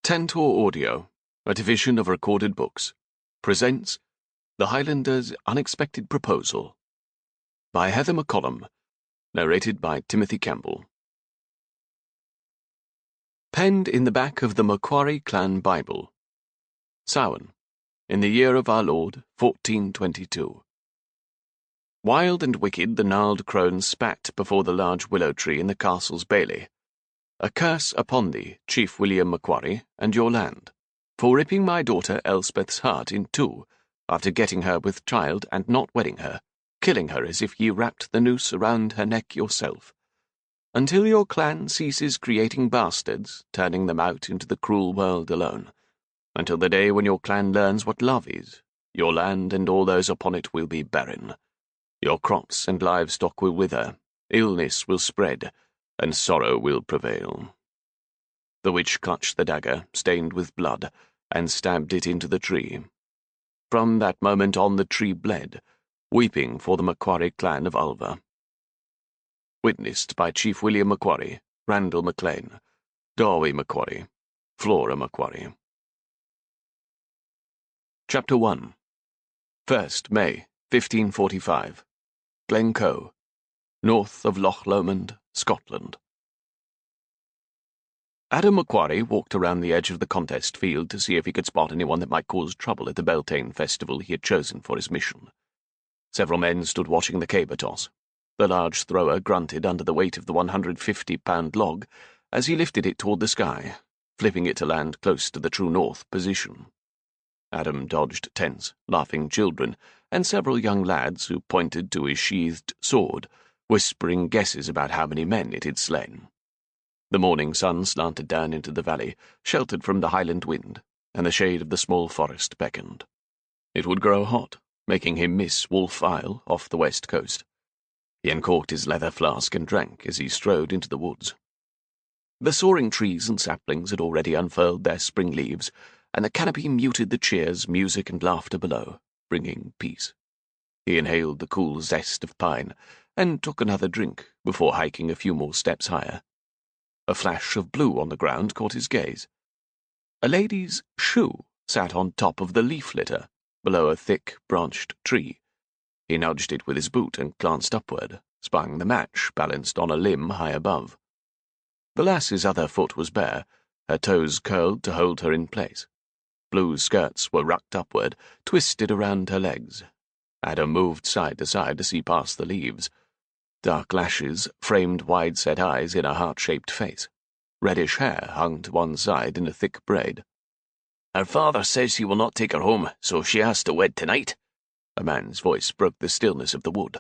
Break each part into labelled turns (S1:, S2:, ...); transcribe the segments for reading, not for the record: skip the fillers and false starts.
S1: Tantor Audio, a division of Recorded Books, presents The Highlander's Unexpected Proposal by Heather McCollum, narrated by Timothy Campbell. Penned in the back of the Macquarie Clan Bible. Samhain, in the year of our Lord, 1422. Wild and wicked the gnarled crone spat before the large willow tree in the castle's bailey. A curse upon thee, Chief William Macquarie, and your land, for ripping my daughter Elspeth's heart in two, after getting her with child and not wedding her, killing her as if ye wrapped the noose around her neck yourself, until your clan ceases creating bastards, turning them out into the cruel world alone, until the day when your clan learns what love is, your land and all those upon it will be barren. Your crops and livestock will wither, illness will spread, and sorrow will prevail. The witch clutched the dagger, stained with blood, and stabbed it into the tree. From that moment on the tree bled, weeping for the Macquarie clan of Ulva. Witnessed by Chief William Macquarie, Randall MacLean, Darby Macquarie, Flora Macquarie. Chapter 1. 1st May, 1545. Glencoe, north of Loch Lomond, Scotland. Adam Macquarie walked around the edge of the contest field to see if he could spot anyone that might cause trouble at the Beltane festival he had chosen for his mission. Several men stood watching the caber toss. The large thrower grunted under the weight of the 150-pound log as he lifted it toward the sky, flipping it to land close to the true north position. Adam dodged tense, laughing children, and several young lads who pointed to his sheathed sword, whispering guesses about how many men it had slain. The morning sun slanted down into the valley, sheltered from the highland wind, and the shade of the small forest beckoned. It would grow hot, making him miss Wolf Isle off the west coast. He uncorked his leather flask and drank as he strode into the woods. The soaring trees and saplings had already unfurled their spring leaves, and the canopy muted the cheers, music, and laughter below, bringing peace. He inhaled the cool zest of pine, and took another drink before hiking a few more steps higher. A flash of blue on the ground caught his gaze. A lady's shoe sat on top of the leaf litter, below a thick, branched tree. He nudged it with his boot and glanced upward, spying the match balanced on a limb high above. The lass's other foot was bare, her toes curled to hold her in place. Blue skirts were rucked upward, twisted around her legs. Adam moved side to side to see past the leaves. Dark lashes framed wide-set eyes in a heart-shaped face. Reddish hair hung to one side in a thick braid. "Her father says he will not take her home, so she has to wed tonight." A man's voice broke the stillness of the wood.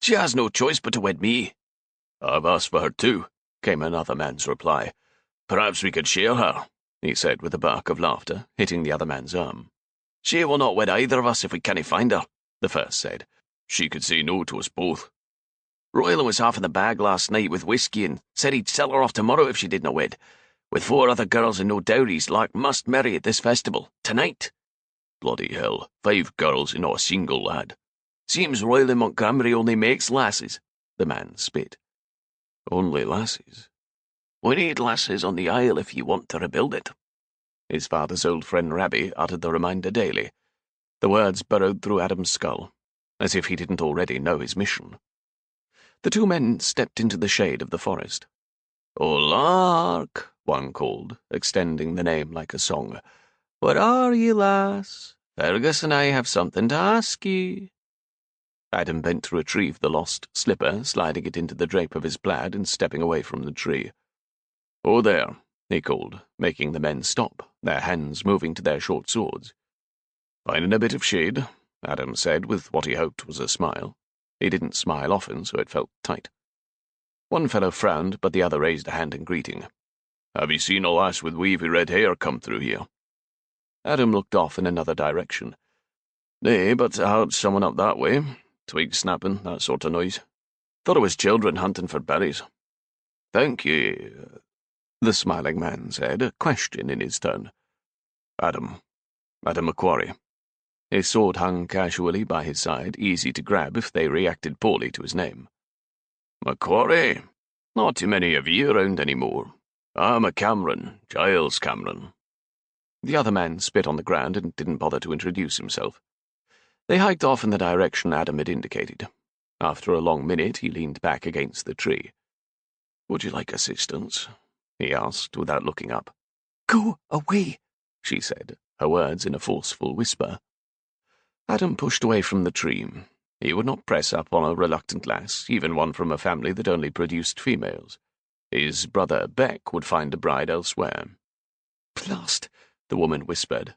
S1: "She has no choice but to wed me." "I've asked for her too," came another man's reply. "Perhaps we could share her," he said with a bark of laughter, hitting the other man's arm. "She will not wed either of us if we can't find her," the first said. "She could say no to us both." "Royal was half in the bag last night with whiskey and said he'd sell her off tomorrow if she did not wed. With 4 other girls and no dowries, Lark must marry at this festival, tonight." "Bloody hell, 5 girls and not a single lad." "Seems Royal in Montgomery only makes lasses," the man spit. "Only lasses?" "We need lasses on the Isle if you want to rebuild it." His father's old friend Rabbie uttered the reminder daily. The words burrowed through Adam's skull, as if he didn't already know his mission. The 2 men stepped into the shade of the forest. "Oh, Lark," one called, extending the name like a song. "Where are ye, lass? Fergus and I have something to ask ye." Adam bent to retrieve the lost slipper, sliding it into the drape of his plaid and stepping away from the tree. "Oh, there," he called, making the men stop, their hands moving to their short swords. "Finding a bit of shade," Adam said with what he hoped was a smile. He didn't smile often, so it felt tight. One fellow frowned, but the other raised a hand in greeting. "Have you seen a lass with wavy red hair come through here?" Adam looked off in another direction. "Nay, but I heard someone up that way. Twigs snapping, that sort of noise. Thought it was children hunting for berries." "Thank ye," the smiling man said, a question in his tone. Adam Macquarie." His sword hung casually by his side, easy to grab if they reacted poorly to his name. "Macquarie? Not too many of you around any more. I'm a Cameron, Giles Cameron." The other man spit on the ground and didn't bother to introduce himself. They hiked off in the direction Adam had indicated. After a long minute, he leaned back against the tree. "Would you like assistance?" he asked, without looking up.
S2: "Go away," she
S1: said, her words in a forceful whisper. Adam pushed away from the tree. He would not press up on a reluctant lass, even one from a family that only produced females. His brother Beck would find a bride elsewhere.
S2: "Blast,"
S1: the woman whispered.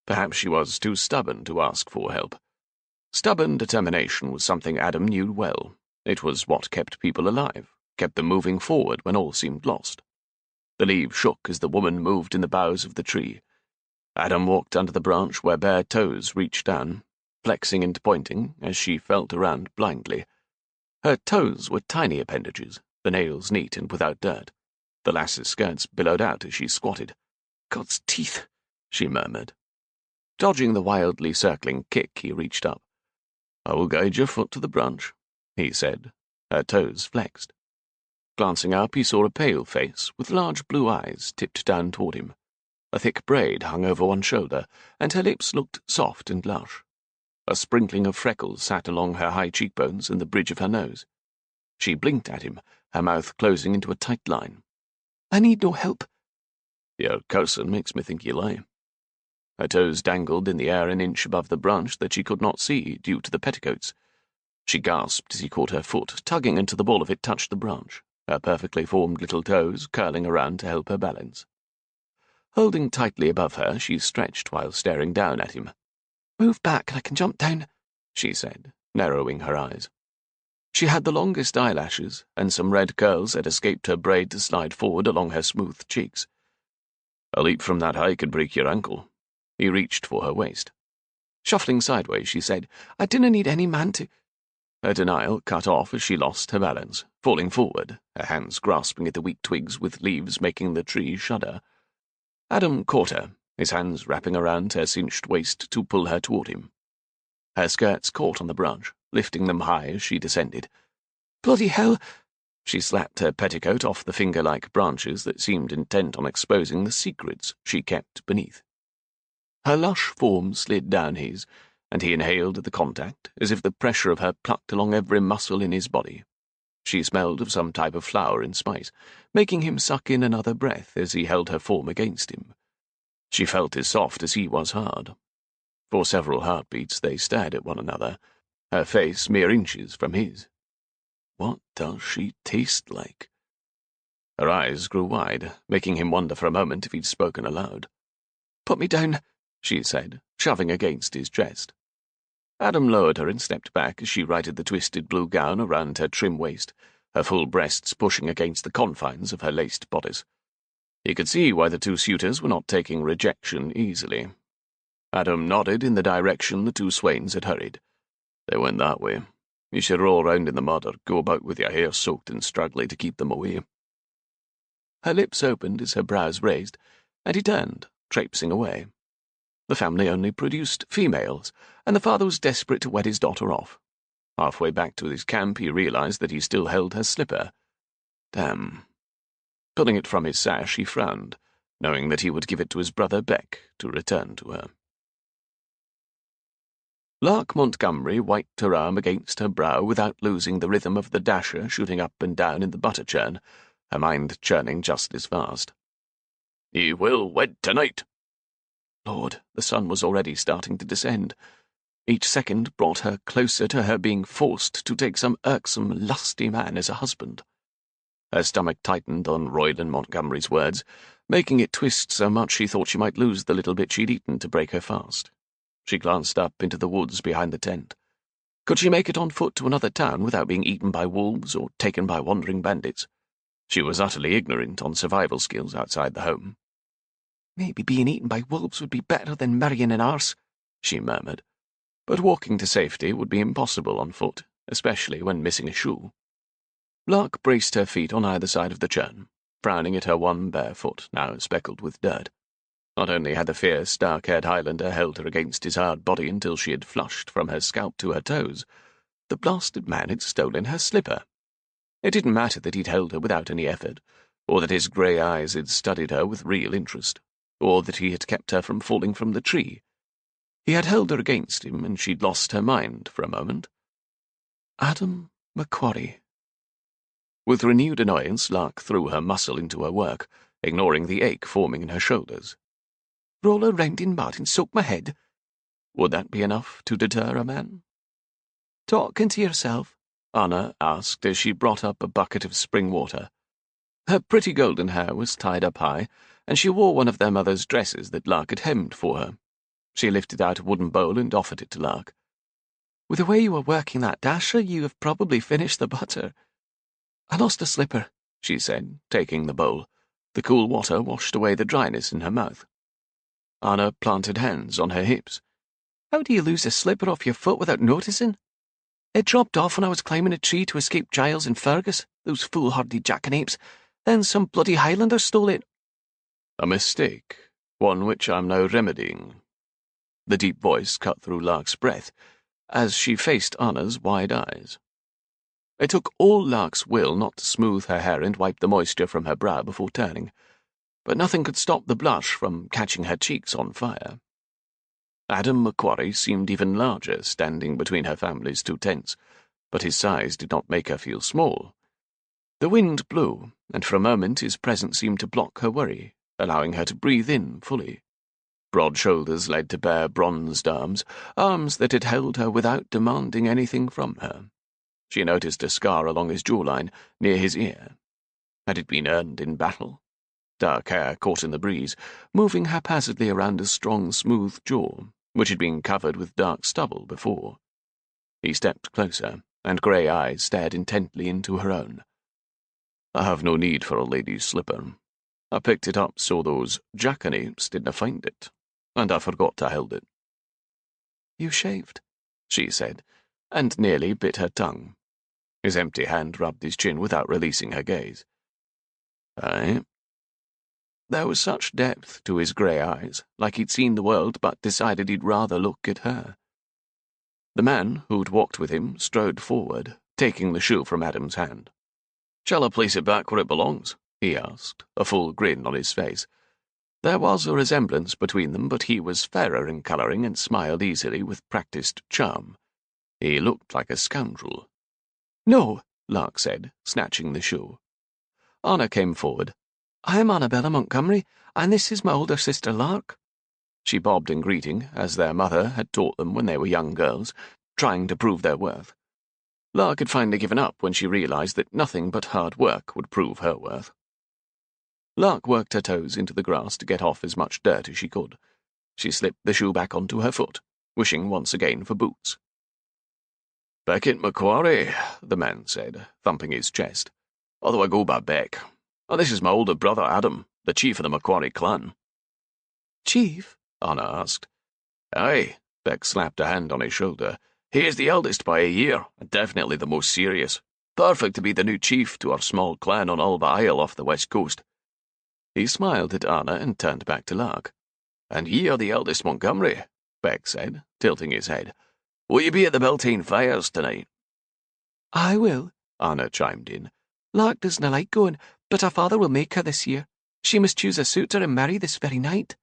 S1: Perhaps she was too stubborn to ask for help. Stubborn determination was something Adam knew well. It was what kept people alive, kept them moving forward when all seemed lost. The leaves shook as the woman moved in the boughs of the tree. Adam walked under the branch where bare toes reached down, flexing and pointing as she felt around blindly. Her toes were tiny appendages, the nails neat and without dirt. The lass's skirts billowed out as she squatted.
S2: "God's teeth,"
S1: she murmured. Dodging the wildly circling kick, he reached up. "I will guide your foot to the branch," he said. Her toes flexed. Glancing up, he saw a pale face with large blue eyes tipped down toward him. A thick braid hung over one shoulder, and her lips looked soft and lush. A sprinkling of freckles sat along her high cheekbones and the bridge of her nose. She blinked at him, her mouth closing into a tight line.
S2: "I need no help."
S1: "Your cousin makes me think you lie." Her toes dangled in the air an inch above the branch that she could not see due to the petticoats. She gasped as he caught her foot, tugging until the ball of it touched the branch, her perfectly formed little toes curling around to help her balance. Holding tightly above her, she stretched while staring down at him.
S2: "Move back and I can jump down,"
S1: she said, narrowing her eyes. She had the longest eyelashes, and some red curls had escaped her braid to slide forward along her smooth cheeks. "A leap from that height could break your ankle." He reached for her waist.
S2: Shuffling sideways, she said, "I didn't need any man to—"
S1: Her denial cut off as she lost her balance, falling forward, her hands grasping at the weak twigs with leaves making the tree shudder. Adam caught her, his hands wrapping around her cinched waist to pull her toward him. Her skirts caught on the branch, lifting them high as she descended.
S2: "Bloody hell!"
S1: She slapped her petticoat off the finger-like branches that seemed intent on exposing the secrets she kept beneath. Her lush form slid down his, and he inhaled at the contact, as if the pressure of her plucked along every muscle in his body. She smelled of some type of flower and spice, making him suck in another breath as he held her form against him. She felt as soft as he was hard. For several heartbeats they stared at one another, her face mere inches from his. What does she taste like? Her eyes grew wide, making him wonder for a moment if he'd spoken aloud.
S2: "Put me down,"
S1: she said, shoving against his chest. Adam lowered her and stepped back as she righted the twisted blue gown around her trim waist, her full breasts pushing against the confines of her laced bodice. He could see why the two suitors were not taking rejection easily. Adam nodded in the direction the two swains had hurried. "They went that way. You should roll round in the mud or go about with your hair soaked and struggling to keep them away." Her lips opened as her brows raised, and he turned, traipsing away. The family only produced females, and the father was desperate to wed his daughter off. Halfway back to his camp, he realized that he still held her slipper. Damn. Pulling it from his sash, he frowned, knowing that he would give it to his brother Beck to return to her. Lark Montgomery wiped her arm against her brow without losing the rhythm of the dasher shooting up and down in the butter churn, her mind churning just as fast. "He will wed tonight." Lord, the sun was already starting to descend. Each second brought her closer to her being forced to take some irksome, lusty man as a husband. Her stomach tightened on Royland Montgomery's words, making it twist so much she thought she might lose the little bit she'd eaten to break her fast. She glanced up into the woods behind the tent. Could she make it on foot to another town without being eaten by wolves or taken by wandering bandits? She was utterly ignorant on survival skills outside the home.
S2: "Maybe being eaten by wolves would be better than marrying an arse," she murmured.
S1: But walking to safety would be impossible on foot, especially when missing a shoe. Lark braced her feet on either side of the churn, frowning at her one bare foot, now speckled with dirt. Not only had the fierce, dark-haired Highlander held her against his hard body until she had flushed from her scalp to her toes, the blasted man had stolen her slipper. It didn't matter that he'd held her without any effort, or that his grey eyes had studied her with real interest. or that he had kept her from falling from the tree. He had held her against him, and she'd lost her mind for a moment. Adam Macquarie. With renewed annoyance, Lark threw her muscle into her work, ignoring the ache forming in her shoulders. Roll around in mud and soak my head? Would that be enough to deter a man? Talking to yourself? Anna asked as she brought up a bucket of spring water. Her pretty golden hair was tied up high, and she wore one of their mother's dresses that Lark had hemmed for her. She lifted out a wooden bowl and offered it to Lark. With the way you were working that dasher, you have probably finished the butter. I lost a slipper, she said, taking the bowl. The cool water washed away the dryness in her mouth. Anna planted hands on her hips. How do you lose a slipper off your foot without noticing? It dropped off when I was climbing a tree to escape Giles and Fergus, those foolhardy jackanapes. Then some bloody Highlander stole it. A mistake, one which I'm now remedying. The deep voice cut through Lark's breath as she faced Anna's wide eyes. It took all Lark's will not to smooth her hair and wipe the moisture from her brow before turning, but nothing could stop the blush from catching her cheeks on fire. Adam Macquarie seemed even larger, standing between her family's two tents, but his size did not make her feel small. The wind blew, and for a moment his presence seemed to block her worry, allowing her to breathe in fully. Broad shoulders led to bare bronzed arms that had held her without demanding anything from her. She noticed a scar along his jawline, near his ear. Had it been earned in battle? Dark hair caught in the breeze, moving haphazardly around a strong, smooth jaw, which had been covered with dark stubble before. He stepped closer, and grey eyes stared intently into her own. I have no need for a lady's slipper. I picked it up so those jackanapes didna find it, and I forgot I held it. You shaved, she said, and nearly bit her tongue. His empty hand rubbed his chin without releasing her gaze. Aye. There was such depth to his grey eyes, like he'd seen the world but decided he'd rather look at her. The man who'd walked with him strode forward, taking the shoe from Adam's hand. Shall I place it back where it belongs? He asked, a full grin on his face. There was a resemblance between them, but he was fairer in colouring and smiled easily with practised charm. He looked like a scoundrel. No, Lark said, snatching the shoe. Anna came forward. I'm Annabella Montgomery, and this is my older sister Lark. She bobbed in greeting, as their mother had taught them when they were young girls, trying to prove their worth. Lark had finally given up when she realised that nothing but hard work would prove her worth. Lark worked her toes into the grass to get off as much dirt as she could. She slipped the shoe back onto her foot, wishing once again for boots. Beckett Macquarie, the man said, thumping his chest. Although I go by Beck. And this is my older brother Adam, the chief of the Macquarie clan. Chief? Anna asked. Aye, Beck slapped a hand on his shoulder. He is the eldest by a year, and definitely the most serious. Perfect to be the new chief to our small clan on Alba Isle off the west coast. He smiled at Anna and turned back to Lark. And ye are the eldest Montgomery, Beck said, tilting his head. Will you be at the Beltane fires tonight? I will, Anna chimed in. Lark doesn't like going, but her father will make her this year. She must choose a suitor and marry this very night.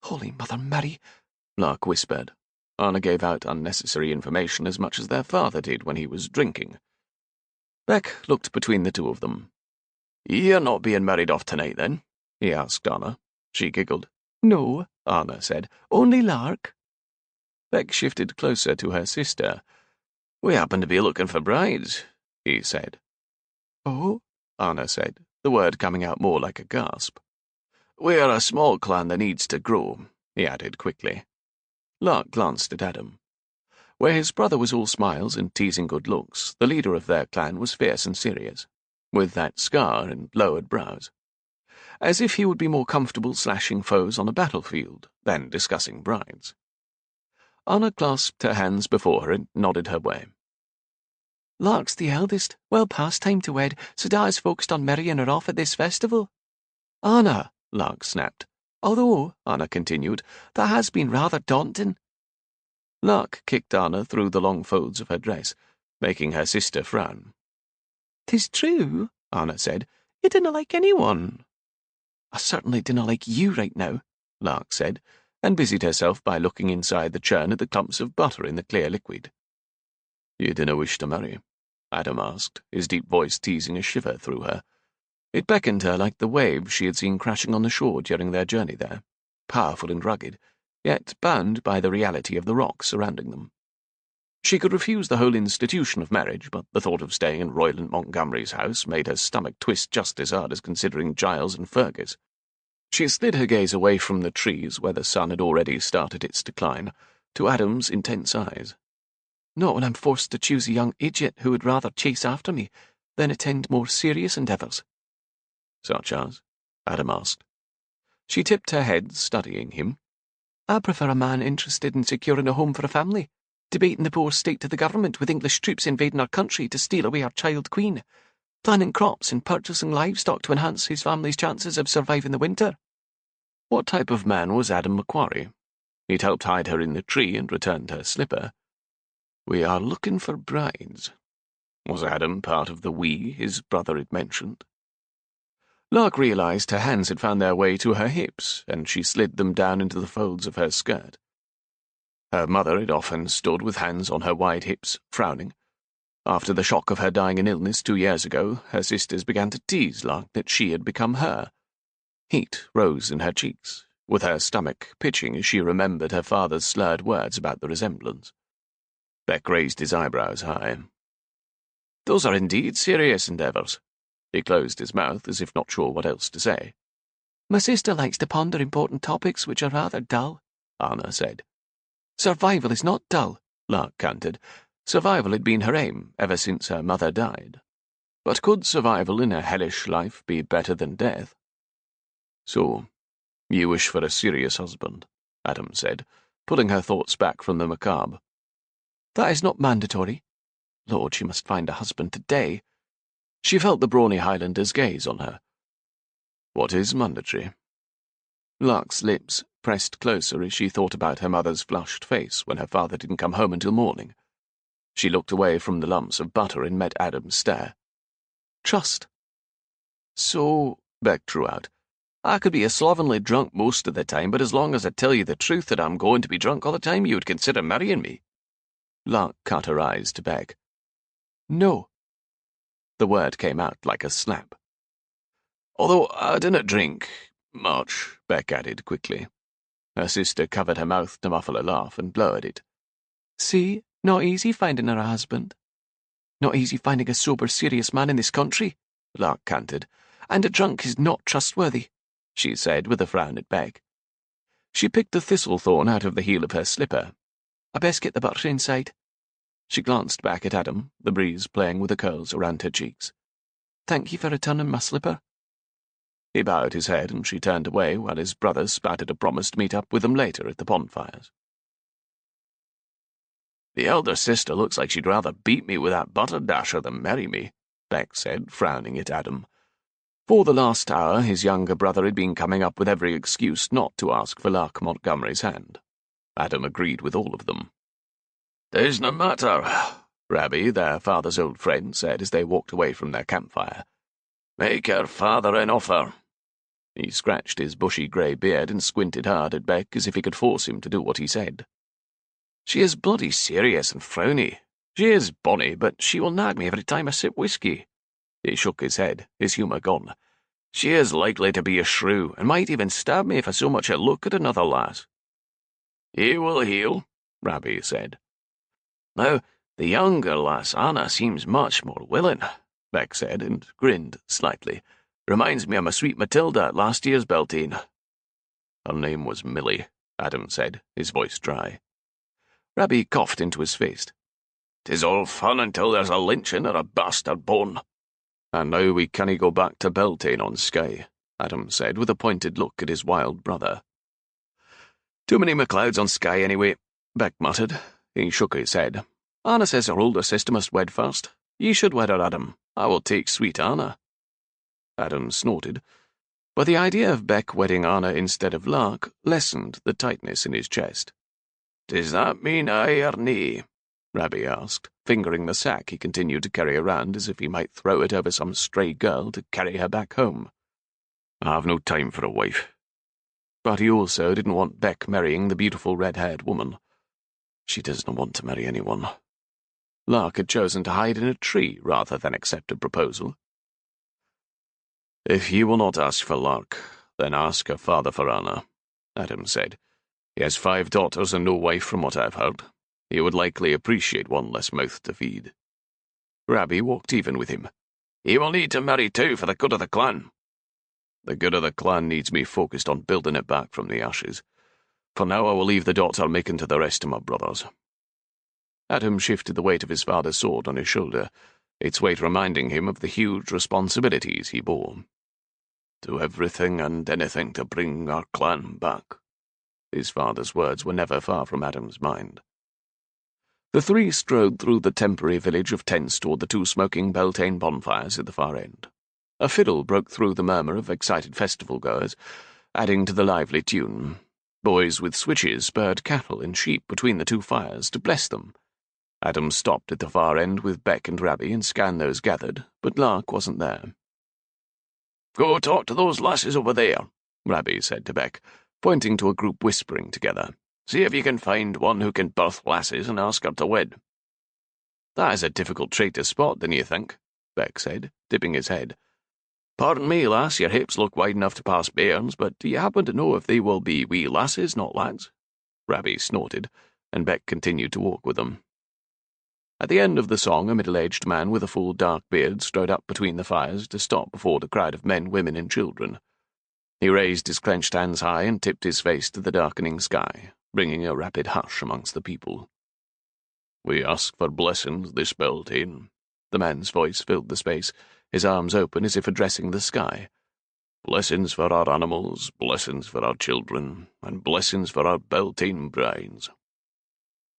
S1: Holy Mother Mary, Lark whispered. Anna gave out unnecessary information as much as their father did when he was drinking. Beck looked between the two of them. You're not being married off tonight, then? He asked Anna. She giggled. No, Anna said. Only Lark. Beck shifted closer to her sister. We happen to be looking for brides, he said. Oh, Anna said, the word coming out more like a gasp. We're a small clan that needs to grow, he added quickly. Lark glanced at Adam. Where his brother was all smiles and teasing good looks, the leader of their clan was fierce and serious, with that scar and lowered brows, as if he would be more comfortable slashing foes on a battlefield than discussing brides. Anna clasped her hands before her and nodded her way. Lark's the eldest, well past time to wed, so Da is focused on marrying her off at this festival. Anna, Lark snapped. Although, Anna continued, that has been rather daunting. Lark kicked Anna through the long folds of her dress, making her sister frown. "'Tis true," Anna said. "You dinna like anyone." "I certainly dinna like you right now," Lark said, and busied herself by looking inside the churn at the clumps of butter in the clear liquid. You dinna wish to marry? Adam asked, his deep voice teasing a shiver through her. It beckoned her like the waves she had seen crashing on the shore during their journey there, powerful and rugged, yet bound by the reality of the rocks surrounding them. She could refuse the whole institution of marriage, but the thought of staying in Royland Montgomery's house made her stomach twist just as hard as considering Giles and Fergus. She slid her gaze away from the trees, where the sun had already started its decline, to Adam's intense eyes.
S2: Not when I'm forced to choose a young idiot who would rather chase after me than attend more serious endeavours.
S1: Such as? Adam asked. She tipped her head, studying him.
S2: I prefer a man interested in securing a home for a family, debating the poor state to the government with English troops invading our country to steal away our child queen, planting crops and purchasing livestock to enhance his family's chances of surviving the winter.
S1: What type of man was Adam Macquarie? He'd helped hide her in the tree and returned her slipper. We are looking for brides. Was Adam part of the we his brother had mentioned? Lark realized her hands had found their way to her hips, and she slid them down into the folds of her skirt. Her mother had often stood with hands on her wide hips, frowning. After the shock of her dying in illness 2 years ago, her sisters began to tease Lark that she had become her. Heat rose in her cheeks, with her stomach pitching as she remembered her father's slurred words about the resemblance. Beck raised his eyebrows high. Those are indeed serious endeavours. He closed his mouth as if not sure what else to say.
S2: My sister likes to ponder important topics which are rather dull,
S1: Anna said.
S2: Survival is not dull,
S1: Lark countered. Survival had been her aim ever since her mother died. But could survival in a hellish life be better than death? So, you wish for a serious husband, Adam said, pulling her thoughts back from the macabre.
S2: That is not mandatory. Lord, she must find a husband today.
S1: She felt the brawny Highlander's gaze on her. What is mandatory? Lark's lips pressed closer as she thought about her mother's flushed face when her father didn't come home until morning. She looked away from the lumps of butter and met Adam's stare.
S2: Trust.
S1: So, Beck drew out, I could be a slovenly drunk most of the time, but as long as I tell you the truth that I'm going to be drunk all the time, you would consider marrying me. Lark cut her eyes to Beck.
S2: No.
S1: The word came out like a slap. Although I didn't drink much, Beck added quickly. Her sister covered her mouth to muffle a laugh and blurred it.
S2: See, not easy finding her a husband. Not easy finding a sober, serious man in this country, Lark cantered, and a drunk is not trustworthy, she said with a frown at Beck. She picked the thistlethorn out of the heel of her slipper. I best get the butter inside.
S1: She glanced back at Adam, the breeze playing with the curls around her cheeks.
S2: Thank you for returning my slipper.
S1: He bowed his head, and she turned away while his brother spattered a promise to meet up with them later at the bonfires. The elder sister looks like she'd rather beat me with that butter dasher than marry me, Beck said, frowning at Adam. For the last hour, his younger brother had been coming up with every excuse not to ask for Lark Montgomery's hand. Adam agreed with all of them. "'Tis no matter," Rabbi, their father's old friend, said as they walked away from their campfire. "Make your father an offer." He scratched his bushy grey beard and squinted hard at Beck as if he could force him to do what he said. "She is bloody serious and frowny. She is bonny, but she will nag me every time I sip whiskey." He shook his head, his humour gone. "She is likely to be a shrew, and might even stab me if I so much as look at another lass." "He will heal," Rabbi said. "Now, the younger lass, Anna, seems much more willing," Beck said, and grinned slightly. "Reminds me of my sweet Matilda at last year's Beltane." "Her name was Millie," Adam said, his voice dry. Rabbi coughed into his fist. "'Tis all fun until there's a lynching or a bastard born." "And now we cannae go back to Beltane on Skye," Adam said with a pointed look at his wild brother. "Too many MacLeods on Skye anyway," Beck muttered. He shook his head. "Anna says her older sister must wed first. Ye should wed her, Adam. I will take sweet Anna." Adam snorted, but the idea of Beck wedding Anna instead of Lark lessened the tightness in his chest. "Does that mean aye or nay?" Rabbi asked, fingering the sack he continued to carry around as if he might throw it over some stray girl to carry her back home. "I have no time for a wife." But he also didn't want Beck marrying the beautiful red-haired woman. She doesn't want to marry anyone. Lark had chosen to hide in a tree rather than accept a proposal. "If you will not ask for Lark, then ask her father for Anna," Adam said. "He has 5 daughters and no wife from what I've heard. He would likely appreciate one less mouth to feed." Rabbie walked even with him. "He will need to marry 2 for the good of the clan." "The good of the clan needs me focused on building it back from the ashes. For now I will leave the daughter making to the rest of my brothers." Adam shifted the weight of his father's sword on his shoulder, its weight reminding him of the huge responsibilities he bore. "Do everything and anything to bring our clan back." His father's words were never far from Adam's mind. The 3 strode through the temporary village of tents toward the 2 smoking Beltane bonfires at the far end. A fiddle broke through the murmur of excited festival-goers, adding to the lively tune. Boys with switches spurred cattle and sheep between the 2 fires to bless them. Adam stopped at the far end with Beck and Rabbie and scanned those gathered, but Lark wasn't there. "Go talk to those lasses over there," Rabbie said to Beck, pointing to a group whispering together. "See if you can find one who can birth lasses and ask her to wed." "That is a difficult trait to spot, don't you think?" Beck said, dipping his head. "Pardon me, lass, your hips look wide enough to pass bairns, but do you happen to know if they will be wee lasses, not lads?" Rabbie snorted, and Beck continued to walk with them. At the end of the song, a middle-aged man with a full dark beard strode up between the fires to stop before the crowd of men, women, and children. He raised his clenched hands high and tipped his face to the darkening sky, bringing a rapid hush amongst the people. "We ask for blessings this Beltane." The man's voice filled the space, his arms open as if addressing the sky. "Blessings for our animals, blessings for our children, and blessings for our Beltane brides."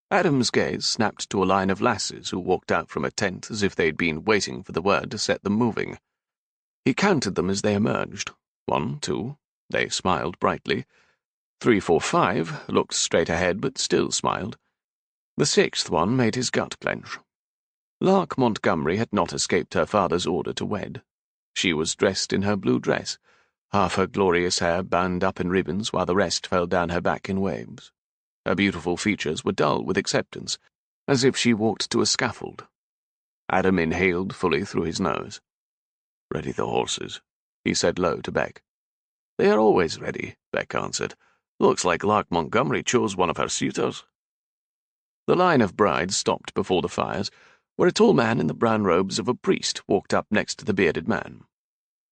S1: Adam's gaze snapped to a line of lasses who walked out from a tent as if they'd been waiting for the word to set them moving. He counted them as they emerged. 1, 2. They smiled brightly. 3, 4, 5 looked straight ahead but still smiled. The 6th one made his gut clench. Lark Montgomery had not escaped her father's order to wed. She was dressed in her blue dress, half her glorious hair bound up in ribbons while the rest fell down her back in waves. Her beautiful features were dull with acceptance, as if she walked to a scaffold. Adam inhaled fully through his nose. "Ready the horses," he said low to Beck. "They are always ready," Beck answered. "Looks like Lark Montgomery chose one of her suitors." The line of brides stopped before the fires, where a tall man in the brown robes of a priest walked up next to the bearded man.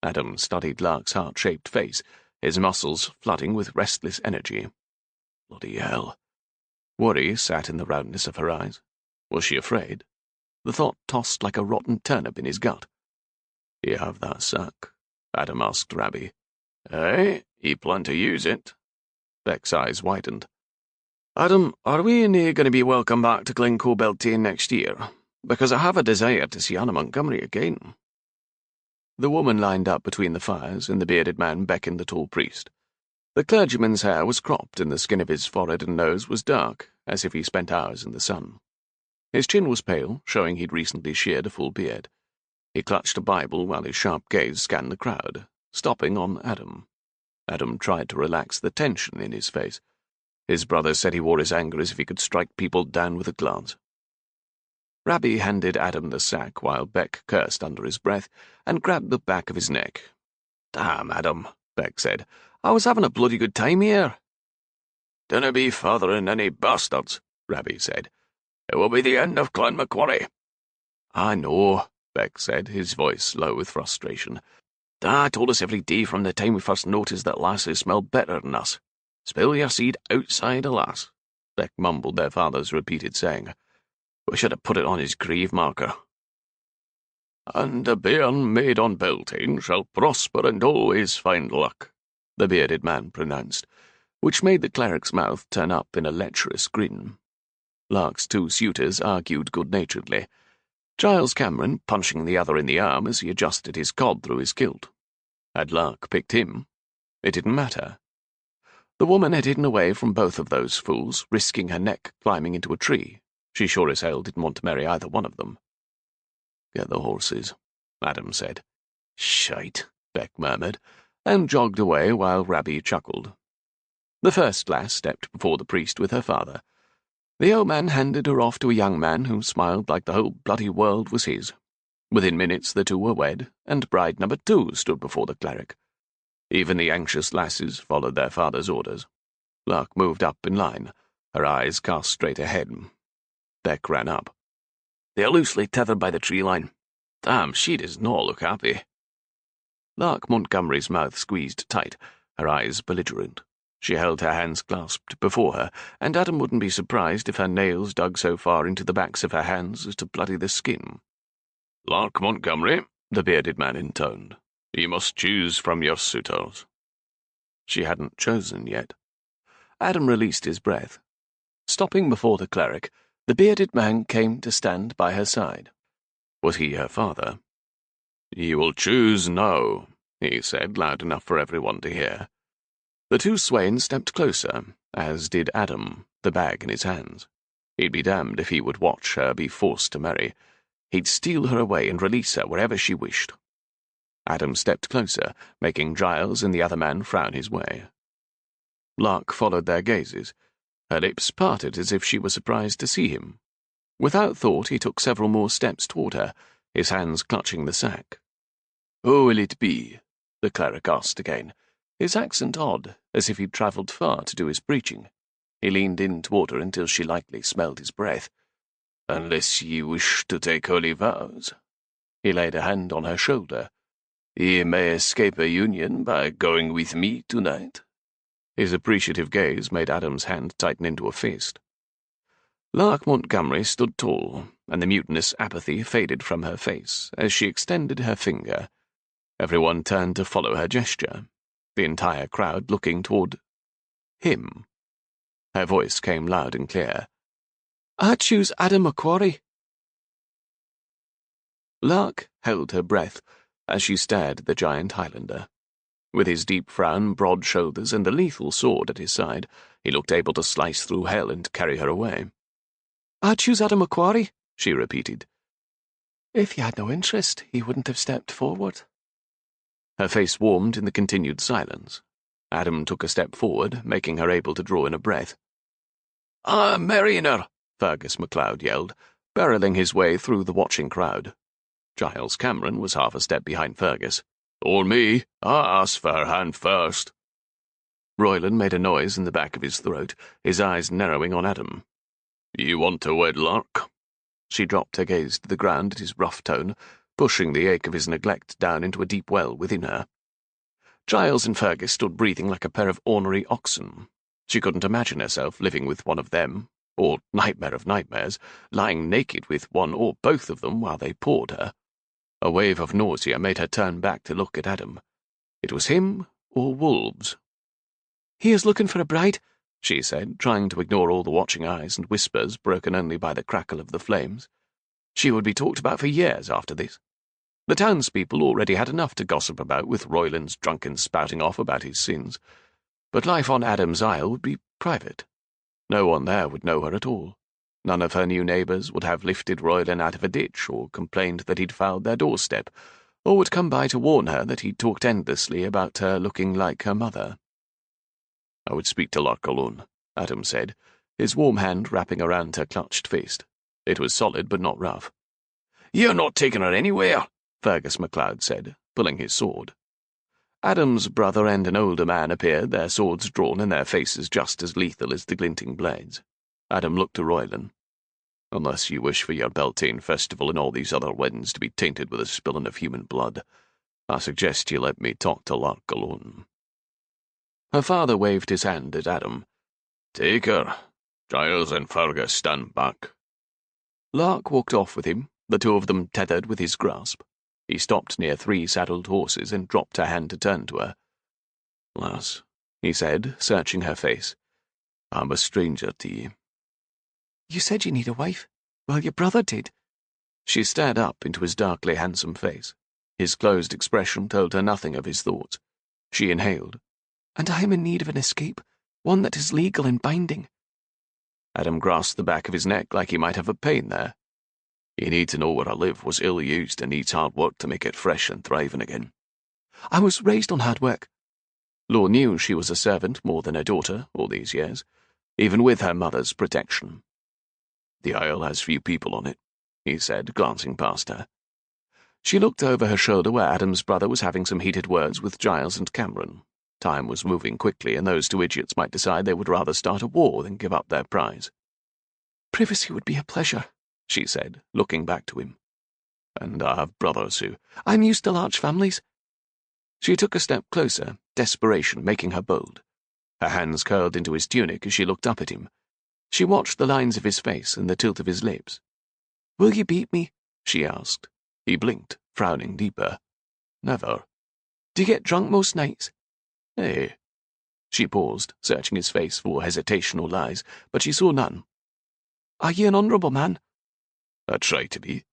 S1: Adam studied Lark's heart-shaped face, his muscles flooding with restless energy. Bloody hell. Worry sat in the roundness of her eyes. Was she afraid? The thought tossed like a rotten turnip in his gut. "You have that sack?" Adam asked Rabbie. "Eh? You plan to use it?" Beck's eyes widened. "Adam, are we going to be welcome back to Glencoe Beltane next year? Because I have a desire to see Anna Montgomery again." The woman lined up between the fires, and the bearded man beckoned the tall priest. The clergyman's hair was cropped, and the skin of his forehead and nose was dark, as if he spent hours in the sun. His chin was pale, showing he'd recently sheared a full beard. He clutched a Bible while his sharp gaze scanned the crowd, stopping on Adam. Adam tried to relax the tension in his face. His brother said he wore his anger as if he could strike people down with a glance. Rabbie handed Adam the sack while Beck cursed under his breath and grabbed the back of his neck. "Damn, Adam," Beck said. "I was having a bloody good time here." "Dinna be fathering any bastards," Rabbie said. "It will be the end of Clan Macquarie." "I know," Beck said, his voice low with frustration. "Dad told us every day from the time we first noticed that lasses smelled better than us. Spill your seed outside a lass," Beck mumbled their father's repeated saying. "We should have put it on his grave marker." "And a bairn made on Beltane shall prosper and always find luck," the bearded man pronounced, which made the cleric's mouth turn up in a lecherous grin. Lark's 2 suitors argued good-naturedly, Giles Cameron punching the other in the arm as he adjusted his cod through his kilt. Had Lark picked him? It didn't matter. The woman had hidden away from both of those fools, risking her neck climbing into a tree. She sure as hell didn't want to marry either one of them. "Get the horses," Adam said. "Shite," Beck murmured, and jogged away while Rabbie chuckled. The first lass stepped before the priest with her father. The old man handed her off to a young man who smiled like the whole bloody world was his. Within minutes the two were wed, and bride number 2 stood before the cleric. Even the anxious lasses followed their father's orders. Lark moved up in line, her eyes cast straight ahead. Beck ran up. "They're loosely tethered by the tree line. Damn, she does not look happy." Lark Montgomery's mouth squeezed tight, her eyes belligerent. She held her hands clasped before her, and Adam wouldn't be surprised if her nails dug so far into the backs of her hands as to bloody the skin. "Lark Montgomery," the bearded man intoned, "you must choose from your suitors." She hadn't chosen yet. Adam released his breath. Stopping before the cleric, the bearded man came to stand by her side. Was he her father? "You will choose now," he said, loud enough for everyone to hear. The two swains stepped closer, as did Adam, the bag in his hands. He'd be damned if he would watch her be forced to marry. He'd steal her away and release her wherever she wished. Adam stepped closer, making Giles and the other man frown his way. Lark followed their gazes. Her lips parted as if she were surprised to see him. Without thought, he took several more steps toward her, his hands clutching the sack. "Who will it be?" the cleric asked again, his accent odd, as if he'd travelled far to do his preaching. He leaned in toward her until she lightly smelled his breath. "Unless ye wish to take holy vows." He laid a hand on her shoulder. "Ye may escape a union by going with me tonight." His appreciative gaze made Adam's hand tighten into a fist. Lark Montgomery stood tall, and the mutinous apathy faded from her face as she extended her finger. Everyone turned to follow her gesture, the entire crowd looking toward him. Her voice came loud and clear. "I choose Adam Macquarie." Lark held her breath as she stared at the giant Highlander. With his deep frown, broad shoulders, and the lethal sword at his side, he looked able to slice through hell and carry her away. "I choose Adam Macquarie," she repeated. If he had no interest, he wouldn't have stepped forward. Her face warmed in the continued silence. Adam took a step forward, making her able to draw in a breath. "I'm marrying her," Fergus MacLeod yelled, barreling his way through the watching crowd. Giles Cameron was half a step behind Fergus. "Or me. I asked for her hand first." Royland made a noise in the back of his throat, his eyes narrowing on Adam. "You want to wed Lark?" She dropped her gaze to the ground at his rough tone, pushing the ache of his neglect down into a deep well within her. Giles and Fergus stood breathing like a pair of ornery oxen. She couldn't imagine herself living with one of them, or, nightmare of nightmares, lying naked with one or both of them while they pawed her. A wave of nausea made her turn back to look at Adam. It was him or wolves. "He is looking for a bride," she said, trying to ignore all the watching eyes and whispers broken only by the crackle of the flames. She would be talked about for years after this. The townspeople already had enough to gossip about with Royland's drunken spouting off about his sins, but life on Adam's Isle would be private. No one there would know her at all. None of her new neighbours would have lifted Royland out of a ditch or complained that he'd fouled their doorstep, or would come by to warn her that he'd talked endlessly about her looking like her mother. "I would speak to Lark alone," Adam said, his warm hand wrapping around her clutched fist. It was solid but not rough. "You're not taking her anywhere," Fergus MacLeod said, pulling his sword. Adam's brother and an older man appeared, their swords drawn and their faces just as lethal as the glinting blades. Adam looked to Royland. "Unless you wish for your Beltane festival and all these other weddings to be tainted with a spilling of human blood, I suggest you let me talk to Lark alone." Her father waved his hand at Adam. "Take her. Giles and Fergus, stand back." Lark walked off with him, the two of them tethered with his grasp. He stopped near 3 saddled horses and dropped her hand to turn to her. "Lass," he said, searching her face, "I'm a stranger to ye." "You said you need a wife. Well, your brother did." She stared up into his darkly handsome face. His closed expression told her nothing of his thoughts. She inhaled. "And I am in need of an escape, one that is legal and binding." Adam grasped the back of his neck like he might have a pain there. "You need to know where I live was ill-used and needs hard work to make it fresh and thriving again." "I was raised on hard work." Law knew she was a servant more than a daughter all these years, even with her mother's protection. "The Isle has few people on it," he said, glancing past her. She looked over her shoulder where Adam's brother was having some heated words with Giles and Cameron. Time was moving quickly, and those two idiots might decide they would rather start a war than give up their prize.
S2: "Privacy would be a pleasure," she said, looking back to him.
S1: "And I have brothers who—"
S2: "I'm used to large families."
S1: She took a step closer, desperation making her bold. Her hands curled into his tunic as she looked up at him. She watched the lines of his face and the tilt of his lips.
S2: "Will you beat me?"
S1: she asked. He blinked, frowning deeper. "Never."
S2: "Do you get drunk most nights?"
S1: "Hey." She paused, searching his face for hesitation or lies, but she saw none.
S2: "Are you an honourable man?"
S1: "I try to be."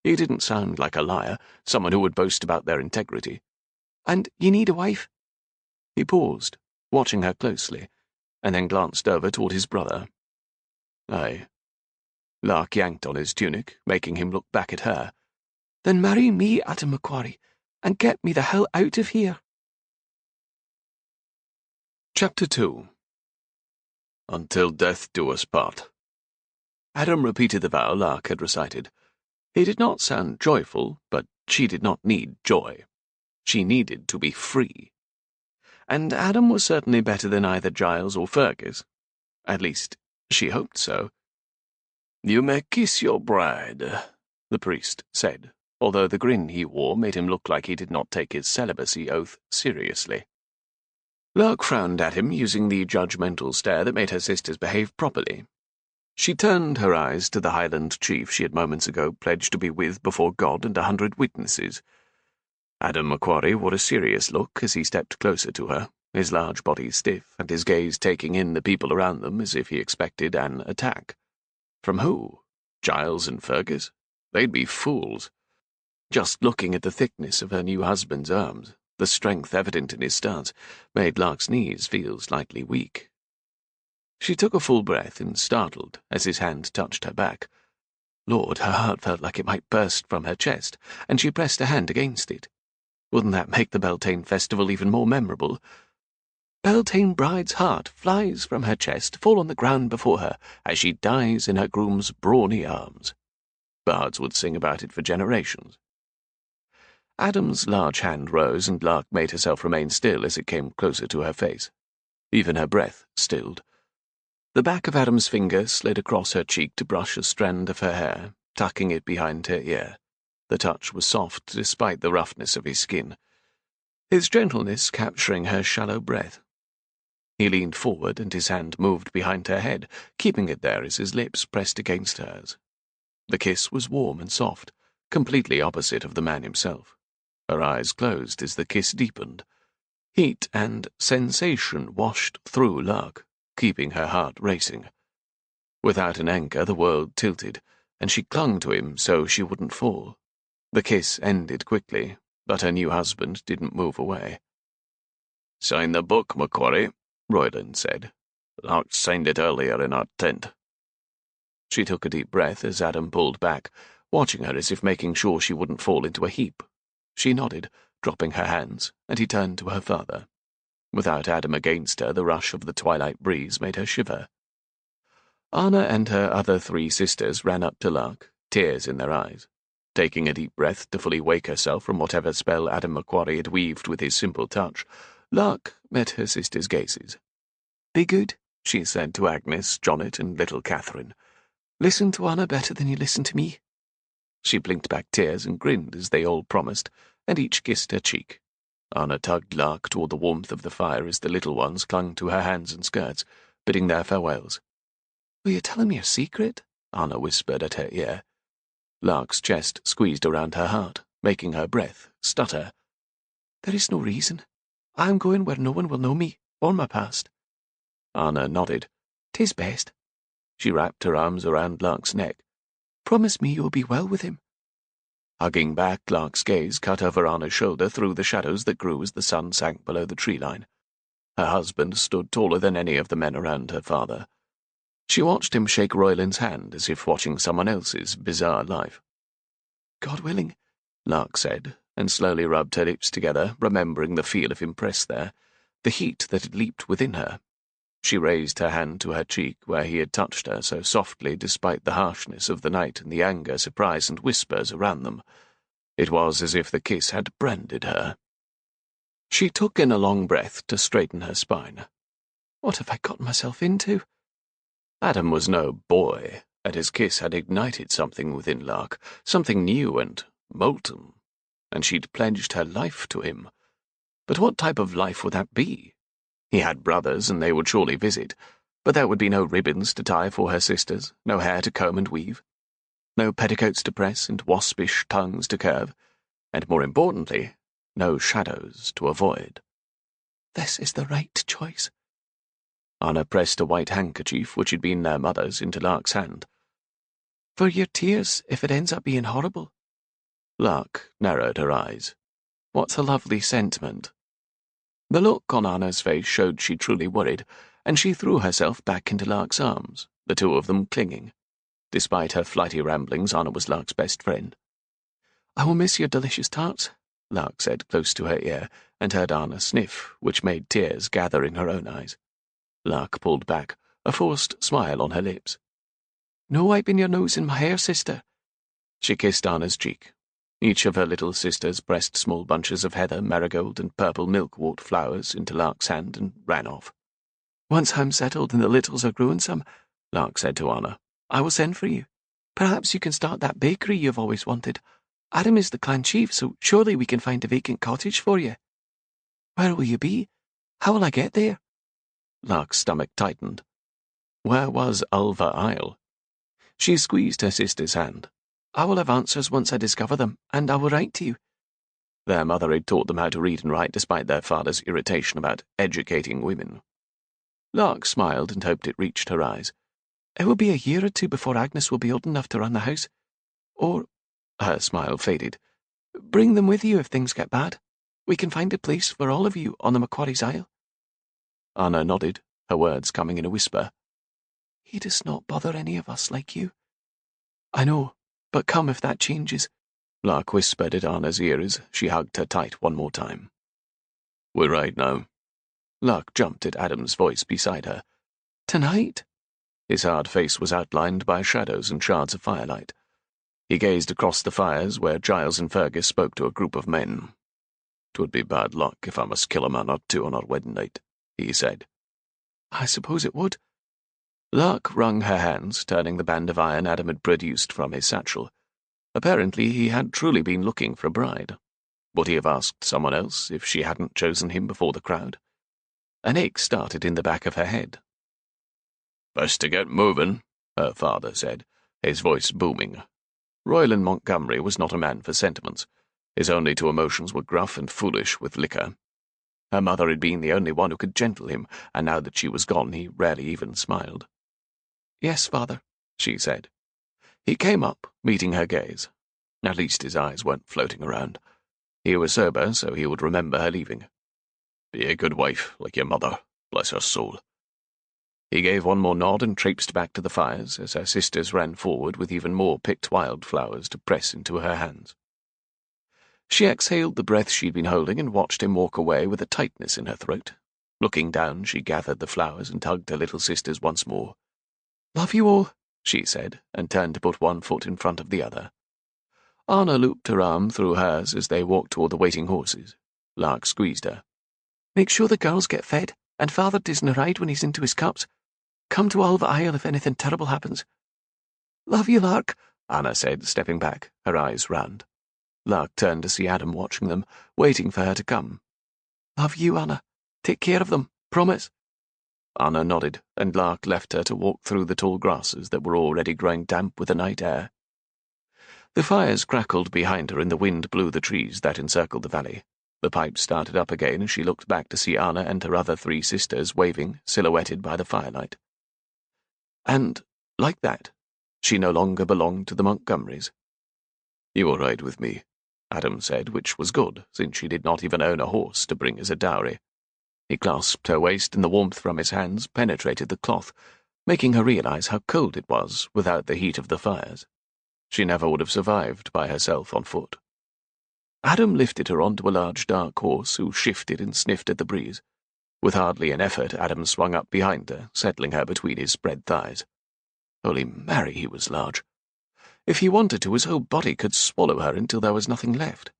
S1: He didn't sound like a liar, someone who would boast about their integrity.
S2: "And you need a wife?"
S1: He paused, watching her closely, and then glanced over toward his brother. "Aye." Lark yanked on his tunic, making him look back at her.
S2: "Then marry me, Adam Macquarie, and get me the hell out of here."
S1: Chapter 2. Until death do us part. Adam repeated the vow Lark had recited. He did not sound joyful, but she did not need joy. She needed to be free. And Adam was certainly better than either Giles or Fergus. At least, she hoped so. "You may kiss your bride," the priest said, although the grin he wore made him look like he did not take his celibacy oath seriously. Lark frowned at him, using the judgmental stare that made her sisters behave properly. She turned her eyes to the Highland chief she had moments ago pledged to be with before God and 100 witnesses. Adam Macquarie wore a serious look as he stepped closer to her, his large body stiff and his gaze taking in the people around them as if he expected an attack. From who? Giles and Fergus? They'd be fools. Just looking at the thickness of her new husband's arms, the strength evident in his stance, made Lark's knees feel slightly weak. She took a full breath and startled as his hand touched her back. Lord, her heart felt like it might burst from her chest, and she pressed a hand against it. Wouldn't that make the Beltane festival even more memorable? Beltane bride's heart flies from her chest, fall on the ground before her, as she dies in her groom's brawny arms. Bards would sing about it for generations. Adam's large hand rose, and Lark made herself remain still as it came closer to her face. Even her breath stilled. The back of Adam's finger slid across her cheek to brush a strand of her hair, tucking it behind her ear. The touch was soft despite the roughness of his skin, his gentleness capturing her shallow breath. He leaned forward, and his hand moved behind her head, keeping it there as his lips pressed against hers. The kiss was warm and soft, completely opposite of the man himself. Her eyes closed as the kiss deepened. Heat and sensation washed through Lark, keeping her heart racing. Without an anchor, the world tilted, and she clung to him so she wouldn't fall. The kiss ended quickly, but her new husband didn't move away. "Sign the book, Macquarie," Royland said. "Lark signed it earlier in our tent." She took a deep breath as Adam pulled back, watching her as if making sure she wouldn't fall into a heap. She nodded, dropping her hands, and he turned to her father. Without Adam against her, the rush of the twilight breeze made her shiver. Anna and her other 3 sisters ran up to Lark, tears in their eyes. Taking a deep breath to fully wake herself from whatever spell Adam Macquarie had weaved with his simple touch, Lark met her sisters' gazes.
S2: "Be good,"
S1: she said to Agnes, Jonnet, and little Catherine.
S2: "Listen to Anna better than you listen to me."
S1: She blinked back tears and grinned as they all promised, and each kissed her cheek. Anna tugged Lark toward the warmth of the fire as the little ones clung to her hands and skirts, bidding their farewells.
S2: "Will you tell him your secret?"
S1: Anna whispered at her ear. Lark's chest squeezed around her heart, making her breath stutter.
S2: "There is no reason. I am going where no one will know me, or my past."
S1: Anna nodded.
S2: "'Tis best."
S1: She wrapped her arms around Lark's neck.
S2: "Promise me you will be well with him."
S1: Hugging back, Lark's gaze cut over Anna's shoulder through the shadows that grew as the sun sank below the tree line. Her husband stood taller than any of the men around her father. She watched him shake Royland's hand as if watching someone else's bizarre life.
S2: "God willing,"
S1: Lark said, and slowly rubbed her lips together, remembering the feel of him pressed there. the heat that had leaped within her. She raised her hand to her cheek where he had touched her so softly despite the harshness of the night and the anger, surprise, and whispers around them. It was as if the kiss had branded her. She took in a long breath to straighten her spine.
S2: What have I gotten myself into?
S1: Adam was no boy, and his kiss had ignited something within Lark, something new and molten, and she'd pledged her life to him. But what type of life would that be? He had brothers, and they would surely visit, but there would be no ribbons to tie for her sisters, no hair to comb and weave, no petticoats to press and waspish tongues to curve, and more importantly, no shadows to avoid.
S2: This is the right choice.
S1: Anna pressed a white handkerchief, which had been their mother's, into Lark's hand.
S2: For your tears, if it ends up being horrible.
S1: Lark narrowed her eyes.
S2: What's a lovely sentiment?
S1: The look on Anna's face showed she truly worried, and she threw herself back into Lark's arms, the two of them clinging. Despite her flighty ramblings, Anna was Lark's best friend.
S2: I will miss your delicious tarts,
S1: Lark said close to her ear, and heard Anna sniff, which made tears gather in her own eyes. Lark pulled back, a forced smile on her lips.
S2: No wiping your nose in my hair, sister.
S1: She kissed Anna's cheek. Each of her little sisters pressed small bunches of heather, marigold, and purple milkwort flowers into Lark's hand and ran off.
S2: Once I'm settled and the littles are growing some,
S1: Lark said to Anna,
S2: I will send for you. Perhaps you can start that bakery you've always wanted. Adam is the clan chief, so surely we can find a vacant cottage for you. Where will you be? How will I get there?
S1: Lark's stomach tightened. Where was Ulva Isle? She squeezed her sister's hand.
S2: I will have answers once I discover them, and I will write to you.
S1: Their mother had taught them how to read and write despite their father's irritation about educating women. Lark smiled and hoped it reached her eyes.
S2: It will be a year or two before Agnes will be old enough to run the house. Or,
S1: her smile faded,
S2: bring them with you if things get bad. We can find a place for all of you on the Macquarie's Isle.
S1: Anna nodded, her words coming in a whisper.
S2: He does not bother any of us like you. I know, but come if that changes.
S1: Lark whispered at Anna's ear as she hugged her tight one more time. We're right now. Lark jumped at Adam's voice beside her.
S2: Tonight?
S1: His hard face was outlined by shadows and shards of firelight. He gazed across the fires where Giles and Fergus spoke to a group of men. "'Twould be bad luck if I must kill a man or two on our wedding night," he said.
S2: I suppose it would.
S1: Lark wrung her hands, turning the band of iron Adam had produced from his satchel. Apparently he had truly been looking for a bride. Would he have asked someone else if she hadn't chosen him before the crowd? An ache started in the back of her head. "Best to get moving," her father said, his voice booming. Royland Montgomery was not a man for sentiments. His only two emotions were gruff and foolish with liquor. Her mother had been the only one who could gentle him, and now that she was gone he rarely even smiled.
S2: Yes, father,
S1: she said. He came up, meeting her gaze. At least his eyes weren't floating around. He was sober, so he would remember her leaving. "Be a good wife, like your mother, bless her soul." He gave one more nod and traipsed back to the fires as her sisters ran forward with even more picked wildflowers to press into her hands. She exhaled the breath she'd been holding and watched him walk away with a tightness in her throat. Looking down, she gathered the flowers and hugged her little sisters once more.
S2: "Love you all,"
S1: she said, and turned to put one foot in front of the other. Anna looped her arm through hers as they walked toward the waiting horses. Lark squeezed her.
S2: "Make sure the girls get fed, and father doesn't ride when he's into his cups. Come to Ulva Isle if anything terrible happens." "Love you, Lark,"
S1: Anna said, stepping back, her eyes round. Lark turned to see Adam watching them, waiting for her to come.
S2: "Love you, Anna. Take care of them, promise."
S1: Anna nodded, and Lark left her to walk through the tall grasses that were already growing damp with the night air. The fires crackled behind her and the wind blew the trees that encircled the valley. The pipe started up again as she looked back to see Anna and her other three sisters waving, silhouetted by the firelight. And, like that, she no longer belonged to the Montgomerys. "You will ride with me," Adam said, which was good, since she did not even own a horse to bring as a dowry. He clasped her waist, and the warmth from his hands penetrated the cloth, making her realize how cold it was without the heat of the fires. She never would have survived by herself on foot. Adam lifted her onto a large dark horse who shifted and sniffed at the breeze. With hardly an effort, Adam swung up behind her, settling her between his spread thighs. Holy Mary, he was large. If he wanted to, his whole body could swallow her until there was nothing left.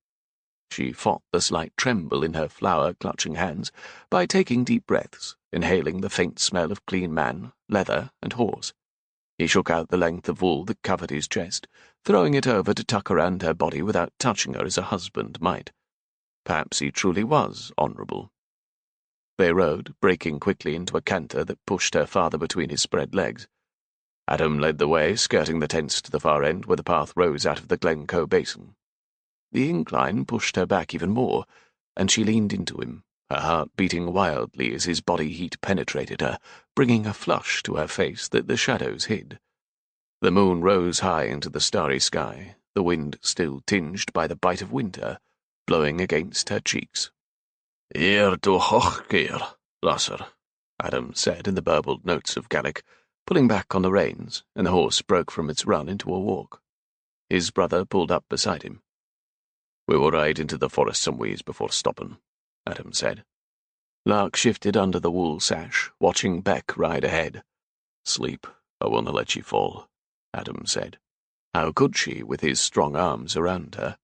S1: She fought the slight tremble in her flower-clutching hands by taking deep breaths, inhaling the faint smell of clean man, leather, and horse. He shook out the length of wool that covered his chest, throwing it over to tuck around her body without touching her as a husband might. Perhaps he truly was honourable. They rode, breaking quickly into a canter that pushed her father between his spread legs. Adam led the way, skirting the tents to the far end where the path rose out of the Glencoe basin. The incline pushed her back even more, and she leaned into him, her heart beating wildly as his body heat penetrated her, bringing a flush to her face that the shadows hid. The moon rose high into the starry sky, the wind still tinged by the bite of winter, blowing against her cheeks. "Eer to hochkeer, lasser," Adam said in the burbled notes of Gaelic, pulling back on the reins, and the horse broke from its run into a walk. His brother pulled up beside him. "We will ride into the forest some ways before stopping," Adam said. Lark shifted under the wool sash, watching Beck ride ahead. "Sleep, I wonna let you fall," Adam said. How could she, with his strong arms around her?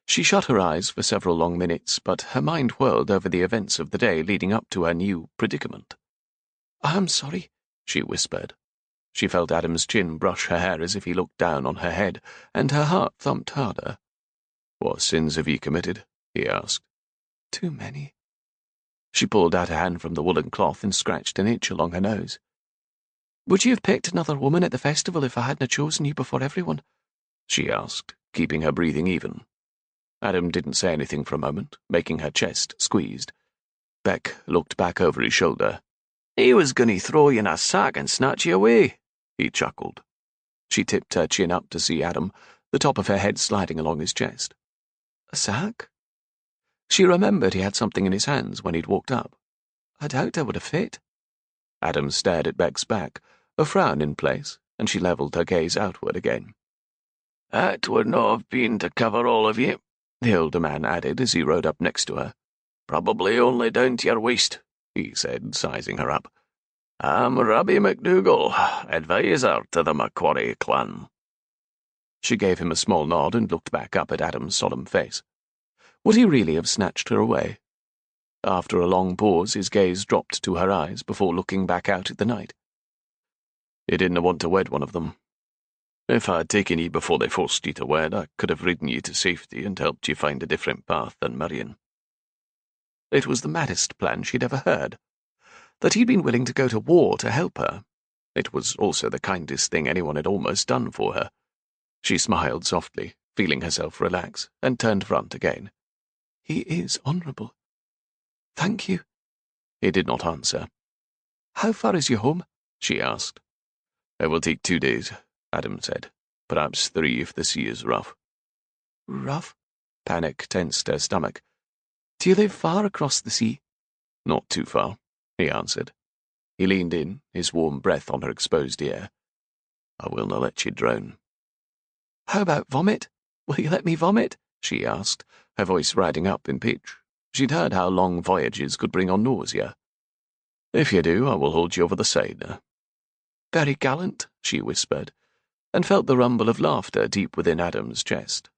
S1: She shut her eyes for several long minutes, but her mind whirled over the events of the day leading up to her new predicament. "I'm sorry," she whispered. She felt Adam's chin brush her hair as if he looked down on her head, and her heart thumped harder. "What sins have you committed?" he asked. "Too many." She pulled out a hand from the woolen cloth and scratched an itch along her nose. "Would you have picked another woman at the festival if I hadn't chosen you before everyone?" she asked, keeping her breathing even. Adam didn't say anything for a moment, making her chest squeezed. Beck looked back over his shoulder. "He was going to throw you in a sack and snatch you away," he chuckled. She tipped her chin up to see Adam, the top of her head sliding along his chest. "A sack?" She remembered he had something in his hands when he'd walked up. "I doubt I would have fit." Adam stared at Beck's back, a frown in place, and she levelled her gaze outward again. "That would not have been to cover all of you," the older man added as he rode up next to her. "Probably only down to your waist," he said, sizing her up. "I'm Rabbi MacDougall, adviser to the Macquarie clan." She gave him a small nod and looked back up at Adam's solemn face. Would he really have snatched her away? After a long pause, his gaze dropped to her eyes before looking back out at the night. "You didn't want to wed one of them. If I had taken you before they forced you to wed, I could have ridden you to safety and helped you find a different path than marrying." It was the maddest plan she'd ever heard. That he'd been willing to go to war to help her. It was also the kindest thing anyone had almost done for her. She smiled softly, feeling herself relax, and turned front again. "He is honourable. Thank you." He did not answer. "How far is your home?" she asked. "It will take 2 days," Adam said. "Perhaps 3 if the sea is rough." "Rough?" Panic tensed her stomach. "Do you live far across the sea?" "Not too far," he answered. He leaned in, his warm breath on her exposed ear. "I will not let you drown." "How about vomit? Will you let me vomit?" she asked, her voice riding up in pitch. She'd heard how long voyages could bring on nausea. "If you do, I will hold you over the side." "Very gallant," she whispered, and felt the rumble of laughter deep within Adam's chest.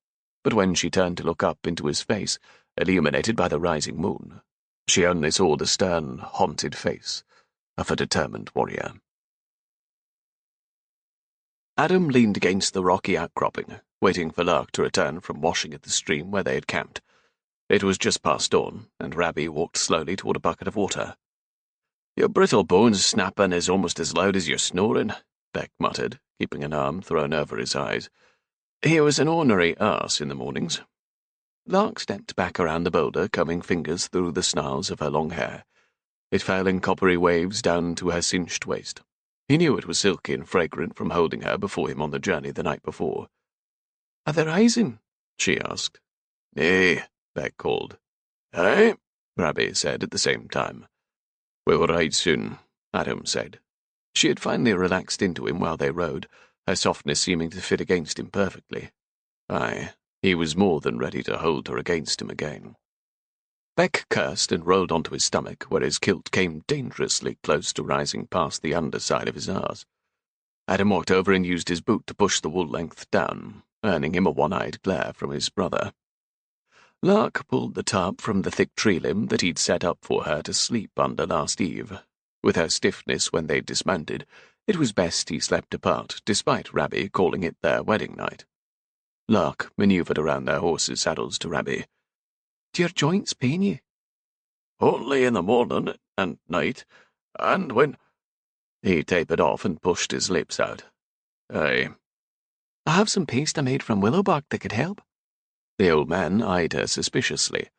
S1: But when she turned to look up into his face, illuminated by the rising moon, she only saw the stern, haunted face of a determined warrior. Adam leaned against the rocky outcropping, waiting for Lark to return from washing at the stream where they had camped. It was just past dawn, and Rabbie walked slowly toward a bucket of water. "Your brittle bones snapping is almost as loud as your snoring," Beck muttered, keeping an arm thrown over his eyes. "He was an ornery arse in the mornings." Lark stepped back around the boulder, combing fingers through the snarls of her long hair. It fell in coppery waves down to her cinched waist. He knew it was silky and fragrant from holding her before him on the journey the night before. "Are they rising?" she asked. "Nay," Beck called. "Aye," Rabbie said at the same time. "We will ride soon," Adam said. She had finally relaxed into him while they rode, her softness seeming to fit against him perfectly. Aye, he was more than ready to hold her against him again. Beck cursed and rolled onto his stomach, where his kilt came dangerously close to rising past the underside of his arse. Adam walked over and used his boot to push the wool length down, earning him a one-eyed glare from his brother. Lark pulled the tarp from the thick tree limb that he'd set up for her to sleep under last eve. With her stiffness when they dismounted, it was best he slept apart, despite Rabbie calling it their wedding night. Lark manoeuvred around their horses' saddles to Rabbie.
S2: Do your joints pain you?
S1: Only in the morning and night, and when— He tapered off and pushed his lips out. Aye.
S2: I have some paste I made from willow bark that could help.
S1: The old man eyed her suspiciously.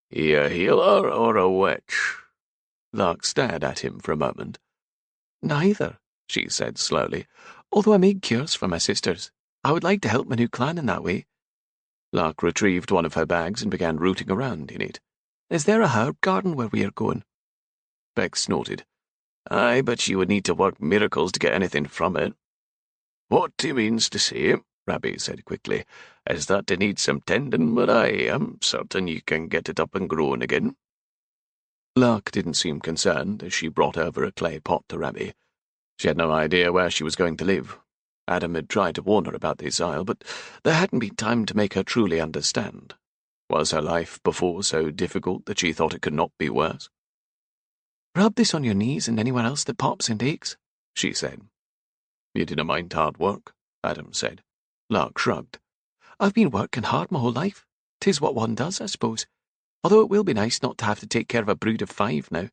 S1: He a healer or a witch? Lark stared at him for a moment.
S2: Neither, she said slowly, although I made cures for my sisters. I would like to help my new clan in that way.
S1: Lark retrieved one of her bags and began rooting around in it.
S2: Is there a herb garden where we are going?
S1: Beck snorted. Aye, but you would need to work miracles to get anything from it. What he means to say, Rabbie said quickly, is that they need some tending, but I am certain you can get it up and growing again. Lark didn't seem concerned as she brought over a clay pot to Rabbie. She had no idea where she was going to live. Adam had tried to warn her about this isle, but there hadn't been time to make her truly understand. Was her life before so difficult that she thought it could not be worse?
S2: Rub this on your knees and anywhere else that pops and aches, she said.
S1: You didn't mind hard work, Adam said. Lark shrugged.
S2: I've been working hard my whole life. 'Tis what one does, I suppose. Although it will be nice not to have to take care of a brood of 5 now.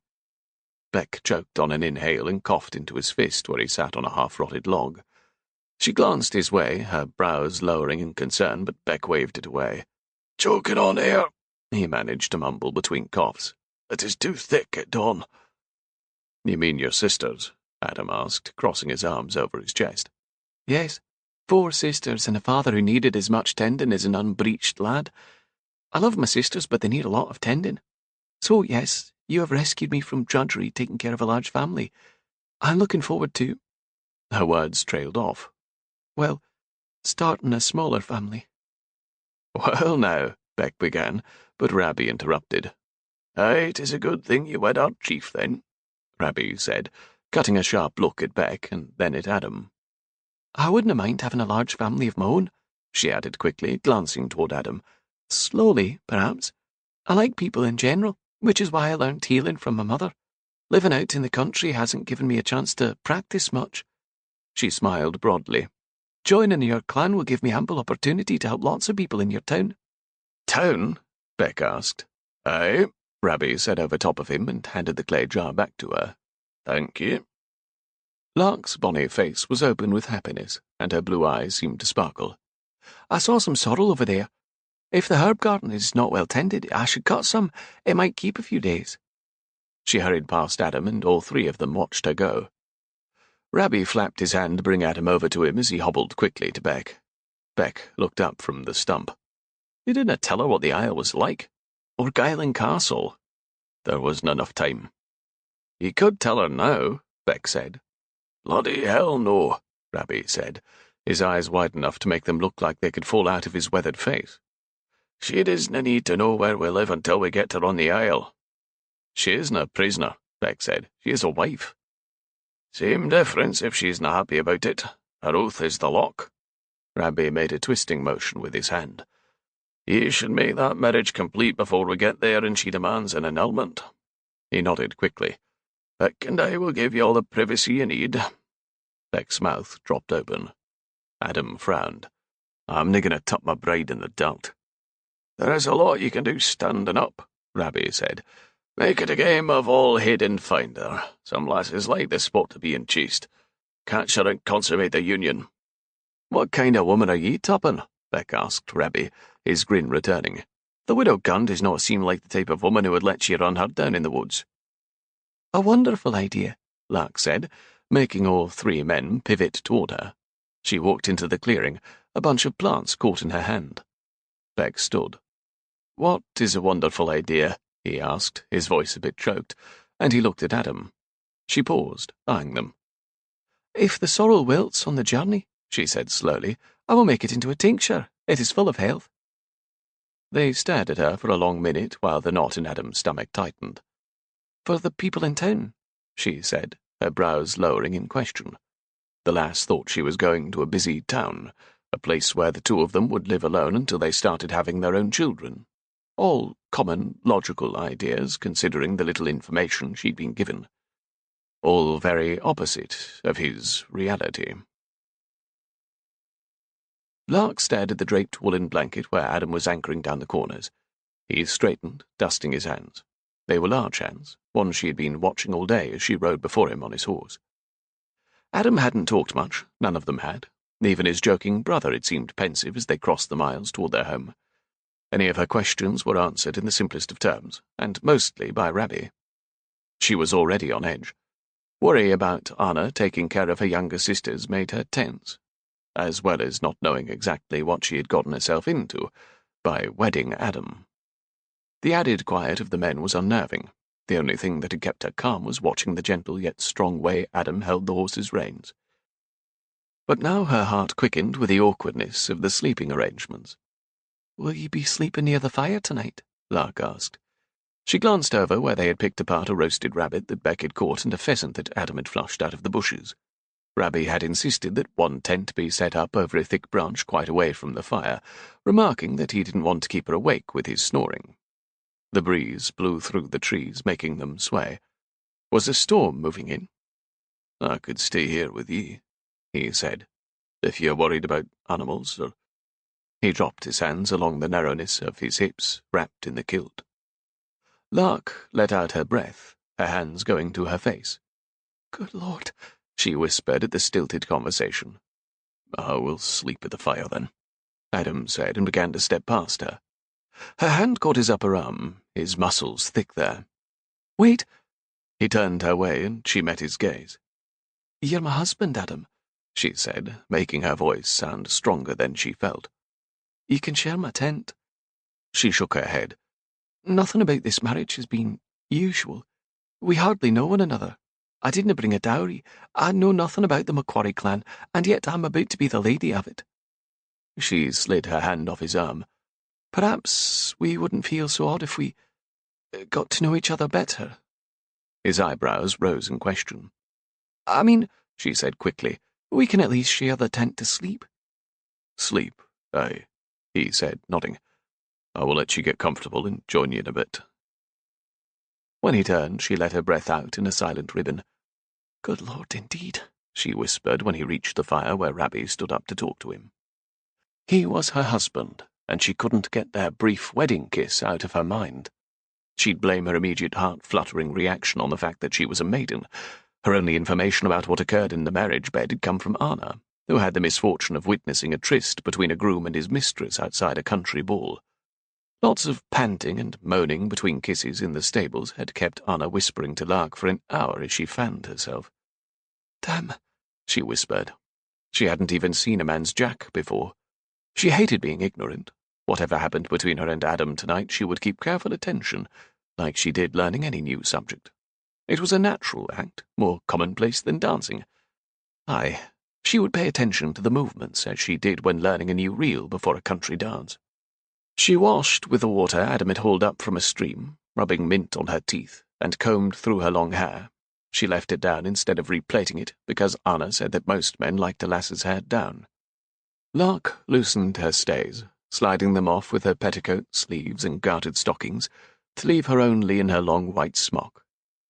S1: Beck choked on an inhale and coughed into his fist where he sat on a half-rotted log. She glanced his way, her brows lowering in concern, but Beck waved it away. Choking on air, he managed to mumble between coughs. It is too thick at dawn. You mean your sisters? Adam asked, crossing his arms over his chest.
S2: Yes, 4 sisters and a father who needed as much tending as an unbreeched lad. I love my sisters, but they need a lot of tending. So, yes, you have rescued me from drudgery taking care of a large family. I'm looking forward to—
S1: Her words trailed off.
S2: Well, starting a smaller family.
S1: Well now, Beck began, but Rabbie interrupted. Aye, 'tis a good thing you wed our chief, then, Rabbie said, cutting a sharp look at Beck and then at Adam.
S2: I wouldn't mind having a large family of my own, she added quickly, glancing toward Adam. Slowly, perhaps. I like people in general, which is why I learned healing from my mother. Living out in the country hasn't given me a chance to practice much.
S1: She smiled broadly.
S2: Joining your clan will give me ample opportunity to help lots of people in your town.
S1: Town? Beck asked. Aye, Rabbie said over top of him and handed the clay jar back to her. Thank you. Lark's bonny face was open with happiness, and her blue eyes seemed to sparkle.
S2: I saw some sorrel over there. If the herb garden is not well tended, I should cut some. It might keep a few days.
S1: She hurried past Adam, and all 3 of them watched her go. Rabbie flapped his hand to bring Adam over to him as he hobbled quickly to Beck. Beck looked up from the stump. You didn't tell her what the isle was like, or Guyling Castle. There wasn't enough time. You could tell her now, Beck said. Bloody hell no, Rabbie said, his eyes wide enough to make them look like they could fall out of his weathered face. She doesn't need to know where we live until we get her on the isle. She isn't a prisoner, Beck said. She is a wife. Same difference if she's not happy about it. Her oath is the lock. Rabbie made a twisting motion with his hand. You should make that marriage complete before we get there, and she demands an annulment. He nodded quickly. Beck and I will give you all the privacy you need. Beck's mouth dropped open. Adam frowned. I'm not going to tuck my bride in the dirt. There is a lot you can do standing up, Rabbie said. Make it a game of all hid and find her. Some lasses like the spot to be in chased. Catch her and consummate the union. What kind of woman are ye, Toppin? Beck asked Rabbie, his grin returning. The widow gun does not seem like the type of woman who would let you run her down in the woods.
S2: A wonderful idea,
S1: Lark said, making all 3 men pivot toward her. She walked into the clearing, a bunch of plants caught in her hand. Beck stood. What is a wonderful idea? He asked, his voice a bit choked, and he looked at Adam. She paused, eyeing them.
S2: If the sorrel wilts on the journey, she said slowly, I will make it into a tincture. It is full of health.
S1: They stared at her for a long minute while the knot in Adam's stomach tightened.
S2: For the people in town, she said, her brows lowering in question.
S1: The lass thought she was going to a busy town, a place where the two of them would live alone until they started having their own children. All common, logical ideas, considering the little information she'd been given. All very opposite of his reality. Lark stared at the draped woolen blanket where Adam was anchoring down the corners. He straightened, dusting his hands. They were large hands, ones she had been watching all day as she rode before him on his horse. Adam hadn't talked much, none of them had. Even his joking brother had seemed pensive as they crossed the miles toward their home. Any of her questions were answered in the simplest of terms, and mostly by Rabbie. She was already on edge. Worry about Anna taking care of her younger sisters made her tense, as well as not knowing exactly what she had gotten herself into by wedding Adam. The added quiet of the men was unnerving. The only thing that had kept her calm was watching the gentle yet strong way Adam held the horse's reins. But now her heart quickened with the awkwardness of the sleeping arrangements.
S2: "Will you be sleeping near the fire tonight?"
S1: Lark asked. She glanced over where they had picked apart a roasted rabbit that Beck had caught and a pheasant that Adam had flushed out of the bushes. Rabbie had insisted that one tent be set up over a thick branch quite away from the fire, remarking that he didn't want to keep her awake with his snoring. The breeze blew through the trees, making them sway. Was a storm moving in? "I could stay here with ye," he said, "if you're worried about animals, or—" He dropped his hands along the narrowness of his hips, wrapped in the kilt. Lark let out her breath, her hands going to her face.
S2: "Good Lord,"
S1: she whispered at the stilted conversation. "I will sleep at the fire, then," Adam said, and began to step past her. Her hand caught his upper arm, his muscles thick there.
S2: "Wait!"
S1: He turned her way, and she met his gaze.
S2: "You're my husband, Adam,"
S1: she said, making her voice sound stronger than she felt.
S2: "You can share my tent."
S1: She shook her head.
S2: "Nothing about this marriage has been usual. We hardly know one another. I didn't bring a dowry. I know nothing about the Macquarie clan, and yet I'm about to be the lady of it."
S1: She slid her hand off his arm.
S2: "Perhaps we wouldn't feel so odd if we got to know each other better."
S1: His eyebrows rose in question.
S2: "I mean," she said quickly, "we can at least share the tent to sleep."
S1: "Sleep, aye," he said, nodding. "I will let you get comfortable and join you in a bit." When he turned, she let her breath out in a silent ribbon.
S2: "Good Lord, indeed,"
S1: she whispered when he reached the fire where Rabbie stood up to talk to him. He was her husband, and she couldn't get their brief wedding kiss out of her mind. She'd blame her immediate heart-fluttering reaction on the fact that she was a maiden. Her only information about what occurred in the marriage bed had come from Anna, who had the misfortune of witnessing a tryst between a groom and his mistress outside a country ball. Lots of panting and moaning between kisses in the stables had kept Anna whispering to Lark for an hour as she fanned herself.
S2: "Damn,"
S1: she whispered. She hadn't even seen a man's jack before. She hated being ignorant. Whatever happened between her and Adam tonight, she would keep careful attention, like she did learning any new subject. It was a natural act, more commonplace than dancing. Aye, she would pay attention to the movements as she did when learning a new reel before a country dance. She washed with the water Adam had hauled up from a stream, rubbing mint on her teeth, and combed through her long hair. She left it down instead of replaiting it, because Anna said that most men liked a lass's hair down. Lark loosened her stays, sliding them off with her petticoat, sleeves, and gartered stockings, to leave her only in her long white smock.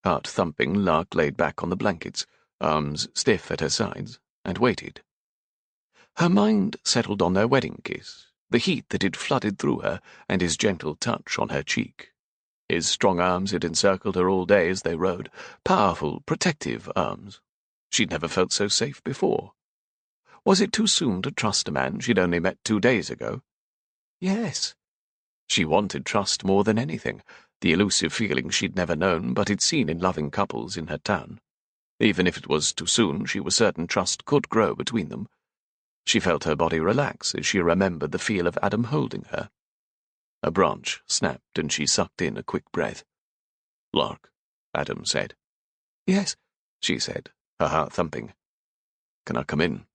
S1: Heart thumping, Lark laid back on the blankets, arms stiff at her sides, and waited. Her mind settled on their wedding kiss, the heat that had flooded through her, and his gentle touch on her cheek. His strong arms had encircled her all day as they rode, powerful, protective arms. She'd never felt so safe before. Was it too soon to trust a man she'd only met 2 days ago? Yes. She wanted trust more than anything, the elusive feeling she'd never known but had seen in loving couples in her town. Even if it was too soon, she was certain trust could grow between them. She felt her body relax as she remembered the feel of Adam holding her. A branch snapped and she sucked in a quick breath. "Lark," Adam said.
S2: "Yes,"
S1: she said, her heart thumping. "Can I come in?"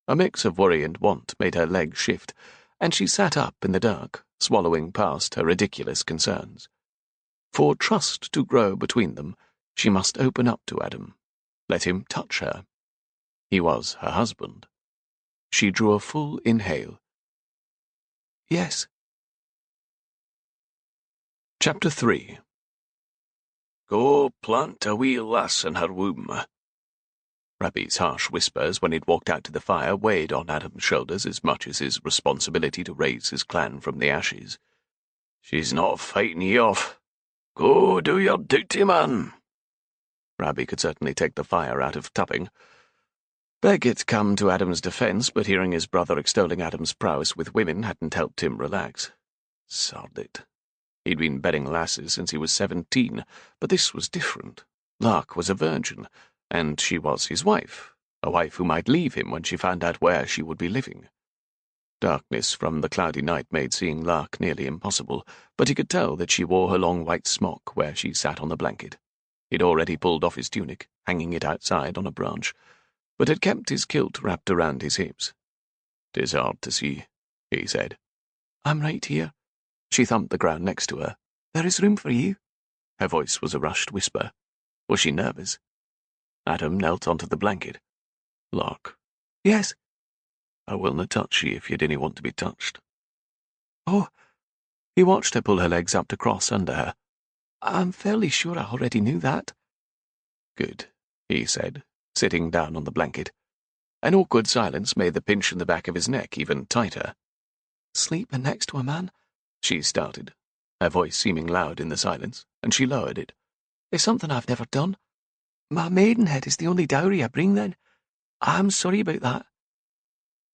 S1: A mix of worry and want made her legs shift,
S2: and she sat up in the dark, swallowing past her ridiculous concerns. For trust to grow between them, she must open up to Adam, let him touch her. He was her husband. She drew a full inhale. Yes. Chapter 3.
S1: Go plant a wee lass in her womb.
S2: Rabbie's harsh whispers when he'd walked out to the fire weighed on Adam's shoulders as much as his responsibility to raise his clan from the ashes.
S1: She's not fighting ye off. Go do your duty, man.
S2: Rabbie could certainly take the fire out of Tupping. Begg come to Adam's defence, but hearing his brother extolling Adam's prowess with women hadn't helped him relax. Sod it. He'd been bedding lasses since he was 17, but this was different. Lark was a virgin, and she was his wife, a wife who might leave him when she found out where she would be living. Darkness from the cloudy night made seeing Lark nearly impossible, but he could tell that she wore her long white smock where she sat on the blanket. He'd already pulled off his tunic, hanging it outside on a branch, but had kept his kilt wrapped around his hips.
S1: "'Tis hard to see," he said.
S2: "I'm right here." She thumped the ground next to her. "There is room for you." Her voice was a rushed whisper. Was she nervous? Adam knelt onto the blanket.
S1: "Lark."
S2: "Yes."
S1: "I willna touch ye if ye dinna want to be touched."
S2: "Oh." He watched her pull her legs up to cross under her. "I'm fairly sure I already knew that."
S1: "Good," he said,
S2: sitting down on the blanket. An awkward silence made the pinch in the back of his neck even tighter. "Sleeping next to a man," she started, her voice seeming loud in the silence, and she lowered it. "It's something I've never done. My maidenhead is the only dowry I bring, then. I'm sorry about that."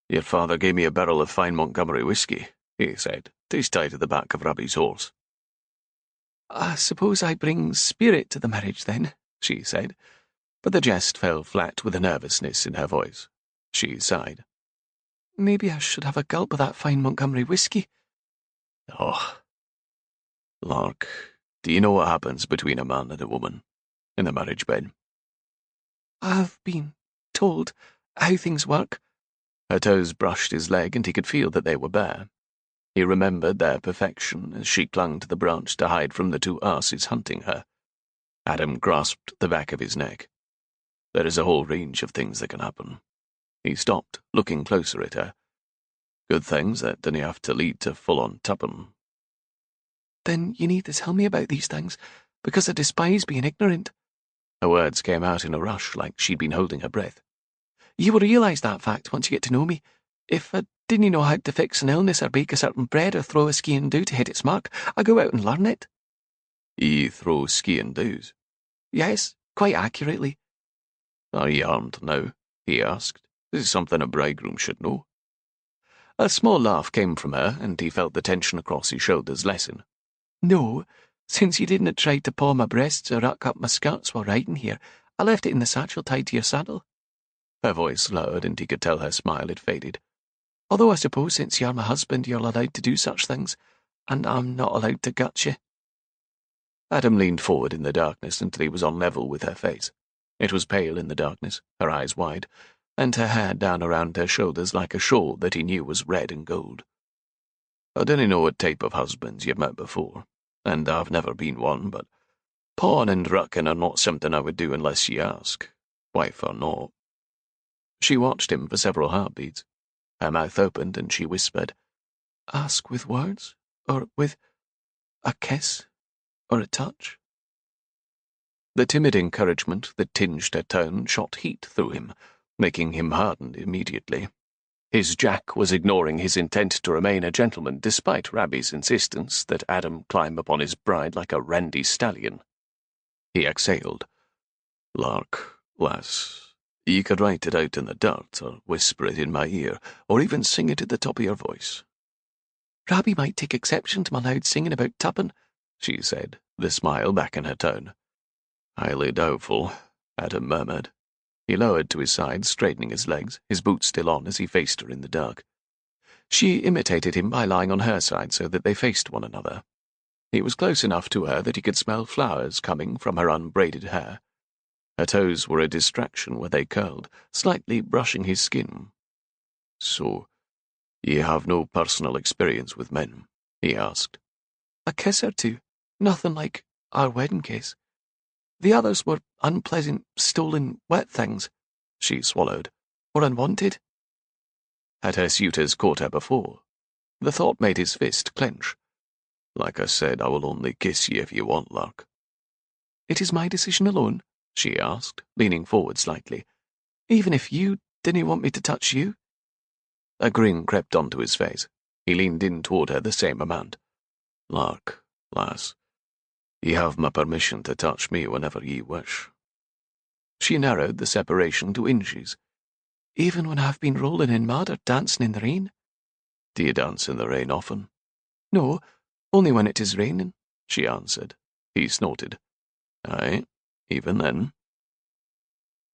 S1: "Your father gave me a barrel of fine Montgomery whiskey," he said, tis tied to the back of Rabbie's horse.
S2: "I suppose I bring spirit to the marriage, then," she said, but the jest fell flat with the nervousness in her voice. She sighed. "Maybe I should have a gulp of that fine Montgomery whiskey."
S1: "Oh. Lark, do you know what happens between a man and a woman in the marriage bed?"
S2: "I've been told how things work." Her toes brushed his leg, and he could feel that they were bare. He remembered their perfection as she clung to the branch to hide from the two asses hunting her. Adam grasped the back of his neck. "There is a whole range of things that can happen." He stopped, looking closer at her. "Good things that didn't have to lead to full-on tupping." "Then you need to tell me about these things, because I despise being ignorant." Her words came out in a rush, like she'd been holding her breath. "You will realise that fact once you get to know me. If I didn't know how to fix an illness or bake a certain bread or throw a skiing dough to hit its mark, I go out and learn it."
S1: "Ye throw skiing doughs?"
S2: "Yes, quite accurately."
S1: "Are ye armed now?" he asked. "This is something a bridegroom should know."
S2: A small laugh came from her, and he felt the tension across his shoulders lessen. "No, since you didn't try to paw my breasts or ruck up my skirts while riding here, I left it in the satchel tied to your saddle." Her voice lowered, and he could tell her smile had faded. "Although I suppose since you're my husband you're allowed to do such things, and I'm not allowed to gut you." Adam leaned forward in the darkness until he was on level with her face. It was pale in the darkness, her eyes wide, and her hair down around her shoulders like a shawl that he knew was red and gold.
S1: "I dinna know what type of husbands you've met before, and I've never been one, but pawing and rucking are not something I would do unless ye ask, wife or not."
S2: She watched him for several heartbeats. Her mouth opened and she whispered, "Ask with words? Or with a kiss? Or a touch?" The timid encouragement that tinged her tone shot heat through him, making him harden immediately. His Jack was ignoring his intent to remain a gentleman despite Rabbie's insistence that Adam climb upon his bride like a randy stallion. He exhaled.
S1: "Lark, lass, ye could write it out in the dirt, or whisper it in my ear, or even sing it at the top of your voice."
S2: "Rabbie might take exception to my loud singing about tupping," she said, the smile back in her tone.
S1: "Highly doubtful," Adam murmured.
S2: He lowered to his side, straightening his legs, his boots still on as he faced her in the dark. She imitated him by lying on her side so that they faced one another. He was close enough to her that he could smell flowers coming from her unbraided hair. Her toes were a distraction where they curled, slightly brushing his skin.
S1: "So, "Ye have no personal experience with men?" he asked.
S2: A kiss or two, nothing like our wedding kiss. The others were unpleasant, stolen, wet things.
S1: She swallowed.
S2: Or unwanted.
S1: Had her suitors caught her before? The thought made his fist clench. "Like I said, I will only kiss ye if ye want, Lark."
S2: It is my decision alone? She asked, leaning forward slightly. Even if you didn't want me to touch you?
S1: A grin crept onto his face. He leaned in toward her the same amount. "Lark, lass, ye have my permission to touch me whenever ye wish."
S2: She narrowed the separation to inches. Even when I've been rolling in mud or dancing in the rain?
S1: "Do you dance in the rain often?"
S2: No, only when it is raining," she answered.
S1: He snorted. "Aye, even then."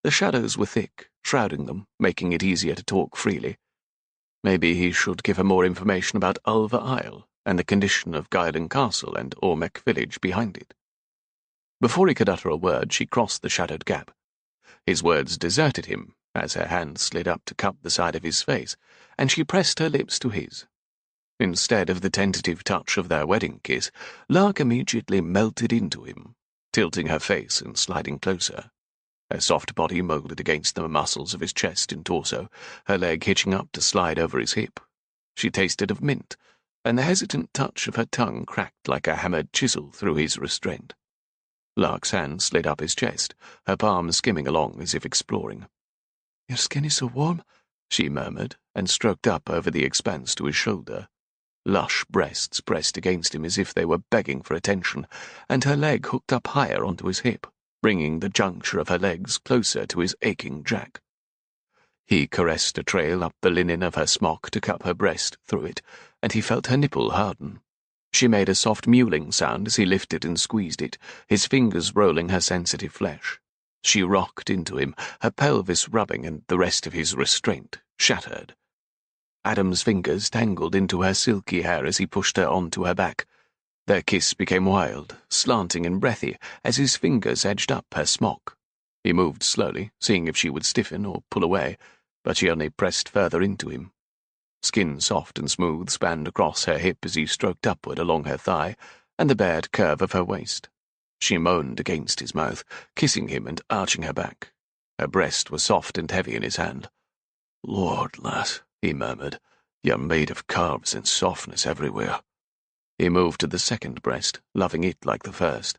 S2: The shadows were thick, shrouding them, making it easier to talk freely.
S1: Maybe he should give her more information about Ulva Isle and the condition of Guyden Castle and Ormek village behind it. Before he could utter a word, she crossed the shadowed gap. His words deserted him as her hand slid up to cup the side of his face, and she pressed her lips to his. Instead of the tentative touch of their wedding kiss, Lark immediately melted into him, tilting her face and sliding closer. Her soft body molded against the muscles of his chest and torso, her leg hitching up to slide over his hip. She tasted of mint, and the hesitant touch of her tongue cracked like a hammered chisel through his restraint. Lark's hand slid up his chest, her palm skimming along as if exploring.
S2: "Your skin is so warm," she murmured, and stroked up over the expanse to his shoulder.
S1: Lush breasts pressed against him as if they were begging for attention, and her leg hooked up higher onto his hip, bringing the juncture of her legs closer to his aching jack. He caressed a trail up the linen of her smock to cup her breast through it, and he felt her nipple harden. She made a soft mewling sound as he lifted and squeezed it, his fingers rolling her sensitive flesh. She rocked into him, her pelvis rubbing and the rest of his restraint shattered. Adam's fingers tangled into her silky hair as he pushed her onto her back. Their kiss became wild, slanting and breathy as his fingers edged up her smock. He moved slowly, seeing if she would stiffen or pull away, but she only pressed further into him. Skin soft and smooth spanned across her hip as he stroked upward along her thigh and the bared curve of her waist. She moaned against his mouth, kissing him and arching her back. Her breast was soft and heavy in his hand. "Lord, lass," he murmured, "you're made of carbs and softness everywhere." He moved to the second breast, loving it like the first.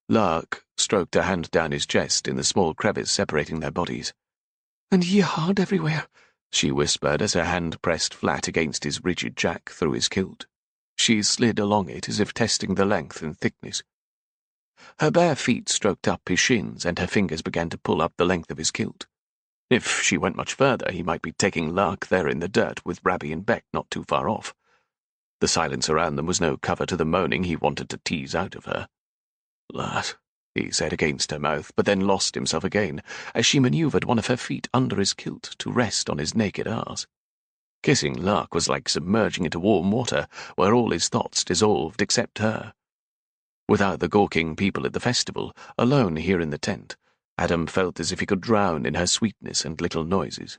S1: Lark stroked a hand down his chest in the small crevice separating their bodies.
S2: "And ye hard everywhere,"
S1: she whispered as her hand pressed flat against his rigid jack through his kilt. She slid along it as if testing the length and thickness. Her bare feet stroked up his shins, and her fingers began to pull up the length of his kilt. If she went much further, he might be taking Lark there in the dirt with Rabbie and Beck not too far off. The silence around them was no cover to the moaning he wanted to tease out of her. "Lass," he said against her mouth, but then lost himself again as she manoeuvred one of her feet under his kilt to rest on his naked arse. Kissing Lark was like submerging into warm water, where all his thoughts dissolved except her. Without the gawking people at the festival, alone here in the tent, Adam felt as if he could drown in her sweetness and little noises.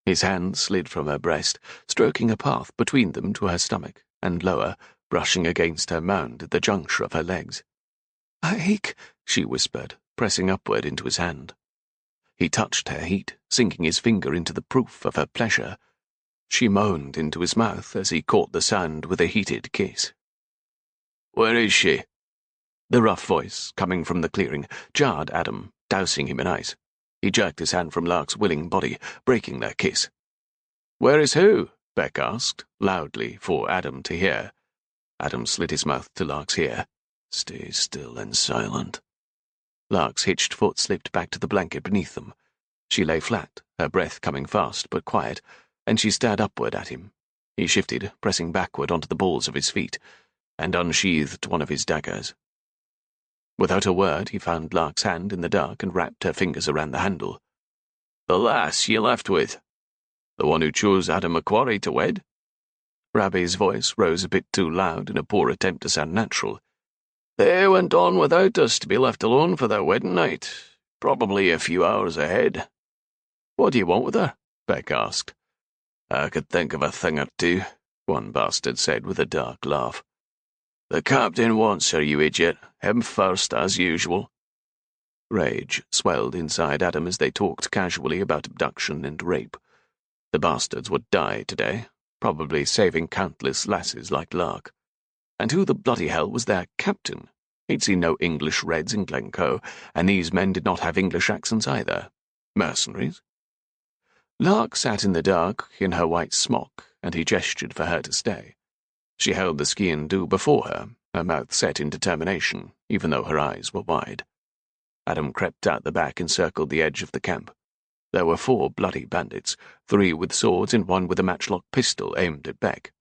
S1: His hand slid from her breast, stroking a path between them to her stomach, and lower, brushing against her mound at the juncture of her legs.
S2: "I ache,"
S1: she whispered, pressing upward into his hand. He touched her heat, sinking his finger into the proof of her pleasure. She moaned into his mouth as he caught the sound with a heated kiss. "Where is she?" The rough voice, coming from the clearing, jarred Adam, dousing him in ice. He jerked his hand from Lark's willing body, breaking their kiss. "Where is who?" Beck asked, loudly, for Adam to hear. Adam slid his mouth to Lark's ear. "Stay still and silent." Lark's hitched foot slipped back to the blanket beneath them. She lay flat, her breath coming fast but quiet, and she stared upward at him. He shifted, pressing backward onto the balls of his feet, and unsheathed one of his daggers. Without a word, he found Lark's hand in the dark and wrapped her fingers around the handle. "The lass you left with? The one who chose Adam Macquarie to wed?" Rabbie's voice rose a bit too loud in a poor attempt to sound natural. "They went on without us to be left alone for their wedding night, probably a few hours ahead." "What do you want with her?" Beck asked. I could think of a thing or two, one bastard said with a dark laugh. The captain wants her, you idiot. Him first, as usual. Rage swelled inside Adam as they talked casually about abduction and rape. The bastards would die today, probably saving countless lasses like Lark. And who the bloody hell was their captain? He'd seen no English Reds in Glencoe, and these men did not have English accents either. Mercenaries? Lark sat in the dark in her white smock, and he gestured for her to stay. She held the ski-and-do before her mouth set in determination, even though her eyes were wide. Adam crept out the back and circled the edge of the camp. There were 4 bloody bandits, 3 with swords and 1 with a matchlock pistol aimed at Beck.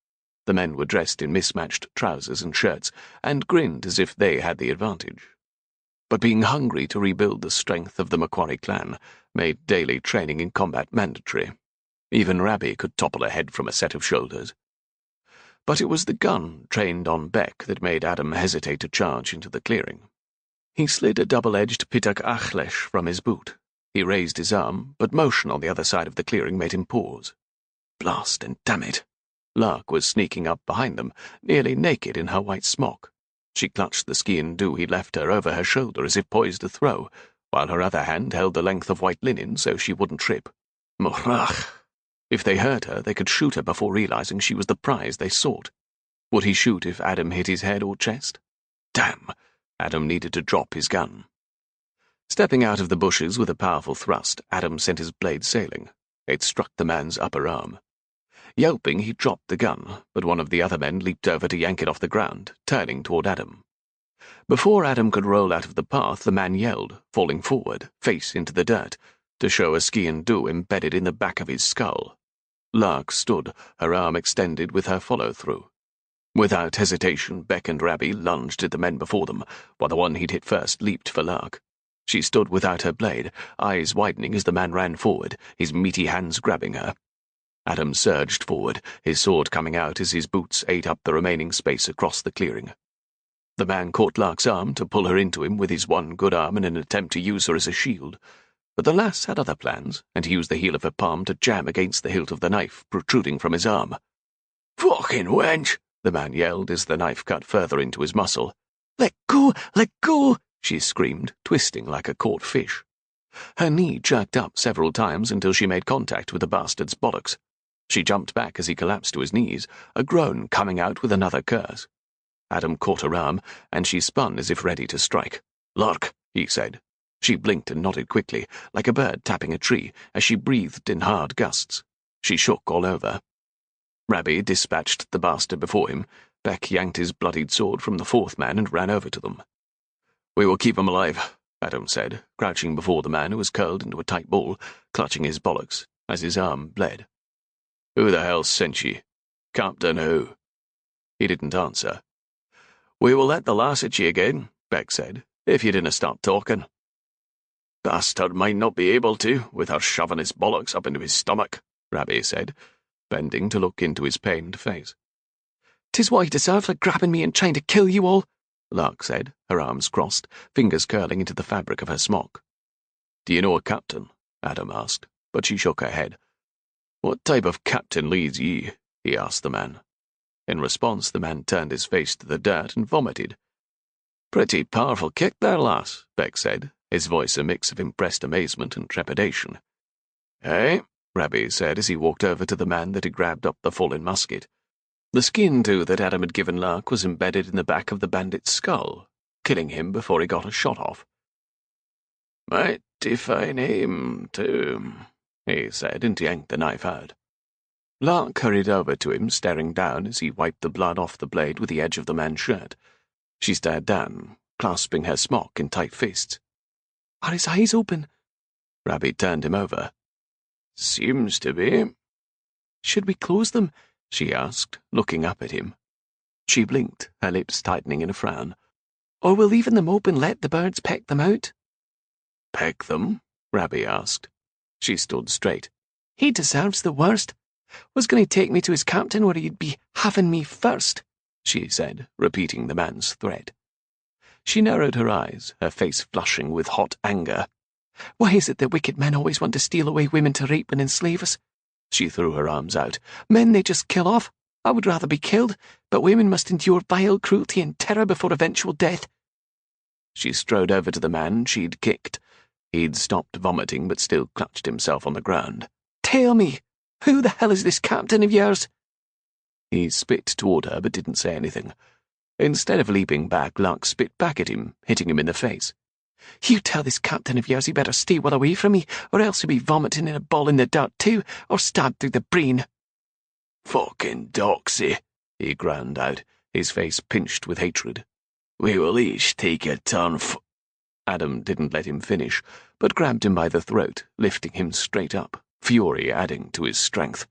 S1: The men were dressed in mismatched trousers and shirts, and grinned as if they had the advantage. But being hungry to rebuild the strength of the Macquarie clan made daily training in combat mandatory. Even Rabbie could topple a head from a set of shoulders. But it was the gun trained on Beck that made Adam hesitate to charge into the clearing. He slid a double-edged pitak achlesh from his boot. He raised his arm, but motion on the other side of the clearing made him pause. Blast and damn it! Lark was sneaking up behind them, nearly naked in her white smock. She clutched the ski-and-do he left her over her shoulder as if poised to throw, while her other hand held the length of white linen so she wouldn't trip. Morach! If they heard her, they could shoot her before realizing she was the prize they sought. Would he shoot if Adam hit his head or chest? Damn! Adam needed to drop his gun. Stepping out of the bushes with a powerful thrust, Adam sent his blade sailing. It struck the man's upper arm. Yelping, he dropped the gun, but one of the other men leaped over to yank it off the ground, turning toward Adam. Before Adam could roll out of the path, the man yelled, falling forward, face into the dirt, to show a ski-and-do embedded in the back of his skull. Lark stood, her arm extended with her follow-through. Without hesitation, Beck and Rabbie lunged at the men before them, while the one he'd hit first leaped for Lark. She stood without her blade, eyes widening as the man ran forward, his meaty hands grabbing her. Adam surged forward, his sword coming out as his boots ate up the remaining space across the clearing. The man caught Lark's arm to pull her into him with his one good arm in an attempt to use her as a shield. But the lass had other plans, and he used the heel of her palm to jam against the hilt of the knife protruding from his arm. "Fucking wench!" the man yelled as the knife cut further into his muscle. "Let go! Let go!" she screamed, twisting like a caught fish. Her knee jerked up several times until she made contact with the bastard's bollocks. She jumped back as he collapsed to his knees, a groan coming out with another curse. Adam caught her arm, and she spun as if ready to strike. "Lark," he said. She blinked and nodded quickly, like a bird tapping a tree, as she breathed in hard gusts. She shook all over. Rabbie dispatched the bastard before him. Beck yanked his bloodied sword from the 4th man and ran over to them. "We will keep him alive," Adam said, crouching before the man who was curled into a tight ball, clutching his bollocks, as his arm bled. "Who the hell sent ye? Captain who?" He didn't answer. "We will let the lass at ye again," Beck said, "if you didn't stop talking." "Bastard might not be able to, with her shoving his bollocks up into his stomach," Rabbie said, bending to look into his pained face. "'Tis what he deserved for grabbing me and trying to kill you all," Lark said, her arms crossed, fingers curling into the fabric of her smock. "Do you know a captain?" Adam asked, but she shook her head. "What type of captain leads ye?" he asked the man. In response, the man turned his face to the dirt and vomited. "Pretty powerful kick there, lass," Beck said, his voice a mix of impressed amazement and trepidation. "Eh?" Rabbie said as he walked over to the man that had grabbed up the fallen musket. The ski-and-do that Adam had given Lark was embedded in the back of the bandit's skull, killing him before he got a shot off. "Mighty fine aim, too," he said, and yanked the knife out. Lark hurried over to him, staring down as he wiped the blood off the blade with the edge of the man's shirt. She stared down, clasping her smock in tight fists. "Are his eyes open?" Rabbie turned him over. "Seems to be." "Should we close them?" she asked, looking up at him. She blinked, her lips tightening in a frown. "Or will leaving them open let the birds peck them out?" "Peck them?" Rabbie asked. She stood straight. "He deserves the worst. Was going to take me to his captain where he'd be having me first," she said, repeating the man's threat. She narrowed her eyes, her face flushing with hot anger. "Why is it that wicked men always want to steal away women to rape and enslave us?
S2: She threw her arms out. Men they just kill off. I would rather be killed, but women must endure vile cruelty and terror before eventual death. She strode over to the man she'd kicked. He'd stopped vomiting but still clutched himself on the ground. Tell me, who the hell is this captain of yours? He spit toward her but didn't say anything. Instead of leaping back, Lark spit back at him, hitting him in the face. You tell this captain of yours he better stay well away from me, or else he'll be vomiting in a ball in the dirt too, or stabbed through the brain.
S1: Fucking doxy, he ground out, his face pinched with hatred. We will each take a turn Adam didn't let him finish, but grabbed him by the throat, lifting him straight up, fury adding to his strength.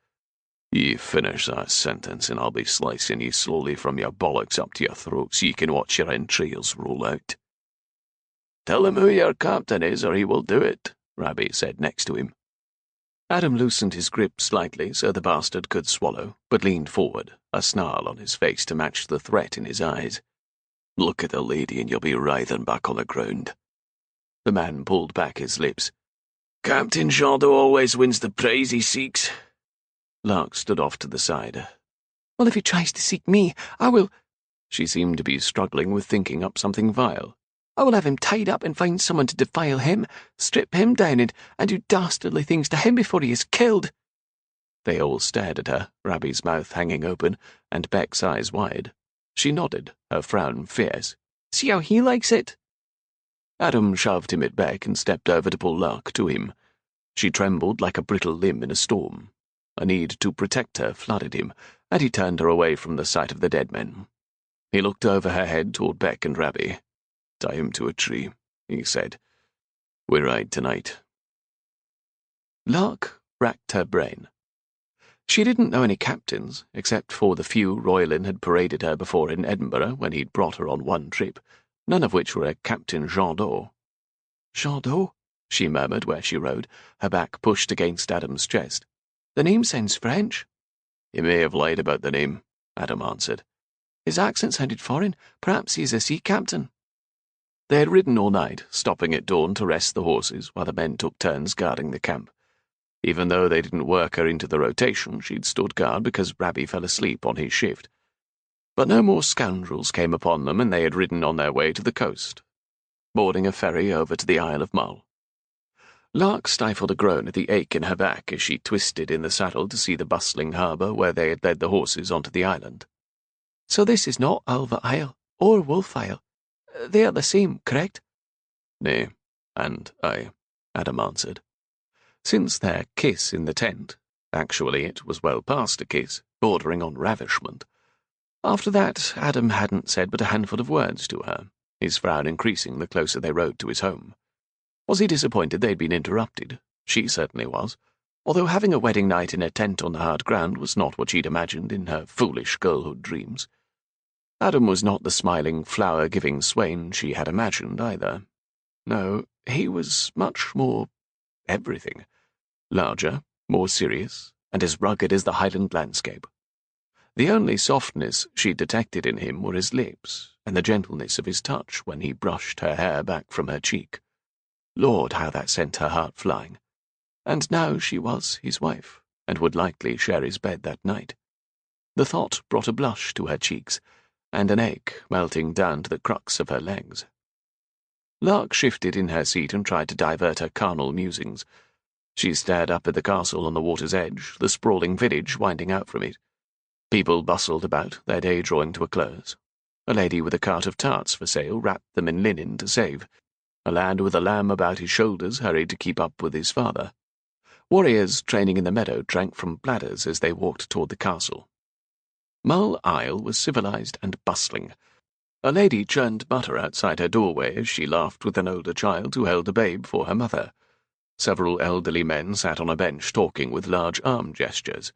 S1: You finish that sentence and I'll be slicing you slowly from your bollocks up to your throat so you can watch your entrails roll out. Tell him who your captain is or he will do it, Rabbie said next to him. Adam loosened his grip slightly so the bastard could swallow, but leaned forward, a snarl on his face to match the threat in his eyes. Look at the lady and you'll be writhing back on the ground. The man pulled back his lips. Captain Jardot always wins the praise he seeks. Lark stood off to the side.
S2: Well, if he tries to seek me, I will— She seemed to be struggling with thinking up something vile. I will have him tied up and find someone to defile him, strip him down and do dastardly things to him before he is killed.
S1: They all stared at her, Rabbie's mouth hanging open, and Beck's eyes wide. She nodded, her frown fierce.
S2: See how he likes it?
S1: Adam shoved him at Beck and stepped over to pull Lark to him. She trembled like a brittle limb in a storm. A need to protect her flooded him, and he turned her away from the sight of the dead men. He looked over her head toward Beck and Rabbie. Tie him to a tree, he said. We ride tonight.
S2: Lark racked her brain. She didn't know any captains, except for the few Roylin had paraded her before in Edinburgh when he'd brought her on one trip, none of which were a Captain Jardot. Jardot? She murmured where she rode, her back pushed against Adam's chest. The name sounds French.
S1: He may have lied about the name, Adam answered.
S2: His accent sounded foreign. Perhaps he's a sea captain.
S1: They had ridden all night, stopping at dawn to rest the horses while the men took turns guarding the camp. Even though they didn't work her into the rotation, she'd stood guard because Rabbie fell asleep on his shift. But no more scoundrels came upon them, and they had ridden on their way to the coast, boarding a ferry over to the Isle of Mull. Lark stifled a groan at the ache in her back as she twisted in the saddle to see the bustling harbour where they had led the horses onto the island.
S2: So this is not Alva Isle or Wolf Isle. They are the same, correct?
S1: Nay, and aye, Adam answered. Since their kiss in the tent, actually it was well past a kiss, bordering on ravishment. After that, Adam hadn't said but a handful of words to her, his frown increasing the closer they rode to his home. Was he disappointed they'd been interrupted? She certainly was, although having a wedding night in a tent on the hard ground was not what she'd imagined in her foolish girlhood dreams. Adam was not the smiling, flower-giving swain she had imagined, either. No, he was much more everything. Larger, more serious, and as rugged as the Highland landscape. The only softness she detected in him were his lips, and the gentleness of his touch when he brushed her hair back from her cheek. Lord, how that sent her heart flying. And now she was his wife, and would likely share his bed that night. The thought brought a blush to her cheeks, and an ache melting down to the crux of her legs. Lark shifted in her seat and tried to divert her carnal musings. She stared up at the castle on the water's edge, the sprawling village winding out from it. People bustled about, their day drawing to a close. A lady with a cart of tarts for sale wrapped them in linen to save. A lad with a lamb about his shoulders hurried to keep up with his father. Warriors training in the meadow drank from bladders as they walked toward the castle. Mull Isle was civilized and bustling. A lady churned butter outside her doorway as she laughed with an older child who held a babe for her mother. Several elderly men sat on a bench talking with large arm gestures.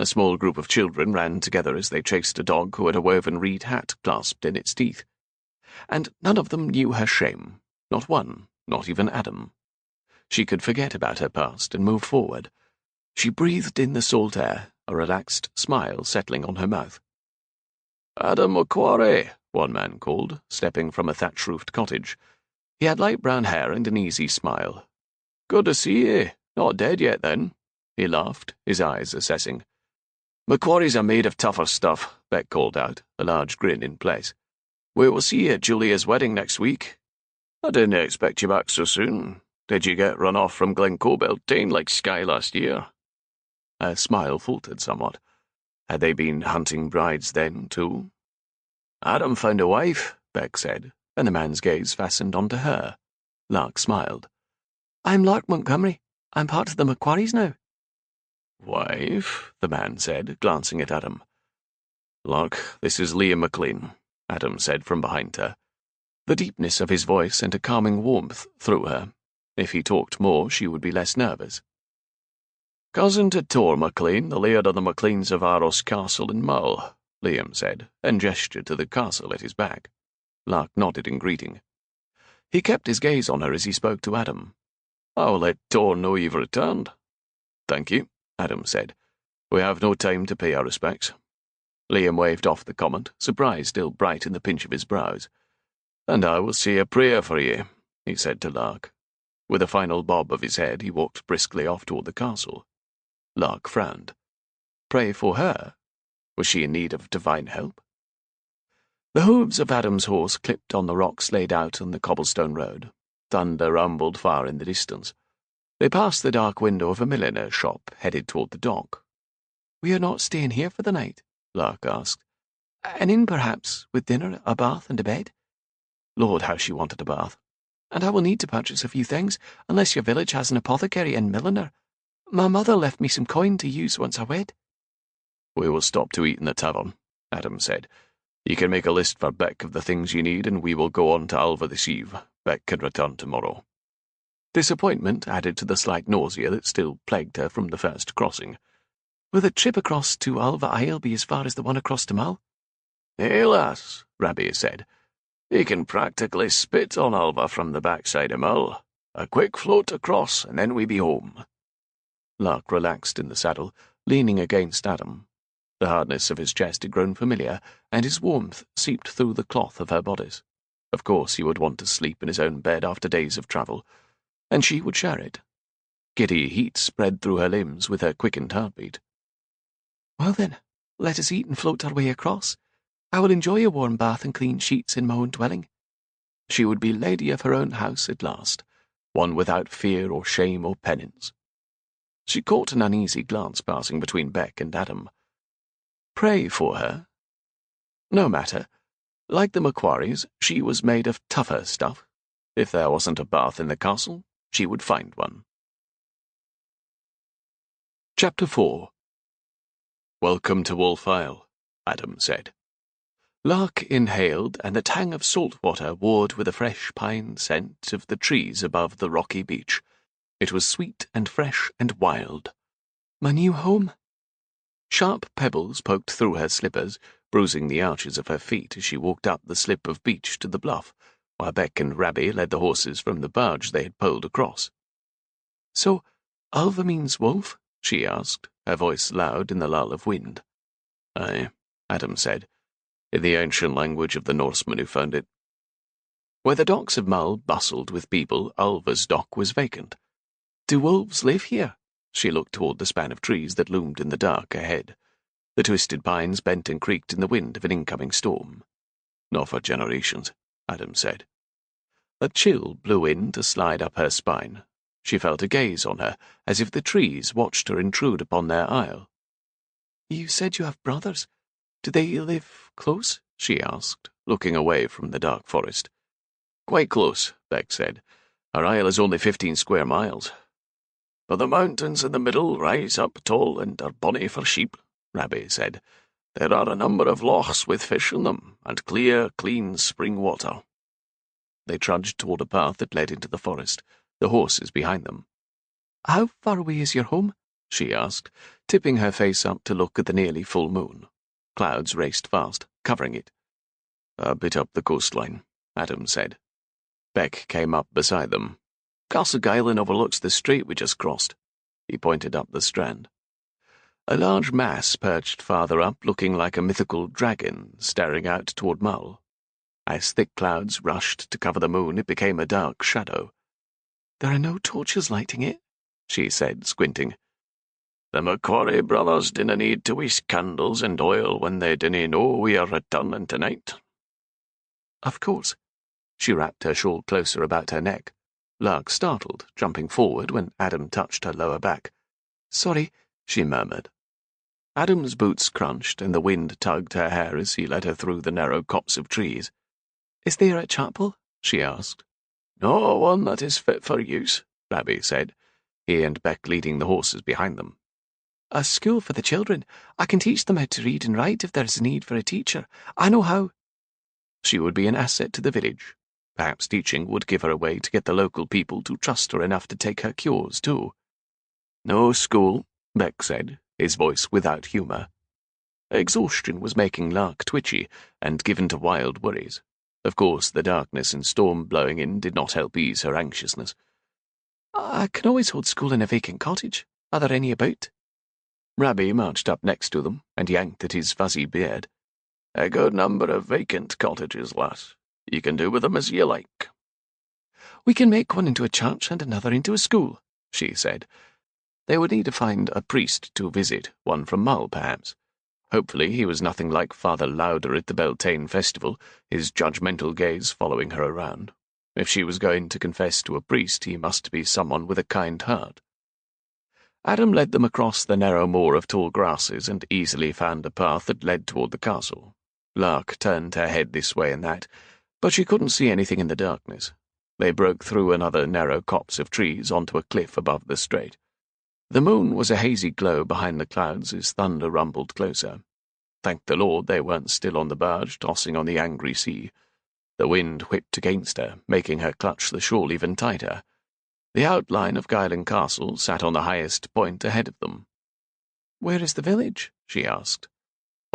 S1: A small group of children ran together as they chased a dog who had a woven reed hat clasped in its teeth. And none of them knew her shame. Not one, not even Adam. She could forget about her past and move forward. She breathed in the salt air, a relaxed smile settling on her mouth. "Adam Macquarie," one man called, stepping from a thatch-roofed cottage. He had light brown hair and an easy smile. "Good to see ye. Not dead yet, then?" he laughed, his eyes assessing. "Macquaries are made of tougher stuff," Beck called out, a large grin in place. "We will see you at Julia's wedding next week." "I didn't expect you back so soon. Did you get run off from Glencoe Beltane like Skye last year?" Her smile faltered somewhat. Had they been hunting brides then, too? "Adam found a wife," Beck said, and the man's gaze fastened onto her. Lark smiled. "I'm Lark Montgomery. I'm part of the Macquaries now." "Wife?" the man said, glancing at Adam. "Lark, this is Liam McLean," Adam said from behind her. The deepness of his voice sent a calming warmth through her. If he talked more, she would be less nervous. "Cousin to Tor McLean, the laird of the McLeans of Aros Castle in Mull," Liam said, and gestured to the castle at his back. Lark nodded in greeting. He kept his gaze on her as he spoke to Adam. "I'll let Tor know you've returned." "Thank you," Adam said. "We have no time to pay our respects." Liam waved off the comment, surprise still bright in the pinch of his brows. "And I will say a prayer for you," he said to Lark. With a final bob of his head, he walked briskly off toward the castle. Lark frowned. Pray for her? Was she in need of divine help? The hooves of Adam's horse clipped on the rocks laid out on the cobblestone road. Thunder rumbled far in the distance. They passed the dark window of a milliner's shop, headed toward the dock. "We are not staying here for the night?" Lark asked. "An inn, perhaps, with dinner, a bath, and a bed?" Lord, how she wanted a bath. "And I will need to purchase a few things, unless your village has an apothecary and milliner. My mother left me some coin to use once I wed." "We will stop to eat in the tavern," Adam said. "You can make a list for Beck of the things you need, and we will go on to Alva this eve. Beck can return tomorrow." Disappointment added to the slight nausea that still plagued her from the first crossing. "Will the trip across to Alva Isle be as far as the one across to Mull?" "Eh, lass," Rabbi said. "You can practically spit on Alva from the backside of Mull. A quick float across, and then we be home." Lark relaxed in the saddle, leaning against Adam. The hardness of his chest had grown familiar, and his warmth seeped through the cloth of her bodice. Of course he would want to sleep in his own bed after days of travel, and she would share it. Giddy heat spread through her limbs with her quickened heartbeat. "Well then, let us eat and float our way across. I will enjoy a warm bath and clean sheets in my own dwelling." She would be lady of her own house at last, one without fear or shame or penance. She caught an uneasy glance passing between Beck and Adam. Pray for her? No matter. Like the Macquaries, she was made of tougher stuff. If there wasn't a bath in the castle, she would find one. Chapter 4. "Welcome to Wolf Isle," Adam said. Lark inhaled, and the tang of salt water warred with the fresh pine scent of the trees above the rocky beach. It was sweet and fresh and wild. "My new home?" Sharp pebbles poked through her slippers, bruising the arches of her feet as she walked up the slip of beach to the bluff, while Beck and Rabbi led the horses from the barge they had poled across. "So, Alva means wolf?" she asked, her voice loud in the lull of wind. "Aye," Adam said, in the ancient language of the Norsemen who found it. Where the docks of Mull bustled with people, Alva's dock was vacant. "Do wolves live here?" She looked toward the span of trees that loomed in the dark ahead. The twisted pines bent and creaked in the wind of an incoming storm. "Not for generations," Adam said. A chill blew in to slide up her spine. She felt a gaze on her, as if the trees watched her intrude upon their isle. "You said you have brothers. Do they live close?" she asked, looking away from the dark forest. "Quite close," Beck said. "Our isle is only 15 square miles. But the mountains in the middle rise up tall and are bonny for sheep," Rabbi said. "There are a number of lochs with fish in them, and clear, clean spring water." They trudged toward a path that led into the forest, the horses behind them. "How far away is your home?" she asked, tipping her face up to look at the nearly full moon. Clouds raced fast, covering it. "A bit up the coastline," Adam said. Beck came up beside them. "Castle Guylan overlooks the strait we just crossed." He pointed up the strand. A large mass perched farther up, looking like a mythical dragon, staring out toward Mull. As thick clouds rushed to cover the moon, it became a dark shadow. "There are no torches lighting it," she said, squinting. The McQuarrie brothers dinna need to waste candles and oil when they dinna know we are returning tonight.
S2: Of course. She wrapped her shawl closer about her neck. Lark startled, jumping forward when Adam touched her lower back. Sorry, she murmured. Adam's boots crunched and the wind tugged her hair as he led her through the narrow copse of trees. Is there a chapel? She asked.
S1: No one that is fit for use, Rabbi said, he and Beck leading the horses behind them.
S2: A school for the children. I can teach them how to read and write if there's a need for a teacher. I know how. She would be an asset to the village. Perhaps teaching would give her a way to get the local people to trust her enough to take her cures, too.
S1: No school, Beck said, his voice without humour. Exhaustion was making Lark twitchy and given to wild worries. Of course, the darkness and storm blowing in did not help ease her anxiousness.
S2: I can always hold school in a vacant cottage. Are there any about?
S1: Rabbi marched up next to them and yanked at his fuzzy beard. A good number of vacant cottages, lass. You can do with them as you like.
S2: We can make one into a church and another into a school, she said. They would need to find a priest to visit, one from Mull, perhaps. Hopefully he was nothing like Father Lauder at the Beltane festival, his judgmental gaze following her around. If she was going to confess to a priest, he must be someone with a kind heart. Adam led them across the narrow moor of tall grasses and easily found a path that led toward the castle. Lark turned her head this way and that, but she couldn't see anything in the darkness. They broke through another narrow copse of trees onto a cliff above the strait. The moon was a hazy glow behind the clouds as thunder rumbled closer. Thank the Lord they weren't still on the barge tossing on the angry sea. The wind whipped against her, making her clutch the shawl even tighter. The outline of Guyland Castle sat on the highest point ahead of them. Where is the village? She asked.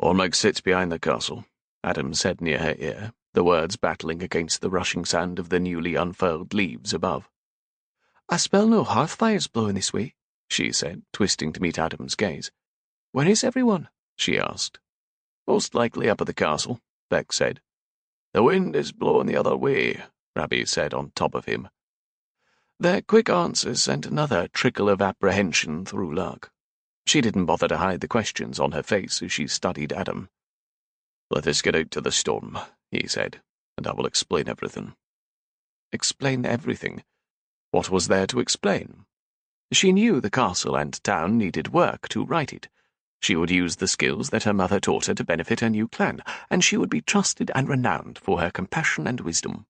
S1: Ormug sits behind the castle, Adam said near her ear, the words battling against the rushing sound of the newly unfurled leaves above.
S2: I smell no hearth fires blowing this way, she said, twisting to meet Adam's gaze. Where is everyone? She asked.
S1: Most likely up at the castle, Beck said. The wind is blowing the other way, Rabbi said on top of him.
S2: Their quick answers sent another trickle of apprehension through Lark. She didn't bother to hide the questions on her face as she studied Adam.
S1: Let us get out to the storm, he said, and I will explain everything.
S2: Explain everything? What was there to explain? She knew the castle and town needed work to right it. She would use the skills that her mother taught her to benefit her new clan, and she would be trusted and renowned for her compassion and wisdom.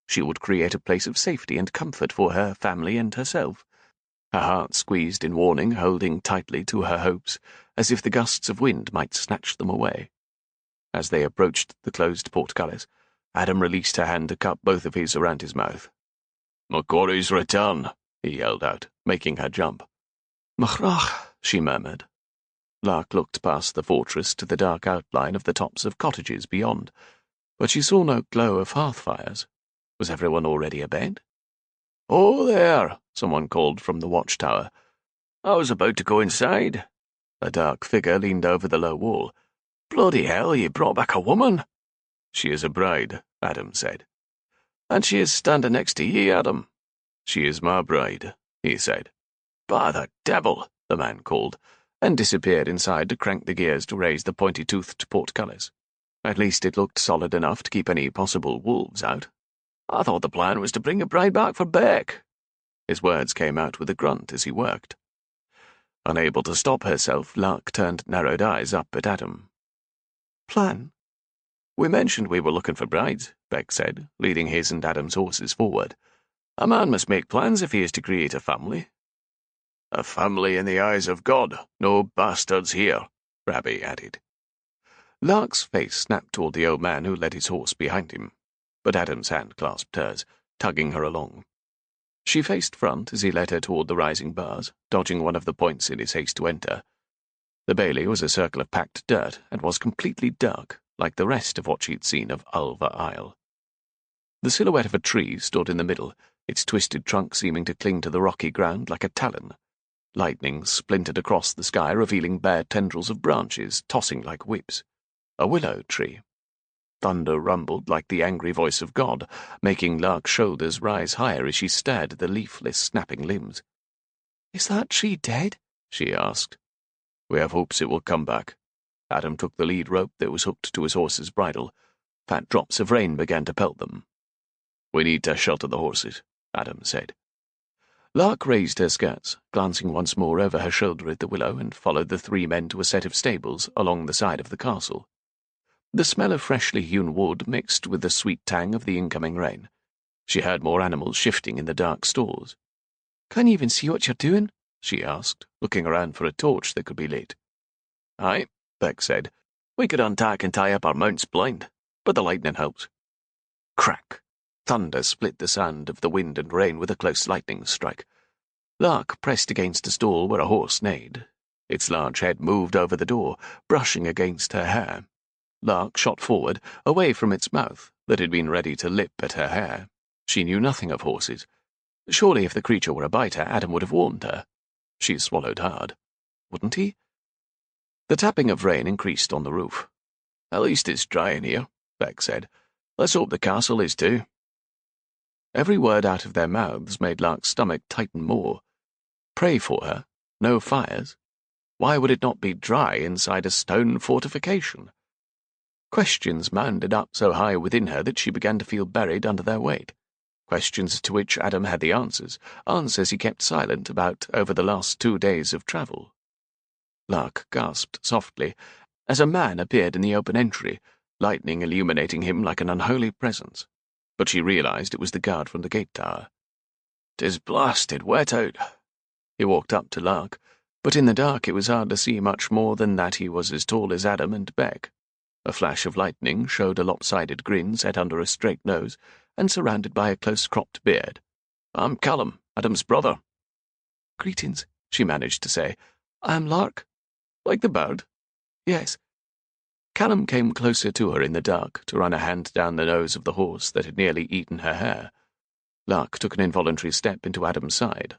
S2: She would create a place of safety and comfort for her family and herself. Her heart squeezed in warning, holding tightly to her hopes, as if the gusts of wind might snatch them away. As they approached the closed portcullis, Adam released her hand to cup both of his around his mouth.
S1: "McQuarrie's return," he yelled out, making her jump.
S2: "Machrach," she murmured. Lark looked past the fortress to the dark outline of the tops of cottages beyond, but she saw no glow of hearth fires. Was everyone already abed?
S1: "Oh, there," someone called from the watchtower. "I was about to go inside."
S2: A dark figure leaned over the low wall.
S1: "Bloody hell, you brought back a woman."
S2: "She is a bride," Adam said.
S1: "And she is standing next to ye, Adam."
S2: "She is my bride," he said.
S1: "By the devil," the man called,
S2: and disappeared inside to crank the gears to raise the pointy-toothed portcullis. At least it looked solid enough to keep any possible wolves out.
S1: "I thought the plan was to bring a bride back for Beck."
S2: His words came out with a grunt as he worked. Unable to stop herself, Lark turned narrowed eyes up at Adam. "Plan?"
S1: "We mentioned we were looking for brides," Beck said, leading his and Adam's horses forward. "A man must make plans if he is to create a family."
S2: "A family in the eyes of God, no bastards here," Rabbi added. Lark's face snapped toward the old man who led his horse behind him, but Adam's hand clasped hers, tugging her along. She faced front as he led her toward the rising bars, dodging one of the points in his haste to enter. The bailey was a circle of packed dirt and was completely dark, like the rest of what she'd seen of Ulva Isle. The silhouette of a tree stood in the middle, its twisted trunk seeming to cling to the rocky ground like a talon. Lightning splintered across the sky, revealing bare tendrils of branches tossing like whips. A willow tree. Thunder rumbled like the angry voice of God, making Lark's shoulders rise higher as she stared at the leafless, snapping limbs. "Is that tree dead?" she asked.
S1: We have hopes it will come back. Adam took the lead rope that was hooked to his horse's bridle. Fat drops of rain began to pelt them. We need to shelter the horses, Adam said. Lark raised her skirts, glancing once more over her shoulder at the willow, and followed the three men to a set of stables along the side of the castle. The smell of freshly hewn wood mixed with the sweet tang of the incoming rain. She heard more animals shifting in the dark stalls.
S2: Can you even see what you're doing?
S1: She asked, looking around for a torch that could be lit. Aye, Beck said. We could untack and tie up our mounts blind, but the lightning helps. Crack! Thunder split the sound of the wind and rain with a close lightning strike. Lark pressed against a stall where a horse neighed. Its large head moved over the door, brushing against her hair. Lark shot forward, away from its mouth, that had been ready to lip at her hair. She knew nothing of horses. Surely if the creature were a biter, Adam would have warned her. She swallowed hard. Wouldn't he? The tapping of rain increased on the roof. At least it's dry in here, Beck said. Let's hope the castle is too. Every word out of their mouths made Lark's stomach tighten more. Pray for her? No fires? Why would it not be dry inside a stone fortification? Questions mounded up so high within her that she began to feel buried under their weight. Questions to which Adam had the answers he kept silent about over the last 2 days of travel. Lark gasped softly as a man appeared in the open entry, lightning illuminating him like an unholy presence. But she realized it was the guard from the gate tower. "'Tis blasted wet out." He walked up to Lark, but in the dark it was hard to see much more than that he was as tall as Adam and Beck. A flash of lightning showed a lopsided grin set under a straight nose and surrounded by a close-cropped beard. "I'm McCollum, Adam's brother."
S2: "Greetings," she managed to say. "I'm Lark."
S1: "Like the bird?"
S2: "Yes."
S1: Callum came closer to her in the dark to run a hand down the nose of the horse that had nearly eaten her hair. Lark took an involuntary step into Adam's side.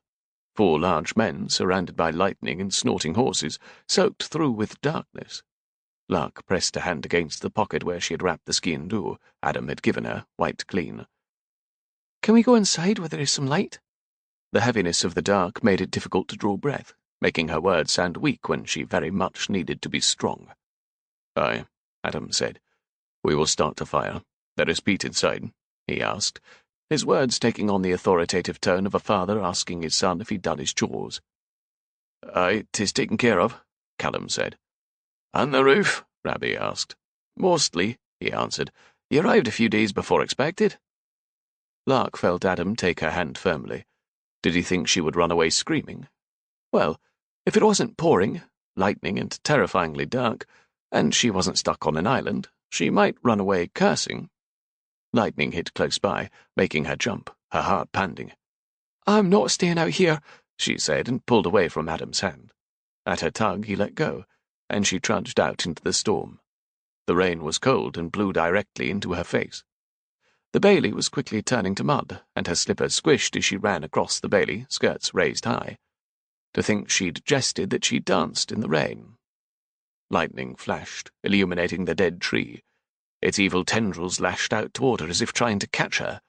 S1: 4 large men, surrounded by lightning and snorting horses, soaked through with darkness. Lark pressed a hand against the pocket where she had wrapped the ski-and-do Adam had given her, wiped clean.
S2: "Can we go inside where there is some light?"
S1: The heaviness of the dark made it difficult to draw breath, making her words sound weak when she very much needed to be strong. "Aye," Adam said. "We will start to fire. There is Pete inside?" he asked, his words taking on the authoritative tone of a father asking his son if he'd done his chores. "Aye, 'tis taken care of," Callum said. "And the roof?" Rabbi asked. "Mostly," he answered. "You arrived a few days before expected." Lark felt Adam take her hand firmly. Did he think she would run away screaming? Well, if it wasn't pouring, lightning and terrifyingly dark, and she wasn't stuck on an island, she might run away cursing. Lightning hit close by, making her jump, her heart pounding.
S2: "I'm not staying out here,"
S1: she said, and pulled away from Adam's hand. At her tug he let go, and she trudged out into the storm. The rain was cold and blew directly into her face. The bailey was quickly turning to mud, and her slippers squished as she ran across the bailey, skirts raised high. To think she'd jested that she danced in the rain. Lightning flashed, illuminating the dead tree. Its evil tendrils lashed out toward her as if trying to catch her.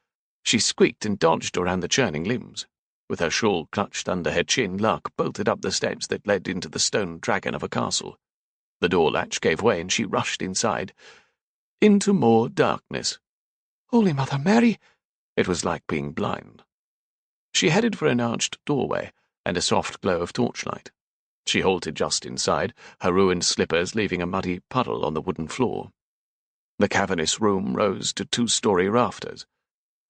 S1: She squeaked and dodged around the churning limbs. With her shawl clutched under her chin, Lark bolted up the steps that led into the stone dragon of a castle. The door latch gave way and she rushed inside. Into more darkness.
S2: "Holy Mother Mary!"
S1: It was like being blind. She headed for an arched doorway and a soft glow of torchlight. She halted just inside, her ruined slippers leaving a muddy puddle on the wooden floor. The cavernous room rose to 2-story rafters.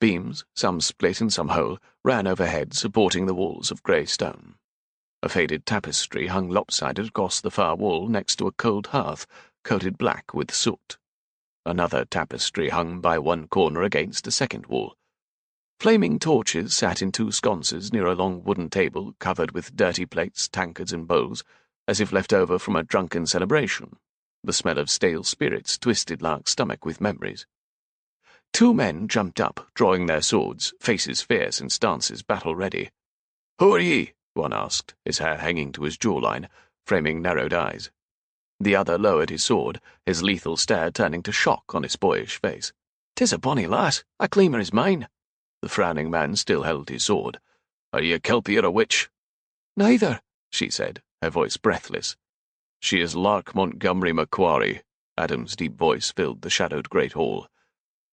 S1: Beams, some split and some whole, ran overhead, supporting the walls of grey stone. A faded tapestry hung lopsided across the far wall next to a cold hearth, coated black with soot. Another tapestry hung by one corner against a second wall. Flaming torches sat in 2 sconces near a long wooden table covered with dirty plates, tankards, and bowls, as if left over from a drunken celebration. The smell of stale spirits twisted Lark's stomach with memories. 2 men jumped up, drawing their swords, faces fierce and stances battle-ready. "Who are ye?" one asked, his hair hanging to his jawline, framing narrowed eyes. The other lowered his sword, his lethal stare turning to shock on his boyish face. "'Tis a bonny lass. I claim her as mine." The frowning man still held his sword. "Are ye a kelpie or a witch?"
S2: "Neither,"
S1: she said, her voice breathless. She is Lark Montgomery Macquarie. Adam's deep voice filled the shadowed great hall.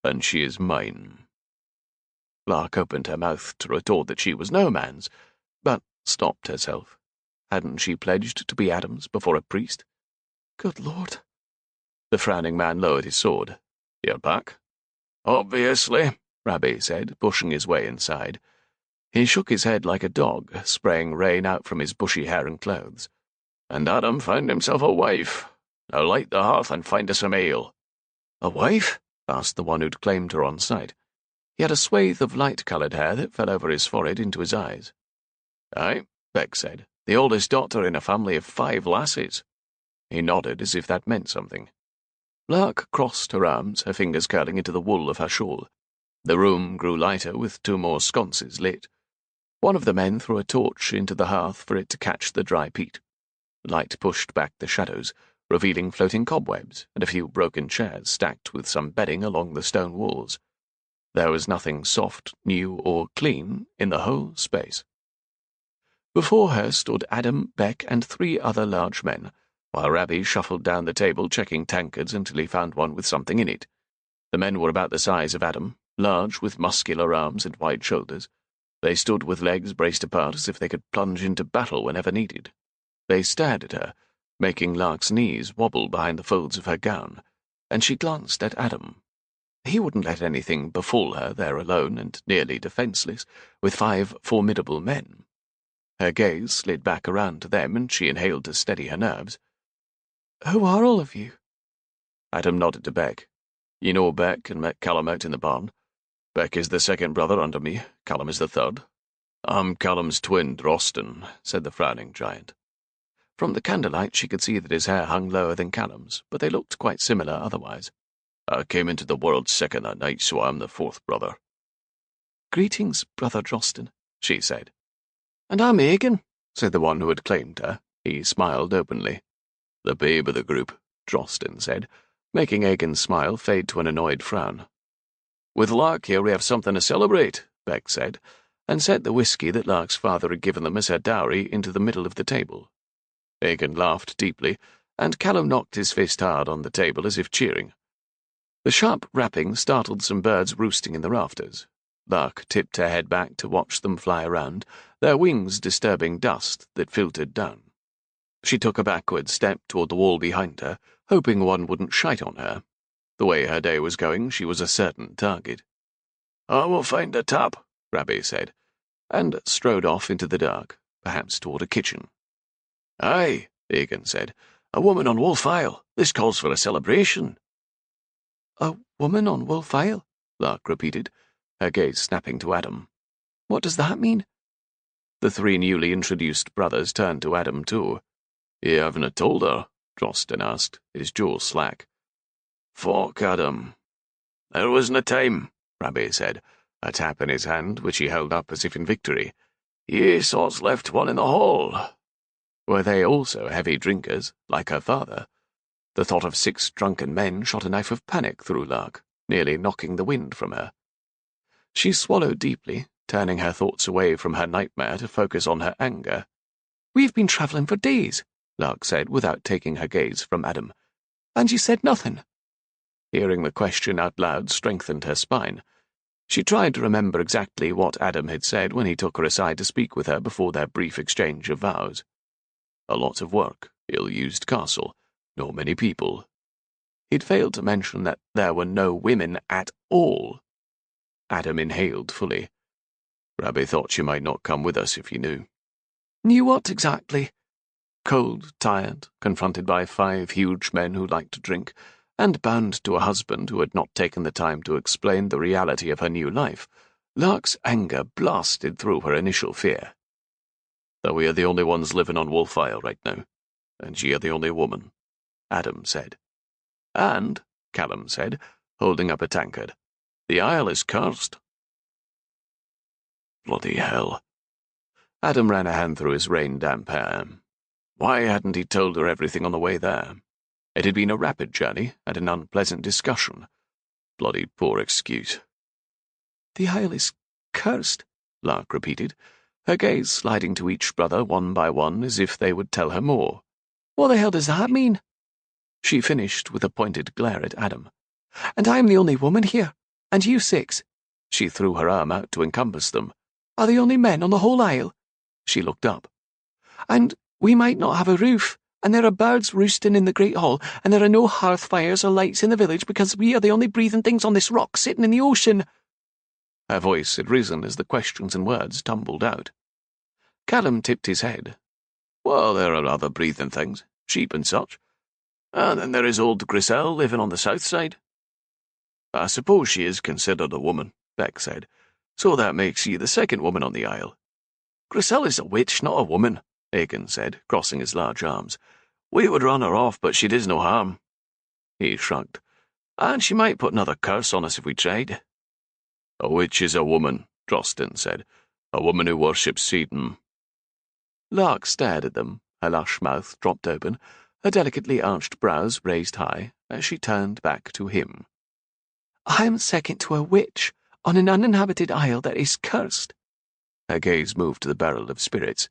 S1: And she is mine. Lark opened her mouth to retort that she was no man's, but stopped herself. Hadn't she pledged to be Adam's before a priest?
S2: Good Lord.
S1: The frowning man lowered his sword. You're back? Obviously, Rabbi said, pushing his way inside. He shook his head like a dog, spraying rain out from his bushy hair and clothes. And Adam found himself a wife. Now light the hearth and find us some ale.
S2: A wife? Asked the one who'd claimed her on sight. He had a swathe of light-coloured hair that fell over his forehead into his eyes.
S1: Aye, Beck said, the oldest daughter in a family of 5 lasses. He nodded as if that meant something. Lark crossed her arms, her fingers curling into the wool of her shawl. The room grew lighter with 2 more sconces lit. One of the men threw a torch into the hearth for it to catch the dry peat. Light pushed back the shadows, revealing floating cobwebs and a few broken chairs stacked with some bedding along the stone walls. There was nothing soft, new, or clean in the whole space. Before her stood Adam, Beck, and 3 other large men, while Rabbi shuffled down the table checking tankards until he found one with something in it. The men were about the size of Adam, large with muscular arms and wide shoulders. They stood with legs braced apart as if they could plunge into battle whenever needed. They stared at her, making Lark's knees wobble behind the folds of her gown, and she glanced at Adam. He wouldn't let anything befall her there alone and nearly defenceless, with 5 formidable men. Her gaze slid back around to them, and she inhaled to steady her nerves.
S2: Who are all of you?
S1: Adam nodded to Beck. You know Beck and McCollum out in the barn. Beck is the 2nd brother under me, Callum is the 3rd. I'm Callum's twin, Drosten, said the frowning giant. From the candlelight she could see that his hair hung lower than Callum's, but they looked quite similar otherwise. I came into the world 2nd that night, so I'm the 4th brother.
S2: Greetings, Brother Drosten, she said.
S3: And I'm Egan,
S1: said the one who had claimed her. He smiled openly. The babe of the group, Drosten said, making Egan's smile fade to an annoyed frown. With Lark here we have something to celebrate, Beck said, and set the whiskey that Lark's father had given them as her dowry into the middle of the table. Egan laughed deeply, and Callum knocked his fist hard on the table as if cheering. The sharp rapping startled some birds roosting in the rafters. Lark tipped her head back to watch them fly around, their wings disturbing dust that filtered down. She took a backward step toward the wall behind her, hoping one wouldn't shite on her. The way her day was going, she was a certain target. I will find a tap, Rabbi said, and strode off into the dark, perhaps toward a kitchen. Aye, Egan said, a woman on Wolf Isle. This calls for a celebration.
S2: A woman on Wolf Isle?
S1: Lark repeated, her gaze snapping to Adam.
S2: What does that mean?
S1: The 3 newly introduced brothers turned to Adam too. You haven't told her? Drosten asked, his jaw slack. Fuck, Adam. There wasn't a time, Rabbi said, a tap in his hand, which he held up as if in victory. Ye sorts left one in the hall. Were they also heavy drinkers, like her father? The thought of 6 drunken men shot a knife of panic through Lark, nearly knocking the wind from her. She swallowed deeply, turning her thoughts away from her nightmare to focus on her anger.
S2: We've been travelling for days, Lark said, without taking her gaze from Adam. And you said nothing.
S1: Hearing the question out loud strengthened her spine. She tried to remember exactly what Adam had said when he took her aside to speak with her before their brief exchange of vows. A lot of work, ill-used castle, not many people. He'd failed to mention that there were no women at all. Adam inhaled fully. Rabbi thought she might not come with us if he knew.
S2: Knew what exactly?
S1: Cold, tired, confronted by 5 huge men who liked to drink, and bound to a husband who had not taken the time to explain the reality of her new life, Lark's anger blasted through her initial fear. That we are the only ones living on Wolf Isle right now, and she are the only woman, Adam said. And, Callum said, holding up a tankard, the isle is cursed. Bloody hell. Adam ran a hand through his rain-damp hair. Why hadn't he told her everything on the way there? It had been a rapid journey and an unpleasant discussion. Bloody poor excuse.
S2: The isle is cursed,
S1: Lark repeated, her gaze sliding to each brother one by one as if they would tell her more.
S2: What the hell does that mean? She finished with a pointed glare at Adam. And I'm the only woman here, and you six, she threw her arm out to encompass them, are the only men on the whole isle. She looked up. And we might not have a roof, and there are birds roosting in the great hall, and there are no hearth fires or lights in the village because we are the only breathing things on this rock sitting in the ocean.
S1: Her voice had risen as the questions and words tumbled out.
S2: Callum tipped his head.
S1: Well, there are other breathing things, sheep and such. And then there is old Griselle living on the south side. I suppose she is considered a woman, Beck said, so that makes ye the second woman on the isle.
S2: Griselle is a witch, not a woman, Egan said, crossing his large arms.
S1: We would run her off, but she does no harm.
S2: He shrugged. And she might put another curse on us if we tried.
S1: A witch is a woman, Drosten said. A woman who worships Satan.
S2: Lark stared at them, her lush mouth dropped open, her delicately arched brows raised high, as she turned back to him. I am second to a witch on an uninhabited isle that is cursed. Her gaze moved to the barrel of spirits.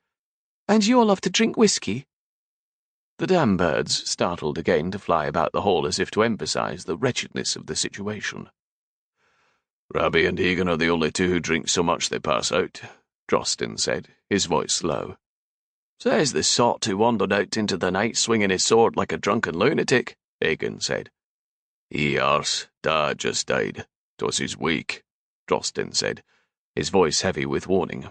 S2: And you all love to drink whiskey?
S1: The damn birds startled again to fly about the hall as if to emphasize the wretchedness of the situation. Rabbie and Egan are the only two who drink so much they pass out, Drosten said, his voice low.
S2: Says the sot who wandered out into the night swinging his sword like a drunken lunatic, Egan said.
S1: He arse, Dad just died. 'Twas his week, Drosten said, his voice heavy with warning.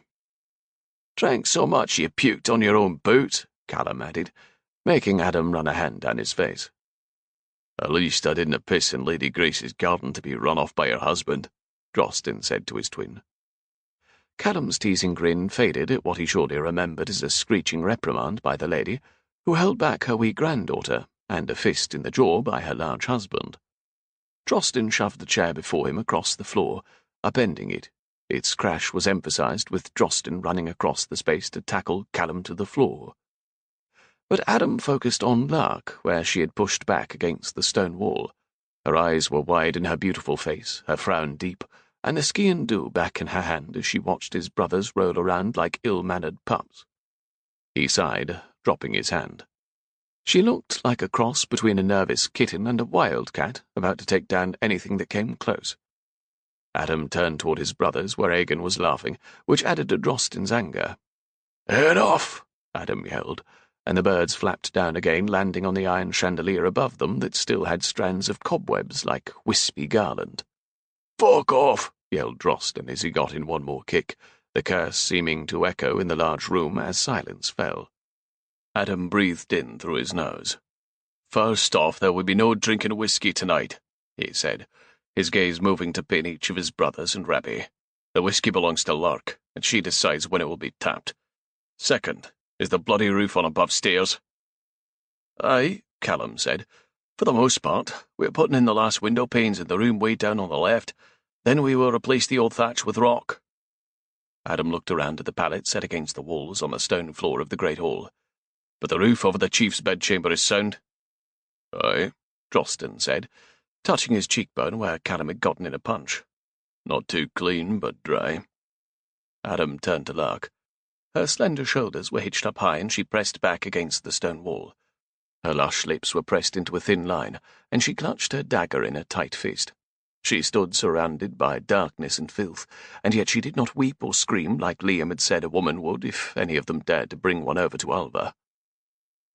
S2: Drank so much you puked on your own boot, Callum added, making Adam run a hand down his face.
S1: At least I didn't piss in Lady Grace's garden to be run off by her husband, Drosten said to his twin.
S2: Callum's teasing grin faded at what he surely remembered as a screeching reprimand by the lady, who held back her wee granddaughter, and a fist in the jaw by her large husband. Drosten shoved the chair before him across the floor, upending it. Its crash was emphasized with Drosten running across the space to tackle Callum to the floor. But Adam focused on Lark, where she had pushed back against the stone wall. Her eyes were wide in her beautiful face, her frown deep, and the ski-and-do back in her hand as she watched his brothers roll around like ill-mannered pups. He sighed, dropping his hand. She looked like a cross between a nervous kitten and a wildcat about to take down anything that came close. Adam turned toward his brothers, where Egan was laughing, which added to Drosten's anger.
S1: "Head off!"
S2: Adam yelled, and the birds flapped down again, landing on the iron chandelier above them that still had strands of cobwebs like wispy garland.
S1: "Fuck off!"
S2: yelled Drosten as he got in one more kick, the curse seeming to echo in the large room as silence fell.
S1: Adam breathed in through his nose. "First off, there will be no drinking whiskey tonight," he said, his gaze moving to pin each of his brothers and Rabbie. "The whiskey belongs to Lark, and she decides when it will be tapped. Second, is the bloody roof on above stairs?"
S2: "Aye," Callum said. "For the most part. We're putting in the last window panes in the room way down on the left. Then we will replace the old thatch with rock." Adam looked around at the pallet set against the walls on the stone floor of the great hall. "But the roof over the chief's bedchamber is sound?"
S1: "Aye,"
S2: Drosten said, touching his cheekbone where Callum had gotten in a punch.
S1: "Not too clean, but dry."
S2: Adam turned to Lark. Her slender shoulders were hitched up high, and she pressed back against the stone wall. Her lush lips were pressed into a thin line, and she clutched her dagger in a tight fist. She stood surrounded by darkness and filth, and yet she did not weep or scream like Liam had said a woman would if any of them dared to bring one over to Alva.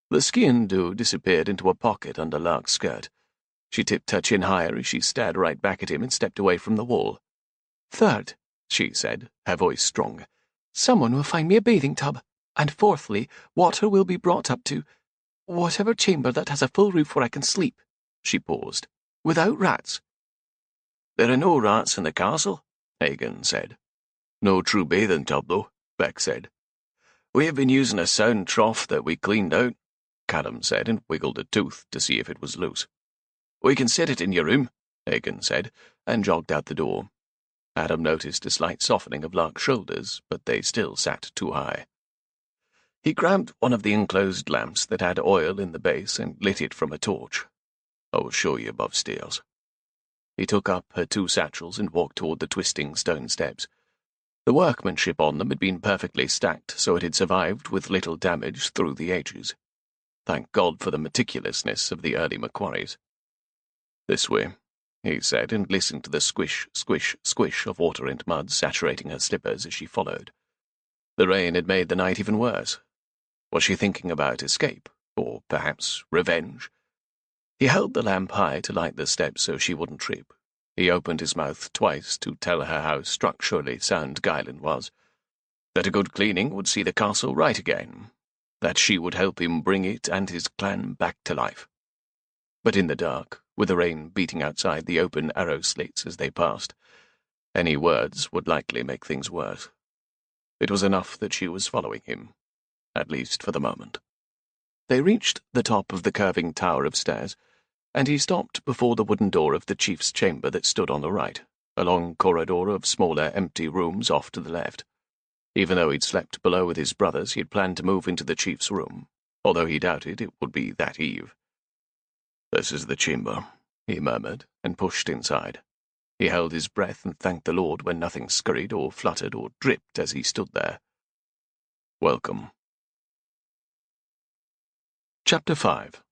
S2: The ski-and-do disappeared into a pocket under Lark's skirt. She tipped her chin higher as she stared right back at him and stepped away from the wall. "Third," she said, her voice strong, "someone will find me a bathing tub, and fourthly, water will be brought up to whatever chamber that has a full roof where I can sleep." She paused. "Without rats."
S1: "There are no rats in the castle," Egan said.
S2: "No true bathing tub, though," Beck said.
S1: "We have been using a sound trough that we cleaned out," Callum said, and wiggled a tooth to see if it was loose.
S2: "We can set it in your room," Egan said, and jogged out the door. Adam noticed a slight softening of Lark's shoulders, but they still sat too high. He grabbed one of the enclosed lamps that had oil in the base and lit it from a torch. "I'll show you above stairs." He took up her two satchels and walked toward the twisting stone steps. The workmanship on them had been perfectly stacked, so it had survived with little damage through the ages.
S1: Thank God for the meticulousness of the early Macquaries. "This way," he said, and listened to the squish, squish, squish of water and mud saturating her slippers as she followed. The rain had made the night even worse. Was she thinking about escape, or perhaps revenge? He held the lamp high to light the steps so she wouldn't trip. He opened his mouth twice to tell her how structurally sound Guyland was, that a good cleaning would see the castle right again, that she would help him bring it and his clan back to life. But in the dark, with the rain beating outside the open arrow slits as they passed, any words would likely make things worse. It was enough that she was following him, at least for the moment. They reached the top of the curving tower of stairs, and he stopped before the wooden door of the chief's chamber that stood on the right, a long corridor of smaller empty rooms off to the left. Even though he'd slept below with his brothers, he'd planned to move into the chief's room, although he doubted it would be that eve. "This is the chamber," he murmured, and pushed inside. He held his breath and thanked the Lord when nothing scurried or fluttered or dripped as he stood there. "Welcome." Chapter 5.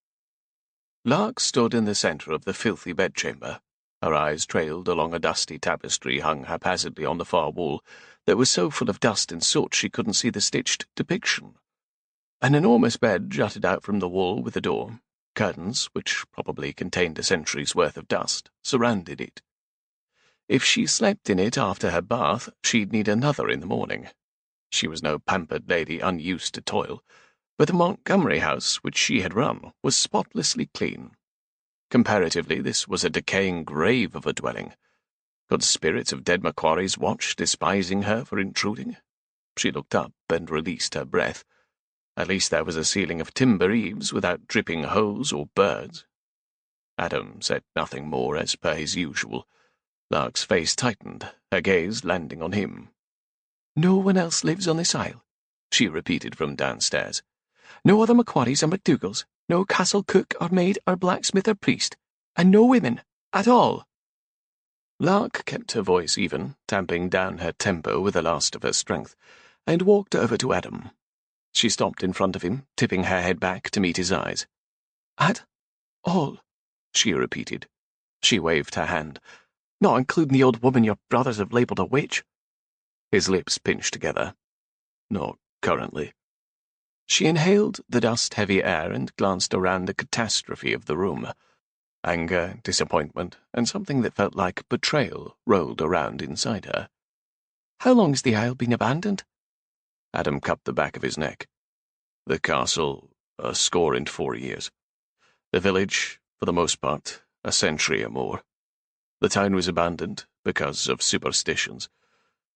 S1: Lark stood in the centre of the filthy bedchamber. Her eyes trailed along a dusty tapestry hung haphazardly on the far wall that was so full of dust and soot she couldn't see the stitched depiction. An enormous bed jutted out from the wall with a door. Curtains, which probably contained a century's worth of dust, surrounded it. If she slept in it after her bath, she'd need another in the morning. She was no pampered lady unused to toil, but the Montgomery house, which she had run, was spotlessly clean. Comparatively, this was a decaying grave of a dwelling. Could spirits of dead Macquaries watch, despising her for intruding? She looked up and released her breath. At least there was a ceiling of timber eaves without dripping holes or birds. Adam said nothing more, as per his usual. Lark's face tightened, her gaze landing on him.
S2: "No one else lives on this isle," she repeated from downstairs. "No other Macquaries or MacDougals, no castle cook or maid or blacksmith or priest, and no women at all."
S1: Lark kept her voice even, tamping down her tempo with the last of her strength, and walked over to Adam. She stopped in front of him, tipping her head back to meet his eyes.
S2: "At all,"
S1: she repeated.
S2: She waved her hand. "Not including the old woman your brothers have labelled a witch."
S1: His lips pinched together. "Not currently."
S2: She inhaled the dust-heavy air and glanced around the catastrophe of the room.
S1: Anger, disappointment, and something that felt like betrayal rolled around inside her.
S2: "How long has the isle been abandoned?"
S1: Adam cupped the back of his neck. "The castle, 4 years. The village, for the most part, a century or more. The town was abandoned because of superstitions,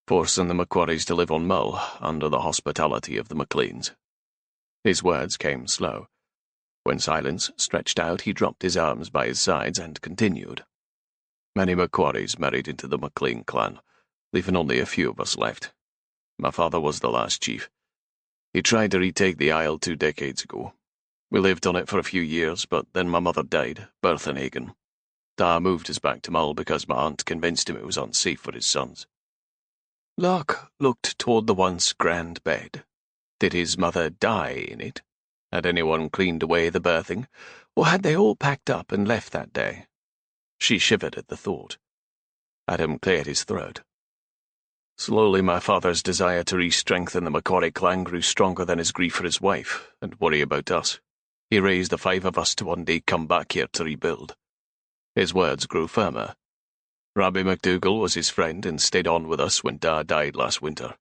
S1: forcing the Macquaries to live on Mull under the hospitality of the MacLeans." His words came slow. When silence stretched out, he dropped his arms by his sides and continued. "Many Macquaries married into the MacLean clan, leaving only a few of us left. My father was the last chief. He tried to retake the isle 2 decades ago. We lived on it for a few years, but then my mother died, birthing Hagan. Da moved us back to Mull because my aunt convinced him it was unsafe for his sons." Lark looked toward the once grand bed. Did his mother die in it? Had anyone cleaned away the birthing, or had they all packed up and left that day? She shivered at the thought. Adam cleared his throat. "Slowly my father's desire to re-strengthen the Macquarie clan grew stronger than his grief for his wife and worry about us. He raised the 5 of us to one day come back here to rebuild." His words grew firmer. "Rabbi MacDougall was his friend and stayed on with us when Da died last winter.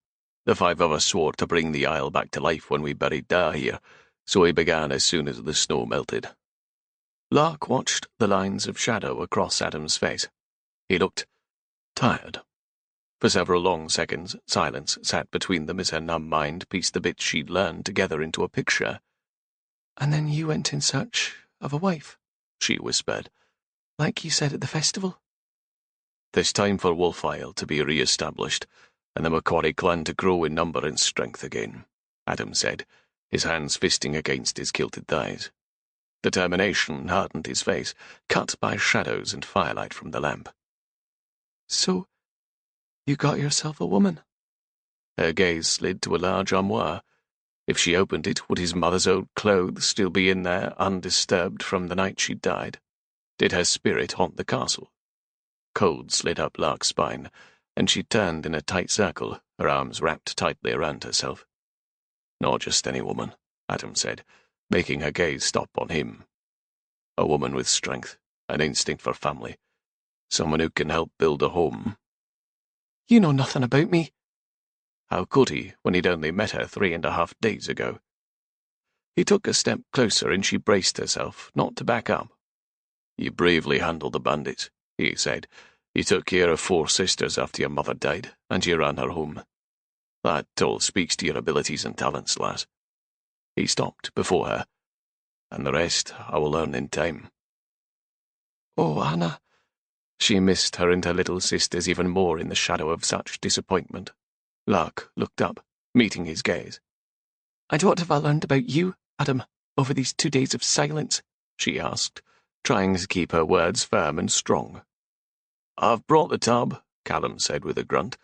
S1: The 5 of us swore to bring the isle back to life when we buried Da here, so he began as soon as the snow melted." Lark watched the lines of shadow across Adam's face. He looked tired. For several long seconds, silence sat between them as her numb mind pieced the bits she'd learned together into a picture.
S2: "And then you went in search of a wife," she whispered, "like you said at the festival."
S1: "'Tis time for Wolf Isle to be re-established, and the Macquarie clan to grow in number and strength again," Adam said, his hands fisting against his kilted thighs. Determination hardened his face, cut by shadows and firelight from the lamp.
S2: "So, you got yourself a woman?"
S1: Her gaze slid to a large armoire. If she opened it, would his mother's old clothes still be in there, undisturbed from the night she died? Did her spirit haunt the castle? Cold slid up Lark's spine, and she turned in a tight circle, her arms wrapped tightly around herself. Not just any woman, Adam said, making her gaze stop on him. A woman with strength, an instinct for family, someone who can help build a home.
S2: You know nothing about me.
S1: How could he, when he'd only met her 3.5 days ago? He took a step closer and she braced herself, not to back up. You bravely handled the bandits, he said. You took care of 4 sisters after your mother died, and you ran her home. That all speaks to your abilities and talents, lass. He stopped before her, and the rest I will learn in time.
S2: Oh, Anna.
S1: She missed her and her little sisters even more in the shadow of such disappointment. Lark looked up, meeting his gaze.
S2: And what have I learned about you, Adam, over these 2 days of silence? She asked, trying to keep her words firm and strong.
S1: I've brought the tub, Callum said with a grunt,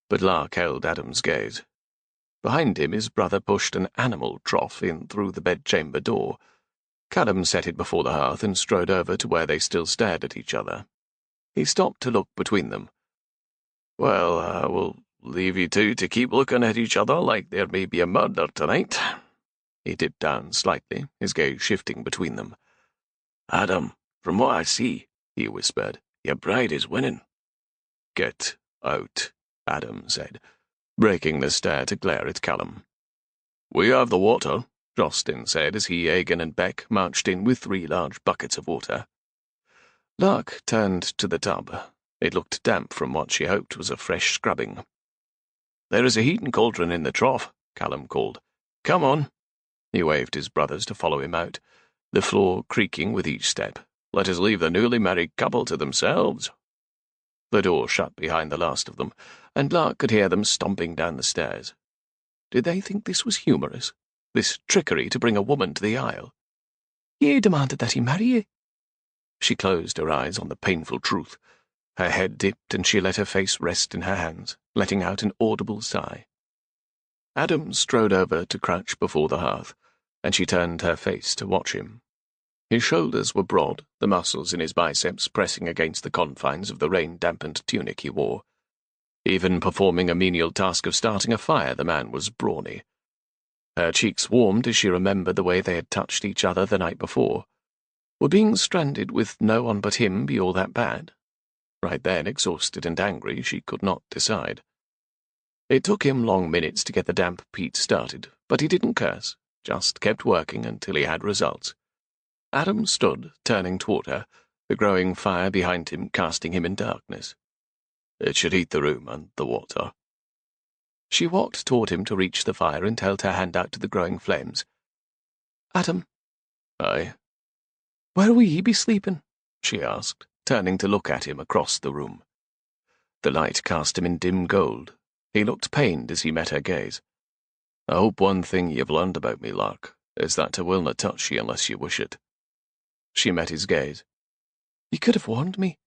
S1: but Lark held Adam's gaze. Behind him his brother pushed an animal trough in through the bedchamber door. Callum set it before the hearth and strode over to where they still stared at each other. He stopped to look between them. Well, I will leave you two to keep looking at each other like there may be a murder tonight. He dipped down slightly, his gaze shifting between them. Adam, from what I see, he whispered, your bride is winning. Get out, Adam said, breaking the stare to glare at Callum. We have the water, Justin said as he, Egan and Beck marched in with 3 large buckets of water. Lark turned to the tub. It looked damp from what she hoped was a fresh scrubbing. There is a heating cauldron in the trough, Callum called. Come on. He waved his brothers to follow him out, the floor creaking with each step. Let us leave the newly married couple to themselves. The door shut behind the last of them, and Lark could hear them stomping down the stairs. Did they think this was humorous? This trickery to bring a woman to the aisle?
S2: You demanded that he marry you.
S1: She closed her eyes on the painful truth. Her head dipped and she let her face rest in her hands, letting out an audible sigh. Adam strode over to crouch before the hearth, and she turned her face to watch him. His shoulders were broad, the muscles in his biceps pressing against the confines of the rain-dampened tunic he wore. Even performing a menial task of starting a fire, the man was brawny. Her cheeks warmed as she remembered the way they had touched each other the night before. Would being stranded with no one but him be all that bad? Right then, exhausted and angry, she could not decide. It took him long minutes to get the damp peat started, but he didn't curse, just kept working until he had results. Adam stood, turning toward her, the growing fire behind him casting him in darkness. It should heat the room and the water. She walked toward him to reach the fire and held her hand out to the growing flames.
S2: Adam.
S1: Aye.
S2: Where will ye be sleeping?
S1: She asked, turning to look at him across the room. The light cast him in dim gold. He looked pained as he met her gaze. I hope one thing you've learned about me, Lark, is that I will not touch you unless you wish it. She met his gaze.
S2: You could have warned me,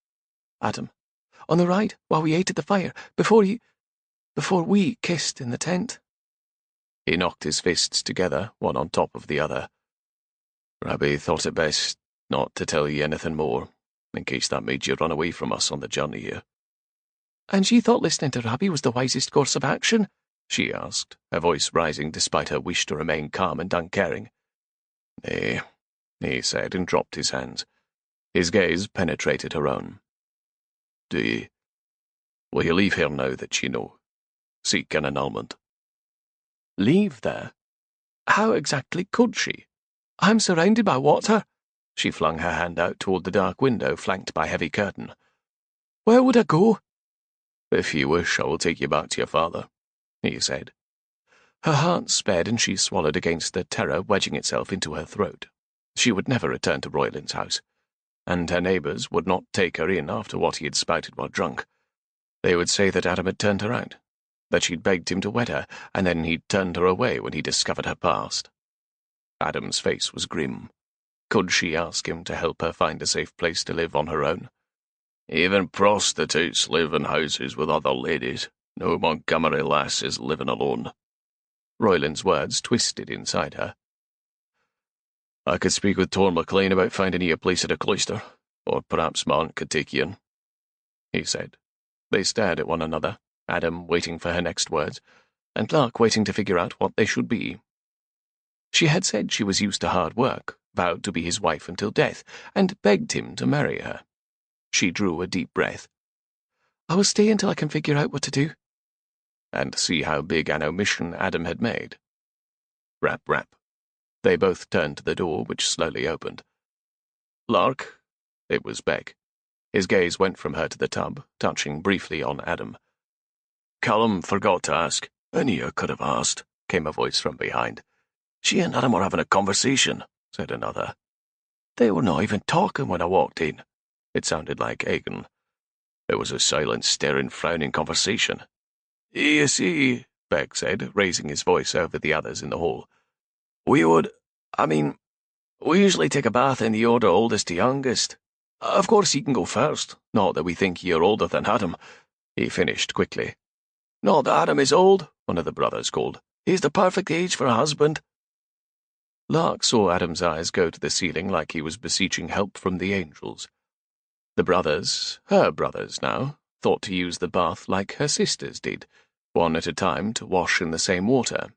S2: Adam, on the ride while we ate at the fire, before we kissed in the tent.
S1: He knocked his fists together, one on top of the other. Rabbi thought it best not to tell you anything more, in case that made you run away from us on the journey here.
S2: And she thought listening to Rabbi was the wisest course of action? She asked, her voice rising despite her wish to remain calm and uncaring. Nay, he said, and dropped his hands. His gaze penetrated her own. Will you leave here now that you know? Seek an annulment. Leave there? How exactly could she? I'm surrounded by water.
S1: She flung her hand out toward the dark window flanked by heavy curtain.
S2: Where would I go?
S1: If you wish, I will take you back to your father, he said. Her heart sped and she swallowed against the terror wedging itself into her throat. She would never return to Royland's house, and her neighbours would not take her in after what he had spouted while drunk. They would say that Adam had turned her out, that she'd begged him to wed her, and then he'd turned her away when he discovered her past. Adam's face was grim. Could she ask him to help her find a safe place to live on her own? Even prostitutes live in houses with other ladies. No Montgomery lass is living alone. Royland's words twisted inside her. I could speak with Torn McLean about finding you a place at a cloister, or perhaps my aunt could take you in, he said. They stared at one another, Adam waiting for her next words, and Lark waiting to figure out what they should be. She had said she was used to hard work, vowed to be his wife until death, and begged him to marry her. She drew a deep breath.
S2: I will stay until I can figure out what to do.
S1: And see how big an omission Adam had made. Rap, rap. They both turned to the door, which slowly opened. Lark? It was Beck. His gaze went from her to the tub, touching briefly on Adam. Callum forgot to ask. Any you could have asked, came a voice from behind. She and Adam were having a conversation, said another. They were not even talking when I walked in. It sounded like Egan. There was a silent, staring, frowning conversation. You see, Beck said, raising his voice over the others in the hall. We usually take a bath in the order oldest to youngest. Of course he can go first, not that we think you're older than Adam, he finished quickly. Not that Adam is old, one of the brothers called. He's the perfect age for a husband. Lark saw Adam's eyes go to the ceiling like he was beseeching help from the angels. The brothers, her brothers now, thought to use the bath like her sisters did, one at a time to wash in the same water.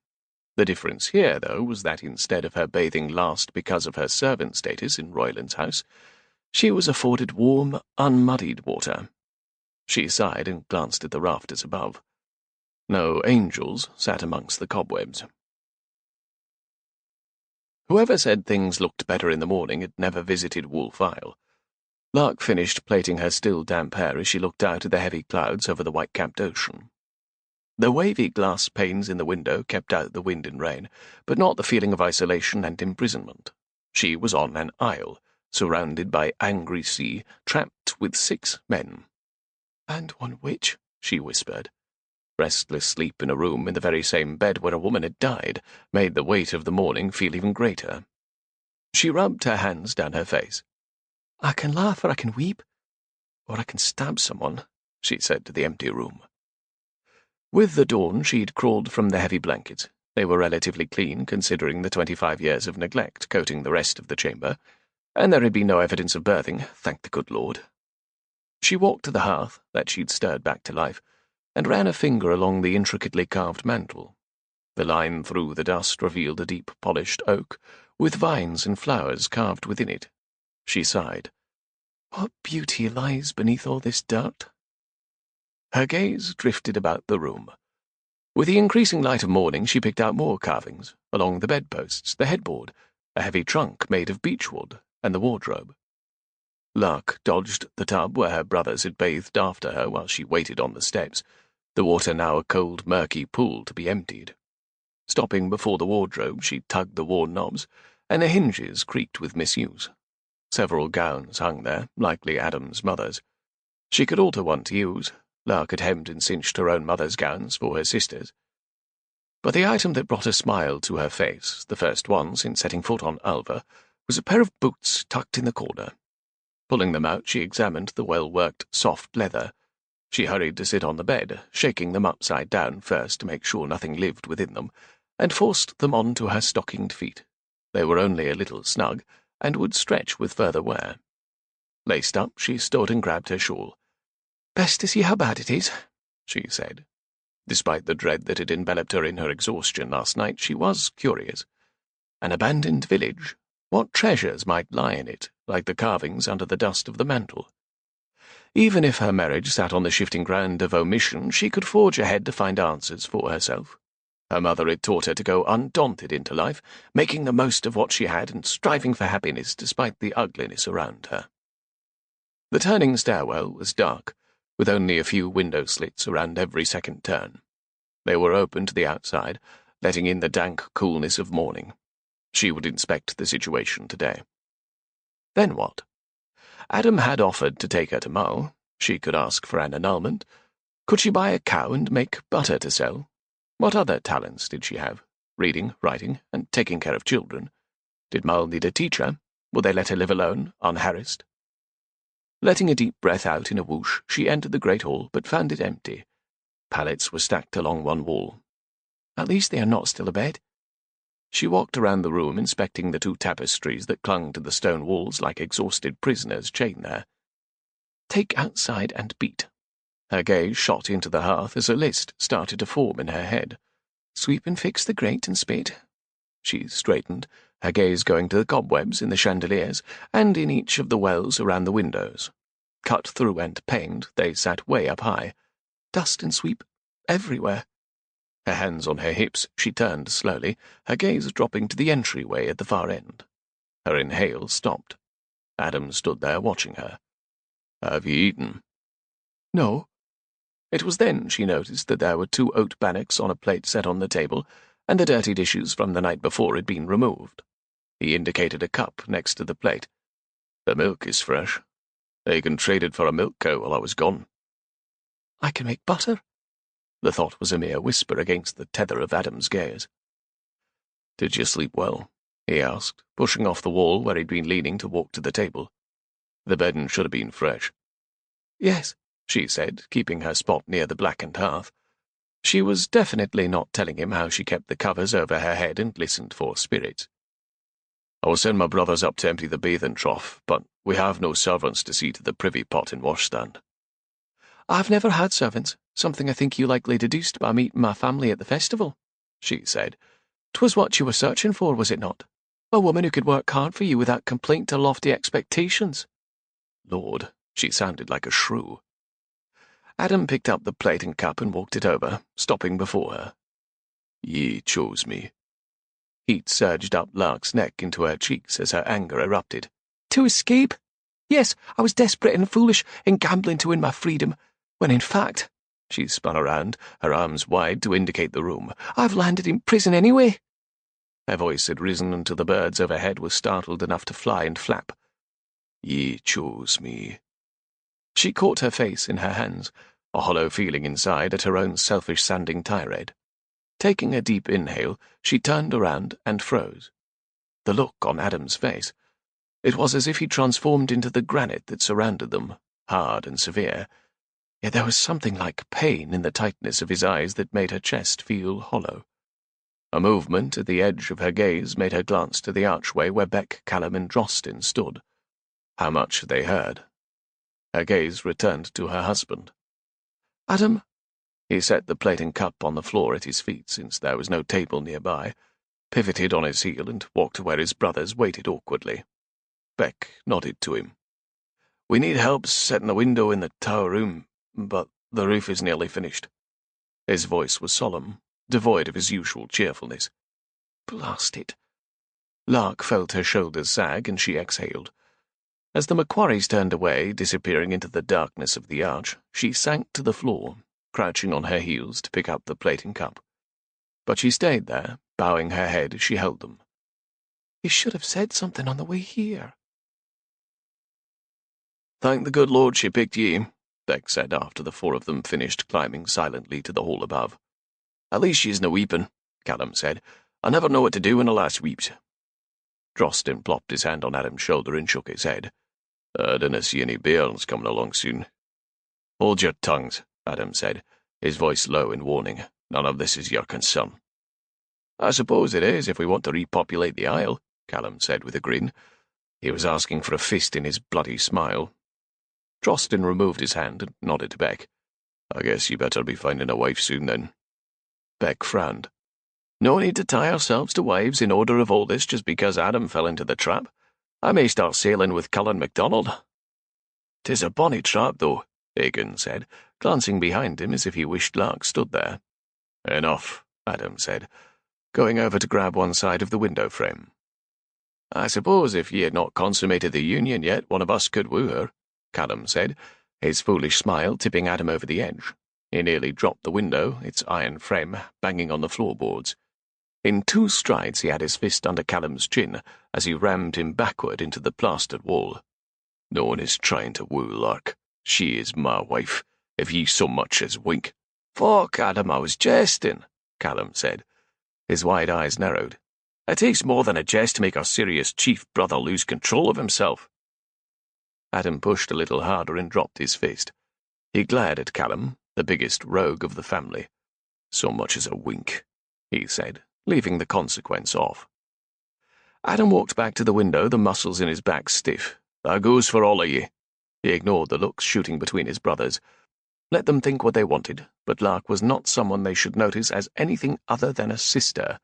S1: The difference here, though, was that instead of her bathing last because of her servant status in Royland's house, she was afforded warm, unmuddied water. She sighed and glanced at the rafters above. No angels sat amongst the cobwebs. Whoever said things looked better in the morning had never visited Wolf Isle. Lark finished plaiting her still damp hair as she looked out at the heavy clouds over the white-capped ocean. The wavy glass panes in the window kept out the wind and rain, but not the feeling of isolation and imprisonment. She was on an isle, surrounded by angry sea, trapped with 6 men.
S2: And one witch,
S1: she whispered. Restless sleep in a room in the very same bed where a woman had died made the weight of the morning feel even greater. She rubbed her hands down her face.
S2: I can laugh or I can weep,
S1: or I can stab someone, she said to the empty room. With the dawn, she'd crawled from the heavy blankets. They were relatively clean, considering the 25 years of neglect coating the rest of the chamber, and there had been no evidence of birthing, thank the good Lord. She walked to the hearth that she'd stirred back to life, and ran a finger along the intricately carved mantel. The line through the dust revealed a deep polished oak, with vines and flowers carved within it. She sighed.
S2: What beauty lies beneath all this dirt?
S1: Her gaze drifted about the room. With the increasing light of morning, she picked out more carvings, along the bedposts, the headboard, a heavy trunk made of beechwood, and the wardrobe. Lark dodged the tub where her brothers had bathed after her while she waited on the steps, the water now a cold, murky pool to be emptied. Stopping before the wardrobe, she tugged the worn knobs, and the hinges creaked with misuse. Several gowns hung there, likely Adam's mother's. She could alter one to use. Lark had hemmed and cinched her own mother's gowns for her sisters. But the item that brought a smile to her face, the first one since setting foot on Alva, was a pair of boots tucked in the corner. Pulling them out, she examined the well-worked, soft leather. She hurried to sit on the bed, shaking them upside down first to make sure nothing lived within them, and forced them on to her stockinged feet. They were only a little snug, and would stretch with further wear. Laced up, she stood and grabbed her shawl.
S2: "Best to see how bad it is,"
S1: she said. Despite the dread that had enveloped her in her exhaustion last night, she was curious. An abandoned village. What treasures might lie in it, like the carvings under the dust of the mantel? Even if her marriage sat on the shifting ground of omission, she could forge ahead to find answers for herself. Her mother had taught her to go undaunted into life, making the most of what she had and striving for happiness despite the ugliness around her. The turning stairwell was dark, with only a few window slits around every second turn. They were open to the outside, letting in the dank coolness of morning. She would inspect the situation today. Then what? Adam had offered to take her to Mull. She could ask for an annulment. Could she buy a cow and make butter to sell? What other talents did she have? Reading, writing, and taking care of children. Did Mull need a teacher? Would they let her live alone, unharassed? Letting a deep breath out in a whoosh, she entered the great hall, but found it empty. Pallets were stacked along one wall.
S2: At least they are not still abed. She walked around the room, inspecting the 2 tapestries that clung to the stone walls like exhausted prisoners chained there. Take outside and beat. Her gaze shot into the hearth as a list started to form in her head. Sweep and fix the grate and spit. She straightened, her gaze going to the cobwebs in the chandeliers and in each of the wells around the windows. Cut through and paned, they sat way up high. Dust and sweep everywhere. Her hands on her hips, she turned slowly, her gaze dropping to the entryway at the far end. Her inhale stopped. Adam stood there watching her. "Have you eaten?" "No." It was then she noticed that there were 2 oat bannocks on a plate set on the table, and the dirty dishes from the night before had been removed. He indicated a cup next to the plate. "The milk is fresh. Aiken traded for a milk cow while I was gone." "I can make butter." The thought was a mere whisper against the tether of Adam's gaze. "Did you sleep well?" he asked, pushing off the wall where he'd been leaning to walk to the table. "The bedding should have been fresh." "Yes," she said, keeping her spot near the blackened hearth. She was definitely not telling him how she kept the covers over her head and listened for spirits. "I will send my brothers up to empty the bathing trough, but we have no servants to see to the privy pot and washstand." "I've never had servants, something I think you likely deduced by meeting my family at the festival," she said. "'Twas what you were searching for, was it not? A woman who could work hard for you without complaint or lofty expectations." Lord, she sounded like a shrew. Adam picked up the plate and cup and walked it over, stopping before her. "Ye chose me." Heat surged up Lark's neck into her cheeks as her anger erupted. "To escape? Yes, I was desperate and foolish in gambling to win my freedom, when in fact," she spun around, her arms wide to indicate the room, "I've landed in prison anyway." Her voice had risen until the birds overhead were startled enough to fly and flap. "Ye chose me." She caught her face in her hands, a hollow feeling inside at her own selfish-sounding tirade. Taking a deep inhale, she turned around and froze. The look on Adam's face. It was as if he transformed into the granite that surrounded them, hard and severe. Yet there was something like pain in the tightness of his eyes that made her chest feel hollow. A movement at the edge of her gaze made her glance to the archway where Beck, Callum, and Drosten stood. How much they heard. Her gaze returned to her husband. "Adam," he set the plate and cup on the floor at his feet since there was no table nearby, pivoted on his heel and walked to where his brothers waited awkwardly. Beck nodded to him. "We need help setting the window in the tower room, but the roof is nearly finished." His voice was solemn, devoid of his usual cheerfulness. "Blast it." Lark felt her shoulders sag and she exhaled. As the Macquaries turned away, disappearing into the darkness of the arch, she sank to the floor, crouching on her heels to pick up the plate and cup. But she stayed there, bowing her head as she held them. "He should have said something on the way here." "Thank the good Lord she picked ye," Beck said after the 4 of them finished climbing silently to the hall above. "At least she's no weepin'," Callum said. "I never know what to do when a lass weeps." Drosten plopped his hand on Adam's shoulder and shook his head. "I dinna see any bairns coming along soon." "Hold your tongues," Adam said, his voice low in warning. "None of this is your concern." "I suppose it is if we want to repopulate the Isle," Callum said with a grin. He was asking for a fist in his bloody smile. Drosten removed his hand and nodded to Beck. "I guess you better be finding a wife soon, then." Beck frowned. "No need to tie ourselves to wives in order of all this just because Adam fell into the trap. I may start sailing with Cullen MacDonald." "'Tis a bonny trap, though," Aiken said, glancing behind him as if he wished Lark stood there. "Enough," Adam said, going over to grab one side of the window frame. "I suppose if ye had not consummated the union yet, one of us could woo her," Callum said, his foolish smile tipping Adam over the edge. He nearly dropped the window, its iron frame banging on the floorboards. In 2 strides he had his fist under Callum's chin as he rammed him backward into the plastered wall. "No one is trying to woo Lark. She is my wife, if ye so much as wink." "Fuck, Adam, I was jesting," Callum said. His wide eyes narrowed. "It takes more than a jest to make our serious chief brother lose control of himself." Adam pushed a little harder and dropped his fist. He glared at Callum, the biggest rogue of the family. "So much as a wink."
S1: he said, leaving the consequence off. Adam walked back to the window, the muscles in his back stiff. "That goes for all of ye." He ignored the looks shooting between his brothers. Let them think what they wanted, but Lark was not someone they should notice as anything other than a sister.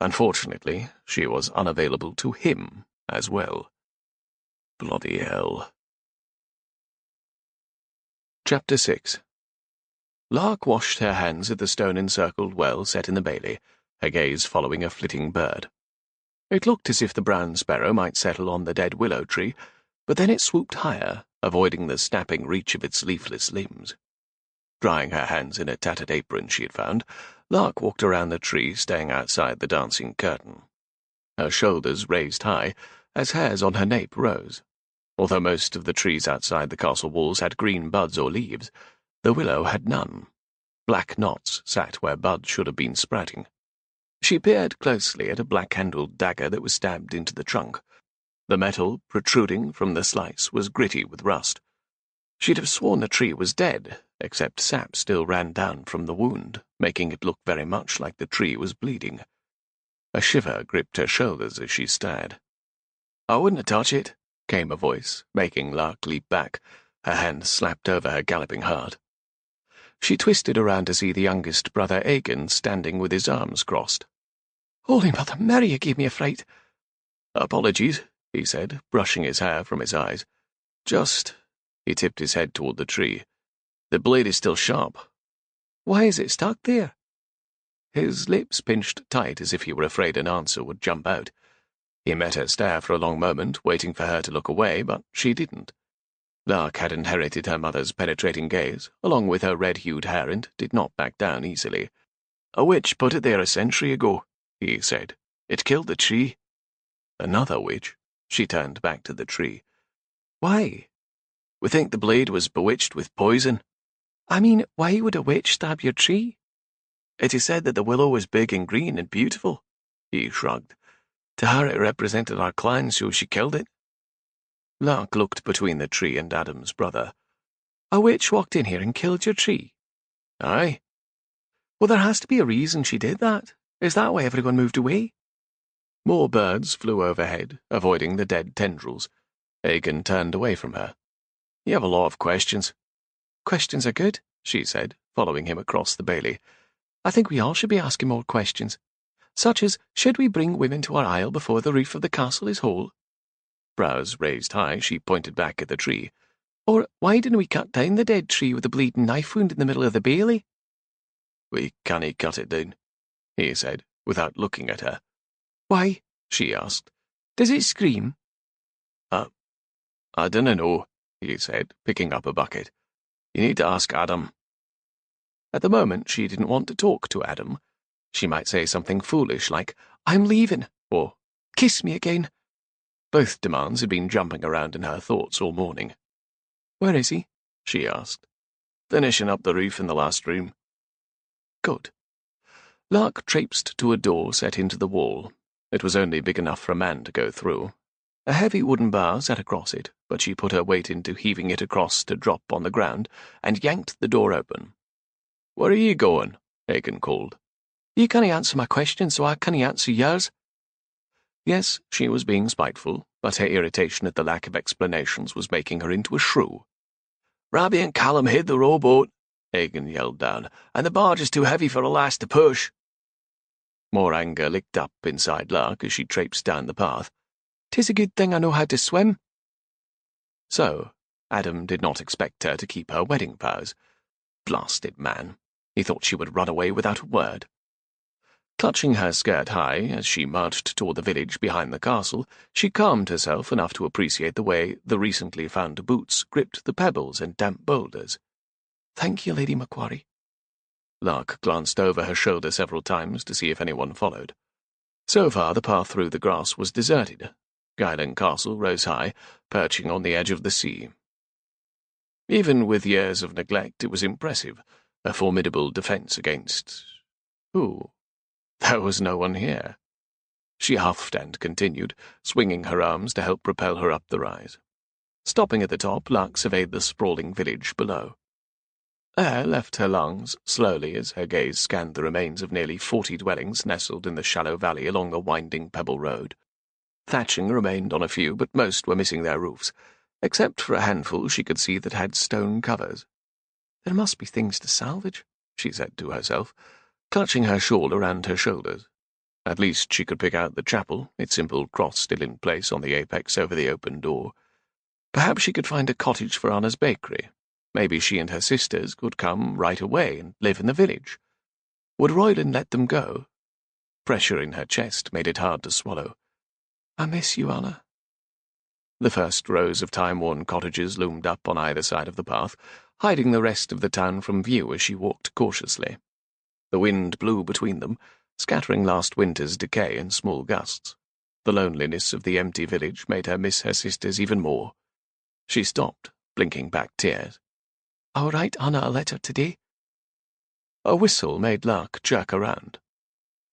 S1: Unfortunately, she was unavailable to him as well. Bloody hell. Chapter 6. Lark washed her hands at the stone-encircled well set in the bailey, her gaze following a flitting bird. It looked as if the brown sparrow might settle on the dead willow tree, but then it swooped higher, avoiding the snapping reach of its leafless limbs. Drying her hands in a tattered apron she had found, Lark walked around the tree, staying outside the dancing curtain. Her shoulders raised high, as hairs on her nape rose. Although most of the trees outside the castle walls had green buds or leaves, the willow had none. Black knots sat where buds should have been sprouting. She peered closely at a black-handled dagger that was stabbed into the trunk. The metal, protruding from the slice, was gritty with rust. She'd have sworn the tree was dead, except sap still ran down from the wound, making it look very much like the tree was bleeding. A shiver gripped her shoulders as she stared. "I wouldn't touch it," came a voice, making Lark leap back, her hand slapped over her galloping heart. She twisted around to see the youngest brother Aegon standing with his arms crossed.
S3: "Holy Mother Mary, you gave me a fright."
S1: "Apologies," he said, brushing his hair from his eyes. "Just—" He tipped his head toward the tree. "The blade is still sharp."
S3: "Why is it stuck there?"
S1: His lips pinched tight as if he were afraid an answer would jump out. He met her stare for a long moment, waiting for her to look away, but she didn't. Lark had inherited her mother's penetrating gaze, along with her red-hued hair, and did not back down easily. "A witch put it there a century ago," he said. "It killed the tree." "Another witch?" She turned back to the tree.
S3: "Why?"
S1: "We think the blade was bewitched with poison."
S3: "I mean, why would a witch stab your tree?"
S1: "It is said that the willow was big and green and beautiful." He shrugged. "To her it represented our clan, so she killed it." Lark looked between the tree and Adam's brother.
S3: "A witch walked in here and killed your tree?"
S1: "Aye."
S3: "Well, there has to be a reason she did that. Is that why everyone moved away?"
S1: More birds flew overhead, avoiding the dead tendrils. Aegon turned away from her. "You have a lot of questions."
S3: "Questions are good," she said, following him across the bailey. "I think we all should be asking more questions. Such as, should we bring women to our isle before the roof of the castle is whole?"
S1: Brows raised high, she pointed back at the tree.
S3: "Or why didn't we cut down the dead tree with a bleeding knife wound in the middle of the bailey?"
S1: "We cannae cut it down," he said, without looking at her.
S3: "Why?"
S1: she asked.
S3: "Does it scream?"
S1: I dunno know," he said, picking up a bucket. "You need to ask Adam." At the moment, she didn't want to talk to Adam. She might say something foolish like,
S3: "I'm leaving,"
S1: or
S3: "Kiss me again."
S1: both demands had been jumping around in her thoughts all morning.
S3: "Where is he?"
S1: she asked. "Finishing up the roof in the last room."
S3: "Good."
S1: Lark traipsed to a door set into the wall. It was only big enough for a man to go through. A heavy wooden bar sat across it, but she put her weight into heaving it across to drop on the ground, and yanked the door open. "Where are you going?" Aegon called.
S3: "You can't answer my question, so I can't answer yours."
S1: Yes, she was being spiteful, but her irritation at the lack of explanations was making her into a shrew. "Robbie and Callum hid the rowboat," Aegon yelled down, "and the barge is too heavy for a lass to push." More anger licked up inside Lark as she traipsed down the path.
S3: "'Tis a good thing I know how to swim."
S1: So, Adam did not expect her to keep her wedding vows. Blasted man. He thought she would run away without a word. Clutching her skirt high as she marched toward the village behind the castle, she calmed herself enough to appreciate the way the recently found boots gripped the pebbles and damp boulders.
S3: "Thank you, Lady Macquarie."
S1: Lark glanced over her shoulder several times to see if anyone followed. So far, the path through the grass was deserted. Highlander Castle rose high, perching on the edge of the sea. Even with years of neglect, it was impressive, a formidable defense against— who? There was no one here. She huffed and continued, swinging her arms to help propel her up the rise. Stopping at the top, Lark surveyed the sprawling village below. Air left her lungs slowly as her gaze scanned the remains of nearly 40 dwellings nestled in the shallow valley along the winding pebble road. Thatching remained on a few, but most were missing their roofs, except for a handful she could see that had stone covers.
S3: There must be things to salvage,
S1: she said to herself, clutching her shawl around her shoulders. At least she could pick out the chapel, its simple cross still in place on the apex over the open door. Perhaps she could find a cottage for Anna's bakery. Maybe she and her sisters could come right away and live in the village. Would Royland let them go? Pressure in her chest made it hard to swallow.
S3: I miss you, Anna.
S1: The first rows of time-worn cottages loomed up on either side of the path, hiding the rest of the town from view as she walked cautiously. The wind blew between them, scattering last winter's decay in small gusts. The loneliness of the empty village made her miss her sisters even more. She stopped, blinking back tears.
S3: I'll write Anna a letter today.
S1: A whistle made Lark jerk around.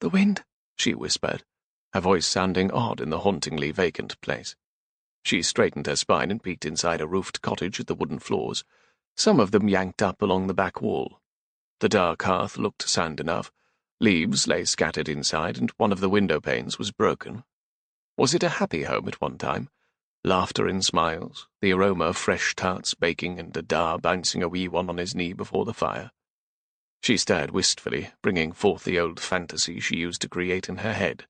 S3: The wind,
S1: she whispered, her voice sounding odd in the hauntingly vacant place. She straightened her spine and peeked inside a roofed cottage at the wooden floors, some of them yanked up along the back wall. The dark hearth looked sound enough. Leaves lay scattered inside, and one of the window panes was broken. Was it a happy home at one time? Laughter and smiles, the aroma of fresh tarts baking, and a Dar bouncing a wee one on his knee before the fire. She stared wistfully, bringing forth the old fantasy she used to create in her head.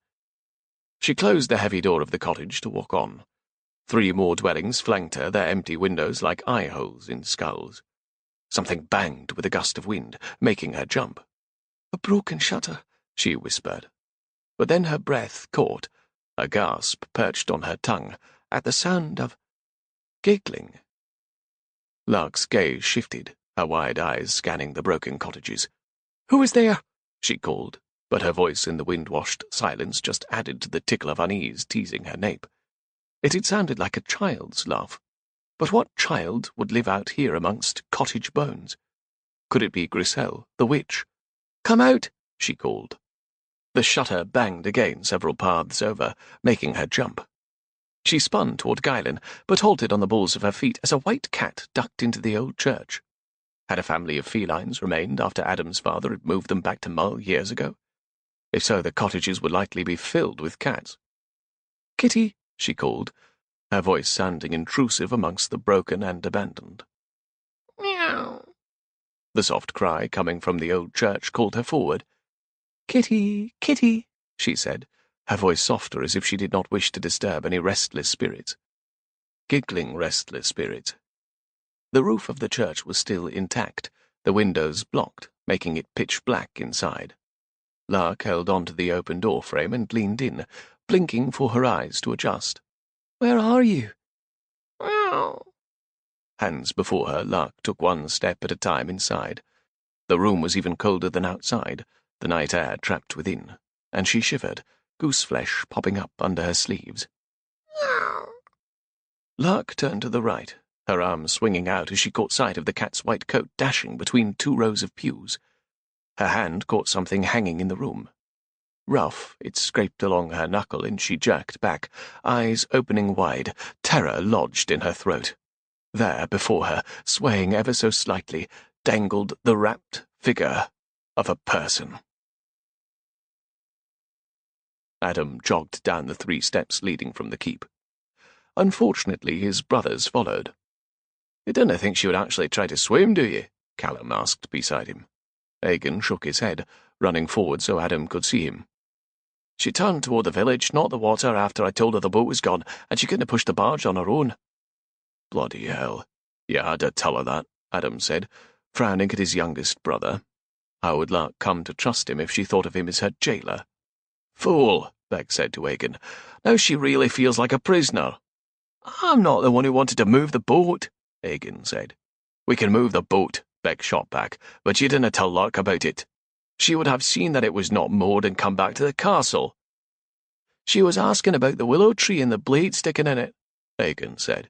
S1: She closed the heavy door of the cottage to walk on. 3 more dwellings flanked her, their empty windows like eye-holes in skulls. Something banged with a gust of wind, making her jump.
S3: A broken shutter,
S1: she whispered. But then her breath caught, a gasp perched on her tongue, at the sound of giggling. Lark's gaze shifted, her wide eyes scanning the broken cottages.
S3: "Who is there?"
S1: she called, but her voice in the wind-washed silence just added to the tickle of unease teasing her nape. It had sounded like a child's laugh. But what child would live out here amongst cottage bones? Could it be Griselle, the witch?
S3: "Come out,"
S1: she called. The shutter banged again several paths over, making her jump. She spun toward Guylan, but halted on the balls of her feet as a white cat ducked into the old church. Had a family of felines remained after Adam's father had moved them back to Mull years ago? If so, the cottages would likely be filled with cats.
S3: "Kitty,"
S1: she called, her voice sounding intrusive amongst the broken and abandoned.
S3: "Meow."
S1: The soft cry coming from the old church called her forward.
S3: "Kitty, Kitty,"
S1: she said, her voice softer as if she did not wish to disturb any restless spirits. Giggling restless spirits. The roof of the church was still intact, the windows blocked, making it pitch black inside. Lark held onto the open door frame and leaned in, blinking for her eyes to adjust.
S3: "Where are you?"
S1: "Meow." Hands before her, Lark took one step at a time inside. The room was even colder than outside, the night air trapped within, and she shivered, gooseflesh popping up under her sleeves.
S3: "Meow."
S1: Lark turned to the right, her arms swinging out as she caught sight of the cat's white coat dashing between 2 rows of pews. Her hand caught something hanging in the room. Rough, it scraped along her knuckle and she jerked back, eyes opening wide, terror lodged in her throat. There, before her, swaying ever so slightly, dangled the wrapped figure of a person. Adam jogged down the 3 steps leading from the keep. Unfortunately, his brothers followed. "You don't think she would actually try to swim, do you?" Callum asked beside him. Aegon shook his head, running forward so Adam could see him. "She turned toward the village, not the water, after I told her the boat was gone, and she couldn't have pushed the barge on her own." "Bloody hell. You had to tell her that," Adam said, frowning at his youngest brother. How would Lark come to trust him if she thought of him as her jailer? "Fool," Beck said to Aegon. "Now she really feels like a prisoner." "I'm not the one who wanted to move the boat," Aegon said. "We can move the boat," Beck shot back, "but you didn't tell Lark about it. She would have seen that it was not moored and come back to the castle." "She was asking about the willow tree and the blade sticking in it," Aegon said.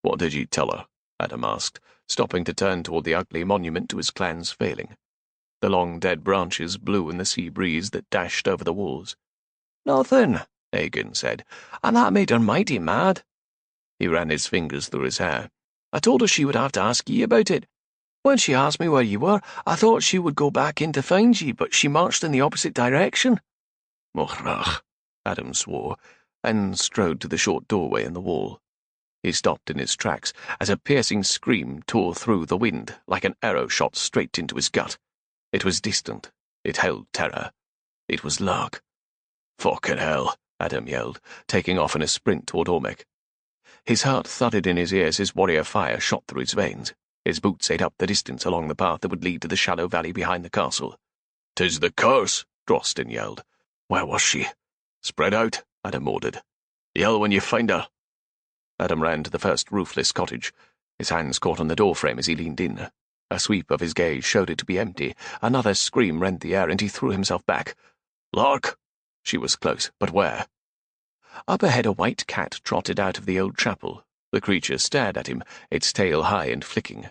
S1: "What did you tell her?" Adam asked, stopping to turn toward the ugly monument to his clan's failing. The long dead branches blew in the sea breeze that dashed over the walls. "Nothing," Aegon said, "and that made her mighty mad." He ran his fingers through his hair. "I told her she would have to ask ye about it.
S2: When she asked me where you were, I thought she would go back in to find ye, but she marched in the opposite direction."
S1: "Ochrach," Adam swore, and strode to the short doorway in the wall. He stopped in his tracks as a piercing scream tore through the wind like an arrow shot straight into his gut. It was distant. It held terror. It was Lark. "Fucking hell," Adam yelled, taking off in a sprint toward Ormek. His heart thudded in his ears as warrior fire shot through his veins. His boots ate up the distance along the path that would lead to the shallow valley behind the castle. "'Tis the curse," Drosten yelled. "Where was she?" "Spread out," Adam ordered. "Yell when you find her." Adam ran to the first roofless cottage. His hands caught on the doorframe as he leaned in. A sweep of his gaze showed it to be empty. Another scream rent the air, and he threw himself back. "Lark!" She was close, but where? Up ahead, a white cat trotted out of the old chapel. The creature stared at him, its tail high and flicking.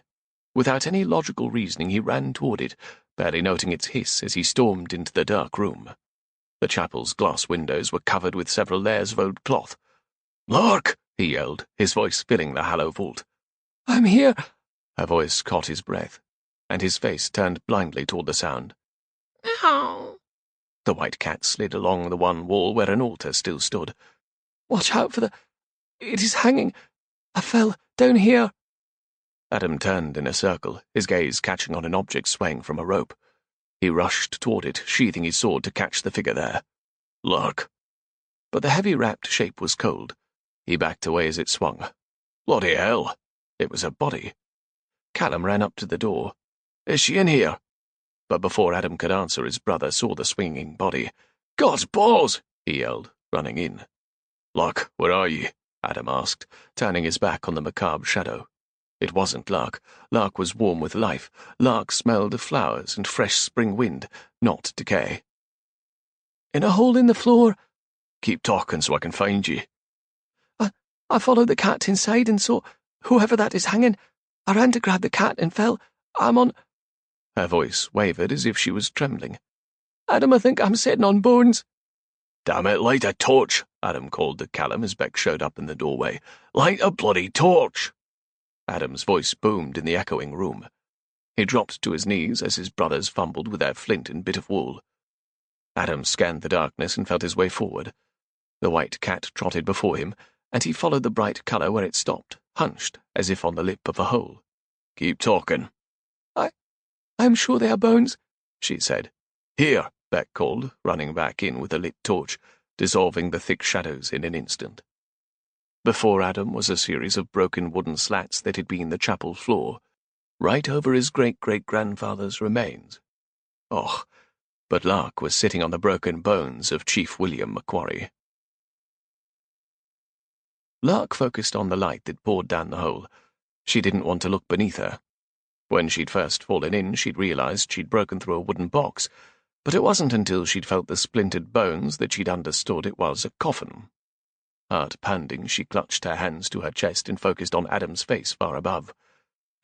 S1: Without any logical reasoning, he ran toward it, barely noting its hiss as he stormed into the dark room. The chapel's glass windows were covered with several layers of old cloth. "Lark!" he yelled, his voice filling the hollow vault.
S2: "I'm here."
S1: Her voice caught his breath, and his face turned blindly toward the sound.
S2: Ow.
S1: The white cat slid along the one wall where an altar still stood.
S2: "Watch out for the... It is hanging. I fell down here."
S1: Adam turned in a circle, his gaze catching on an object swaying from a rope. He rushed toward it, sheathing his sword to catch the figure there. Lark. But the heavy wrapped shape was cold. He backed away as it swung. Bloody hell! It was a body. Callum ran up to the door. "Is she in here?" But before Adam could answer, his brother saw the swinging body. "God's balls!" he yelled, running in. "Lark, where are ye?" Adam asked, turning his back on the macabre shadow. It wasn't Lark. Lark was warm with life. Lark smelled of flowers and fresh spring wind, not decay.
S2: "In a hole in the floor."
S1: "Keep talking so I can find ye."
S2: I followed the cat inside and saw whoever that is hanging. I ran to grab the cat and fell. I'm on—"
S1: Her voice wavered as if she was trembling.
S2: "Adam, I think I'm sitting on bones."
S1: "Damn it, light a torch," Adam called to Callum as Beck showed up in the doorway. "Light a bloody torch!" Adam's voice boomed in the echoing room. He dropped to his knees as his brothers fumbled with their flint and bit of wool. Adam scanned the darkness and felt his way forward. The white cat trotted before him, and he followed the bright colour where it stopped, hunched, as if on the lip of a hole. "Keep talking."
S2: I'm sure they are bones,"
S1: she said. "Here," Beck called, running back in with a lit torch, dissolving the thick shadows in an instant. Before Adam was a series of broken wooden slats that had been the chapel floor, right over his great-great-grandfather's remains. Oh, but Lark was sitting on the broken bones of Chief William Macquarie. Lark focused on the light that poured down the hole. She didn't want to look beneath her. When she'd first fallen in, she'd realized she'd broken through a wooden box, but it wasn't until she'd felt the splintered bones that she'd understood it was a coffin. Heart pounding, she clutched her hands to her chest and focused on Adam's face far above.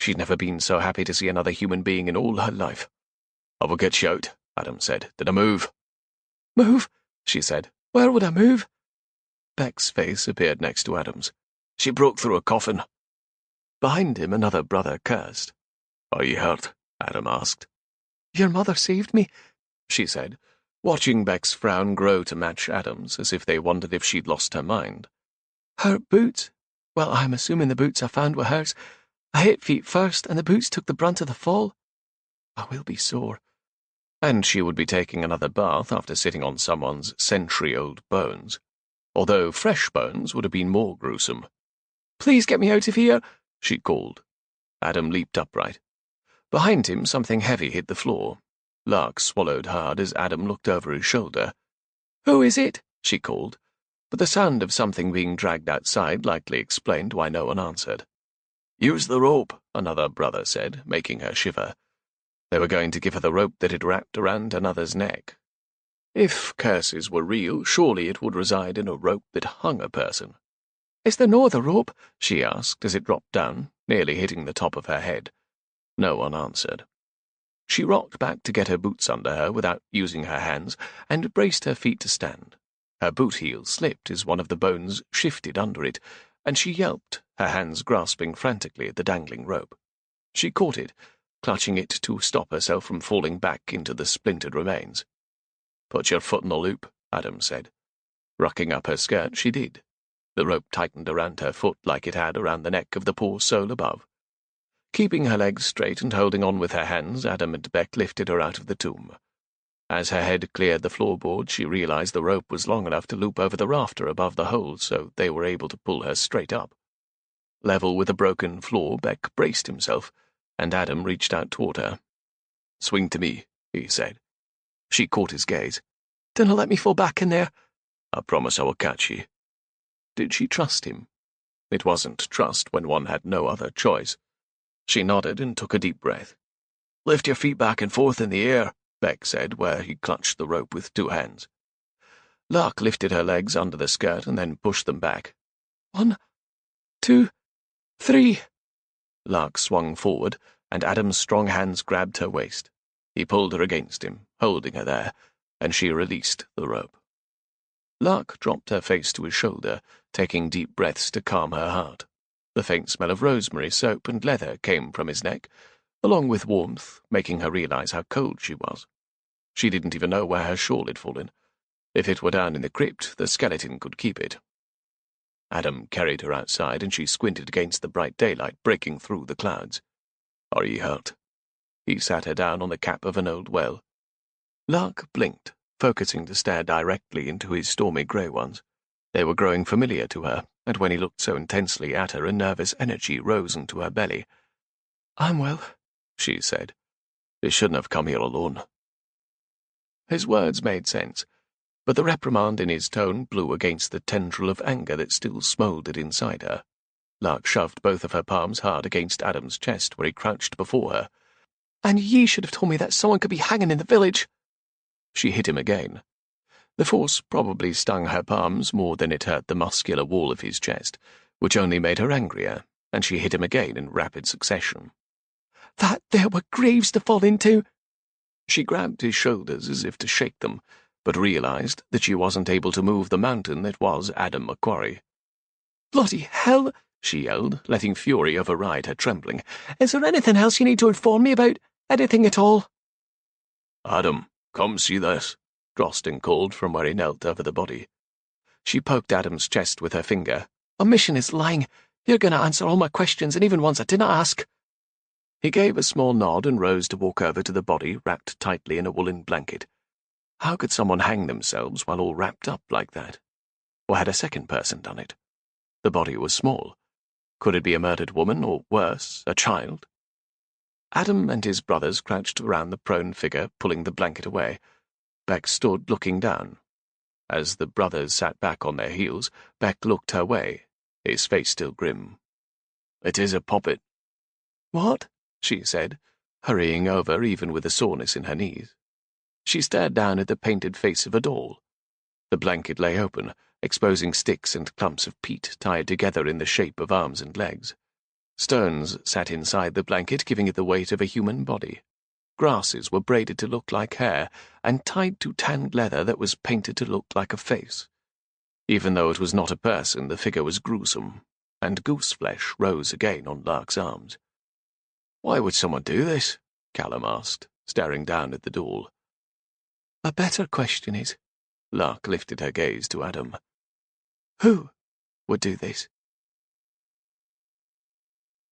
S1: She'd never been so happy to see another human being in all her life. "I will get you out," Adam said. "Did I move?"
S2: "Move?" she said. "Where would I move?"
S1: Beck's face appeared next to Adam's. "She broke through a coffin." Behind him, another brother cursed. "Are you hurt?" Adam asked.
S2: "Your mother saved me,"
S1: she said, watching Beck's frown grow to match Adam's, as if they wondered if she'd lost her mind.
S2: "Her boots? Well, I'm assuming the boots I found were hers. I hit feet first, and the boots took the brunt of the fall. I will be sore."
S1: And she would be taking another bath after sitting on someone's century-old bones. Although fresh bones would have been more gruesome.
S2: "Please get me out of here,"
S1: she called. Adam leaped upright. Behind him, something heavy hit the floor. Lark swallowed hard as Adam looked over his shoulder.
S2: "Who is it?"
S1: she called, but the sound of something being dragged outside likely explained why no one answered. "Use the rope," another brother said, making her shiver. They were going to give her the rope that had wrapped around another's neck. If curses were real, surely it would reside in a rope that hung a person.
S2: "Is there no other rope?"
S1: she asked as it dropped down, nearly hitting the top of her head. No one answered. She rocked back to get her boots under her without using her hands and braced her feet to stand. Her boot heel slipped as one of the bones shifted under it, and she yelped, her hands grasping frantically at the dangling rope. She caught it, clutching it to stop herself from falling back into the splintered remains. "Put your foot in the loop," Adam said. Rucking up her skirt, she did. The rope tightened around her foot like it had around the neck of the poor soul above. Keeping her legs straight and holding on with her hands, Adam and Beck lifted her out of the tomb. As her head cleared the floorboard, she realized the rope was long enough to loop over the rafter above the hole, so they were able to pull her straight up. Level with the broken floor, Beck braced himself, and Adam reached out toward her. "Swing to me," he said. She caught his gaze. "Dinna let me fall back in there." "I promise I will catch ye." Did she trust him? It wasn't trust when one had no other choice. She nodded and took a deep breath. "Lift your feet back and forth in the air," Beck said, where he clutched the rope with 2 hands. Lark lifted her legs under the skirt and then pushed them back. 1, 2, 3. Lark swung forward, and Adam's strong hands grabbed her waist. He pulled her against him, holding her there, and she released the rope. Lark dropped her face to his shoulder, taking deep breaths to calm her heart. The faint smell of rosemary, soap, and leather came from his neck, along with warmth, making her realize how cold she was. She didn't even know where her shawl had fallen. If it were down in the crypt, the skeleton could keep it. Adam carried her outside, and she squinted against the bright daylight breaking through the clouds. "Are ye hurt?" He sat her down on the cap of an old well. Lark blinked, focusing to stare directly into his stormy grey ones. They were growing familiar to her, and when he looked so intensely at her, a nervous energy rose into her belly. "I'm well," she said. "You shouldn't have come here alone." His words made sense, but the reprimand in his tone blew against the tendril of anger that still smouldered inside her. Lark shoved both of her palms hard against Adam's chest where he crouched before her. "And ye should have told me that someone could be hanging in the village." She hit him again. The force probably stung her palms more than it hurt the muscular wall of his chest, which only made her angrier, and she hit him again in rapid succession. "That there were graves to fall into." She grabbed his shoulders as if to shake them, but realized that she wasn't able to move the mountain that was Adam Macquarie. "Bloody hell!" she yelled, letting fury override her trembling. "Is there anything else you need to inform me about? Anything at all?" "Adam, come see this," Drosten called from where he knelt over the body. She poked Adam's chest with her finger. "Omission is lying. You're going to answer all my questions, and even ones I didn't ask." He gave a small nod and rose to walk over to the body wrapped tightly in a woolen blanket. How could someone hang themselves while all wrapped up like that? Or had a second person done it? The body was small. Could it be a murdered woman, or worse, a child? Adam and his brothers crouched around the prone figure, pulling the blanket away. Beck stood looking down. As the brothers sat back on their heels, Beck looked her way, his face still grim. "It is a puppet." "What?" she said, hurrying over even with the soreness in her knees. She stared down at the painted face of a doll. The blanket lay open, exposing sticks and clumps of peat tied together in the shape of arms and legs. Stones sat inside the blanket, giving it the weight of a human body. Grasses were braided to look like hair, and tied to tanned leather that was painted to look like a face. Even though it was not a person, the figure was gruesome, and goose flesh rose again on Lark's arms. "Why would someone do this?" Callum asked, staring down at the doll. "A better question is," Lark lifted her gaze to Adam, "who would do this?"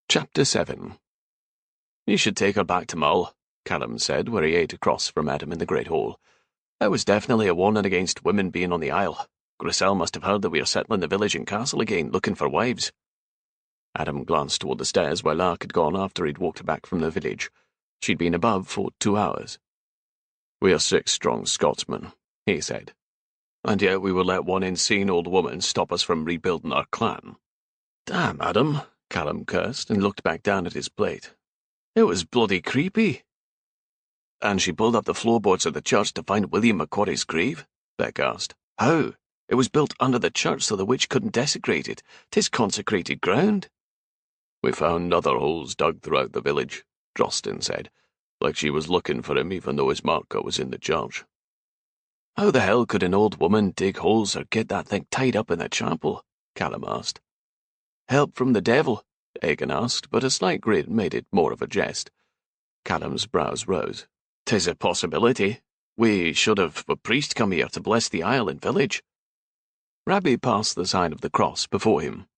S1: Chapter 7. "You should take her back to Mull," Callum said, where he ate across from Adam in the Great Hall. "That was definitely a warning against women being on the Isle. Grisel must have heard that we are settling the village and castle again, looking for wives." Adam glanced toward the stairs where Lark had gone after he'd walked back from the village. She'd been above for 2 hours. "We are 6 strong Scotsmen," he said, "and yet we would let one insane old woman stop us from rebuilding our clan." "Damn, Adam," Callum cursed and looked back down at his plate. "It was bloody creepy." "And she pulled up the floorboards of the church to find William Macquarie's grave?" Beck asked. "How? It was built under the church so the witch couldn't desecrate it. 'Tis consecrated ground." "We found other holes dug throughout the village," Drosten said, like she was looking for him even though his marker was in the church. "How the hell could an old woman dig holes or get that thing tied up in the chapel?" Callum asked. "Help from the devil?" Egan asked, but a slight grin made it more of a jest. Callum's brows rose. "'Tis a possibility. We should have a priest come here to bless the isle and village." Rabbie passed the sign of the cross before him.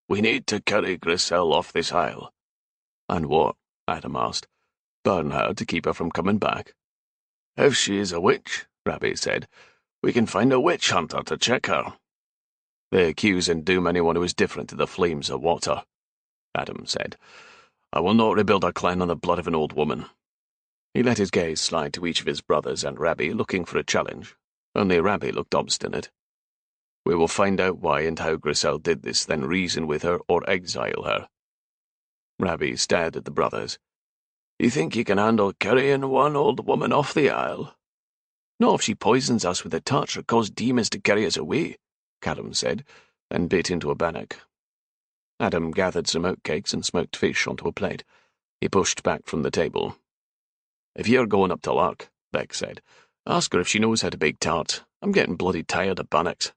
S1: "We need to carry Grisel off this isle." "And what?" Adam asked. "Burn her to keep her from coming back?" "If she is a witch," Rabbie said, "we can find a witch hunter to check her." "They accuse and doom anyone who is different to the flames of water," Adam said. "I will not rebuild our clan on the blood of an old woman." He let his gaze slide to each of his brothers and Rabbie, looking for a challenge. Only Rabbie looked obstinate. "We will find out why and how Grisel did this, then reason with her or exile her." Rabbie stared at the brothers. "You think you can handle carrying one old woman off the isle?" "Not if she poisons us with a touch or cause demons to carry us away," Callum said, and bit into a bannock. Adam gathered some oatcakes and smoked fish onto a plate. He pushed back from the table. "If you're going up to Lark," Beck said, "ask her if she knows how to bake tarts. I'm getting bloody tired of bannocks."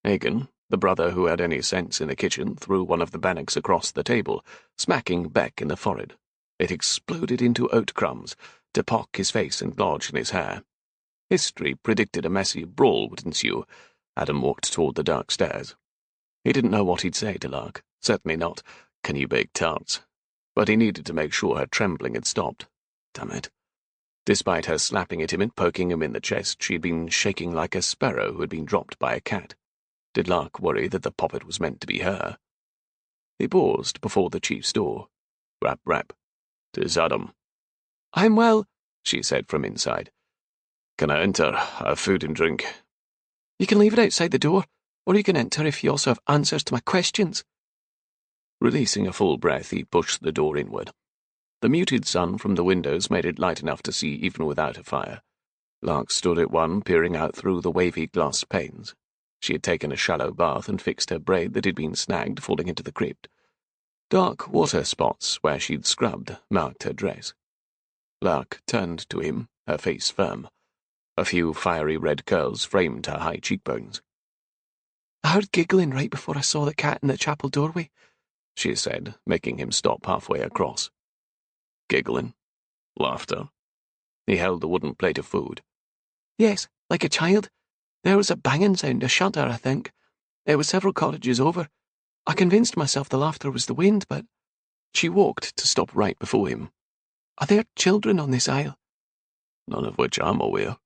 S1: Hagen, the brother who had any sense in the kitchen, threw one of the bannocks across the table, smacking Beck in the forehead. It exploded into oat crumbs, to pock his face and lodge in his hair. History predicted a messy brawl would ensue. Adam walked toward the dark stairs. He didn't know what he'd say to Lark. Certainly not, "Can you bake tarts?" But he needed to make sure her trembling had stopped. Damn it. Despite her slapping at him and poking him in the chest, she had been shaking like a sparrow who had been dropped by a cat. Did Lark worry that the poppet was meant to be her? He paused before the chief's door. Rap, rap. "'Tis Adam." "I'm well," she said from inside. "Can I enter? I have food and drink." "You can leave it outside the door, or you can enter if you also have answers to my questions." Releasing a full breath, he pushed the door inward. The muted sun from the windows made it light enough to see even without a fire. Lark stood at one, peering out through the wavy glass panes. She had taken a shallow bath and fixed her braid that had been snagged falling into the crypt. Dark water spots where she'd scrubbed marked her dress. Lark turned to him, her face firm. A few fiery red curls framed her high cheekbones. "I heard giggling right before I saw the cat in the chapel doorway," she said, making him stop halfway across. "Giggling? Laughter?" He held the wooden plate of food. "Yes, like a child. There was a banging sound, a shudder, I think. It was several cottages over. I convinced myself the laughter was the wind, but—" She walked to stop right before him. "Are there children on this isle?" "None of which I'm aware."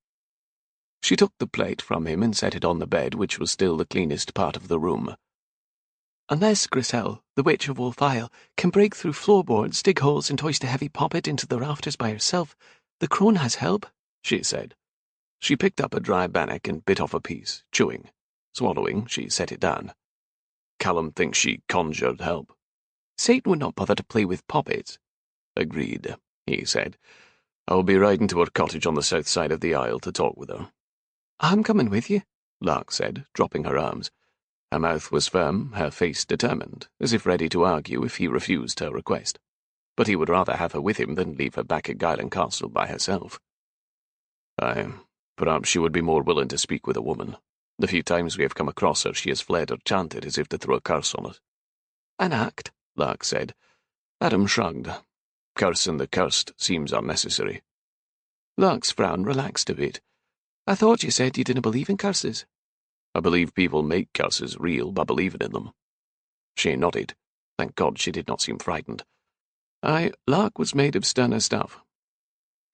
S1: She took the plate from him and set it on the bed, which was still the cleanest part of the room. "Unless Grisel, the witch of Wolf Isle, can break through floorboards, dig holes, and hoist a heavy poppet into the rafters by herself, the crone has help," she said. She picked up a dry bannock and bit off a piece, chewing. Swallowing, she set it down. "Callum thinks she conjured help." "Satan would not bother to play with poppets." "Agreed," he said. "I will be riding to her cottage on the south side of the isle to talk with her." "I'm coming with you," Lark said, dropping her arms. Her mouth was firm, her face determined, as if ready to argue if he refused her request. But he would rather have her with him than leave her back at Guyland Castle by herself. "Aye, perhaps she would be more willing to speak with a woman. The few times we have come across her, she has fled or chanted as if to throw a curse on us." "An act," Lark said. Adam shrugged. "Cursing the cursed seems unnecessary." Lark's frown relaxed a bit. "I thought you said you didn't believe in curses." "I believe people make curses real by believing in them." She nodded. Thank God she did not seem frightened. Aye, Lark was made of sterner stuff.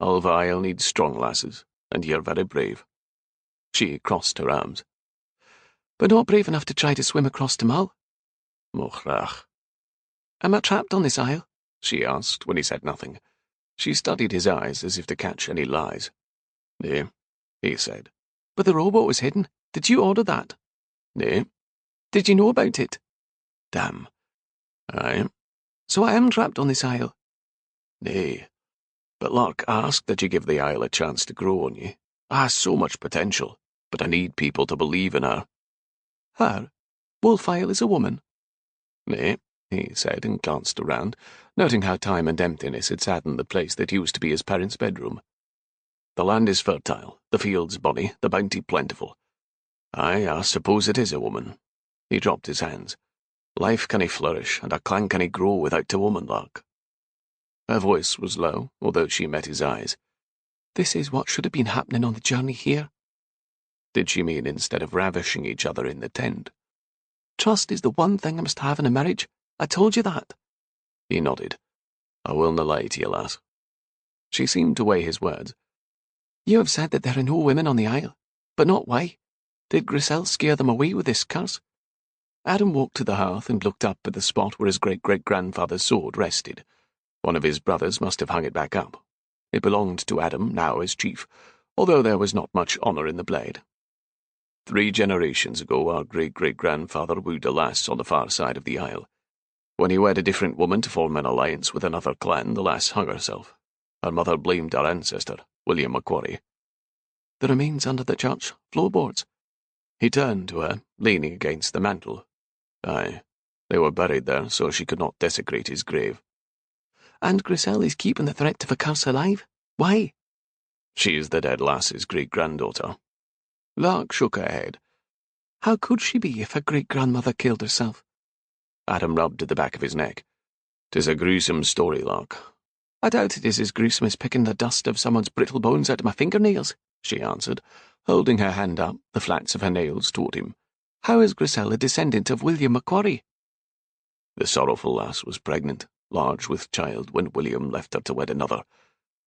S1: "Alva Isle needs strong lasses, and you're very brave." She crossed her arms. "But not brave enough to try to swim across to Mull." "Mochrach." "Am I trapped on this isle?" she asked when he said nothing. She studied his eyes as if to catch any lies. "Nay," he said. "But the rowboat was hidden. Did you order that?" "Nay." "Did you know about it?" "Damn." "Aye." "So I am trapped on this isle?" "Nay. But Lark asked that you give the isle a chance to grow on you. I have so much potential, but I need people to believe in her." "Her? Wolf Isle is a woman?" "Nay," he said, and glanced around, noting how time and emptiness had saddened the place that used to be his parents' bedroom. "The land is fertile, the fields bonny, the bounty plentiful. Aye, I suppose it is a woman." He dropped his hands. "Life cannae flourish, and a clan cannae grow without a woman, Lark." Her voice was low, although she met his eyes.
S2: This is what should have been happening on the journey here.
S1: Did she mean instead of ravishing each other in the tent?
S2: Trust is the one thing I must have in a marriage. I told you that.
S1: He nodded. I will na lie to you, lass. She seemed to weigh his words.
S2: You have said that there are no women on the isle, but not why. Did Grisel scare them away with this curse?
S1: Adam walked to the hearth and looked up at the spot where his great-great-grandfather's sword rested. One of his brothers must have hung it back up. It belonged to Adam, now as chief, although there was not much honour in the blade. 3 generations ago, our great-great-grandfather wooed a lass on the far side of the isle. When he wed a different woman to form an alliance with another clan, the lass hung herself. Her mother blamed our ancestor, William Macquarie.
S2: The remains under the church floorboards.
S1: He turned to her, leaning against the mantel. Aye, they were buried there so she could not desecrate his grave.
S2: And Grisel is keeping the threat of a curse alive? Why?
S1: She is the dead lass's great-granddaughter.
S2: Lark shook her head. How could she be if her great-grandmother killed herself?
S1: Adam rubbed at the back of his neck. 'Tis a gruesome story, Lark.
S2: I doubt it is as gruesome as picking the dust of someone's brittle bones out of my fingernails, she answered, holding her hand up, the flats of her nails toward him. How is Grisel a descendant of William Macquarie?
S1: The sorrowful lass was pregnant, large with child, when William left her to wed another,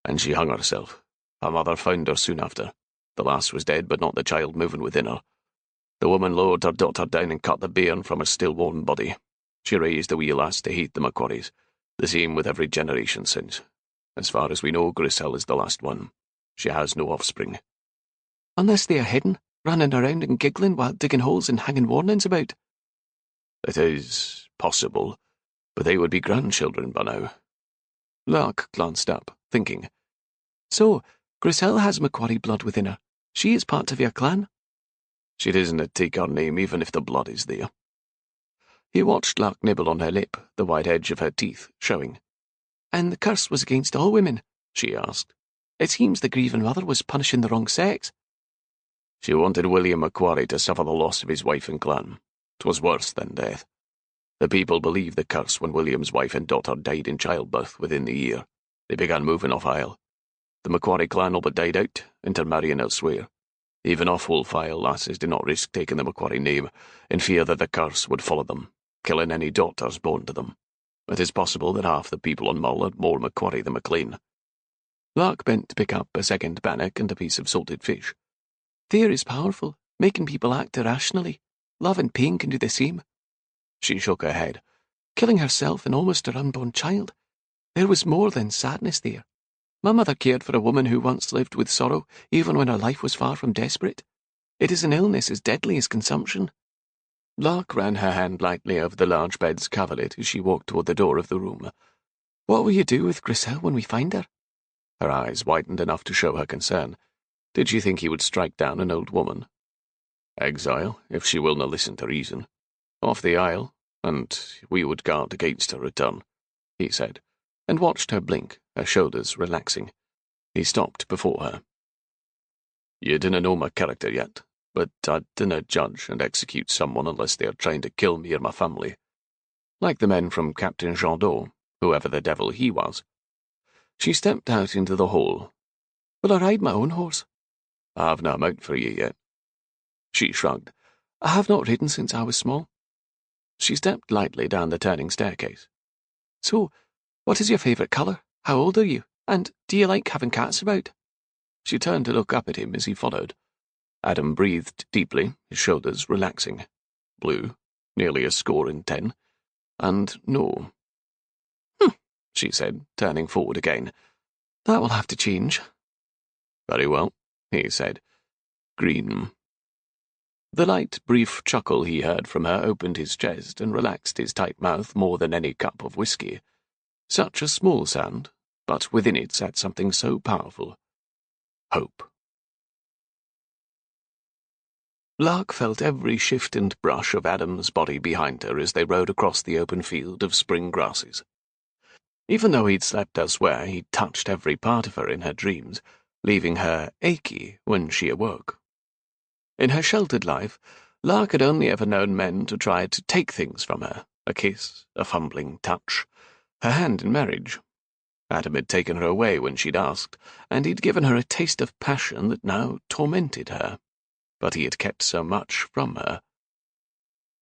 S1: and she hung herself. Her mother found her soon after. The lass was dead, but not the child moving within her. The woman lowered her daughter down and cut the bairn from her still-warm body. She raised the wee lass to hate the Macquaries, the same with every generation since. As far as we know, Grisel is the last one. She has no offspring.
S2: Unless they are hidden, running around and giggling while digging holes and hanging warnings about.
S1: It is possible, but they would be grandchildren by now.
S2: Lark glanced up, thinking. So, Grisel has Macquarie blood within her. She is part of your clan?
S1: She doesn't take her name even if the blood is there. He watched Lark nibble on her lip, the white edge of her teeth showing.
S2: And the curse was against all women? She asked. It seems the grieving mother was punishing the wrong sex.
S1: She wanted William Macquarie to suffer the loss of his wife and clan. 'Twas worse than death. The people believed the curse when William's wife and daughter died in childbirth within the year. They began moving off Isle. The Macquarie clan all but died out, intermarrying elsewhere. Even off-Wolf Isle lasses did not risk taking the Macquarie name, in fear that the curse would follow them, killing any daughters born to them. It is possible that half the people on Mull had more Macquarie than MacLean.
S2: Lark bent to pick up a second bannock and a piece of salted fish. Fear is powerful, making people act irrationally. Love and pain can do the same. She shook her head. Killing herself and almost her unborn child. There was more than sadness there. My mother cared for a woman who once lived with sorrow, even when her life was far from desperate. It is an illness as deadly as consumption. Lark ran her hand lightly over the large bed's coverlet as she walked toward the door of the room. What will you do with Grisel when we find her?
S1: Her eyes widened enough to show her concern. Did she think he would strike down an old woman? Exile, if she will not listen to reason. Off the isle, and we would guard against her return, he said, and watched her blink, her shoulders relaxing. He stopped before her. You dinna know my character yet, but I dinna judge and execute someone unless they are trying to kill me or my family. Like the men from Captain Jandot, whoever the devil he was. She stepped out into the hall.
S2: Will I ride my own horse?
S1: I have no mount for you yet. She shrugged.
S2: I have not ridden since I was small.
S1: She stepped lightly down the turning staircase.
S2: So, what is your favourite colour? How old are you? And do you like having cats about?
S1: She turned to look up at him as he followed. Adam breathed deeply, his shoulders relaxing. Blue, nearly a score in 10. And no. She said, turning forward again.
S2: That will have to change.
S1: Very well, he said. Green. The light, brief chuckle he heard from her opened his chest and relaxed his tight mouth more than any cup of whiskey. Such a small sound, but within it sat something so powerful. Hope. Lark felt every shift and brush of Adam's body behind her as they rode across the open field of spring grasses. Even though he'd slept elsewhere, he'd touched every part of her in her dreams, leaving her achy when she awoke. In her sheltered life, Lark had only ever known men to try to take things from her, a kiss, a fumbling touch, her hand in marriage. Adam had taken her away when she'd asked, and he'd given her a taste of passion that now tormented her. But he had kept so much from her.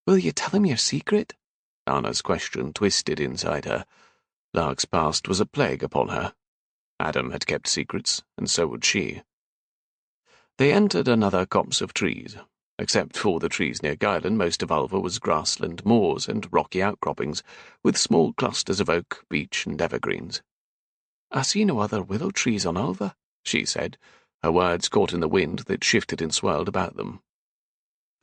S2: Will you tell him your secret?
S1: Anna's question twisted inside her. Lark's past was a plague upon her. Adam had kept secrets, and so would she. They entered another copse of trees. Except for the trees near Guyland, most of Alva was grassland, moors, and rocky outcroppings, with small clusters of oak, beech, and evergreens.
S2: I see no other willow trees on Alva,
S1: she said, her words caught in the wind that shifted and swirled about them.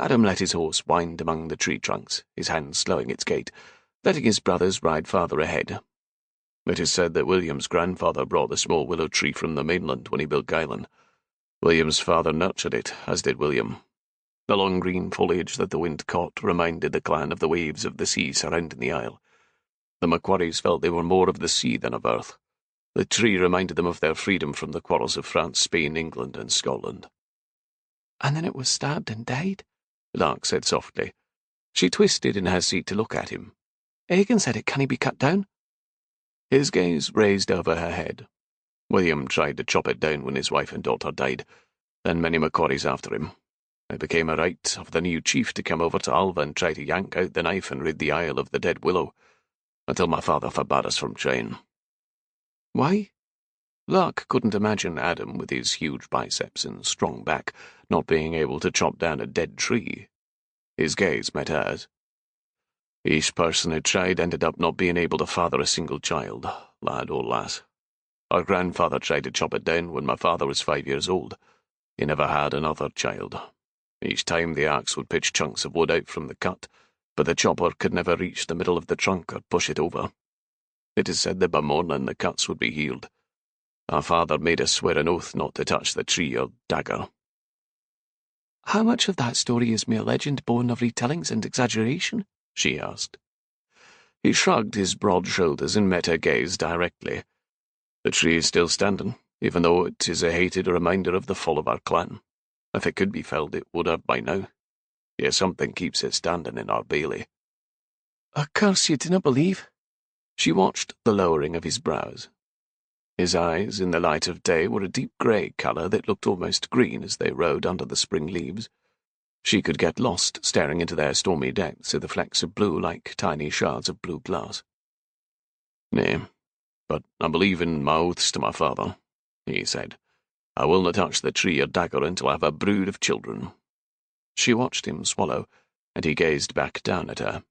S1: Adam let his horse wind among the tree trunks, his hand slowing its gait, letting his brothers ride farther ahead. It is said that William's grandfather brought the small willow tree from the mainland when he built Guyland. William's father nurtured it, as did William. The long green foliage that the wind caught reminded the clan of the waves of the sea surrounding the isle. The Macquarries felt they were more of the sea than of earth. The tree reminded them of their freedom from the quarrels of France, Spain, England, and Scotland.
S2: And then it was stabbed and died,
S1: Lark said softly. She twisted in her seat to look at him.
S2: Egan said it can't be cut down.
S1: His gaze raised over her head. William tried to chop it down when his wife and daughter died, then many Macquarries after him. It became a right of the new chief to come over to Alva and try to yank out the knife and rid the isle of the dead willow, until my father forbade us from trying.
S2: Why?
S1: Lark couldn't imagine Adam, with his huge biceps and strong back, not being able to chop down a dead tree. His gaze met hers. Each person who tried ended up not being able to father a single child, lad or lass. Our grandfather tried to chop it down when my father was 5 years old. He never had another child. Each time the axe would pitch chunks of wood out from the cut, but the chopper could never reach the middle of the trunk or push it over. It is said that by morning the cuts would be healed. Our father made us swear an oath not to touch the tree or dagger.
S2: How much of that story is mere legend born of retellings and exaggeration?
S1: She asked. He shrugged his broad shoulders and met her gaze directly. The tree is still standing, even though it is a hated reminder of the fall of our clan. If it could be felled, it would have by now. Yet something keeps it standing in our bailey.
S2: A curse you didn't believe?
S1: She watched the lowering of his brows. His eyes, in the light of day, were a deep grey colour that looked almost green as they rode under the spring leaves. She could get lost staring into their stormy depths of the flecks of blue like tiny shards of blue glass. Nay, but I believe in my oaths to my father, he said. I will not touch the tree or dagger until I have a brood of children. She watched him swallow, and he gazed back down at her.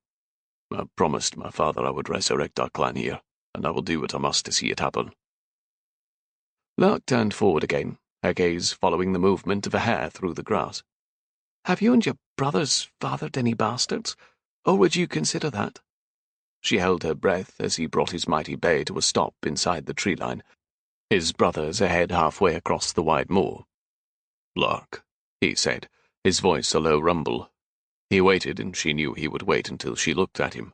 S1: I promised my father I would resurrect our clan here, and I will do what I must to see it happen. Lark turned forward again, her gaze following the movement of a hare through the grass.
S2: Have you and your brothers fathered any bastards, or would you consider that?
S1: She held her breath as he brought his mighty bay to a stop inside the tree line, his brothers ahead halfway across the wide moor. Lark, he said, his voice a low rumble. He waited, and she knew he would wait until she looked at him.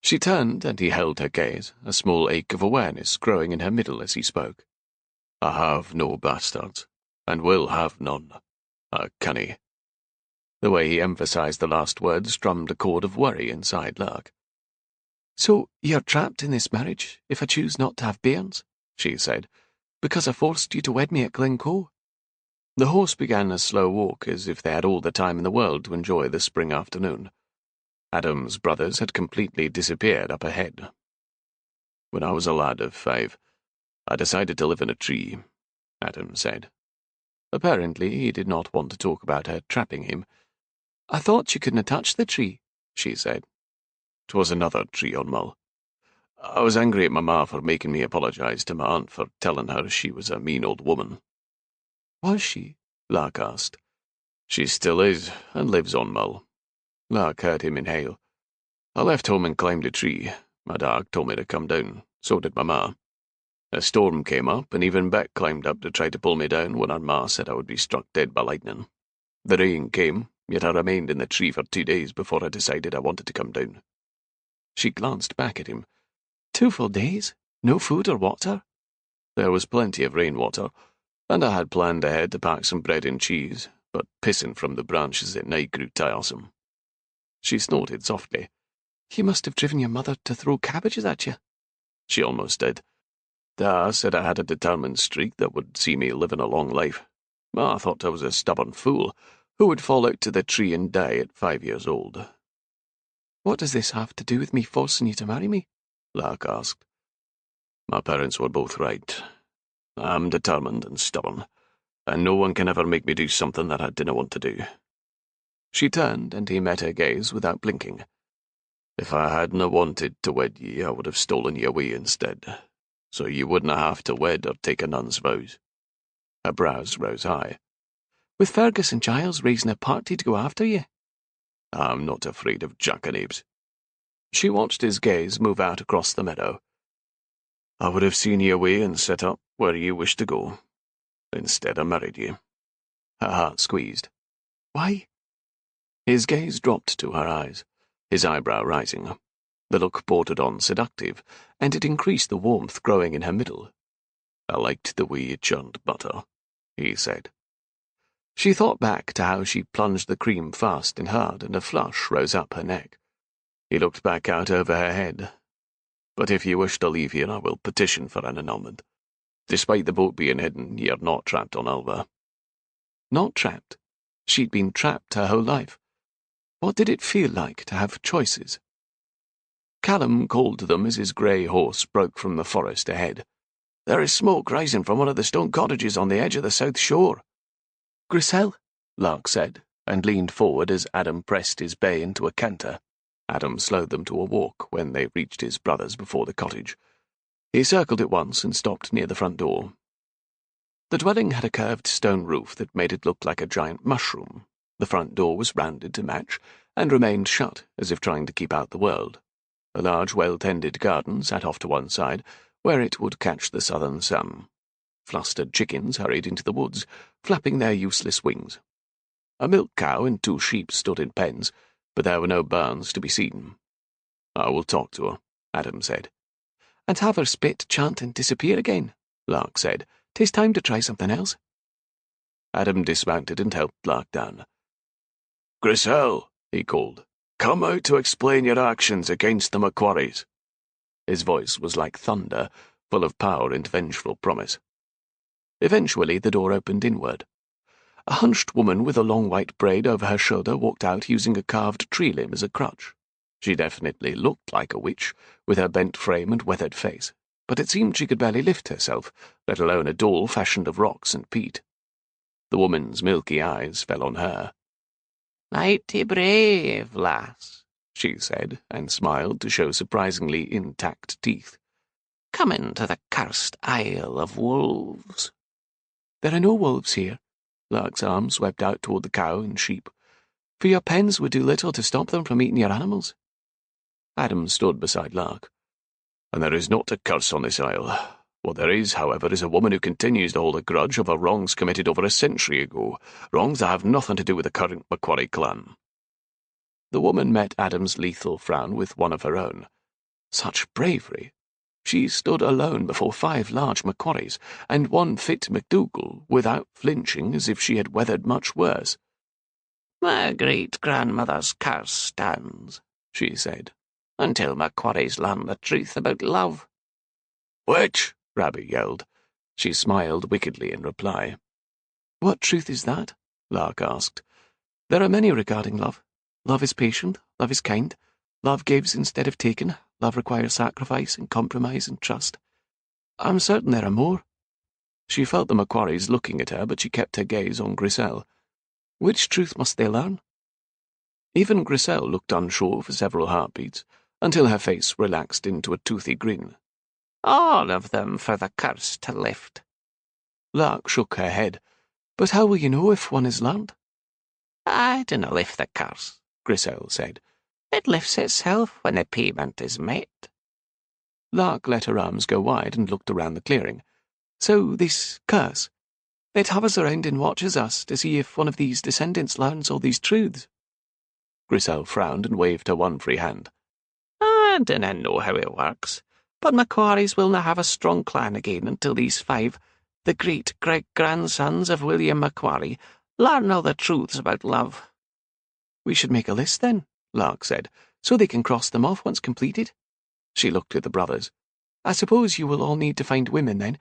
S1: She turned, and he held her gaze, a small ache of awareness growing in her middle as he spoke. I have no bastards, and will have none. Canny. The way he emphasized the last word strummed a chord of worry inside Lark.
S2: So you're trapped in this marriage, if I choose not to have bairns, she said, because I forced you to wed me at Glencoe.
S1: The horse began a slow walk, as if they had all the time in the world to enjoy the spring afternoon. Adam's brothers had completely disappeared up ahead. When I was a lad of 5, I decided to live in a tree, Adam said. Apparently he did not want to talk about her trapping him.
S2: I thought you couldn't touch the tree, she said.
S1: 'Twas another tree on Mull. I was angry at my ma for making me apologize to my aunt for telling her she was a mean old woman.
S2: Was she?
S1: Lark asked. She still is, and lives on Mull. Lark heard him inhale. I left home and climbed a tree. My dog told me to come down. So did my ma. A storm came up, and even Beck climbed up to try to pull me down when our ma said I would be struck dead by lightning. The rain came, yet I remained in the tree for 2 days before I decided I wanted to come down. She glanced back at him.
S2: 2 full days? No food or water?
S1: There was plenty of rainwater, and I had planned ahead to pack some bread and cheese, but pissing from the branches at night grew tiresome. She snorted softly.
S2: You must have driven your mother to throw cabbages at you.
S1: She almost did. Said I had a determined streak that would see me living a long life. I thought I was a stubborn fool who would fall out to the tree and die at 5 years old.
S2: What does this have to do with me forcing you to marry me?
S1: Lark asked. My parents were both right. I'm determined and stubborn, and no one can ever make me do something that I didn't want to do.
S2: She turned, and he met her gaze without blinking.
S1: If I hadn't wanted to wed ye, I would have stolen ye away instead, so you wouldn't have to wed or take a nun's vows. Her brows rose high.
S2: With Fergus and Giles raising a party to go after you?
S1: I'm not afraid of jackanapes. She watched his gaze move out across the meadow. I would have seen ye away and set up where ye wished to go. Instead, I married ye.
S2: Her heart squeezed. Why?
S1: His gaze dropped to her eyes, his eyebrow rising. The look bordered on seductive, and it increased the warmth growing in her middle. I liked the way you churned butter, he said.
S2: She thought back to how she plunged the cream fast and hard, and a flush rose up her neck.
S1: He looked back out over her head. But if you wish to leave here, I will petition for an annulment. Despite the boat being hidden, ye are not trapped on Alva.
S2: Not trapped? She'd been trapped her whole life. What did it feel like to have choices?
S1: Callum called to them as his grey horse broke from the forest ahead. There is smoke rising from one of the stone cottages on the edge of the south shore.
S2: Grisel, Lark said, and leaned forward as Adam pressed his bay into a canter.
S1: Adam slowed them to a walk when they reached his brother's before the cottage. He circled it once and stopped near the front door.
S2: The dwelling had a curved stone roof that made it look like a giant mushroom. The front door was rounded to match, and remained shut, as if trying to keep out the world. A large, well-tended garden sat off to one side, where it would catch the southern sun. Flustered chickens hurried into the woods, flapping their useless wings. A milk cow and 2 sheep stood in pens, but there were no barns to be seen.
S1: I will talk to her, Adam said.
S2: And have her spit, chant, and disappear again, Lark said. 'Tis time to try something else.
S1: Adam dismounted and helped Lark down. Grisel, he called, come out to explain your actions against the Macquaries. His voice was like thunder, full of power and vengeful promise.
S2: Eventually the door opened inward. A hunched woman with a long white braid over her shoulder walked out using a carved tree limb as a crutch. She definitely looked like a witch, with her bent frame and weathered face, but it seemed she could barely lift herself, let alone a doll fashioned of rocks and peat. The woman's milky eyes fell on her.
S3: "Mighty brave, lass,"
S2: she said, and smiled to show surprisingly intact teeth.
S3: "Coming to the cursed Isle of Wolves."
S2: There are no wolves here. Lark's arm swept out toward the cow and sheep. For your pens would do little to stop them from eating your animals.
S1: Adam stood beside Lark. And there is not a curse on this isle. What there is, however, is a woman who continues to hold a grudge over wrongs committed over a century ago, wrongs that have nothing to do with the current Macquarie clan.
S2: The woman met Adam's lethal frown with one of her own. Such bravery! She stood alone before 5 large Macquaries, and one fit MacDougall, without flinching, as if she had weathered much worse.
S3: "My great-grandmother's curse stands," she said, "until Macquaries learn the truth about love."
S1: "Witch!" Rabbit yelled.
S2: She smiled wickedly in reply. "What truth is that?" Lark asked. "There are many regarding love. Love is patient, love is kind, love gives instead of taking, love requires sacrifice and compromise and trust. I'm certain there are more." She felt the Macquaries looking at her, but she kept her gaze on Grisel. Which truth must they learn? Even Grisel looked unsure for several heartbeats, until her face relaxed into a toothy grin.
S3: "All of them for the curse to lift."
S2: Lark shook her head. "But how will you know if one is learned?"
S3: "I dinna lift the curse," Grisel said. "It lifts itself when the payment is met."
S2: Lark let her arms go wide and looked around the clearing. "So this curse, it hovers around and watches us to see if one of these descendants learns all these truths." Grisel frowned and waved her one free hand.
S3: "I dinna know how it works, but Macquaries will na have a strong clan again until these 5, the great-great-grandsons of William Macquarie, learn all the truths about love."
S2: "We should make a list then," Lark said, "so they can cross them off once completed." She looked at the brothers. I suppose you will all need to find women, then,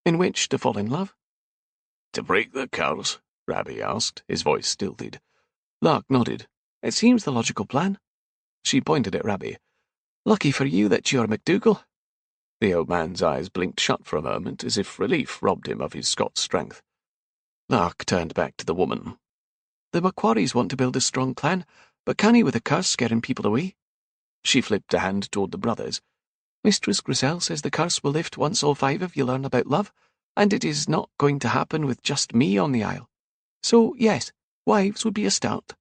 S2: in which to fall in love.
S1: To break the curse? Rabbie asked, his voice stilted.
S2: Lark nodded. It seems the logical plan. She pointed at Rabbie. Lucky for you that you're MacDougall.
S1: The old man's eyes blinked shut for a moment, as if relief robbed him of his Scots strength.
S2: Lark turned back to the woman. The Macquaries want to build a strong clan, but canny with a curse scaring people away. She flipped a hand toward the brothers. Mistress Griselle says the curse will lift once all 5 of you learn about love, and it is not going to happen with just me on the Isle. So, yes, wives would be a start.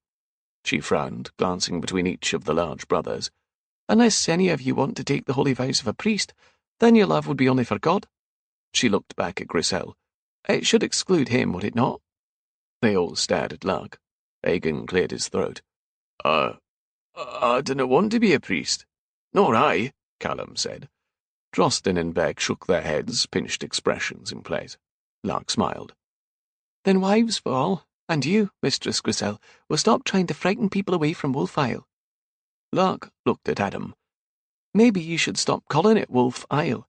S1: She frowned, glancing between each of the large brothers.
S2: Unless any of you want to take the holy vows of a priest, then your love would be only for God. She looked back at Griselle. It should exclude him, would it not?
S1: They all stared at Lark. Aegon cleared his throat. I dunna want to be a priest. Nor I, Callum said. Drosten and Beck shook their heads, pinched expressions in place. Lark smiled.
S2: Then wives for all, and you, Mistress Griselle, will stop trying to frighten people away from Wolf Isle.
S1: Lark looked at Adam.
S2: Maybe you should stop calling it Wolf Isle.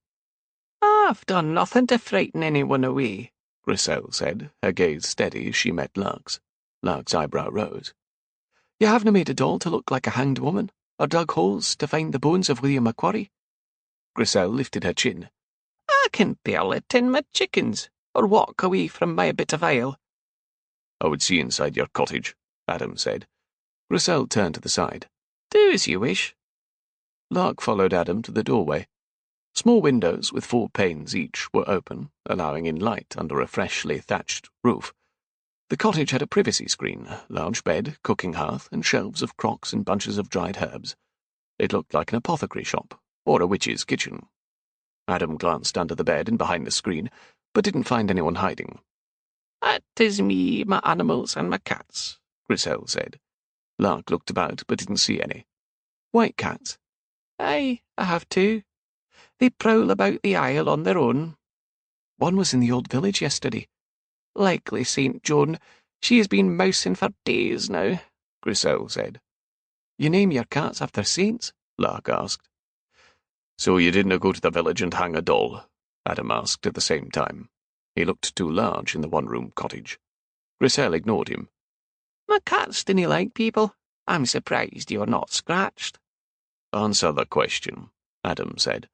S3: I've done nothing to frighten anyone away,
S1: Griselle said, her gaze steady as she met Lark's. Lark's eyebrow rose.
S2: You haven't made a doll to look like a hanged woman, or dug holes to find the bones of William Macquarie.
S1: Griselle lifted her chin.
S3: I can barely tend my chickens, or walk away from my bit of isle.
S1: I would see inside your cottage, Adam said. Griselle turned to the side.
S3: Do as you wish.
S1: Lark followed Adam to the doorway. Small windows with 4 panes each were open, allowing in light under a freshly thatched roof. The cottage had a privacy screen, large bed, cooking hearth, and shelves of crocks and bunches of dried herbs. It looked like an apothecary shop, or a witch's kitchen. Adam glanced under the bed and behind the screen, but didn't find anyone hiding.
S3: That is me, my animals, and my cats,
S1: Griselle said. Lark looked about, but didn't see any.
S2: White cats?
S3: Aye, I have 2. They prowl about the isle on their own.
S2: One was in the old village yesterday.
S3: Likely St. Joan. She has been mousing for days now,
S1: Griselle said.
S2: You name your cats after saints?
S1: Lark asked. So you didn't go to the village and hang a doll? Adam asked at the same time. He looked too large in the one-room cottage. Griselle ignored him.
S3: My cats didn't like people. I'm surprised you're not scratched.
S1: Answer the question, Adam said.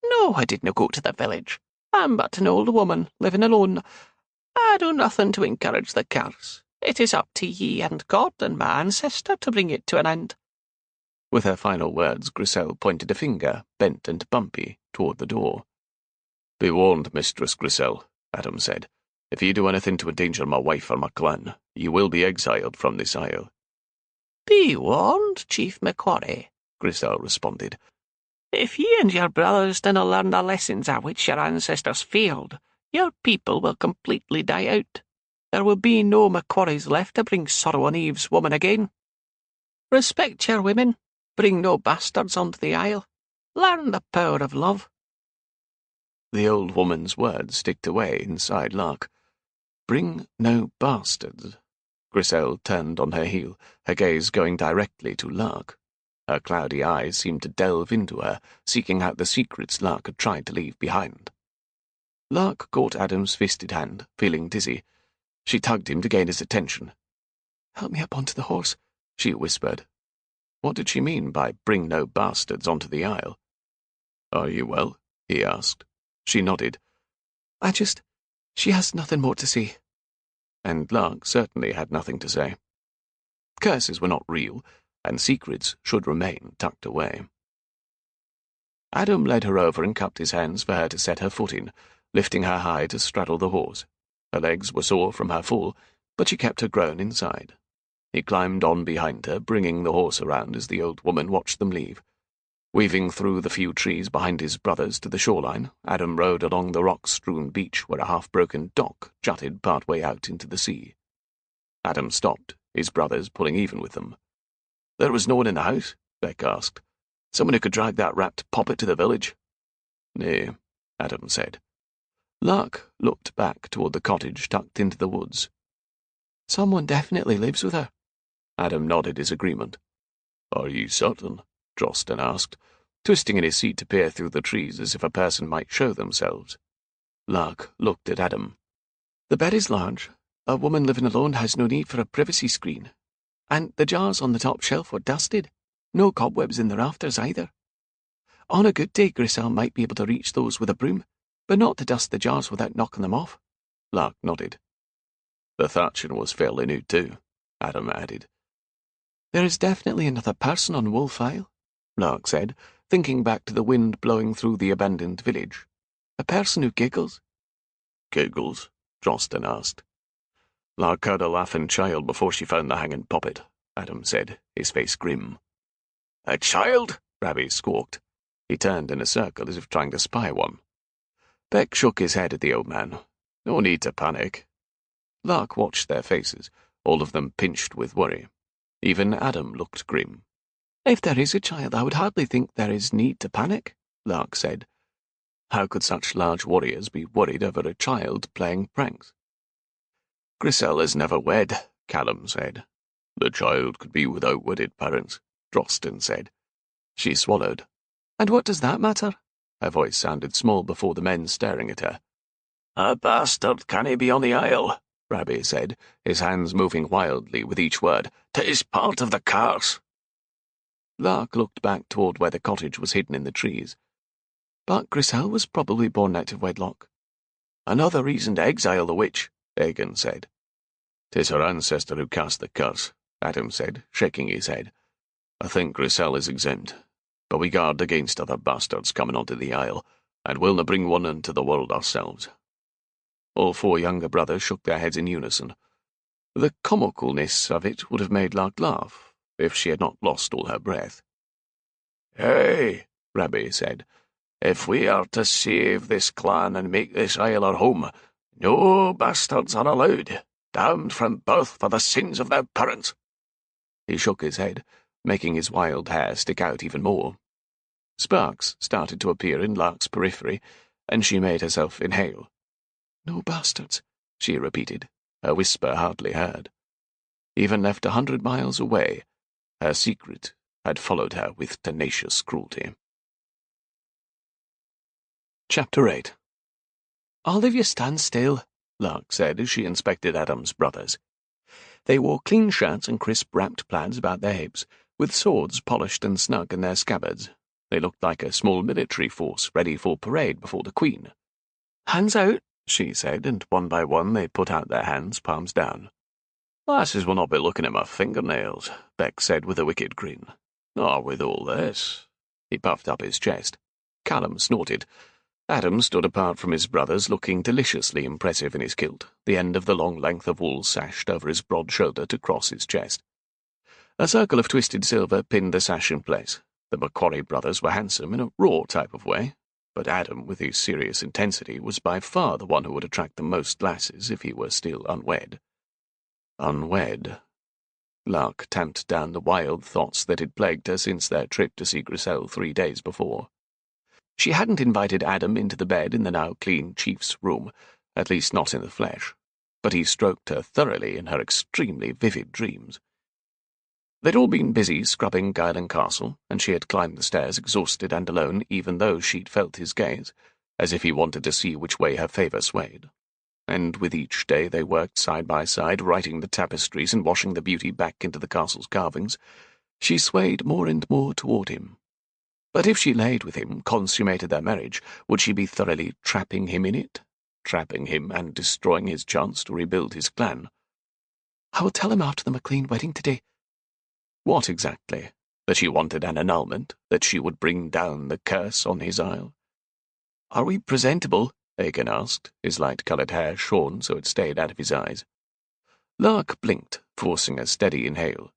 S3: No, I didn't go to the village. I'm but an old woman, living alone. I do nothing to encourage the curse. It is up to ye and God and my ancestor to bring it to an end.
S1: With her final words, Griselle pointed a finger, bent and bumpy, toward the door. Be warned, Mistress Griselle, Adam said. If you do anything to endanger my wife or my clan, you will be exiled from this isle.
S3: Be warned, Chief Macquarie,
S1: Griselle responded.
S3: If ye and your brothers dinna learn the lessons at which your ancestors failed, your people will completely die out. There will be no Macquaries left to bring sorrow on Eve's woman again. Respect your women. Bring no bastards onto the isle. Learn the power of love.
S1: The old woman's words sticked away inside Lark. Bring no bastards. Griselle turned on her heel, her gaze going directly to Lark. Her cloudy eyes seemed to delve into her, seeking out the secrets Lark had tried to leave behind. Lark caught Adam's fisted hand, feeling dizzy. She tugged him to gain his attention.
S2: Help me up onto the horse,
S1: she whispered. What did she mean by bring no bastards onto the isle? Are you well? He asked. She nodded.
S2: She has nothing more to say.
S1: And Lark certainly had nothing to say. Curses were not real, and secrets should remain tucked away. Adam led her over and cupped his hands for her to set her foot in, lifting her high to straddle the horse. Her legs were sore from her fall, but she kept her groan inside. He climbed on behind her, bringing the horse around as the old woman watched them leave. Weaving through the few trees behind his brothers to the shoreline, Adam rode along the rock-strewn beach where a half-broken dock jutted part-way out into the sea. Adam stopped, his brothers pulling even with them. There was no one in the house? Beck asked. Someone who could drag that wrapped poppet to the village? Nay, Adam said. Lark looked back toward the cottage tucked into the woods.
S2: Someone definitely lives with her.
S1: Adam nodded his agreement. Are you certain? Drosten asked. twisting in his seat to peer through the trees as if a person might show themselves. Lark looked at Adam.
S2: The bed is large. A woman living alone has no need for a privacy screen. And the jars on the top shelf were dusted. No cobwebs in the rafters either. On a good day, Grisel might be able to reach those with a broom, but not to dust the jars without knocking them off.
S1: Lark nodded. The thatching was fairly new too, Adam added.
S2: There is definitely another person on Wolf Isle, Lark said, thinking back to the wind blowing through the abandoned village. A person who giggles.
S1: Giggles? Drosten asked. Lark heard a laughing child before she found the hanging puppet, Adam said, his face grim.
S3: A child?
S1: Rabbie squawked. He turned in a circle as if trying to spy one. Beck shook his head at the old man. No need to panic. Lark watched their faces, all of them pinched with worry. Even Adam looked grim.
S2: If there is a child, I would hardly think there is need to panic, Lark said.
S1: How could such large warriors be worried over a child playing pranks? Grisel is never wed, Callum said. The child could be without wedded parents, Drosten said. She swallowed.
S2: And what does that matter?
S1: Her voice sounded small before the men staring at her.
S3: A bastard can't be on the isle,
S1: Rabbie said, his hands moving wildly with each word.
S3: 'Tis part of the curse.
S1: Lark looked back toward where the cottage was hidden in the trees.
S2: But Grisel was probably born out of wedlock.
S1: Another reason to exile the witch, Egan said. 'Tis her ancestor who cast the curse, Adam said, shaking his head. I think Grisel is exempt, but we guard against other bastards coming onto the isle, and we'll na bring one into the world ourselves. All four younger brothers shook their heads in unison. The comicalness of it would have made Lark laugh, if she had not lost all her breath.
S3: Hey,
S1: Rabbie said,
S3: if we are to save this clan and make this isle our home, no bastards are allowed, damned from birth for the sins of their parents.
S1: He shook his head, making his wild hair stick out even more. Sparks started to appear in Lark's periphery, and she made herself inhale.
S2: No bastards,
S1: she repeated, her whisper hardly heard. Even left 100 miles away, her secret had followed her with tenacious cruelty. Chapter 8.
S2: All of you stand still, Lark said as she inspected Adam's brothers. They wore clean shirts and crisp wrapped plaids about their hips, with swords polished and snug in their scabbards. They looked like a small military force ready for parade before the Queen.
S1: Hands out, she said, and one by one they put out their hands, palms down. Lasses will not be looking at my fingernails, Beck said with a wicked grin. Nor with all this. He puffed up his chest. Callum snorted. Adam stood apart from his brothers, looking deliciously impressive in his kilt, the end of the long length of wool sashed over his broad shoulder to cross his chest. A circle of twisted silver pinned the sash in place. The Macquarie brothers were handsome in a raw type of way, but Adam, with his serious intensity, was by far the one who would attract the most lasses if he were still unwed. Unwed. Lark tamped down the wild thoughts that had plagued her since their trip to see Grisel 3 days before. She hadn't invited Adam into the bed in the now clean chief's room, at least not in the flesh, but he stroked her thoroughly in her extremely vivid dreams. They'd all been busy scrubbing Guyland Castle, and she had climbed the stairs exhausted and alone, even though she'd felt his gaze, as if he wanted to see which way her favour swayed. And with each day they worked side by side, writing the tapestries and washing the beauty back into the castle's carvings, she swayed more and more toward him. But if she laid with him, consummated their marriage, would she be thoroughly trapping him in it? Trapping him and destroying his chance to rebuild his clan?
S2: I will tell him after the McLean wedding today.
S1: What exactly? That she wanted an annulment? That she would bring down the curse on his isle?
S2: Are we presentable?
S1: Egan asked, his light-coloured hair shorn so it stayed out of his eyes.
S2: Lark blinked, forcing a steady inhale.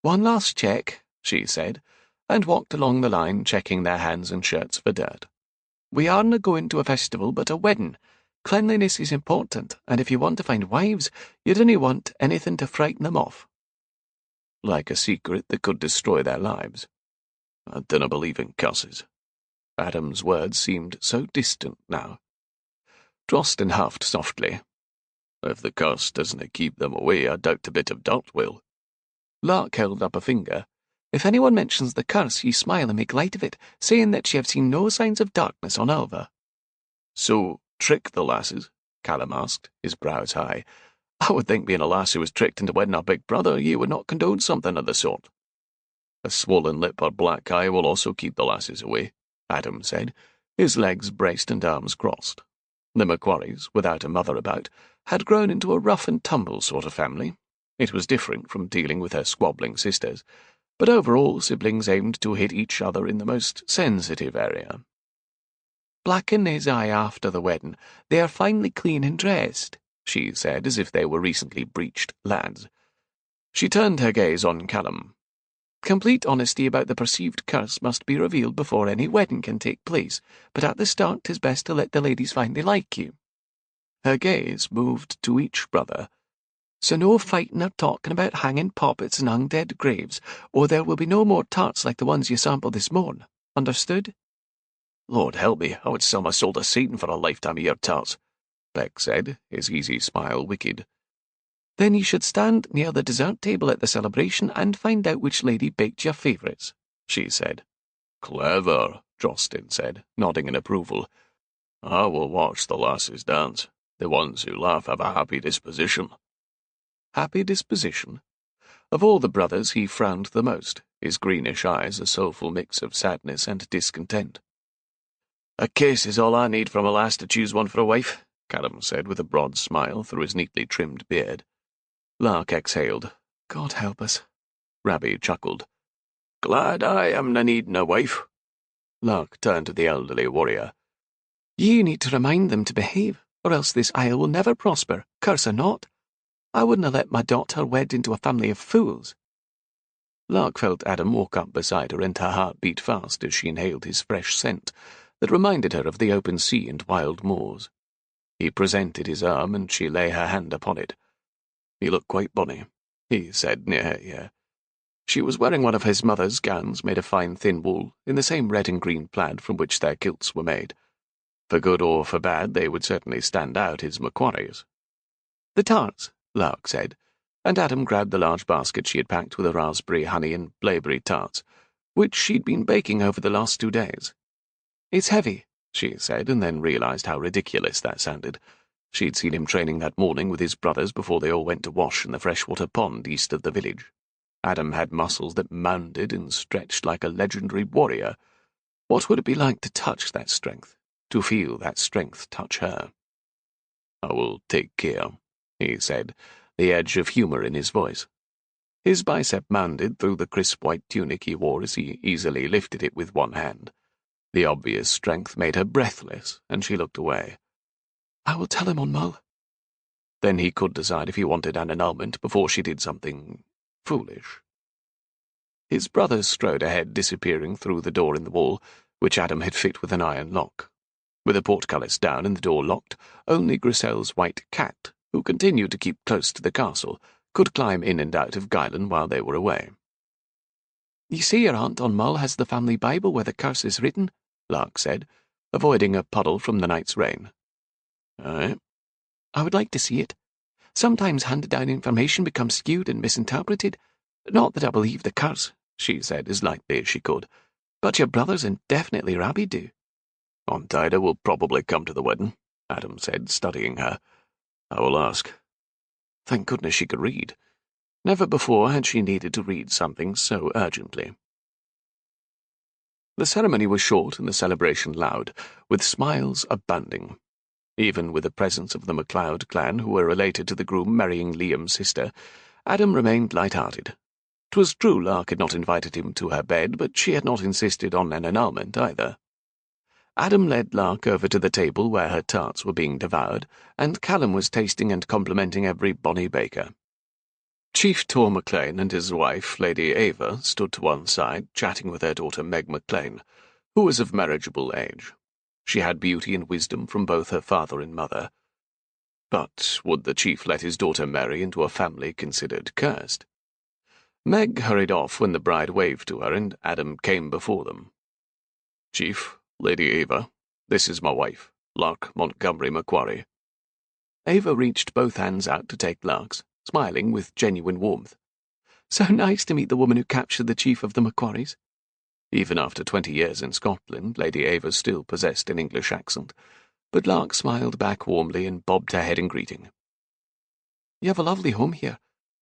S2: One last check, she said, and walked along the line, checking their hands and shirts for dirt. We aren't going to a festival, but a wedding. Cleanliness is important, and if you want to find wives, you don't want anything to frighten them off.
S1: Like a secret that could destroy their lives. I dunna believe in curses. Adam's words seemed so distant now. Drosten huffed softly. If the curse doesn't keep them away, I doubt a bit of doubt will.
S2: Lark held up a finger. If anyone mentions the curse, ye smile and make light of it, saying that ye have seen no signs of darkness on Alva.
S1: So, trick the lasses? Callum asked, his brows high. I would think being a lass who was tricked into wedding our big brother, ye would not condone something of the sort. A swollen lip or black eye will also keep the lasses away, Adam said, his legs braced and arms crossed. The Macquaries, without a mother about, had grown into a rough-and-tumble sort of family. It was different from dealing with her squabbling sisters, but overall siblings aimed to hit each other in the most sensitive area.
S2: Blacken his eye after the wedding. They are finely clean and dressed, she said, as if they were recently breeched lads.
S1: She turned her gaze on Callum.
S2: Complete honesty about the perceived curse must be revealed before any wedding can take place, but at the start 'tis best to let the ladies find they like you.
S1: Her gaze moved to each brother.
S2: So no fighting or talking about hanging poppets and undead graves, or there will be no more tarts like the ones you sampled this morn. Understood?
S1: Lord help me, I would sell my soul to Satan for a lifetime of your tarts, Beck said, his easy smile wicked.
S2: Then you should stand near the dessert table at the celebration and find out which lady baked your favourites, she said.
S1: Clever, Jostin said, nodding in approval. I will watch the lasses dance. The ones who laugh have a happy disposition.
S2: Happy disposition?
S1: Of all the brothers, he frowned the most, his greenish eyes a soulful mix of sadness and discontent. A kiss is all I need from a lass to choose one for a wife, Callum said with a broad smile through his neatly trimmed beard.
S2: Lark exhaled. God help us.
S1: Rabbie chuckled. Glad I am na needing a wife.
S2: Lark turned to the elderly warrior. You need to remind them to behave, or else this isle will never prosper, curse or not. I wouldn't have let my daughter wed into a family of fools.
S1: Lark felt Adam walk up beside her, and her heart beat fast as she inhaled his fresh scent that reminded her of the open sea and wild moors. He presented his arm, and she lay her hand upon it. You look quite bonny, he said near her ear. She was wearing one of his mother's gowns made of fine thin wool, in the same red and green plaid from which their kilts were made. For good or for bad, they would certainly stand out as Macquaries.
S2: The tarts, Lark said, and Adam grabbed the large basket she had packed with the raspberry, honey, and blaeberry tarts, which she'd been baking over the last 2 days. It's heavy, she said, and then realized how ridiculous that sounded. She'd seen him training that morning with his brothers before they all went to wash in the freshwater pond east of the village. Adam had muscles that mounded and stretched like a legendary warrior. What would it be like to touch that strength, to feel that strength touch her?
S1: I will take care, he said, the edge of humor in his voice. His bicep mounded through the crisp white tunic he wore as he easily lifted it with one hand. The obvious strength made her breathless, and she looked away.
S2: I will tell him on Mull.
S1: Then he could decide if he wanted an annulment before she did something foolish. His brothers strode ahead, disappearing through the door in the wall, which Adam had fit with an iron lock. With the portcullis down and the door locked, only Grisel's white cat, who continued to keep close to the castle, could climb in and out of Guylan while they were away.
S2: You see your aunt on Mull has the family Bible where the curse is written, Lark said, avoiding a puddle from the night's rain.
S1: Aye.
S2: I would like to see it. Sometimes handed-down information becomes skewed and misinterpreted. Not that I believe the curse, she said as lightly as she could, but your brothers and definitely Rabbie do.
S1: Aunt Ida will probably come to the wedding, Adam said, studying her. I will ask. Thank goodness she could read. Never before had she needed to read something so urgently. The ceremony was short and the celebration loud, with smiles abounding. Even with the presence of the MacLeod clan, who were related to the groom marrying Liam's sister, Adam remained light-hearted. 'Twas true Lark had not invited him to her bed, but she had not insisted on an annulment either. Adam led Lark over to the table where her tarts were being devoured, and Callum was tasting and complimenting every bonny baker. Chief Tor MacLean and his wife, Lady Ava, stood to one side, chatting with her daughter Meg MacLean, who was of marriageable age. She had beauty and wisdom from both her father and mother. But would the chief let his daughter marry into a family considered cursed? Meg hurried off when the bride waved to her, and Adam came before them. Chief, Lady Ava, this is my wife, Lark Montgomery Macquarie. Ava reached both hands out to take Lark's, smiling with genuine warmth.
S2: So nice to meet the woman who captured the chief of the Macquaries. Even after 20 years in Scotland, Lady Ava still possessed an English accent, but Lark smiled back warmly and bobbed her head in greeting. You have a lovely home here,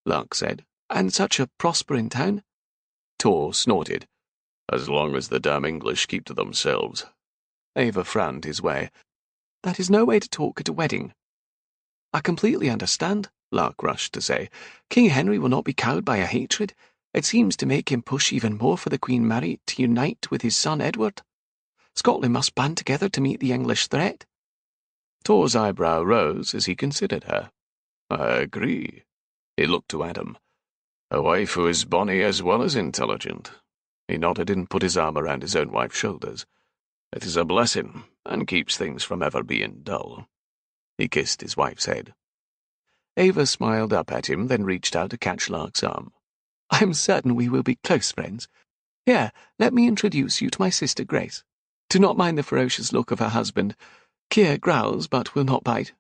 S2: Lark said, and such a prospering town.
S1: Tor snorted. As long as the damn English keep to themselves.
S2: Ava frowned his way. That is no way to talk at a wedding. I completely understand, Lark rushed to say. King Henry will not be cowed by a hatred. It seems to make him push even more for the Queen Mary to unite with his son Edward. Scotland must band together to meet the English threat.
S1: Tor's eyebrow rose as he considered her. I agree. He looked to Adam. A wife who is bonny as well as intelligent. He nodded and put his arm around his own wife's shoulders. It is a blessing, and keeps things from ever being dull. He kissed his wife's head.
S2: Ava smiled up at him, then reached out to catch Lark's arm. I am certain we will be close friends. Here, let me introduce you to my sister Grace. Do not mind the ferocious look of her husband. Keir growls, but will not bite.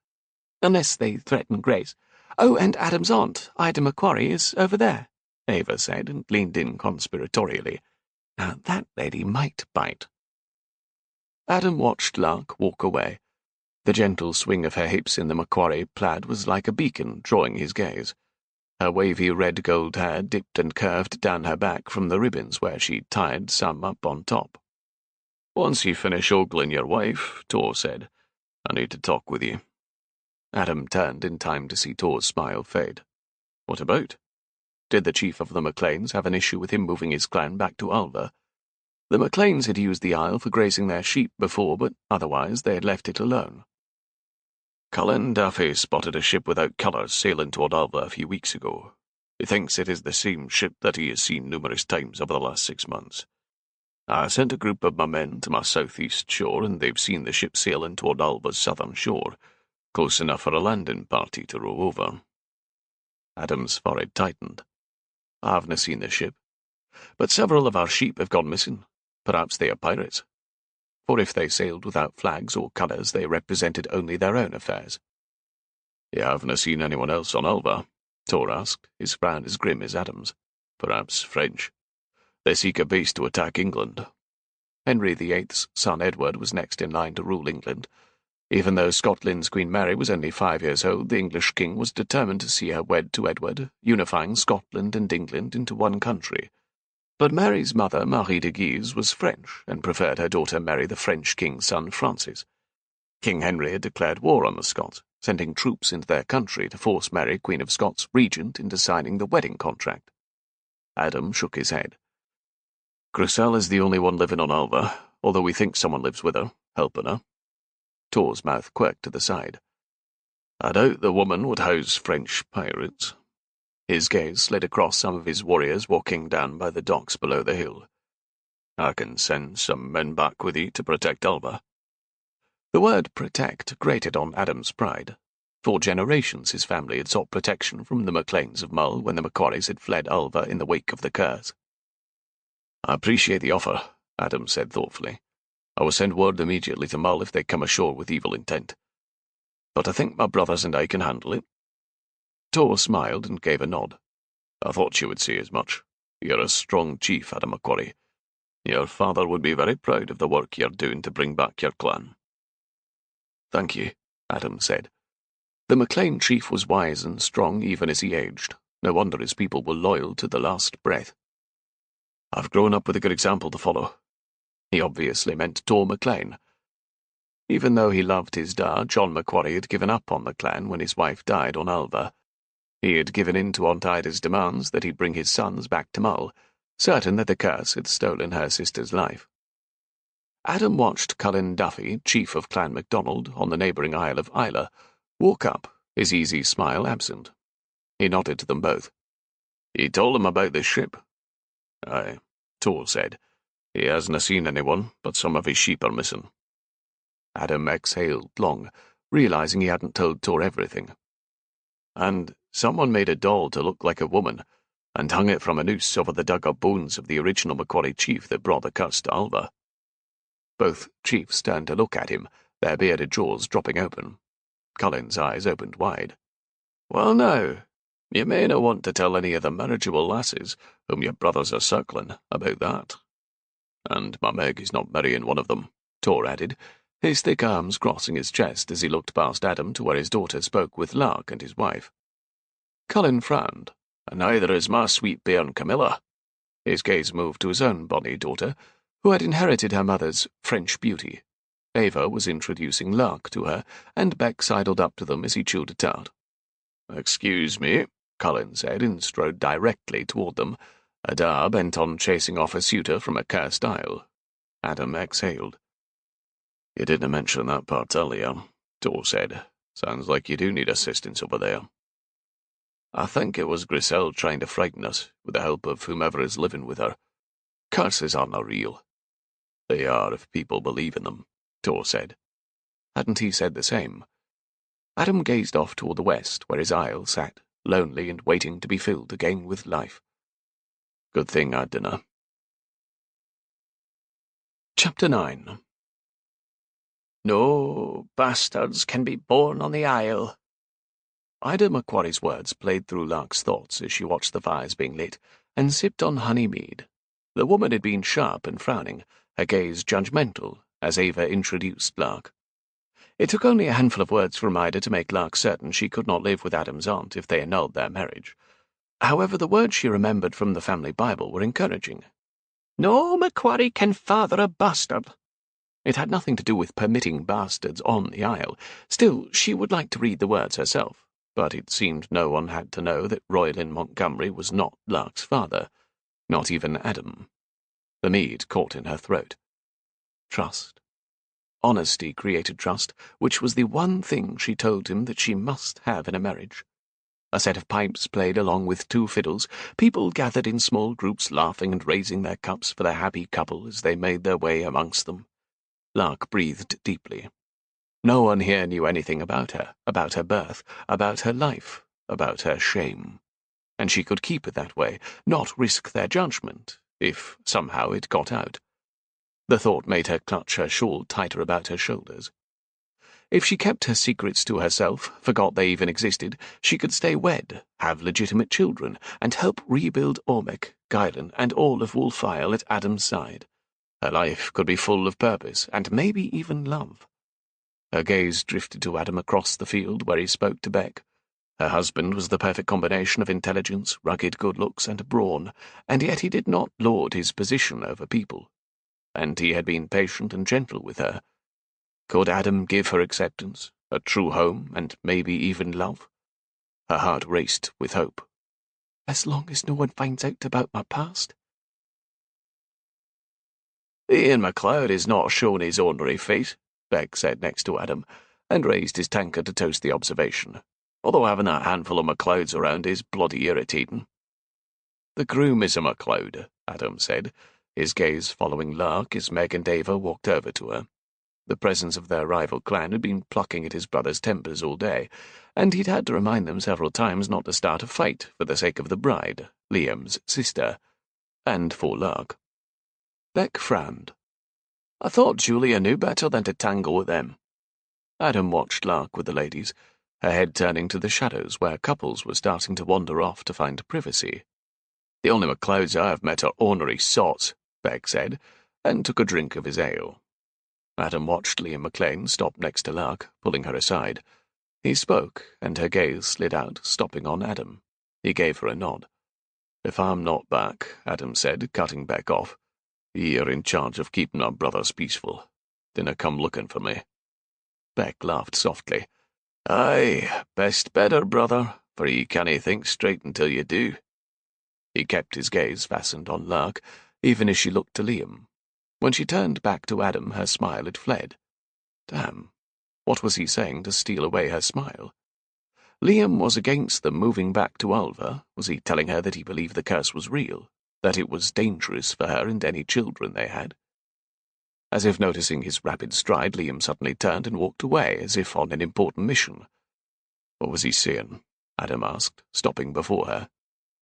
S2: Unless they threaten Grace. Oh, and Adam's aunt, Ida Macquarie, is over there, Ava said, and leaned in conspiratorially. Now that lady might bite. Adam watched Lark walk away. The gentle swing of her hips in the Macquarie plaid was like a beacon drawing his gaze. Her wavy red-gold hair dipped and curved down her back from the ribbons where she'd tied some up on top.
S1: Once you finish ogling your wife, Tor said, I need to talk with you.
S2: Adam turned in time to see Tor's smile fade.
S1: What about?
S2: Did the chief of the MacLeans have an issue with him moving his clan back to Alva? The MacLeans had used the Isle for grazing their sheep before, but otherwise they had left it alone.
S1: Cullen Duffy spotted a ship without colours sailing toward Alva a few weeks ago. He thinks it is the same ship that he has seen numerous times over the last 6 months. I sent a group of my men to my southeast shore, and they've seen the ship sailing toward Alva's southern shore, close enough for a landing party to row over.
S2: Adam's forehead tightened. I haven't seen the ship, but several of our sheep have gone missing. Perhaps they are pirates. For if they sailed without flags or colours, they represented only their own affairs.
S1: You haven't seen anyone else on Alva?
S2: Tor asked, his frown as grim as Adam's.
S1: Perhaps French. They seek a base to attack England.
S2: Henry VIII's son Edward was next in line to rule England. Even though Scotland's Queen Mary was only 5 years old, the English king was determined to see her wed to Edward, unifying Scotland and England into one country. But Mary's mother, Marie de Guise, was French, and preferred her daughter marry the French king's son, Francis. King Henry had declared war on the Scots, sending troops into their country to force Mary, Queen of Scots, regent, into signing the wedding contract. Adam shook his head.
S1: Grusel is the only one living on Alva, although we think someone lives with her, helping her.
S2: Tor's mouth quirked to the side.
S1: I doubt the woman would house French pirates.
S2: His gaze slid across some of his warriors walking down by the docks below the hill.
S1: I can send some men back with you to protect Alva.
S2: The word protect grated on Adam's pride. For generations his family had sought protection from the MacLeans of Mull when the Macquaries had fled Alva in the wake of the curse.
S1: I appreciate the offer, Adam said thoughtfully. I will send word immediately to Mull if they come ashore with evil intent. But I think my brothers and I can handle it.
S2: Tor smiled and gave a nod.
S1: I thought you would say as much. You're a strong chief, Adam Macquarie. Your father would be very proud of the work you're doing to bring back your clan.
S2: Thank you, Adam said. The MacLean chief was wise and strong even as he aged. No wonder his people were loyal to the last breath.
S1: I've grown up with a good example to follow.
S2: He obviously meant Tor MacLean. Even though he loved his dad, John Macquarie had given up on the clan when his wife died on Alva. He had given in to Aunt Ida's demands that he bring his sons back to Mull, certain that the curse had stolen her sister's life. Adam watched Cullen Duffy, chief of Clan MacDonald, on the neighbouring Isle of Islay, walk up, his easy smile absent. He nodded to them both.
S1: He told him about this ship.
S2: Aye, Tor said.
S1: He hasn't seen anyone, but some of his sheep are missing.
S2: Adam exhaled long, realising he hadn't told Tor everything.
S1: And someone made a doll to look like a woman, and hung it from a noose over the dug-up bones of the original Macquarie chief that brought the curse to Alva.
S2: Both chiefs turned to look at him, their bearded jaws dropping open. Cullen's eyes opened wide.
S1: Well now, You may not want to tell any of the marriageable lasses whom your brothers are circling about that. And my Meg is not marrying one of them, Tor added, his thick arms crossing his chest as he looked past Adam to where his daughter spoke with Lark and his wife. Cullen frowned, and neither is my sweet bairn Camilla. His gaze moved to his own bonny daughter, who had inherited her mother's French beauty. Ava was introducing Lark to her, and Beck sidled up to them as he chewed a tart. "Excuse me," Cullen said, and strode directly toward them, Adar bent on chasing off a suitor from a cursed isle. Adam exhaled. "You didn't mention that part earlier," Tor said. "Sounds like you do need assistance over there." "I think it was Griselle trying to frighten us, with the help of whomever is living with her. Curses aren't real." "They are if people believe in them," Tor said. Hadn't he said the same? Adam gazed off toward the west, where his isle sat, lonely and waiting to be filled again with life. "Good thing I dinna." Chapter 9.
S3: No bastards can be born on the Isle.
S1: Ida Macquarie's words played through Lark's thoughts as she watched the fires being lit and sipped on honey mead. The woman had been sharp and frowning, her gaze judgmental, as Ava introduced Lark. It took only a handful of words from Ida to make Lark certain she could not live with Adam's aunt if they annulled their marriage. However, the words she remembered from the family Bible were encouraging.
S3: No Macquarie can father a bastard.
S1: It had nothing to do with permitting bastards on the Isle. Still, she would like to read the words herself, but it seemed no one had to know that Roylin Montgomery was not Lark's father, not even Adam. The mead caught in her throat. Trust. Honesty created trust, which was the one thing she told him that she must have in a marriage. A set of pipes played along with two fiddles, people gathered in small groups laughing and raising their cups for the happy couple as they made their way amongst them. Lark breathed deeply. No one here knew anything about her birth, about her life, about her shame. And she could keep it that way, not risk their judgment, if somehow it got out. The thought made her clutch her shawl tighter about her shoulders. If she kept her secrets to herself, forgot they even existed, she could stay wed, have legitimate children, and help rebuild Ormek, Guylan, and all of Wolf Isle at Adam's side. Her life could be full of purpose, and maybe even love. Her gaze drifted to Adam across the field where he spoke to Beck. Her husband was the perfect combination of intelligence, rugged good looks, and brawn, and yet he did not lord his position over people. And he had been patient and gentle with her. Could Adam give her acceptance, a true home, and maybe even love? Her heart raced with hope. As long as no one finds out about my past.
S3: Ian MacLeod is not shown his ornery fate, Beck said next to Adam, and raised his tankard to toast the observation, although having that handful of MacLeods around is bloody irritating.
S1: The groom is a MacLeod, Adam said, his gaze following Lark as Meg and Ava walked over to her. The presence of their rival clan had been plucking at his brother's tempers all day, and he'd had to remind them several times not to start a fight for the sake of the bride, Liam's sister, and for Lark. Beck frowned. I thought Julia knew better than to tangle with them. Adam watched Lark with the ladies, her head turning to the shadows where couples were starting to wander off to find privacy. The only MacLeods I have met are ornery sots, Beck said, and took a drink of his ale. Adam watched Liam McLean stop next to Lark, pulling her aside. He spoke, and her gaze slid out, stopping on Adam. He gave her a nod. If I'm not back, Adam said, cutting Beck off, you're in charge of keeping our brothers peaceful. Dinna come looking for me. Beck laughed softly. Aye, best better, brother, for ye cannae think straight until you do. He kept his gaze fastened on Lark, even as she looked to Liam. When she turned back to Adam, her smile had fled. Damn, what was he saying to steal away her smile? Liam was against them moving back to Ulva. Was he telling her that he believed the curse was real, that it was dangerous for her and any children they had? As if noticing his rapid stride, Liam suddenly turned and walked away, as if on an important mission. What was he saying? Adam asked, stopping before her.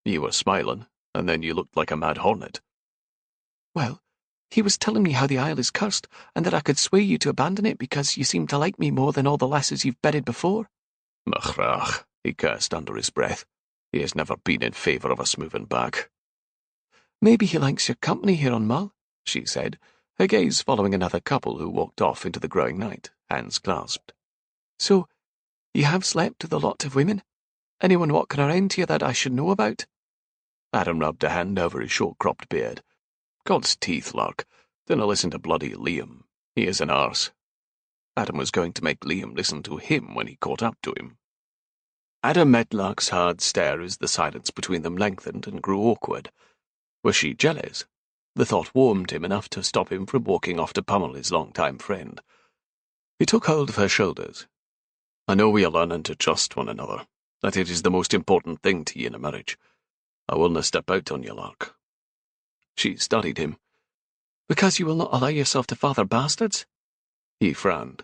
S1: You were smiling, and then you looked like a mad hornet.
S2: Well, he was telling me how the Isle is cursed, and that I could sway you to abandon it because you seem to like me more than all the lasses you've bedded before.
S1: Machrach, he cursed under his breath. He has never been in favour of us moving back.
S2: Maybe he likes your company here on Mull, she said, her gaze following another couple who walked off into the growing night, hands clasped. So, you have slept with a lot of women? Anyone walking around here that I should know about?
S1: Adam rubbed a hand over his short-cropped beard. God's teeth, Lark. Dinna listen to bloody Liam. He is an arse. Adam was going to make Liam listen to him when he caught up to him. Adam met Lark's hard stare as the silence between them lengthened and grew awkward. Was she jealous? The thought warmed him enough to stop him from walking off to pummel his long-time friend. He took hold of her shoulders. I know we are learning to trust one another, that it is the most important thing to ye in a marriage. I willna step out on ye, Lark. She studied him.
S2: Because you will not allow yourself to father bastards?
S1: He frowned.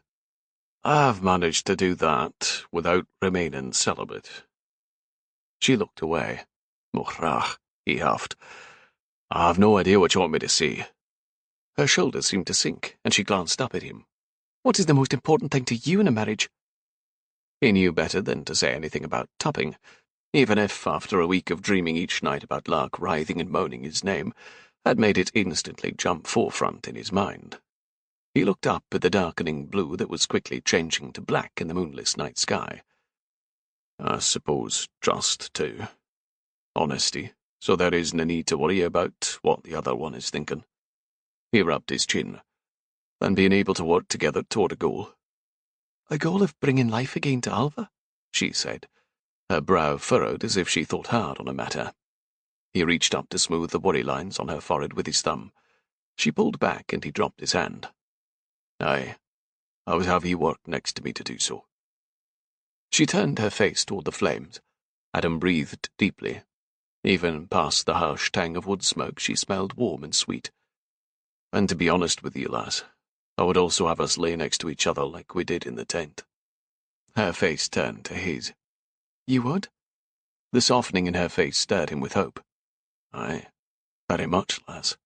S1: I've managed to do that without remaining celibate. She looked away. Mochrach, he huffed. I've no idea what you want me to say. Her shoulders seemed to sink, and she glanced up at him.
S2: What is the most important thing to you in a marriage?
S1: He knew better than to say anything about tupping, even if, after a week of dreaming each night about Lark writhing and moaning his name, had made it instantly jump forefront in his mind. He looked up at the darkening blue that was quickly changing to black in the moonless night sky. I suppose trust, too. Honesty, so there is no need to worry about what the other one is thinking. He rubbed his chin. And being able to work together toward a goal.
S2: A goal of bringing life again to Alva, she said,
S1: her brow furrowed as if she thought hard on a matter. He reached up to smooth the worry lines on her forehead with his thumb. She pulled back and he dropped his hand. Aye, I would have ye work next to me to do so. She turned her face toward the flames. Adam breathed deeply. Even past the harsh tang of wood smoke, she smelled warm and sweet. And to be honest with you, lass, I would also have us lay next to each other like we did in the tent. Her face turned to his.
S2: You would?
S1: The softening in her face stirred him with hope. Aye, very much, lass.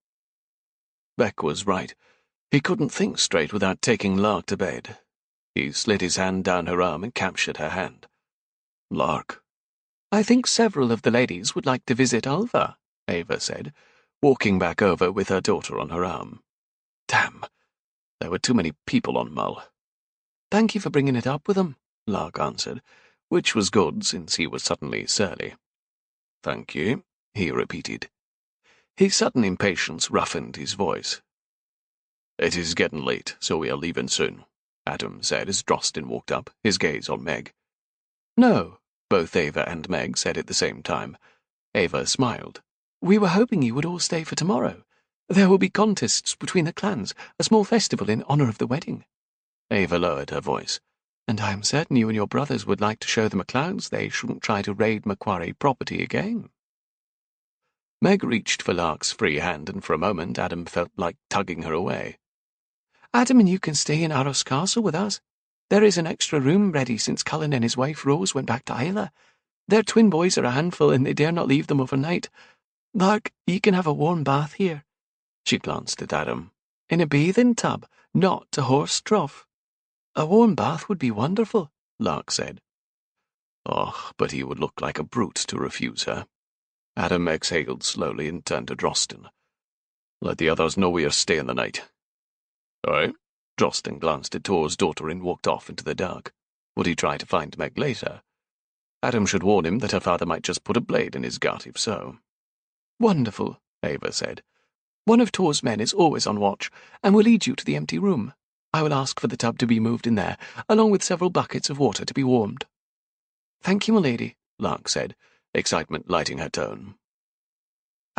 S1: Beck was right. He couldn't think straight without taking Lark to bed. He slid his hand down her arm and captured her hand. Lark.
S2: I think several of the ladies would like to visit Alva, Ava said, walking back over with her daughter on her arm.
S1: Damn, there were too many people on Mull.
S2: Thank you for bringing it up with them,
S1: Lark answered, which was good since he was suddenly surly. Thank you, he repeated. His sudden impatience roughened his voice. It is getting late, so we are leaving soon, Adam said as Drosten walked up, his gaze on Meg.
S2: No,
S1: both Ava and Meg said at the same time. Ava smiled.
S2: We were hoping you would all stay for tomorrow. There will be contests between the clans, a small festival in honour of the wedding.
S1: Ava lowered her voice.
S2: And I am certain you and your brothers would like to show the MacLeods they shouldn't try to raid Macquarie property again.
S1: Meg reached for Lark's free hand, and for a moment Adam felt like tugging her away.
S2: Adam and you can stay in Arros Castle with us. There is an extra room ready since Cullen and his wife Rose went back to Isla. Their twin boys are a handful and they dare not leave them overnight. Lark, you can have a warm bath here.
S1: She glanced at Adam.
S2: In a bathing tub, not a horse trough. A warm bath would be wonderful, Lark said.
S1: Oh, but he would look like a brute to refuse her. Adam exhaled slowly and turned to Drosten. Let the others know we are staying the night. Aye. Drosten glanced at Tor's daughter and walked off into the dark. Would he try to find Meg later? Adam should warn him that her father might just put a blade in his gut if so.
S2: Wonderful, Ava said. One of Tor's men is always on watch, and will lead you to the empty room. I will ask for the tub to be moved in there, along with several buckets of water to be warmed.
S1: Thank you, my lady, Lark said, excitement lighting her tone.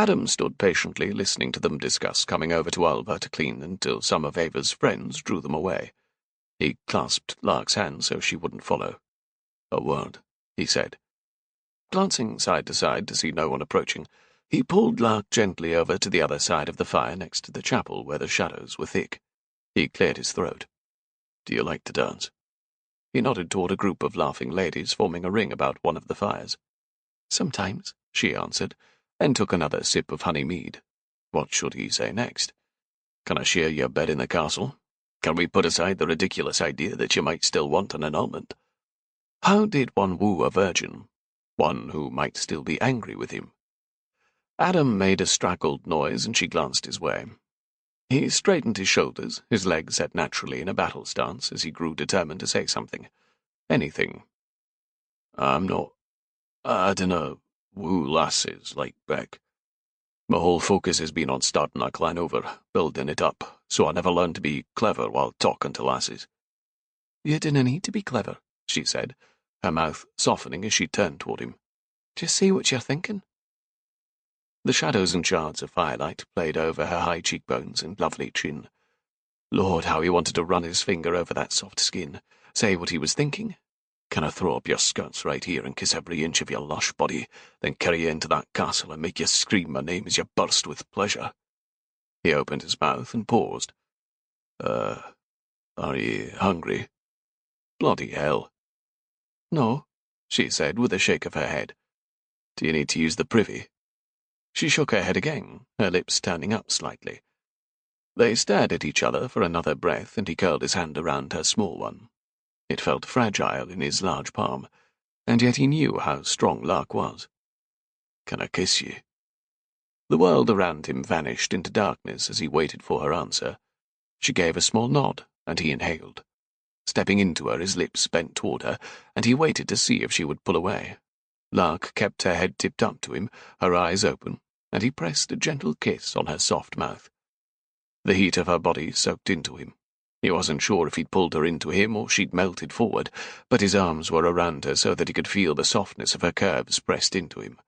S1: Adam stood patiently listening to them discuss coming over to Alva to clean until some of Ava's friends drew them away. He clasped Lark's hand so she wouldn't follow. A word, he said. Glancing side to side to see no one approaching, he pulled Lark gently over to the other side of the fire next to the chapel where the shadows were thick. He cleared his throat. Do you like to dance? He nodded toward a group of laughing ladies forming a ring about one of the fires.
S2: Sometimes,
S1: she answered, and took another sip of honey mead. What should he say next? Can I share your bed in the castle? Can we put aside the ridiculous idea that you might still want an annulment? How did one woo a virgin? one who might still be angry with him. Adam made a straggled noise and she glanced his way. He straightened his shoulders, his legs set naturally in a battle stance as he grew determined to say something. Anything. I dunno, woo lasses like Beck. My whole focus has been on starting our clan over, building it up, so I never learned to be clever while talking to lasses.
S2: You didn't need to be clever,
S1: she said, her mouth softening as she turned toward him.
S2: Just say what you're thinking.
S1: The shadows and shards of firelight played over her high cheekbones and lovely chin. Lord, how he wanted to run his finger over that soft skin, say what he was thinking. Can I throw up your skirts right here and kiss every inch of your lush body, then carry you into that castle and make you scream my name as you burst with pleasure? He opened his mouth and paused. Are you hungry? Bloody hell.
S2: No,
S1: she said with a shake of her head. Do you need to use the privy? She shook her head again, her lips turning up slightly. They stared at each other for another breath, and he curled his hand around her small one. It felt fragile in his large palm, and yet he knew how strong Lark was. Can I kiss you? The world around him vanished into darkness as he waited for her answer. She gave a small nod, and he inhaled. Stepping into her, his lips bent toward her, and he waited to see if she would pull away. Lark kept her head tipped up to him, her eyes open, and he pressed a gentle kiss on her soft mouth. The heat of her body soaked into him. He wasn't sure if he'd pulled her into him or she'd melted forward, but his arms were around her so that he could feel the softness of her curves pressed into him.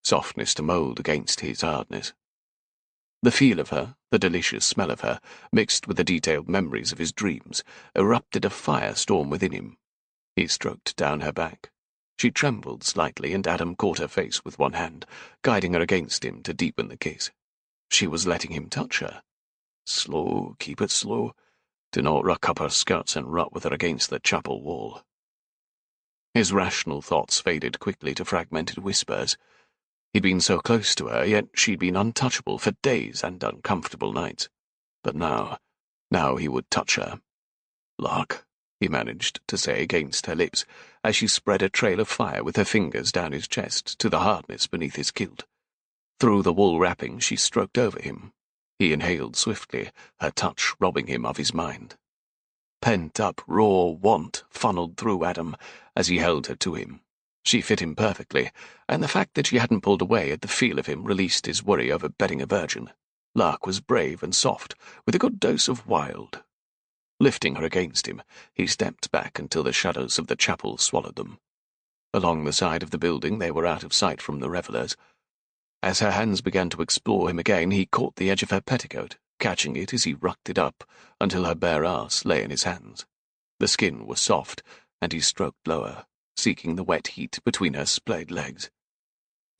S1: Softness to mold against his hardness. The feel of her, the delicious smell of her, mixed with the detailed memories of his dreams, erupted a firestorm within him. He stroked down her back. She trembled slightly, and Adam caught her face with one hand, guiding her against him to deepen the kiss. She was letting him touch her. Slow, keep it slow. Do not ruck up her skirts and rut with her against the chapel wall. His rational thoughts faded quickly to fragmented whispers. He'd been so close to her, yet she'd been untouchable for days and uncomfortable nights. But now he would touch her. Lark, he managed to say against her lips, as she spread a trail of fire with her fingers down his chest to the hardness beneath his kilt. Through the wool wrapping she stroked over him. He inhaled swiftly, her touch robbing him of his mind. Pent-up, raw want funneled through Adam as he held her to him. She fit him perfectly, and the fact that she hadn't pulled away at the feel of him released his worry over betting a virgin. Lark was brave and soft, with a good dose of wild. Lifting her against him, he stepped back until the shadows of the chapel swallowed them. Along the side of the building they were out of sight from the revellers. As her hands began to explore him again, he caught the edge of her petticoat, catching it as he rucked it up until her bare arse lay in his hands. The skin was soft, and he stroked lower, seeking the wet heat between her splayed legs.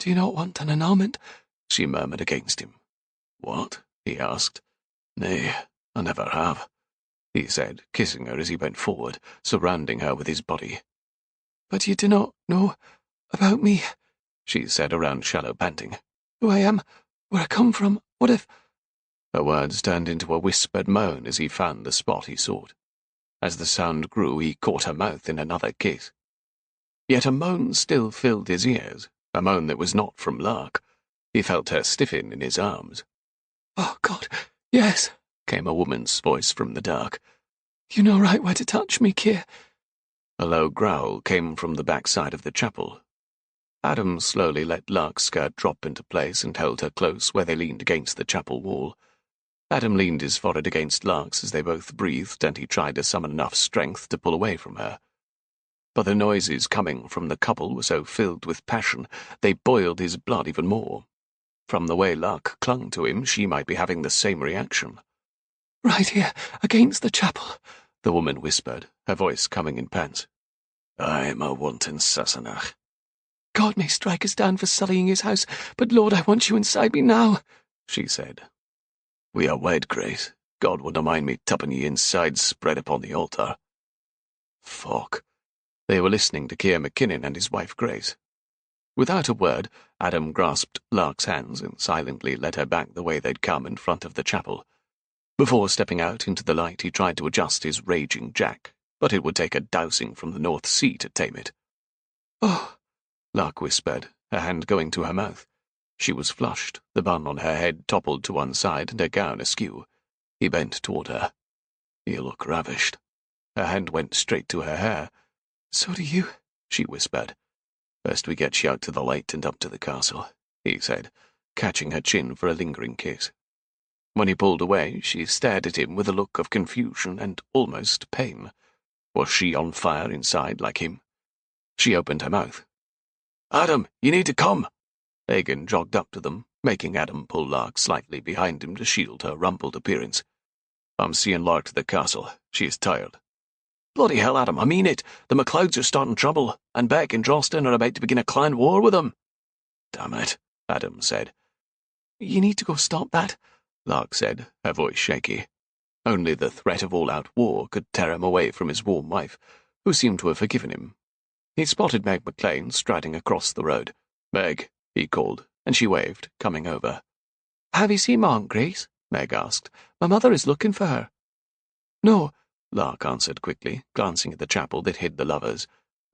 S2: Do you not want an annulment?
S1: She murmured against him. What? He asked. Nay, I never have, he said, kissing her as he bent forward, surrounding her with his body.
S2: But you do not know about me,
S1: she said around shallow panting.
S2: Who I am, where I come from, what if—
S1: Her words turned into a whispered moan as he found the spot he sought. As the sound grew, he caught her mouth in another kiss. Yet a moan still filled his ears, a moan that was not from Lark. He felt her stiffen in his arms.
S2: Oh, God, yes,
S1: came a woman's voice from the dark.
S2: You know right where to touch me, Keir.
S1: A low growl came from the backside of the chapel. Adam slowly let Lark's skirt drop into place and held her close where they leaned against the chapel wall. Adam leaned his forehead against Lark's as they both breathed, and he tried to summon enough strength to pull away from her. But the noises coming from the couple were so filled with passion, they boiled his blood even more. From the way Lark clung to him, she might be having the same reaction.
S2: Right here, against the chapel,
S1: the woman whispered, her voice coming in pants. I'm a wanton Sassenach.
S2: God may strike us down for sullying his house, but Lord, I want you inside me now,
S1: she said. We are wed, Grace. God wouldn't mind me tupping ye inside spread upon the altar. Fuck. They were listening to Keir McKinnon and his wife Grace. Without a word, Adam grasped Lark's hands and silently led her back the way they'd come in front of the chapel. Before stepping out into the light, he tried to adjust his raging jack, but it would take a dousing from the North Sea to tame it.
S2: Oh,
S1: Lark whispered, her hand going to her mouth. She was flushed, the bun on her head toppled to one side and her gown askew. He bent toward her. You look ravished. Her hand went straight to her hair.
S2: So do you,
S1: she whispered. Best we get you out to the light and up to the castle, he said, catching her chin for a lingering kiss. When he pulled away, she stared at him with a look of confusion and almost pain. Was she on fire inside like him? She opened her mouth. Adam, you need to come! Hagen jogged up to them, making Adam pull Lark slightly behind him to shield her rumpled appearance. I'm seeing Lark to the castle. She is tired. Bloody hell, Adam, I mean it. The MacLeods are starting trouble, and Beck and Drosten are about to begin a clan war with them. Damn it, Adam said.
S2: You need to go stop that,
S1: Lark said, her voice shaky. Only the threat of all-out war could tear him away from his warm wife, who seemed to have forgiven him. He spotted Meg McLean striding across the road. Meg, he called, and she waved, coming over.
S2: Have you seen my Aunt Grace? Meg asked. My mother is looking for her. No,
S1: Lark answered quickly, glancing at the chapel that hid the lovers.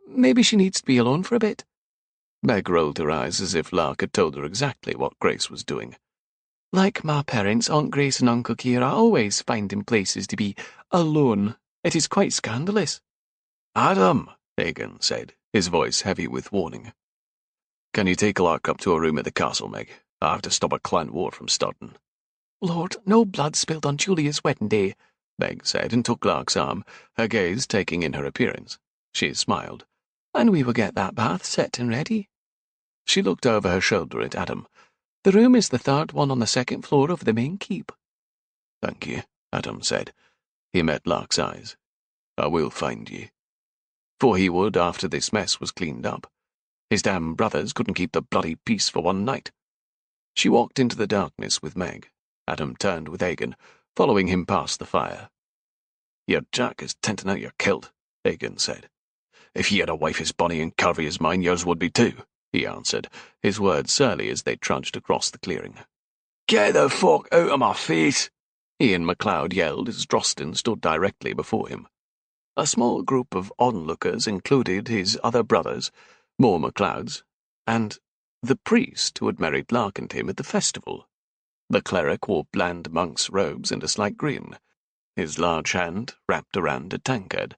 S2: Maybe she needs to be alone for a bit.
S1: Meg rolled her eyes as if Lark had told her exactly what Grace was doing.
S2: Like my parents, Aunt Grace and Uncle Kira always finding places to be alone. It is quite scandalous.
S1: Adam, Hagen said, his voice heavy with warning. Can you take Lark up to a room at the castle, Meg? I have to stop a clan war from starting.
S2: Lord, no blood spilled on Julia's wedding day,
S1: Meg said, and took Lark's arm, her gaze taking in her appearance. She smiled.
S2: And we will get that bath set and ready.
S1: She looked over her shoulder at Adam.
S2: The room is the third one on the second floor of the main keep.
S1: Thank you, Adam said. He met Lark's eyes. I will find you. For he would after this mess was cleaned up. His damn brothers couldn't keep the bloody peace for one night. She walked into the darkness with Meg. Adam turned with Hagen, following him past the fire. Your Jack is tenting out your kilt, Hagen said. If ye had a wife as bonny and curvy as mine, yours would be too, he answered, his words surly as they trudged across the clearing. Get the fuck out of my face! Ian MacLeod yelled as Drosten stood directly before him. A small group of onlookers included his other brothers, more MacLeods, and the priest who had married Lark and him at the festival. The cleric wore bland monk's robes and a slight grin, his large hand wrapped around a tankard.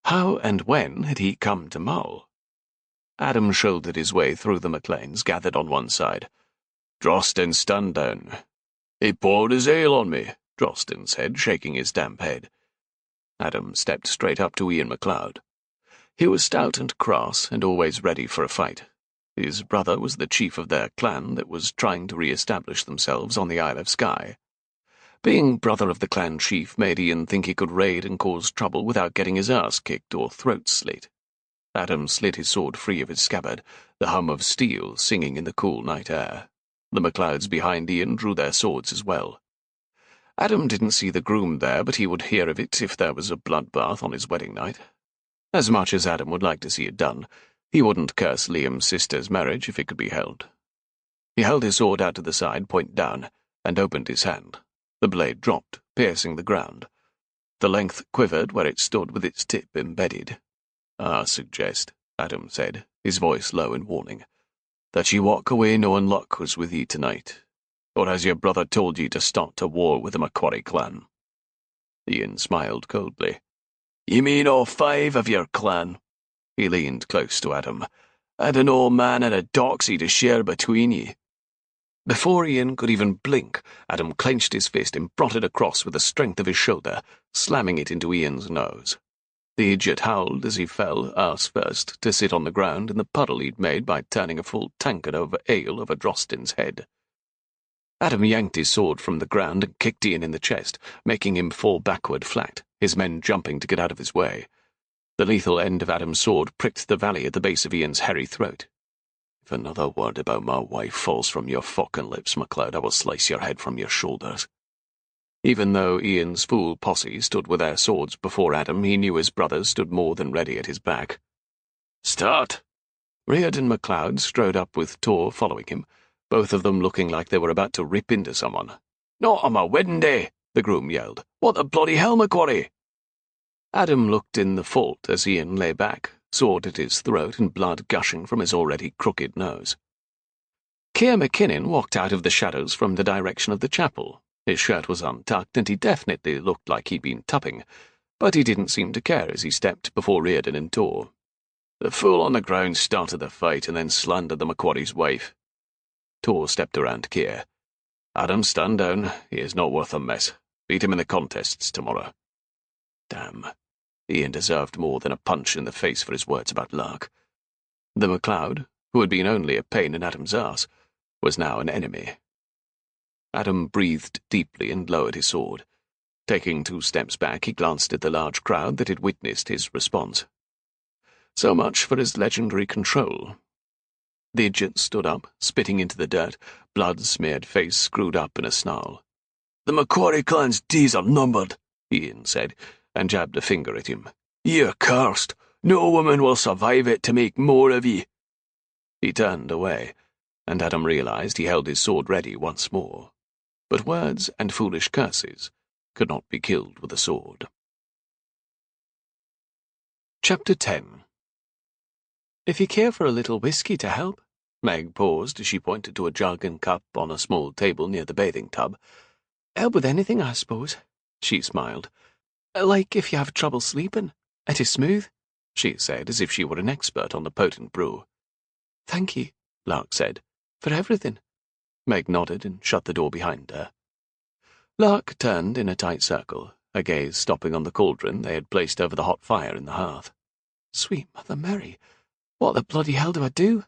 S1: How and when had he come to Mull? Adam shouldered his way through the MacLeans gathered on one side. Drosten, stand down. He poured his ale on me, Drosten said, shaking his damp head. Adam stepped straight up to Ian MacLeod. He was stout and cross, and always ready for a fight. His brother was the chief of their clan that was trying to re-establish themselves on the Isle of Skye. Being brother of the clan chief made Ian think he could raid and cause trouble without getting his ass kicked or throat slit. Adam slid his sword free of its scabbard, the hum of steel singing in the cool night air. The MacLeods behind Ian drew their swords as well. Adam didn't see the groom there, but he would hear of it if there was a bloodbath on his wedding night. As much as Adam would like to see it done, he wouldn't curse Liam's sister's marriage if it could be held. He held his sword out to the side, point down, and opened his hand. The blade dropped, piercing the ground. The length quivered where it stood with its tip embedded. I suggest, Adam said, his voice low in warning, that ye walk away knowing luck was with ye tonight. Or has your brother told ye to start a war with the Macquarie clan? Ian smiled coldly. Ye mean all 5 of your clan? He leaned close to Adam. And an old man and a doxy to share between ye. Before Ian could even blink, Adam clenched his fist and brought it across with the strength of his shoulder, slamming it into Ian's nose. The idiot howled as he fell, arse first, to sit on the ground in the puddle he'd made by turning a full tankard of ale over Drosten's head. Adam yanked his sword from the ground and kicked Ian in the chest, making him fall backward flat, his men jumping to get out of his way. The lethal end of Adam's sword pricked the valley at the base of Ian's hairy throat. If another word about my wife falls from your fucking lips, MacLeod, I will slice your head from your shoulders. Even though Ian's fool posse stood with their swords before Adam, he knew his brothers stood more than ready at his back. Start! Reardon MacLeod strode up with Tor following him, both of them looking like they were about to rip into someone. Not on my wedding day, the groom yelled. What the bloody hell, Macquarie? Adam looked in the fault as Ian lay back, sword at his throat and blood gushing from his already crooked nose. Keir McKinnon walked out of the shadows from the direction of the chapel. His shirt was untucked, and he definitely looked like he'd been tupping, but he didn't seem to care as he stepped before Reardon and Tor. The fool on the ground started the fight and then slandered the Macquarie's wife. Tor stepped around Keir. Adam, stand down. He is not worth a mess. Beat him in the contests tomorrow. Damn. Ian deserved more than a punch in the face for his words about Lark. The MacLeod, who had been only a pain in Adam's arse, was now an enemy. Adam breathed deeply and lowered his sword. Taking 2 steps back, he glanced at the large crowd that had witnessed his response. So much for his legendary control. The idiot stood up, spitting into the dirt, blood-smeared face screwed up in a snarl. The Macquarie clan's days are numbered, Ian said, and jabbed a finger at him. You're cursed. No woman will survive it to make more of ye. He turned away, and Adam realized he held his sword ready once more. But words and foolish curses could not be killed with a sword. Chapter 10.
S2: If you care for a little whiskey to help. Meg paused as she pointed to a jug and cup on a small table near the bathing tub. Help with anything, I suppose, she smiled. Like if you have trouble sleeping. It is smooth, she said, as if she were an expert on the potent brew. Thank you, Lark said, for everything. Meg nodded and shut the door behind her. Lark turned in a tight circle, her gaze stopping on the cauldron they had placed over the hot fire in the hearth. Sweet Mother Mary, what the bloody hell do I do?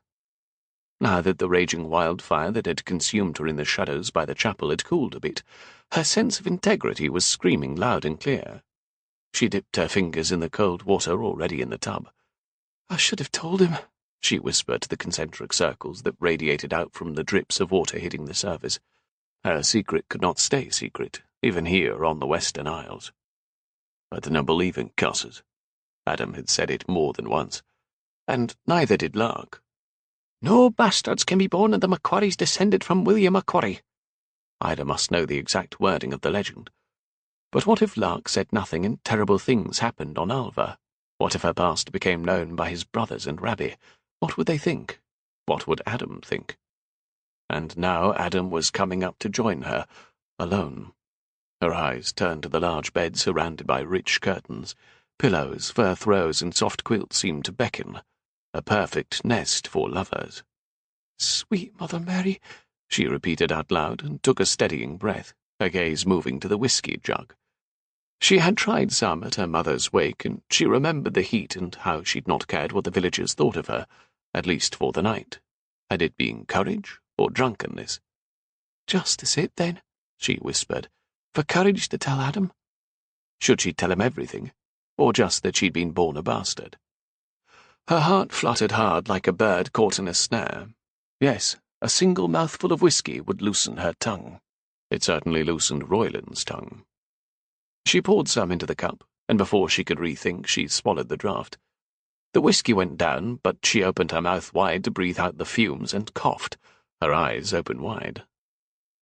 S2: Now that the raging wildfire that had consumed her in the shadows by the chapel had cooled a bit, her sense of integrity was screaming loud and clear. She dipped her fingers in the cold water already in the tub. I should have told him, she whispered to the concentric circles that radiated out from the drips of water hitting the surface. Her secret could not stay secret, even here on the Western Isles. I don't believe in curses. Adam had said it more than once, and neither did Lark. No bastards can be born and the Macquaries descended from William Macquarie. Ida must know the exact wording of the legend. But what if Lark said nothing and terrible things happened on Alva? What if her past became known by his brothers and Rabbi? What would they think? What would Adam think? And now Adam was coming up to join her, alone. Her eyes turned to the large bed surrounded by rich curtains. Pillows, fur throws, and soft quilts seemed to beckon. A perfect nest for lovers. Sweet Mother Mary, she repeated out loud and took a steadying breath, her gaze moving to the whiskey jug. She had tried some at her mother's wake, and she remembered the heat and how she'd not cared what the villagers thought of her, at least for the night. Had it been courage or drunkenness? Just a sip, then, she whispered, for courage to tell Adam. Should she tell him everything, or just that she'd been born a bastard? Her heart fluttered hard like a bird caught in a snare. Yes, a single mouthful of whiskey would loosen her tongue. It certainly loosened Royland's tongue. She poured some into the cup, and before she could rethink, she swallowed the draught. The whiskey went down, but she opened her mouth wide to breathe out the fumes and coughed, her eyes open wide.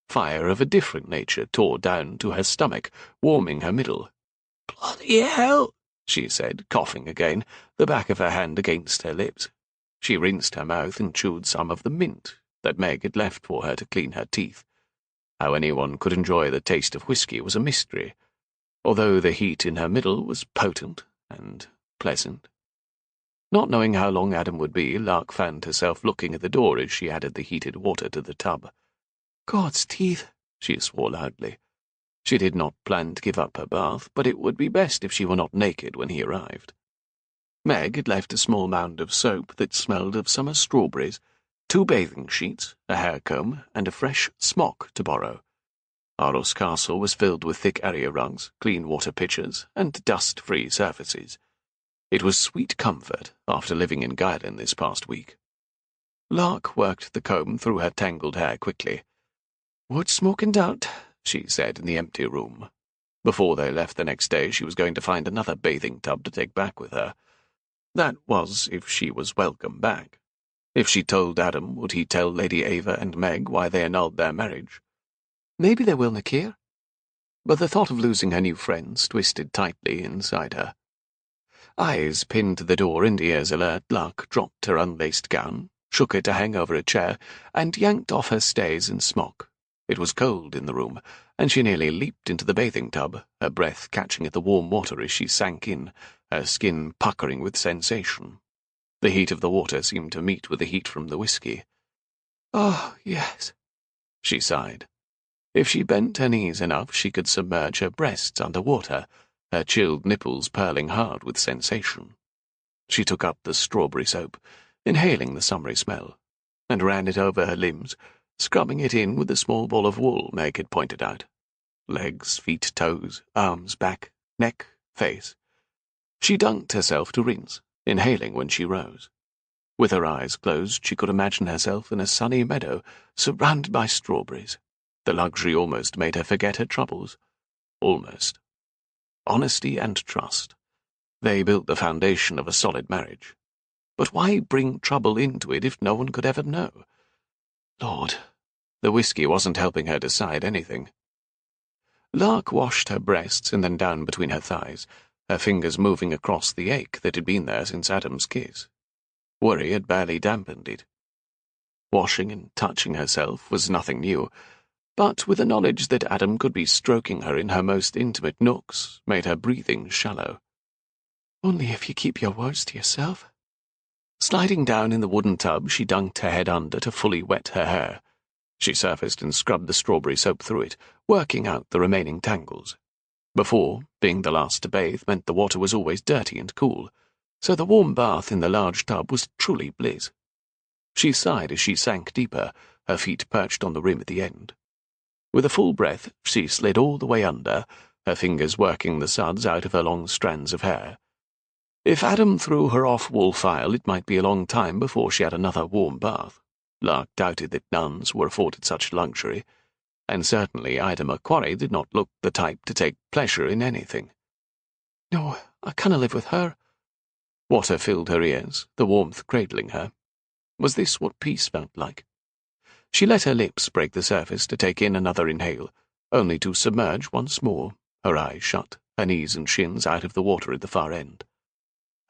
S2: Fire of a different nature tore down to her stomach, warming her middle. Bloody hell! She said, coughing again, the back of her hand against her lips. She rinsed her mouth and chewed some of the mint that Meg had left for her to clean her teeth. How anyone could enjoy the taste of whiskey was a mystery, although the heat in her middle was potent and pleasant. Not knowing how long Adam would be, Lark found herself looking at the door as she added the heated water to the tub. God's teeth, she swore loudly. She did not plan to give up her bath, but it would be best if she were not naked when he arrived. Meg had left a small mound of soap that smelled of summer strawberries, 2 bathing sheets, a hair comb, and a fresh smock to borrow. Aros Castle was filled with thick area rugs, clean water pitchers, and dust-free surfaces. It was sweet comfort after living in Guyland this past week. Lark worked the comb through her tangled hair quickly. Would smoke in doubt, she said in the empty room. Before they left the next day, she was going to find another bathing tub to take back with her. That was if she was welcome back. If she told Adam, would he tell Lady Ava and Meg why they annulled their marriage? Maybe they will not care. But the thought of losing her new friends twisted tightly inside her. Eyes pinned to the door and ears alert, Lark dropped her unlaced gown, shook it to hang over a chair, and yanked off her stays and smock. It was cold in the room, and she nearly leaped into the bathing tub, her breath catching at the warm water as she sank in, her skin puckering with sensation. The heat of the water seemed to meet with the heat from the whiskey. "Oh, yes," she sighed. If she bent her knees enough, she could submerge her breasts under water, her chilled nipples purling hard with sensation. She took up the strawberry soap, inhaling the summery smell, and ran it over her limbs, scrubbing it in with the small ball of wool Meg had pointed out. Legs, feet, toes, arms, back, neck, face. She dunked herself to rinse, inhaling when she rose. With her eyes closed, she could imagine herself in a sunny meadow, surrounded by strawberries. The luxury almost made her forget her troubles. Almost. Honesty and trust. They built the foundation of a solid marriage. But why bring trouble into it if no one could ever know? Lord, the whiskey wasn't helping her decide anything. Lark washed her breasts and then down between her thighs, her fingers moving across the ache that had been there since Adam's kiss. Worry had barely dampened it. Washing and touching herself was nothing new, but with the knowledge that Adam could be stroking her in her most intimate nooks made her breathing shallow. "Only if you keep your words to yourself." Sliding down in the wooden tub, she dunked her head under to fully wet her hair. She surfaced and scrubbed the strawberry soap through it, working out the remaining tangles. Before, being the last to bathe meant the water was always dirty and cool, so the warm bath in the large tub was truly bliss. She sighed as she sank deeper, her feet perched on the rim at the end. With a full breath, she slid all the way under, her fingers working the suds out of her long strands of hair. If Adam threw her off wool file, it might be a long time before she had another warm bath. Lark doubted that nuns were afforded such luxury, and certainly Ida McCollum did not look the type to take pleasure in anything. "No, I canna live with her." Water filled her ears, the warmth cradling her. Was this what peace felt like? She let her lips break the surface to take in another inhale, only to submerge once more, her eyes shut, her knees and shins out of the water at the far end.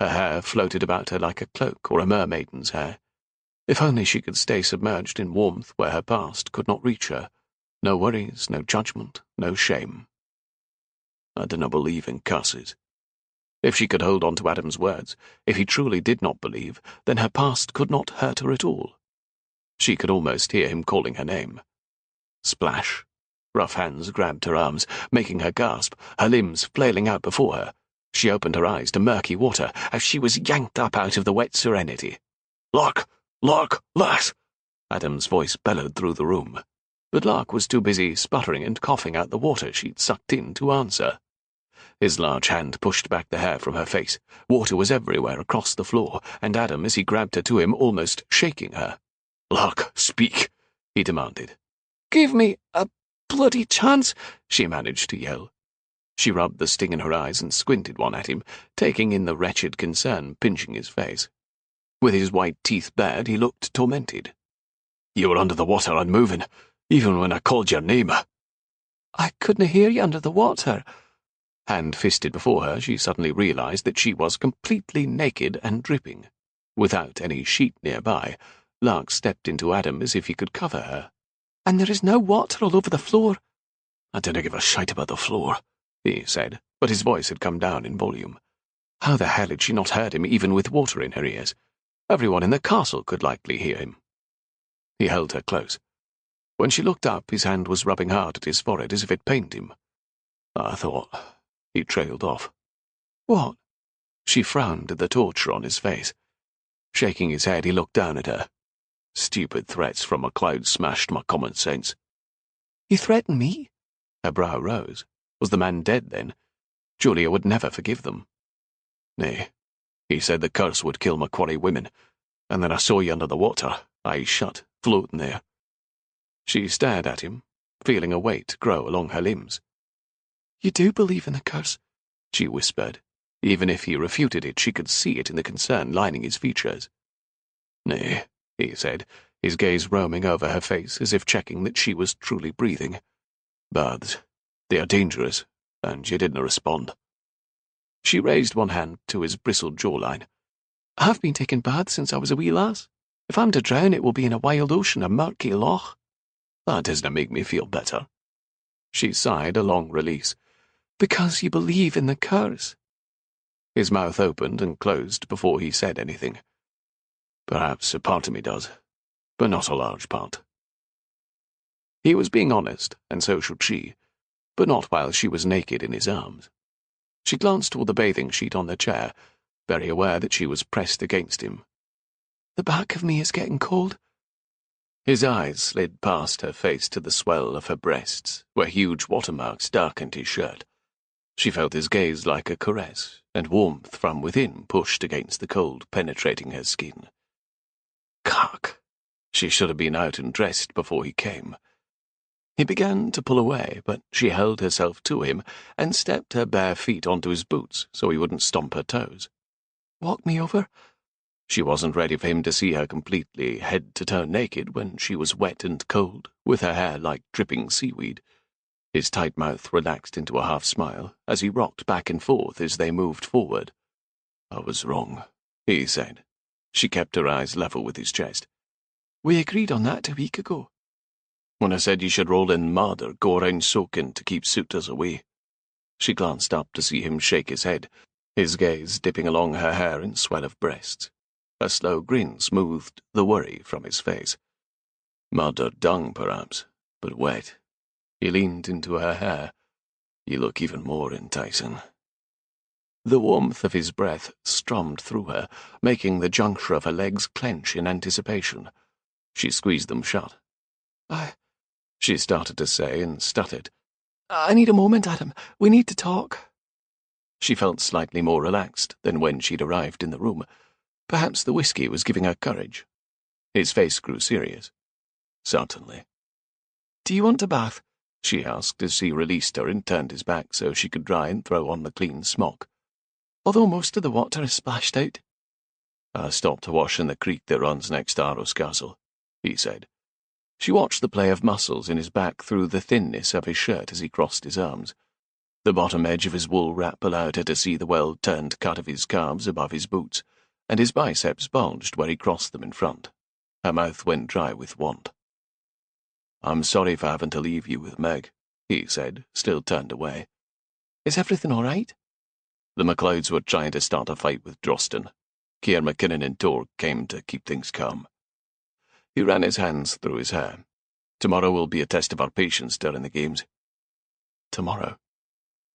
S2: Her hair floated about her like a cloak or a mermaiden's hair. If only she could stay submerged in warmth where her past could not reach her. No worries, no judgment, no shame. I do not believe in curses. If she could hold on to Adam's words, if he truly did not believe, then her past could not hurt her at all. She could almost hear him calling her name. Splash. Rough hands grabbed her arms, making her gasp, her limbs flailing out before her. She opened her eyes to murky water as she was yanked up out of the wet serenity. "Lark! Lark, lass!" Adam's voice bellowed through the room. But Lark was too busy sputtering and coughing out the water she'd sucked in to answer. His large hand pushed back the hair from her face. Water was everywhere across the floor, and Adam, as he grabbed her to him, almost shaking her. "Lark, speak," he demanded. "Give me a bloody chance," she managed to yell. She rubbed the sting in her eyes and squinted one at him, taking in the wretched concern pinching his face. With his white teeth bared, he looked tormented. "You were under the water unmoving, even when I called your name." "I couldn't hear you under the water." Hand fisted before her, she suddenly realized that she was completely naked and dripping. Without any sheet nearby, Lark stepped into Adam as if he could cover her. "And there is no water all over the floor." "I don't give a shite about the floor," he said, but his voice had come down in volume. How the hell had she not heard him even with water in her ears? Everyone in the castle could likely hear him. He held her close. When she looked up, his hand was rubbing hard at his forehead as if it pained him. "I thought—" He trailed off. "What?" She frowned at the torture on his face. Shaking his head, he looked down at her. "Stupid threats from McCloud smashed my common sense." "You threaten me?" Her brow rose. Was the man dead, then? Julia would never forgive them. "Nay. He said the curse would kill Macquarie women, and then I saw you under the water, eyes shut, floating there." She stared at him, feeling a weight grow along her limbs. "You do believe in the curse?" she whispered. Even if he refuted it, she could see it in the concern lining his features. "Nay," he said, his gaze roaming over her face as if checking that she was truly breathing. "Baths. They are dangerous, and you didn't respond."
S1: She raised one hand to his bristled jawline.
S2: I've been taking baths since I was a wee lass. If I'm to drown, it will be in a wild ocean, a murky loch.
S1: That doesn't make me feel better. She sighed a long release.
S2: Because you believe in the curse.
S1: His mouth opened and closed before he said anything. Perhaps a part of me does, but not a large part. He was being honest, and so should she, but not while she was naked in his arms. She glanced toward the bathing sheet on the chair, very aware that she was pressed against him.
S2: The back of me is getting cold.
S1: His eyes slid past her face to the swell of her breasts, where huge watermarks darkened his shirt. She felt his gaze like a caress, and warmth from within pushed against the cold, penetrating her skin. Cock! She should have been out and dressed before he came. He began to pull away, but she held herself to him and stepped her bare feet onto his boots so he wouldn't stomp her toes.
S2: Walk me over?
S1: She wasn't ready for him to see her completely head-to-toe naked when she was wet and cold, with her hair like dripping seaweed. His tight mouth relaxed into a half-smile as he rocked back and forth as they moved forward. I was wrong, he said. She kept her eyes level with his chest.
S2: We agreed on that a week ago.
S1: When I said you should roll in mud or go around soaking to keep suitors away. She glanced up to see him shake his head, his gaze dipping along her hair and swell of breasts. A slow grin smoothed the worry from his face. Mud or dung, perhaps, but wet. He leaned into her hair. You look even more enticing. The warmth of his breath strummed through her, making the juncture of her legs clench in anticipation. She squeezed them shut. She started to say and stuttered.
S2: I need a moment, Adam. We need to talk.
S1: She felt slightly more relaxed than when she'd arrived in the room. Perhaps the whiskey was giving her courage. His face grew serious. Certainly.
S2: Do you want a bath?
S1: She asked as he released her and turned his back so she could dry and throw on the clean smock.
S2: Although most of the water is splashed out.
S1: I stopped to wash in the creek that runs next to Arrows Castle, he said. She watched the play of muscles in his back through the thinness of his shirt as he crossed his arms. The bottom edge of his wool wrap allowed her to see the well-turned cut of his calves above his boots, and his biceps bulged where he crossed them in front. Her mouth went dry with want. I'm sorry for having to leave you with Meg, he said, still turned away.
S2: Is everything all right?
S1: The MacLeods were trying to start a fight with Drosten. Keir McKinnon and Torg came to keep things calm. He ran his hands through his hair. Tomorrow will be a test of our patience during the games. Tomorrow.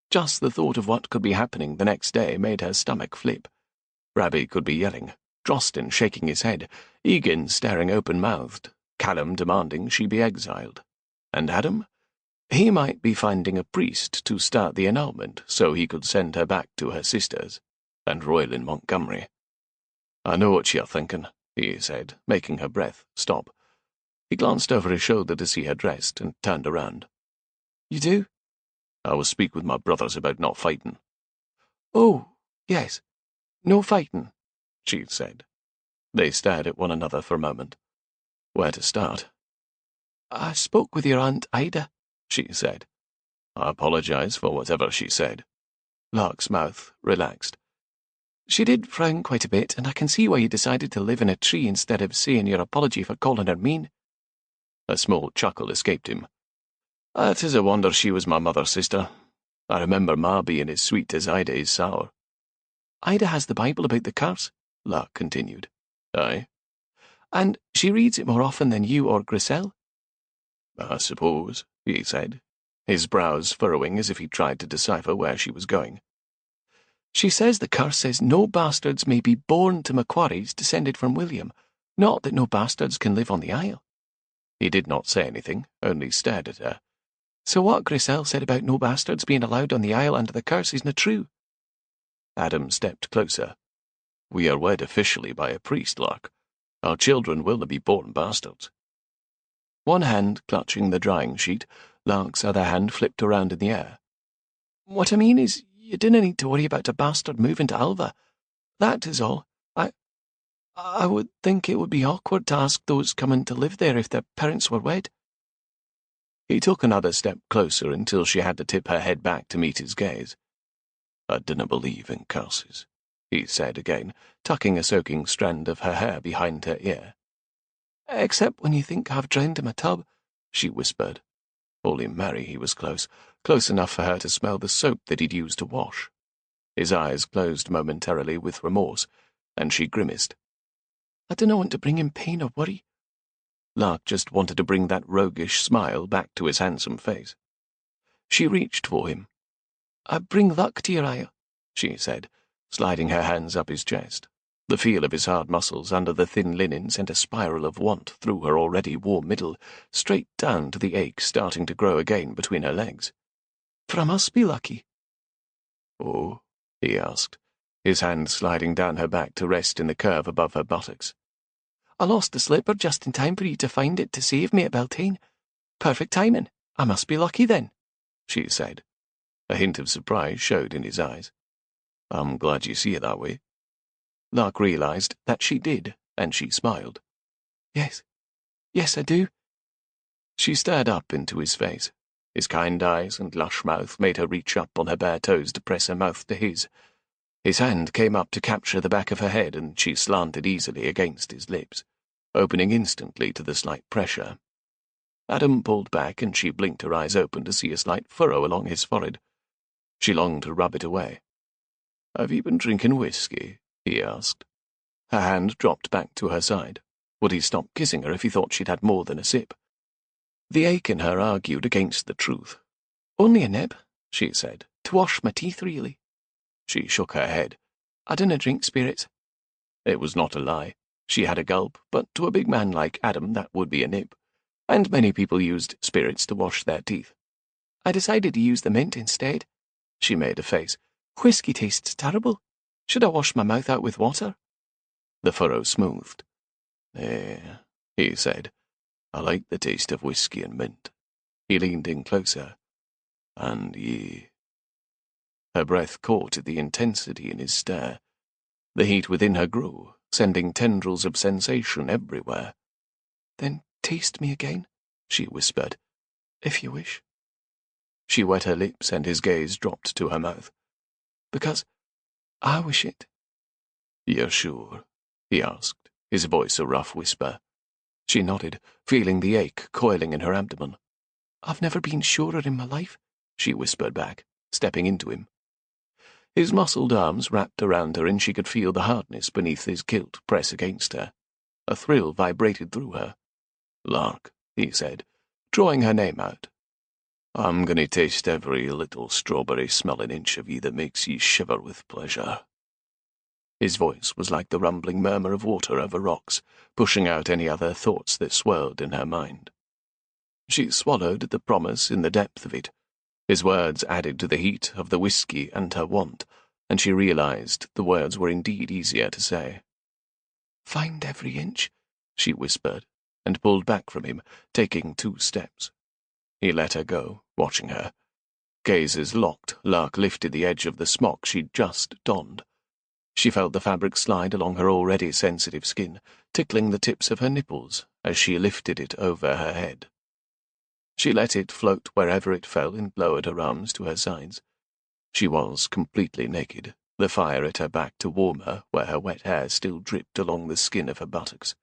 S1: Just the thought of what could be happening the next day made her stomach flip. Rabbie could be yelling, Drosten shaking his head, Egan staring open-mouthed, Callum demanding she be exiled. And Adam? He might be finding a priest to start the annulment so he could send her back to her sisters, and Royal in Montgomery. I know what you're thinking, he said, making her breath stop. He glanced over his shoulder to see her dressed and turned around.
S2: You do?
S1: I will speak with my brothers about not fighting.
S2: Oh, yes. No fighting,
S1: she said. They stared at one another for a moment. Where to start?
S2: I spoke with your Aunt Ida,
S1: she said. I apologize for whatever she said.
S2: Lark's mouth relaxed. She did frown quite a bit, and I can see why you decided to live in a tree instead of saying your apology for calling her mean.
S1: A small chuckle escaped him. It is a wonder she was my mother's sister. I remember Ma being as sweet as Ida is sour.
S2: Ida has the Bible about the curse, Lark continued.
S1: Aye.
S2: And she reads it more often than you or Griselle?
S1: I suppose, he said, his brows furrowing as if he tried to decipher where she was going.
S2: She says the curse says no bastards may be born to Macquaries descended from William, not that no bastards can live on the Isle.
S1: He did not say anything, only stared at her.
S2: So what Griselle said about no bastards being allowed on the Isle under the curse isn't true?
S1: Adam stepped closer. We are wed officially by a priest, Lark. Our children will be born bastards. One hand clutching the drying sheet, Lark's other hand flipped around in the air.
S2: What I mean is, you didn't need to worry about a bastard moving to Alva. That is all. I would think it would be awkward to ask those coming to live there if their parents were wed.
S1: He took another step closer until she had to tip her head back to meet his gaze. I dinna believe in curses, he said again, tucking a soaking strand of her hair behind her ear.
S2: Except when you think I've drowned in my tub, she whispered.
S1: Holy Mary, he was close enough for her to smell the soap that he'd used to wash. His eyes closed momentarily with remorse, and she grimaced.
S2: I don't want to bring him pain or worry.
S1: Lark just wanted to bring that roguish smile back to his handsome face. She reached for him.
S2: I bring luck to your eye,
S1: she said, sliding her hands up his chest. The feel of his hard muscles under the thin linen sent a spiral of want through her already warm middle, straight down to the ache starting to grow again between her legs.
S2: For I must be lucky.
S1: Oh, he asked, his hand sliding down her back to rest in the curve above her buttocks.
S2: I lost the slipper just in time for you to find it to save me at Beltane. Perfect timing. I must be lucky then, she said.
S1: A hint of surprise showed in his eyes. I'm glad you see it that way. Lark realized that she did, and she smiled.
S2: Yes, I do.
S1: She stared up into his face. His kind eyes and lush mouth made her reach up on her bare toes to press her mouth to his. His hand came up to capture the back of her head, and she slanted easily against his lips, opening instantly to the slight pressure. Adam pulled back, and she blinked her eyes open to see a slight furrow along his forehead. She longed to rub it away. Have you been drinking whiskey? He asked. Her hand dropped back to her side. Would he stop kissing her if he thought she'd had more than a sip? The ache in her argued against the truth.
S2: Only a nip,
S1: she said.
S2: To wash my teeth, really.
S1: She shook her head.
S2: I dinna drink spirits.
S1: It was not a lie. She had a gulp, but to a big man like Adam that would be a nip, and many people used spirits to wash their teeth.
S2: I decided to use the mint instead.
S1: She made a face.
S2: Whiskey tastes terrible. Should I wash my mouth out with water?
S1: The furrow smoothed. He said. I like the taste of whiskey and mint. He leaned in closer. And ye. Her breath caught at the intensity in his stare. The heat within her grew, sending tendrils of sensation everywhere.
S2: Then taste me again, she whispered, if you wish.
S1: She wet her lips, and his gaze dropped to her mouth.
S2: Because I wish it.
S1: You're sure? He asked, his voice a rough whisper. She nodded, feeling the ache coiling in her abdomen.
S2: I've never been surer in my life, she whispered back, stepping into him.
S1: His muscled arms wrapped around her, and she could feel the hardness beneath his kilt press against her. A thrill vibrated through her. Lark, he said, drawing her name out. I'm going to taste every little strawberry-smelling inch of ye that makes ye shiver with pleasure. His voice was like the rumbling murmur of water over rocks, pushing out any other thoughts that swirled in her mind. She swallowed at the promise in the depth of it. His words added to the heat of the whiskey and her want, and she realized the words were indeed easier to say.
S2: Find every inch,
S1: she whispered, and pulled back from him, taking 2 steps. He let her go, watching her. Gazes locked, Lark lifted the edge of the smock she'd just donned. She felt the fabric slide along her already sensitive skin, tickling the tips of her nipples as she lifted it over her head. She let it float wherever it fell and lowered her arms to her sides. She was completely naked, the fire at her back to warm her where her wet hair still dripped along the skin of her buttocks.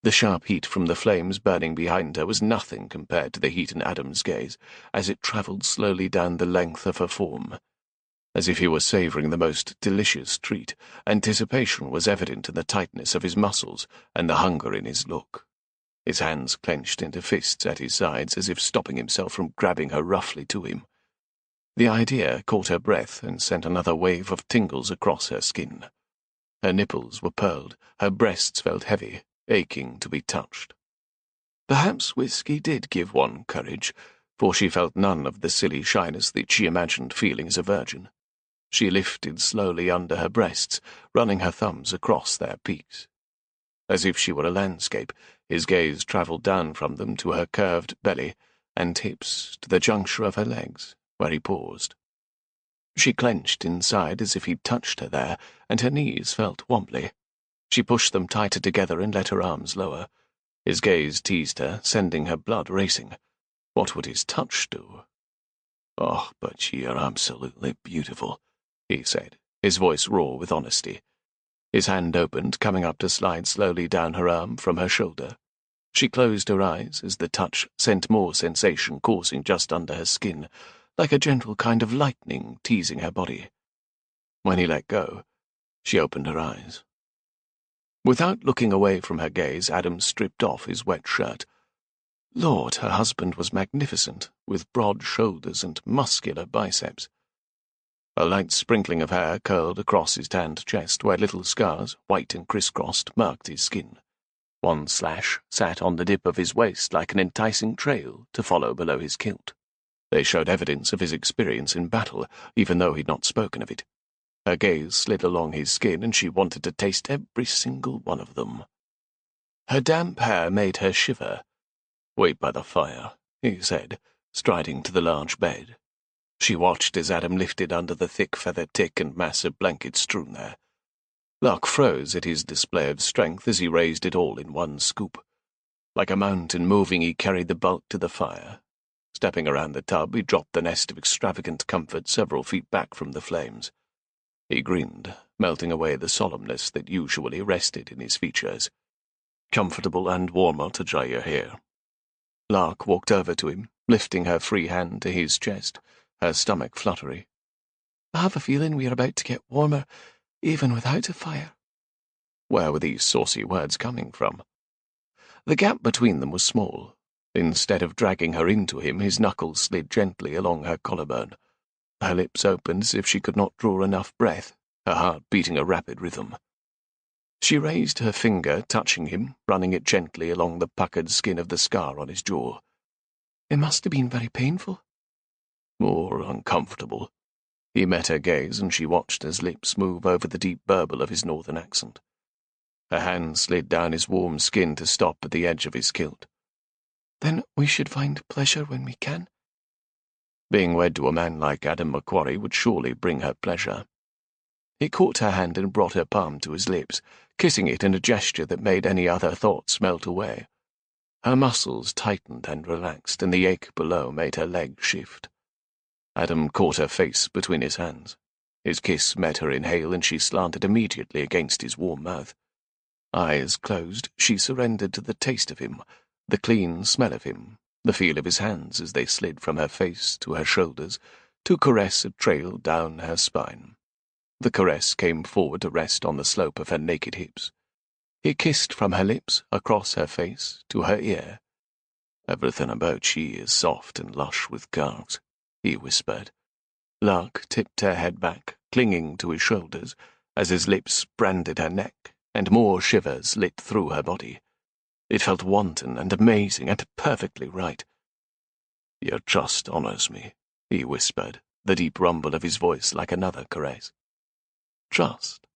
S1: The sharp heat from the flames burning behind her was nothing compared to the heat in Adam's gaze as it travelled slowly down the length of her form. As if he were savouring the most delicious treat, anticipation was evident in the tightness of his muscles and the hunger in his look. His hands clenched into fists at his sides as if stopping himself from grabbing her roughly to him. The idea caught her breath and sent another wave of tingles across her skin. Her nipples were pearled, her breasts felt heavy, aching to be touched. Perhaps whiskey did give one courage, for she felt none of the silly shyness that she imagined feeling as a virgin. She lifted slowly under her breasts, running her thumbs across their peaks. As if she were a landscape, his gaze travelled down from them to her curved belly and hips to the juncture of her legs, where he paused. She clenched inside as if he'd touched her there, and her knees felt wobbly. She pushed them tighter together and let her arms lower. His gaze teased her, sending her blood racing. What would his touch do? Oh, but ye are absolutely beautiful, he said, his voice raw with honesty. His hand opened, coming up to slide slowly down her arm from her shoulder. She closed her eyes as the touch sent more sensation coursing just under her skin, like a gentle kind of lightning teasing her body. When he let go, she opened her eyes. Without looking away from her gaze, Adam stripped off his wet shirt. Lord, her husband was magnificent, with broad shoulders and muscular biceps. A light sprinkling of hair curled across his tanned chest, where little scars, white and crisscrossed, marked his skin. One slash sat on the dip of his waist like an enticing trail to follow below his kilt. They showed evidence of his experience in battle, even though he'd not spoken of it. Her gaze slid along his skin, and she wanted to taste every single one of them. Her damp hair made her shiver. "Wait by the fire," he said, striding to the large bed. She watched as Adam lifted under the thick feathered tick and massive blanket strewn there. Lark froze at his display of strength as he raised it all in one scoop. Like a mountain moving, he carried the bulk to the fire. Stepping around the tub, he dropped the nest of extravagant comfort several feet back from the flames. He grinned, melting away the solemnness that usually rested in his features. "Comfortable and warmer to dry your hair." Lark walked over to him, lifting her free hand to his chest, her stomach fluttery.
S2: "I have a feeling we are about to get warmer, even without a fire."
S1: Where were these saucy words coming from? The gap between them was small. Instead of dragging her into him, his knuckles slid gently along her collarbone. Her lips opened as if she could not draw enough breath, her heart beating a rapid rhythm. She raised her finger, touching him, running it gently along the puckered skin of the scar on his jaw.
S2: "It must have been very painful."
S1: "More uncomfortable." He met her gaze, and she watched his lips move over the deep burble of his northern accent. Her hand slid down his warm skin to stop at the edge of his kilt.
S2: "Then we should find pleasure when we can?"
S1: Being wed to a man like Adam McQuarrie would surely bring her pleasure. He caught her hand and brought her palm to his lips, kissing it in a gesture that made any other thoughts melt away. Her muscles tightened and relaxed, and the ache below made her legs shift. Adam caught her face between his hands. His kiss met her inhale, and she slanted immediately against his warm mouth. Eyes closed, she surrendered to the taste of him, the clean smell of him, the feel of his hands as they slid from her face to her shoulders, to caress a trail down her spine. The caress came forward to rest on the slope of her naked hips. He kissed from her lips, across her face, to her ear. "Everything about she is soft and lush with curves," he whispered. Lark tipped her head back, clinging to his shoulders, as his lips branded her neck, and more shivers lit through her body. It felt wanton and amazing and perfectly right. "Your trust honors me," he whispered, the deep rumble of his voice like another caress. Trust.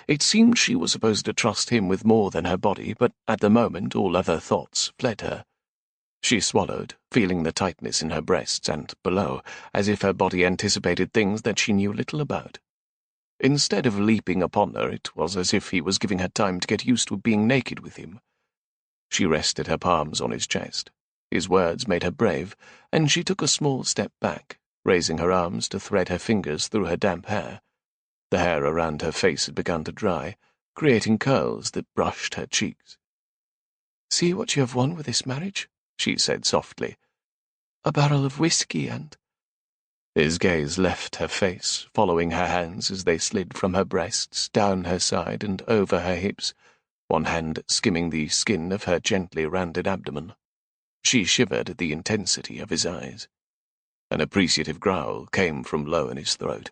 S1: It seemed she was supposed to trust him with more than her body, but at the moment all other thoughts fled her. She swallowed, feeling the tightness in her breasts and below, as if her body anticipated things that she knew little about. Instead of leaping upon her, it was as if he was giving her time to get used to being naked with him. She rested her palms on his chest. His words made her brave, and she took a small step back, raising her arms to thread her fingers through her damp hair. The hair around her face had begun to dry, creating curls that brushed her cheeks.
S2: "See what you have won with this marriage," she said softly. "A barrel of whiskey and—"
S1: His gaze left her face, following her hands as they slid from her breasts, down her side and over her hips, one hand skimming the skin of her gently rounded abdomen. She shivered at the intensity of his eyes. An appreciative growl came from low in his throat.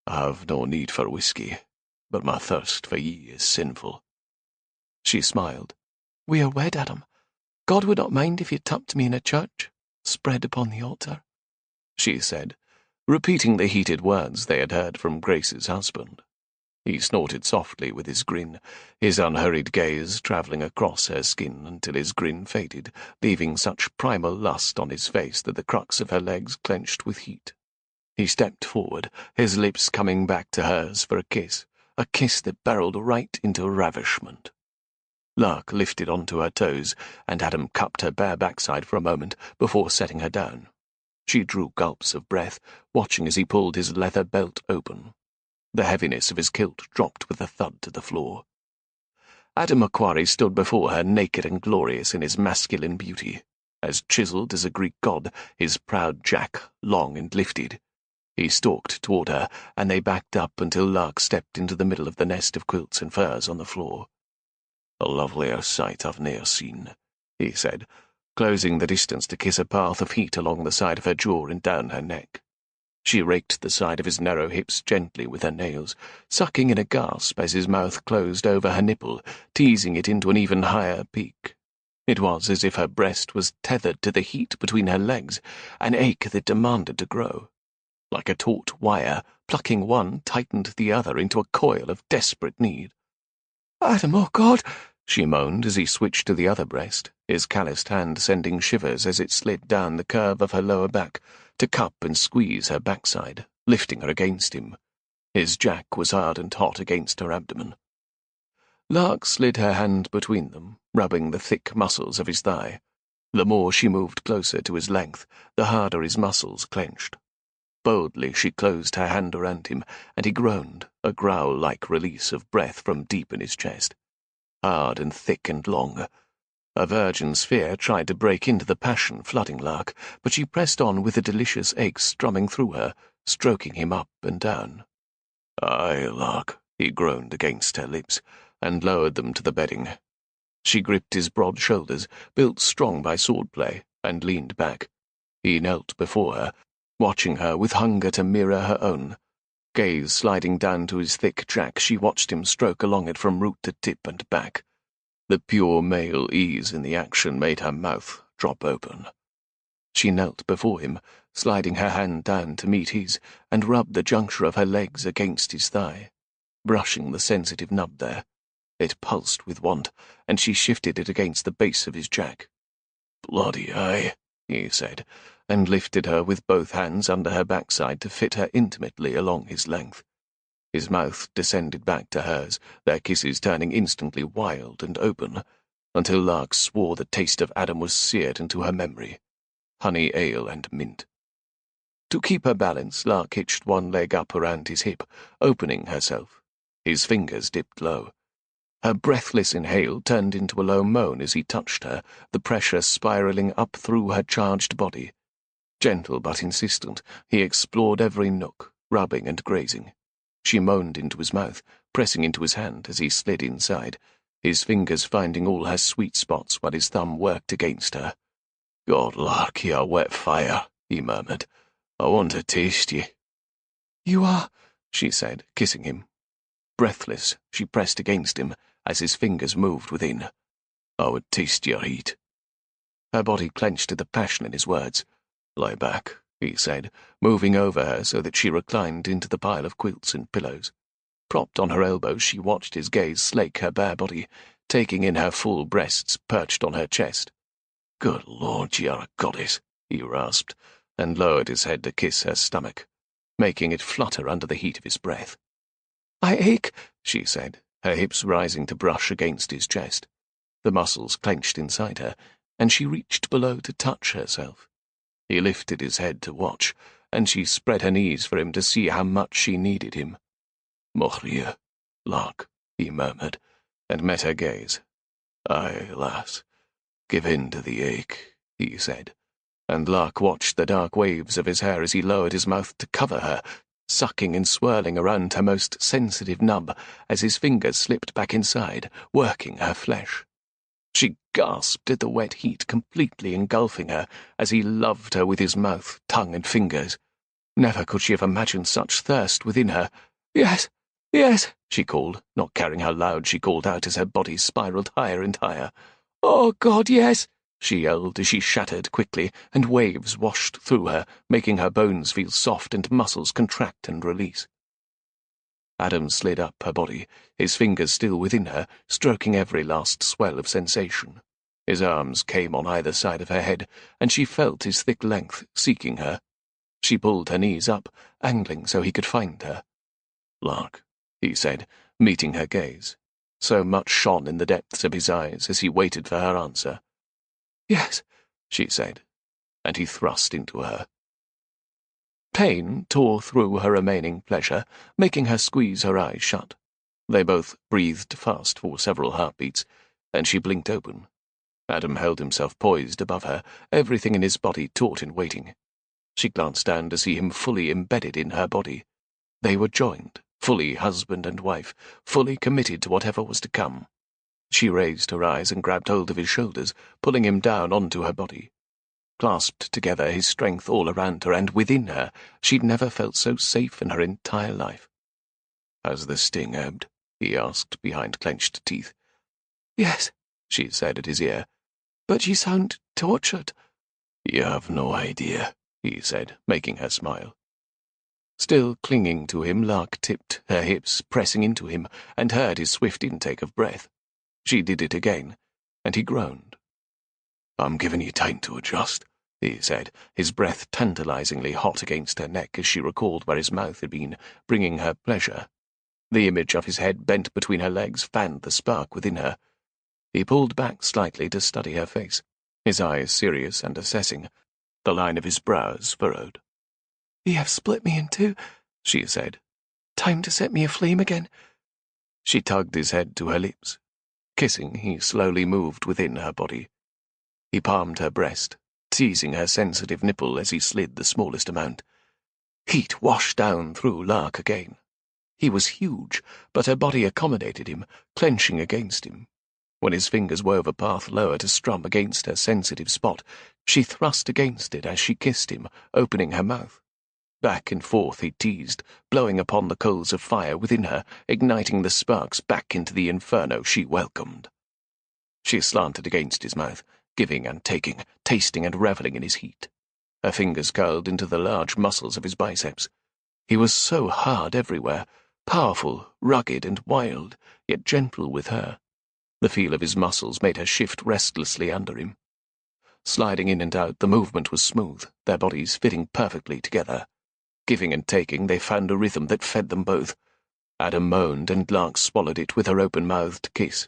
S1: "I've no need for whiskey, but my thirst for ye is sinful."
S2: She smiled. "We are wed, Adam. God would not mind if you tucked me in a church, spread upon the altar,"
S1: she said, repeating the heated words they had heard from Grace's husband. He snorted softly with his grin, his unhurried gaze travelling across her skin until his grin faded, leaving such primal lust on his face that the crux of her legs clenched with heat. He stepped forward, his lips coming back to hers for a kiss that barreled right into ravishment. Lark lifted onto her toes, and Adam cupped her bare backside for a moment before setting her down. She drew gulps of breath, watching as he pulled his leather belt open. The heaviness of his kilt dropped with a thud to the floor. Adam Macquarie stood before her naked and glorious in his masculine beauty, as chiselled as a Greek god, his proud jack long and lifted. He stalked toward her, and they backed up until Lark stepped into the middle of the nest of quilts and furs on the floor. "A lovelier sight I've ne'er seen," he said, closing the distance to kiss a path of heat along the side of her jaw and down her neck. She raked the side of his narrow hips gently with her nails, sucking in a gasp as his mouth closed over her nipple, teasing it into an even higher peak. It was as if her breast was tethered to the heat between her legs, an ache that demanded to grow. Like a taut wire, plucking one tightened the other into a coil of desperate need.
S2: "Adam, oh God!"
S1: she moaned as he switched to the other breast, his calloused hand sending shivers as it slid down the curve of her lower back to cup and squeeze her backside, lifting her against him. His jack was hard and hot against her abdomen. Lark slid her hand between them, rubbing the thick muscles of his thigh. The more she moved closer to his length, the harder his muscles clenched. Boldly she closed her hand around him, and he groaned, a growl-like release of breath from deep in his chest. Hard and thick and long. A virgin's fear tried to break into the passion flooding Lark, but she pressed on with the delicious aches strumming through her, stroking him up and down. "Aye, Lark," he groaned against her lips, and lowered them to the bedding. She gripped his broad shoulders, built strong by swordplay, and leaned back. He knelt before her, watching her with hunger to mirror her own. Gaze sliding down to his thick jack, she watched him stroke along it from root to tip and back. The pure male ease in the action made her mouth drop open. She knelt before him, sliding her hand down to meet his, and rubbed the juncture of her legs against his thigh, brushing the sensitive nub there. It pulsed with want, and she shifted it against the base of his jack. "Bloody aye," he said, and lifted her with both hands under her backside to fit her intimately along his length. His mouth descended back to hers, their kisses turning instantly wild and open, until Lark swore the taste of Adam was seared into her memory. Honey ale and mint. To keep her balance, Lark hitched one leg up around his hip, opening herself. His fingers dipped low. Her breathless inhale turned into a low moan as he touched her, the pressure spiraling up through her charged body. Gentle but insistent, he explored every nook, rubbing and grazing. She moaned into his mouth, pressing into his hand as he slid inside, his fingers finding all her sweet spots while his thumb worked against her. "God, Lark, you're wet fire," he murmured. "I want to taste ye."
S2: "You are,"
S1: she said, kissing him. Breathless, she pressed against him as his fingers moved within. "I would taste your heat." Her body clenched at the passion in his words. "Lie back," he said, moving over her so that she reclined into the pile of quilts and pillows. Propped on her elbows, she watched his gaze slake her bare body, taking in her full breasts perched on her chest. "Good Lord, you're a goddess," he rasped, and lowered his head to kiss her stomach, making it flutter under the heat of his breath.
S2: "I ache,"
S1: she said, her hips rising to brush against his chest. The muscles clenched inside her, and she reached below to touch herself. He lifted his head to watch, and she spread her knees for him to see how much she needed him. "Mochria, Lark," he murmured, and met her gaze. "Aye, lass, give in to the ache," he said, and Lark watched the dark waves of his hair as he lowered his mouth to cover her, sucking and swirling around her most sensitive nub as his fingers slipped back inside, working her flesh. She gasped at the wet heat completely engulfing her as he loved her with his mouth, tongue, and fingers. Never could she have imagined such thirst within her. "Yes, yes," she called, not caring how loud she called out as her body spiraled higher and higher. "Oh, God, yes," she yelled as she shattered quickly, and waves washed through her, making her bones feel soft and muscles contract and release. Adam slid up her body, his fingers still within her, stroking every last swell of sensation. His arms came on either side of her head, and she felt his thick length seeking her. She pulled her knees up, angling so he could find her. "Lark," he said, meeting her gaze. So much shone in the depths of his eyes as he waited for her answer.
S2: "Yes,"
S1: she said, and he thrust into her. Pain tore through her remaining pleasure, making her squeeze her eyes shut. They both breathed fast for several heartbeats, and she blinked open. Adam held himself poised above her, everything in his body taut in waiting. She glanced down to see him fully embedded in her body. They were joined, fully husband and wife, fully committed to whatever was to come. She raised her eyes and grabbed hold of his shoulders, pulling him down onto her body. Clasped together, his strength all around her and within her, she'd never felt so safe in her entire life. "Has the sting ebbed?" he asked behind clenched teeth.
S2: "Yes," she said at his ear, "but you sound tortured."
S1: "You have no idea," he said, making her smile. Still clinging to him, Lark tipped, her hips pressing into him, and heard his swift intake of breath. She did it again, and he groaned. "I'm giving you time to adjust," he said, his breath tantalizingly hot against her neck as she recalled where his mouth had been, bringing her pleasure. The image of his head bent between her legs fanned the spark within her. He pulled back slightly to study her face, his eyes serious and assessing, the line of his brows furrowed.
S2: "You have split me in two," she said. "Time to set me aflame again."
S1: She tugged his head to her lips. Kissing, he slowly moved within her body. He palmed her breast, teasing her sensitive nipple as he slid the smallest amount. Heat washed down through Lark again. He was huge, but her body accommodated him, clenching against him. When his fingers wove a path lower to strum against her sensitive spot, she thrust against it as she kissed him, opening her mouth. Back and forth he teased, blowing upon the coals of fire within her, igniting the sparks back into the inferno she welcomed. She slanted against his mouth, giving and taking, tasting and reveling in his heat. Her fingers curled into the large muscles of his biceps. He was so hard everywhere, powerful, rugged and wild, yet gentle with her. The feel of his muscles made her shift restlessly under him. Sliding in and out, the movement was smooth, their bodies fitting perfectly together. Giving and taking, they found a rhythm that fed them both. Adam moaned, and Lark swallowed it with her open-mouthed kiss.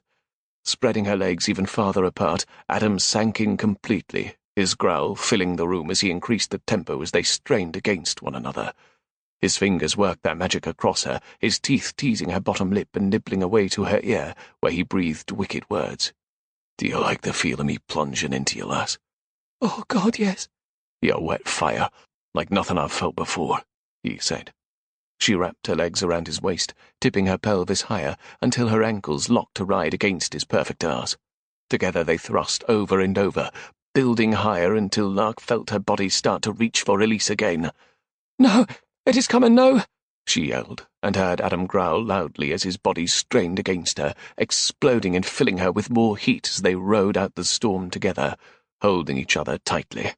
S1: Spreading her legs even farther apart, Adam sank in completely, his growl filling the room as he increased the tempo as they strained against one another. His fingers worked their magic across her, his teeth teasing her bottom lip and nibbling away to her ear, where he breathed wicked words. "Do you like the feel of me plunging into you, lass?"
S2: "Oh, God, yes."
S1: "You're wet fire, like nothing I've felt before," he said. She wrapped her legs around his waist, tipping her pelvis higher until her ankles locked to ride against his perfect arse. Together they thrust over and over, building higher until Lark felt her body start to reach for release again.
S2: "No, it is coming, no!"
S1: she yelled, and heard Adam growl loudly as his body strained against her, exploding and filling her with more heat as they rode out the storm together, holding each other tightly.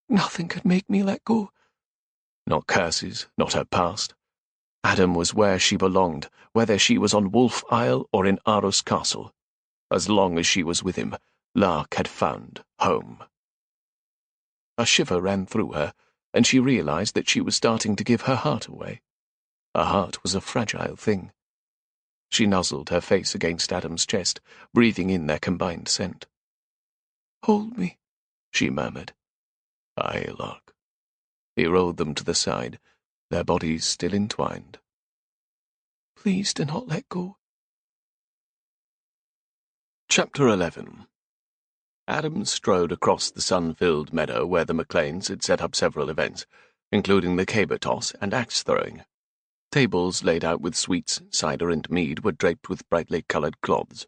S2: Nothing could make me let go.
S1: Not curses, not her past. Adam was where she belonged, whether she was on Wolf Isle or in Aros Castle. As long as she was with him, Lark had found home. A shiver ran through her, and she realized that she was starting to give her heart away. A heart was a fragile thing. She nuzzled her face against Adam's chest, breathing in their combined scent.
S2: "Hold me,"
S1: she murmured. "Aye, Lark." He rolled them to the side, their bodies still entwined.
S2: "Please do not let go."
S1: Chapter 11. Adam strode across the sun-filled meadow where the McLeans had set up several events, including the caber toss and axe-throwing. Tables laid out with sweets, cider, and mead were draped with brightly coloured cloths.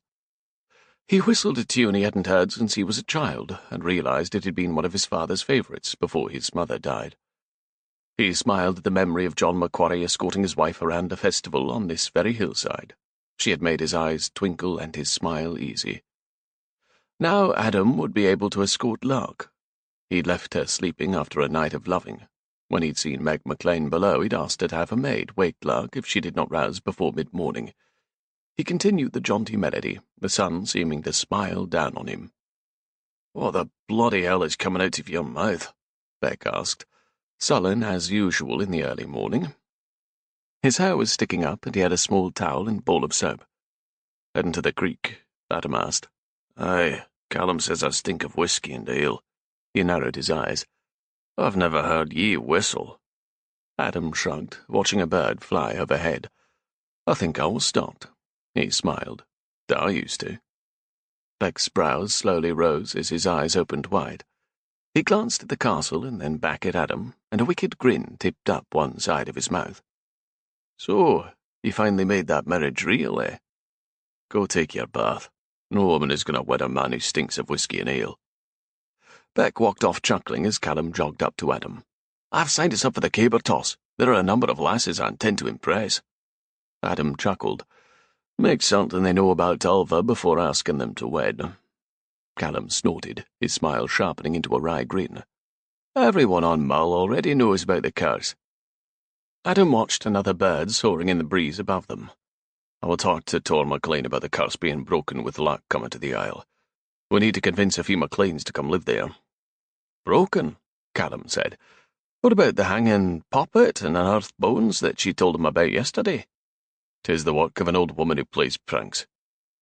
S1: He whistled a tune he hadn't heard since he was a child, and realized it had been one of his father's favourites before his mother died. He smiled at the memory of John Macquarie escorting his wife around a festival on this very hillside. She had made his eyes twinkle and his smile easy. Now Adam would be able to escort Lark. He'd left her sleeping after a night of loving. When he'd seen Meg McLean below, he'd asked her to have a maid wake Lark if she did not rouse before mid-morning. He continued the jaunty melody, the sun seeming to smile down on him. "What the bloody hell is coming out of your mouth?" Beck asked, sullen as usual in the early morning. His hair was sticking up, and he had a small towel and bowl of soap. "Heading to the creek?" Adam asked. "Aye, Callum says I stink of whiskey and ale." He narrowed his eyes. "I've never heard ye whistle." Adam shrugged, watching a bird fly overhead. I think I was stopped. He smiled. I used to. Beck's brows slowly rose as his eyes opened wide. He glanced at the castle and then back at Adam, and a wicked grin tipped up one side of his mouth. So, you finally made that marriage real, eh? Go take your bath. No woman is going to wed a man who stinks of whiskey and ale. Beck walked off chuckling as Callum jogged up to Adam. I've signed us up for the caber toss. There are a number of lasses I intend to impress. Adam chuckled. Make something they know about Alva before asking them to wed. Callum snorted, his smile sharpening into a wry grin. Everyone on Mull already knows about the curse. Adam watched another bird soaring in the breeze above them. I will talk to Tor McLean about the curse being broken with Lark coming to the Isle. We need to convince a few McLeans to come live there. Broken, Callum said. What about the hanging poppet and unearthed bones that she told him about yesterday? 'Tis the work of an old woman who plays pranks,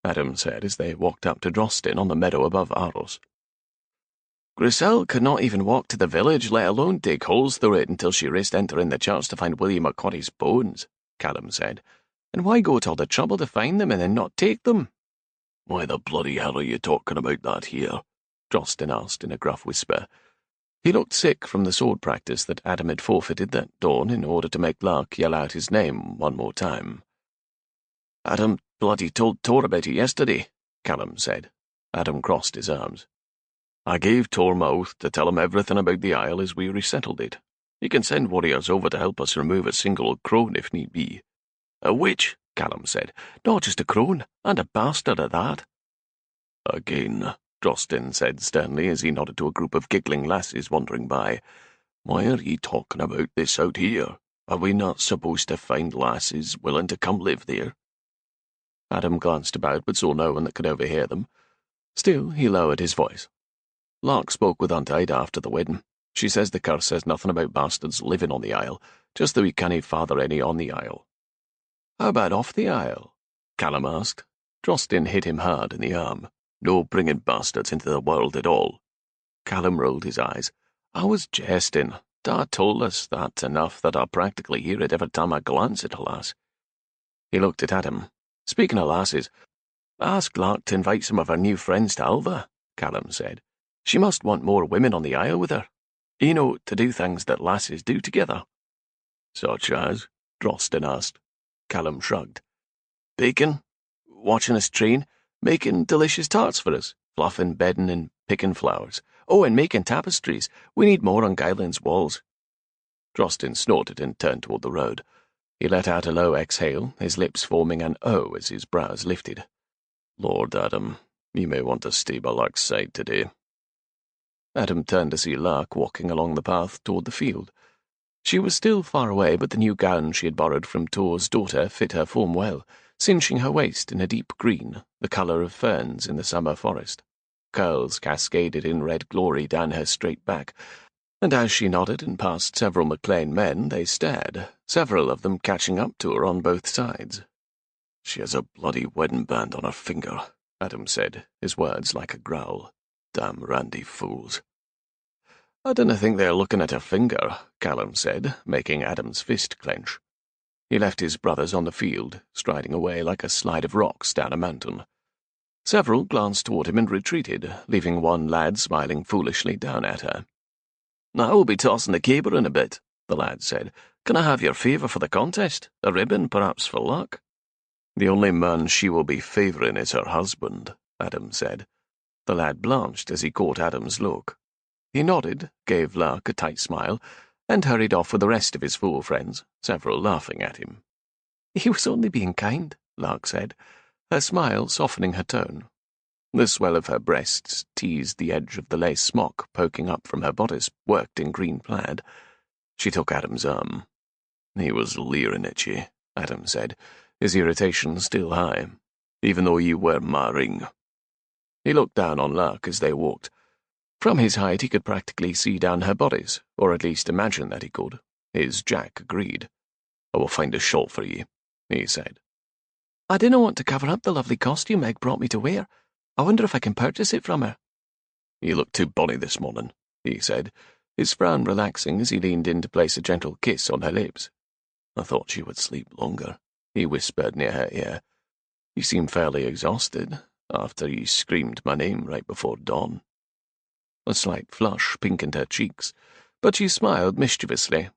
S1: Adam said as they walked up to Drosten on the meadow above Arles. Grisel could not even walk to the village, let alone dig holes through it until she risked entering the church to find William McCollum's bones, Callum said. And why go to all the trouble to find them and then not take them? Why the bloody hell are you talking about that here? Drosten asked in a gruff whisper. He looked sick from the sword practice that Adam had forfeited that dawn in order to make Lark yell out his name one more time. Adam bloody told Tor about it yesterday, Callum said. Adam crossed his arms. I gave Tor my oath to tell him everything about the Isle as we resettled it. He can send warriors over to help us remove a single crone if need be. A witch, Callum said. Not just a crone, and a bastard at that. Again, Drosten said sternly as he nodded to a group of giggling lasses wandering by. Why are ye talking about this out here? Are we not supposed to find lasses willing to come live there? Adam glanced about but saw no one that could overhear them. Still, he lowered his voice. Lark spoke with Untied after the wedding. She says the curse says nothing about bastards living on the Isle, just that we cannae father any on the Isle. How about off the Isle? Callum asked. Drosten hit him hard in the arm. No bringing bastards into the world at all. Callum rolled his eyes. I was jesting. Dad told us that enough that I practically hear it every time I glance at a lass. He looked at Adam. Speaking of lasses, ask Lark to invite some of her new friends to Alva, Callum said. She must want more women on the Isle with her. You know, to do things that lasses do together. Such as? Drosten asked. Callum shrugged. Bacon, watching us train, making delicious tarts for us, fluffing bedding and picking flowers. Oh, and making tapestries. We need more on Guyland's walls. Drosten snorted and turned toward the road. He let out a low exhale, his lips forming an O as his brows lifted. Lord Adam, you may want to stay by Lark's side today. Adam turned to see Lark walking along the path toward the field. She was still far away, but the new gown she had borrowed from Tor's daughter fit her form well, cinching her waist in a deep green, the colour of ferns in the summer forest. Curls cascaded in red glory down her straight back, and as she nodded and passed several McLean men, they stared, several of them catching up to her on both sides. She has a bloody wedding band on her finger, Adam said, his words like a growl. Damn randy fools. I dunna think they're looking at her finger, Callum said, making Adam's fist clench. He left his brothers on the field, striding away like a slide of rocks down a mountain. Several glanced toward him and retreated, leaving one lad smiling foolishly down at her. I will be tossing the caber in a bit, the lad said. Can I have your favour for the contest? A ribbon, perhaps, for luck? The only man she will be favouring is her husband, Adam said. The lad blanched as he caught Adam's look. He nodded, gave Lark a tight smile, and hurried off with the rest of his fool friends, several laughing at him. He was only being kind, Lark said, her smile softening her tone. The swell of her breasts teased the edge of the lace smock poking up from her bodice, worked in green plaid. She took Adam's arm. He was leering at you, Adam said, his irritation still high, even though you were my ring. He looked down on Lark as they walked. From his height he could practically see down her bodice, or at least imagine that he could. His Jack agreed. I will find a shawl for ye, he said. I didn't want to cover up the lovely costume Meg brought me to wear. I wonder if I can purchase it from her. You look too bonny this morning, he said, his frown relaxing as he leaned in to place a gentle kiss on her lips. "I thought she would sleep longer," he whispered near her ear. "You seem fairly exhausted after you screamed my name right before dawn." A slight flush pinkened her cheeks, but she smiled mischievously.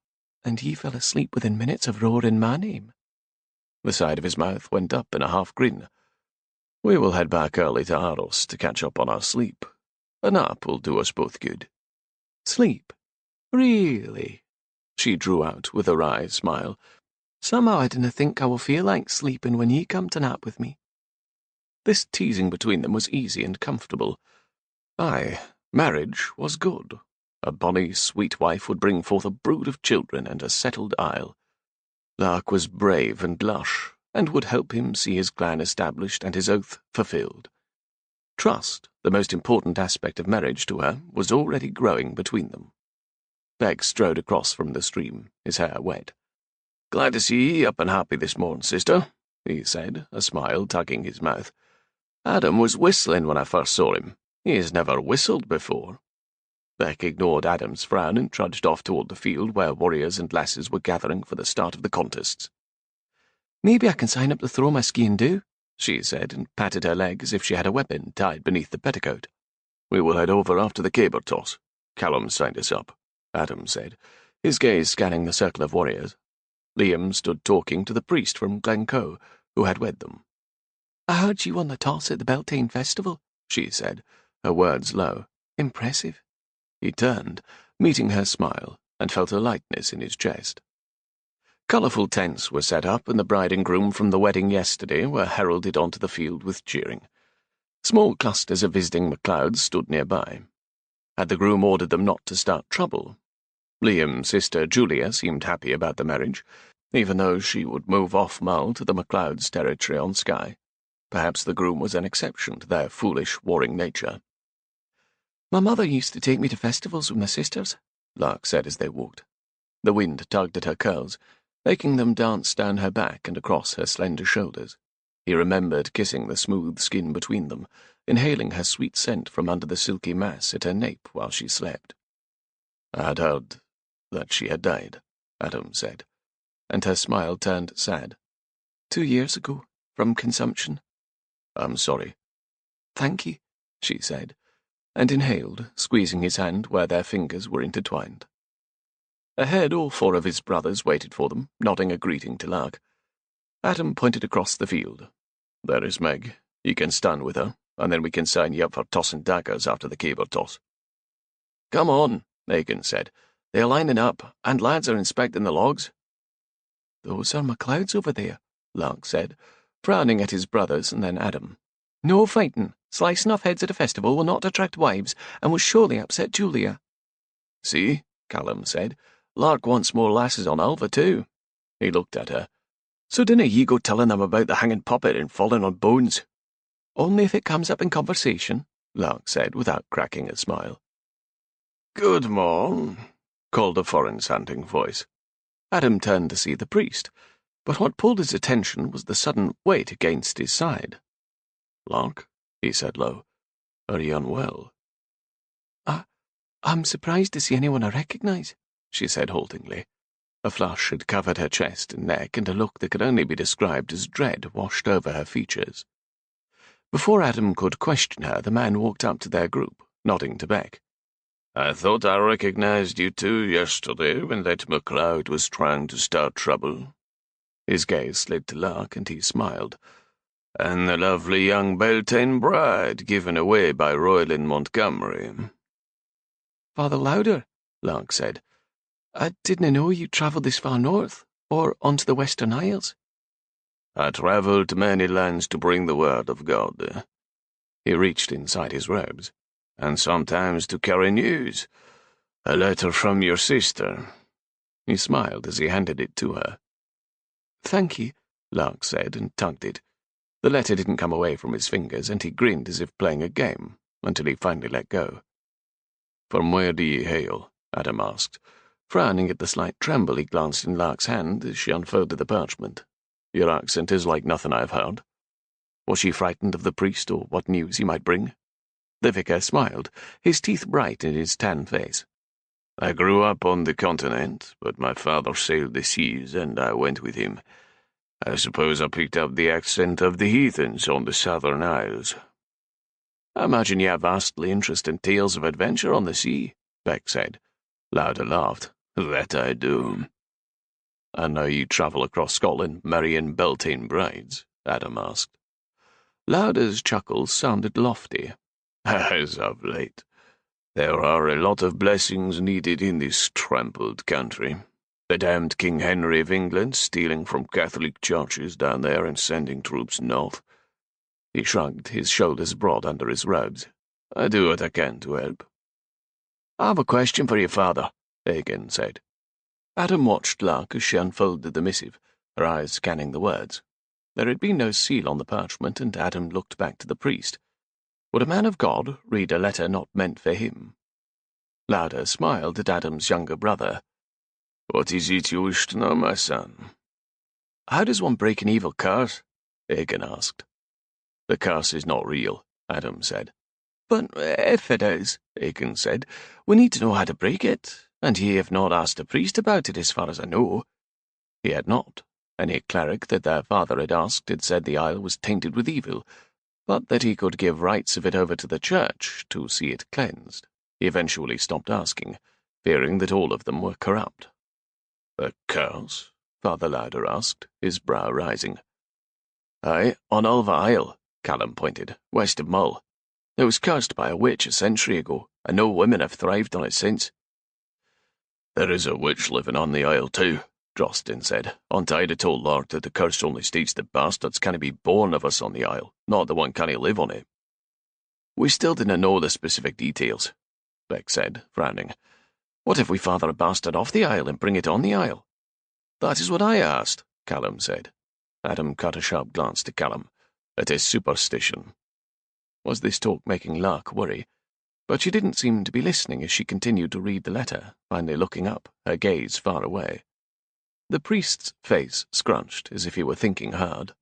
S2: "And he fell asleep within minutes of roaring my name."
S1: The side of his mouth went up in a half grin. "We will head back early to Aros to catch up on our sleep. A nap will do us both good."
S2: "Sleep? Really?"
S1: She drew out with a wry smile.
S2: "Somehow I didn't think I will feel like sleeping when ye come to nap with me."
S1: This teasing between them was easy and comfortable. Aye, marriage was good. A bonny, sweet wife would bring forth a brood of children and a settled isle. Lark was brave and lush, and would help him see his clan established and his oath fulfilled. Trust, the most important aspect of marriage to her, was already growing between them. Beck strode across from the stream, his hair wet. "Glad to see ye up and happy this morning, sister," he said, a smile tugging his mouth. "Adam was whistling when I first saw him. He has never whistled before." Beck ignored Adam's frown and trudged off toward the field where warriors and lasses were gathering for the start of the contests.
S2: "Maybe I can sign up to throw my ski and do,"
S1: she said, and patted her leg as if she had a weapon tied beneath the petticoat. "We will head over after the caber toss. Callum signed us up," Adam said, his gaze scanning the circle of warriors. Liam stood talking to the priest from Glencoe, who had wed them.
S2: "I heard you won the toss at the Beltane Festival," she said, her words low. "Impressive."
S1: He turned, meeting her smile, and felt a lightness in his chest. Colourful tents were set up, and the bride and groom from the wedding yesterday were heralded onto the field with cheering. Small clusters of visiting MacLeods stood nearby. Had the groom ordered them not to start trouble? Liam's sister Julia seemed happy about the marriage, even though she would move off Mull to the MacLeods' territory on Skye. Perhaps the groom was an exception to their foolish, warring nature.
S2: "My mother used to take me to festivals with my sisters,"
S1: Lark said as they walked. The wind tugged at her curls, making them dance down her back and across her slender shoulders. He remembered kissing the smooth skin between them, inhaling her sweet scent from under the silky mass at her nape while she slept. "I had heard that she had died," Adam said, and her smile turned sad.
S2: 2 years ago, from consumption."
S1: "I'm sorry."
S2: "Thank you,"
S1: she said, and inhaled, squeezing his hand where their fingers were intertwined. Ahead, all 4 of his brothers waited for them, nodding a greeting to Lark. Adam pointed across the field. "There is Meg. You can stand with her, and then we can sign you up for tossing daggers after the caber toss." "Come on," Megan said. "They're lining up, and lads are inspecting the logs."
S2: "Those are MacLeods over there,"
S1: Lark said, frowning at his brothers and then Adam.
S2: "No fighting. Slicing off heads at a festival will not attract wives, and will surely upset Julia."
S1: "See," Callum said, "Lark wants more lasses on Alva too." He looked at her. "So dinna ye go telling them about the hanging puppet and falling on bones?"
S2: "Only if it comes up in conversation,"
S1: Lark said without cracking a smile. "Good morn," called a foreign-sounding voice. Adam turned to see the priest, but what pulled his attention was the sudden weight against his side. "Lark," he said low, "are you unwell?"
S2: "I'm surprised to see anyone I recognize,"
S1: she said haltingly. A flush had covered her chest and neck, and a look that could only be described as dread washed over her features. Before Adam could question her, the man walked up to their group, nodding to Beck. "I thought I recognized you two yesterday when that MacLeod was trying to start trouble." His gaze slid to Lark, and he smiled. "And the lovely young Beltane bride given away by Roylin Montgomery."
S2: "Father Lauder," Lark said, "I didn't know you travelled this far north, or onto the Western Isles."
S1: "I travelled many lands to bring the word of God." He reached inside his robes. "And sometimes to carry news. A letter from your sister." He smiled as he handed it to her.
S2: "Thank you,"
S1: Lark said, and tugged it. The letter didn't come away from his fingers, and he grinned as if playing a game, until he finally let go. "From where do ye hail?" Adam asked, frowning at the slight tremble he glanced in Lark's hand as she unfolded the parchment. "Your accent is like nothing I've heard." Was she frightened of the priest, or what news he might bring? The vicar smiled, his teeth bright in his tan face. I grew up on the continent, but my father sailed the seas and I went with him. I suppose I picked up the accent of the heathens on the southern isles.
S2: I imagine you have vastly interesting tales of adventure on the sea, Beck said.
S1: Lauder laughed. That I do.
S2: And now you travel across Scotland marrying Beltane brides? Adam asked. Lauder's chuckles sounded lofty.
S1: As of late. There are a lot of blessings needed in this trampled country. The damned King Henry of England stealing from Catholic churches down there and sending troops north.
S2: He shrugged, his shoulders broad under his robes.
S1: I do what I can to help.
S2: I have a question for your father, Hagen said. Adam watched Lark as she unfolded the missive, her eyes scanning the words. There had been no seal on the parchment, and Adam looked back to the priest. Would a man of God read a letter not meant for him? Lauder smiled at Adam's younger brother.
S1: What is it you wish to know, my son?
S2: How does one break an evil curse? Hagen asked.
S1: The curse is not real, Adam said.
S2: But if it is, Hagen said, we need to know how to break it, and ye have not asked a priest about it as far as I know. He had not. Any cleric that their father had asked had said the isle was tainted with evil, but that he could give rights of it over to the church to see it cleansed. He eventually stopped asking, fearing that all of them were corrupt.
S1: A curse? Father Lauder asked, his brow rising.
S2: Aye, on Ulva Isle, Callum pointed, west of Mull. It was cursed by a witch a century ago, and no women have thrived on it since.
S1: There is a witch living on the isle too, Drosten said. Aunt Ida told Lark that the curse only states that bastards can't be born of us on the isle, not the one can't live on it.
S2: We still didn't know the specific details, Beck said, frowning. What if we father a bastard off the isle and bring it on the isle? That is what I asked, Callum said. Adam cut a sharp glance to Callum.
S1: It is superstition.
S2: Was this talk making Lark worry? But she didn't seem to be listening as she continued to read the letter, finally looking up, her gaze far away. The priest's face scrunched as if he were thinking hard.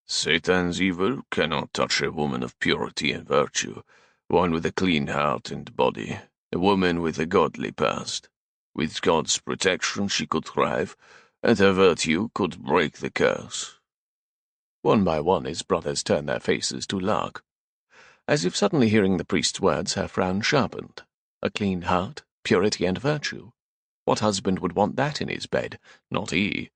S1: Satan's evil cannot touch a woman of purity and virtue, one with a clean heart and body, a woman with a godly past. With God's protection she could thrive, and her virtue could break the curse.
S2: One by one his brothers turned their faces to Lark. As if suddenly hearing the priest's words, her frown sharpened. A clean heart, purity and virtue. What husband would want that in his bed? Not he.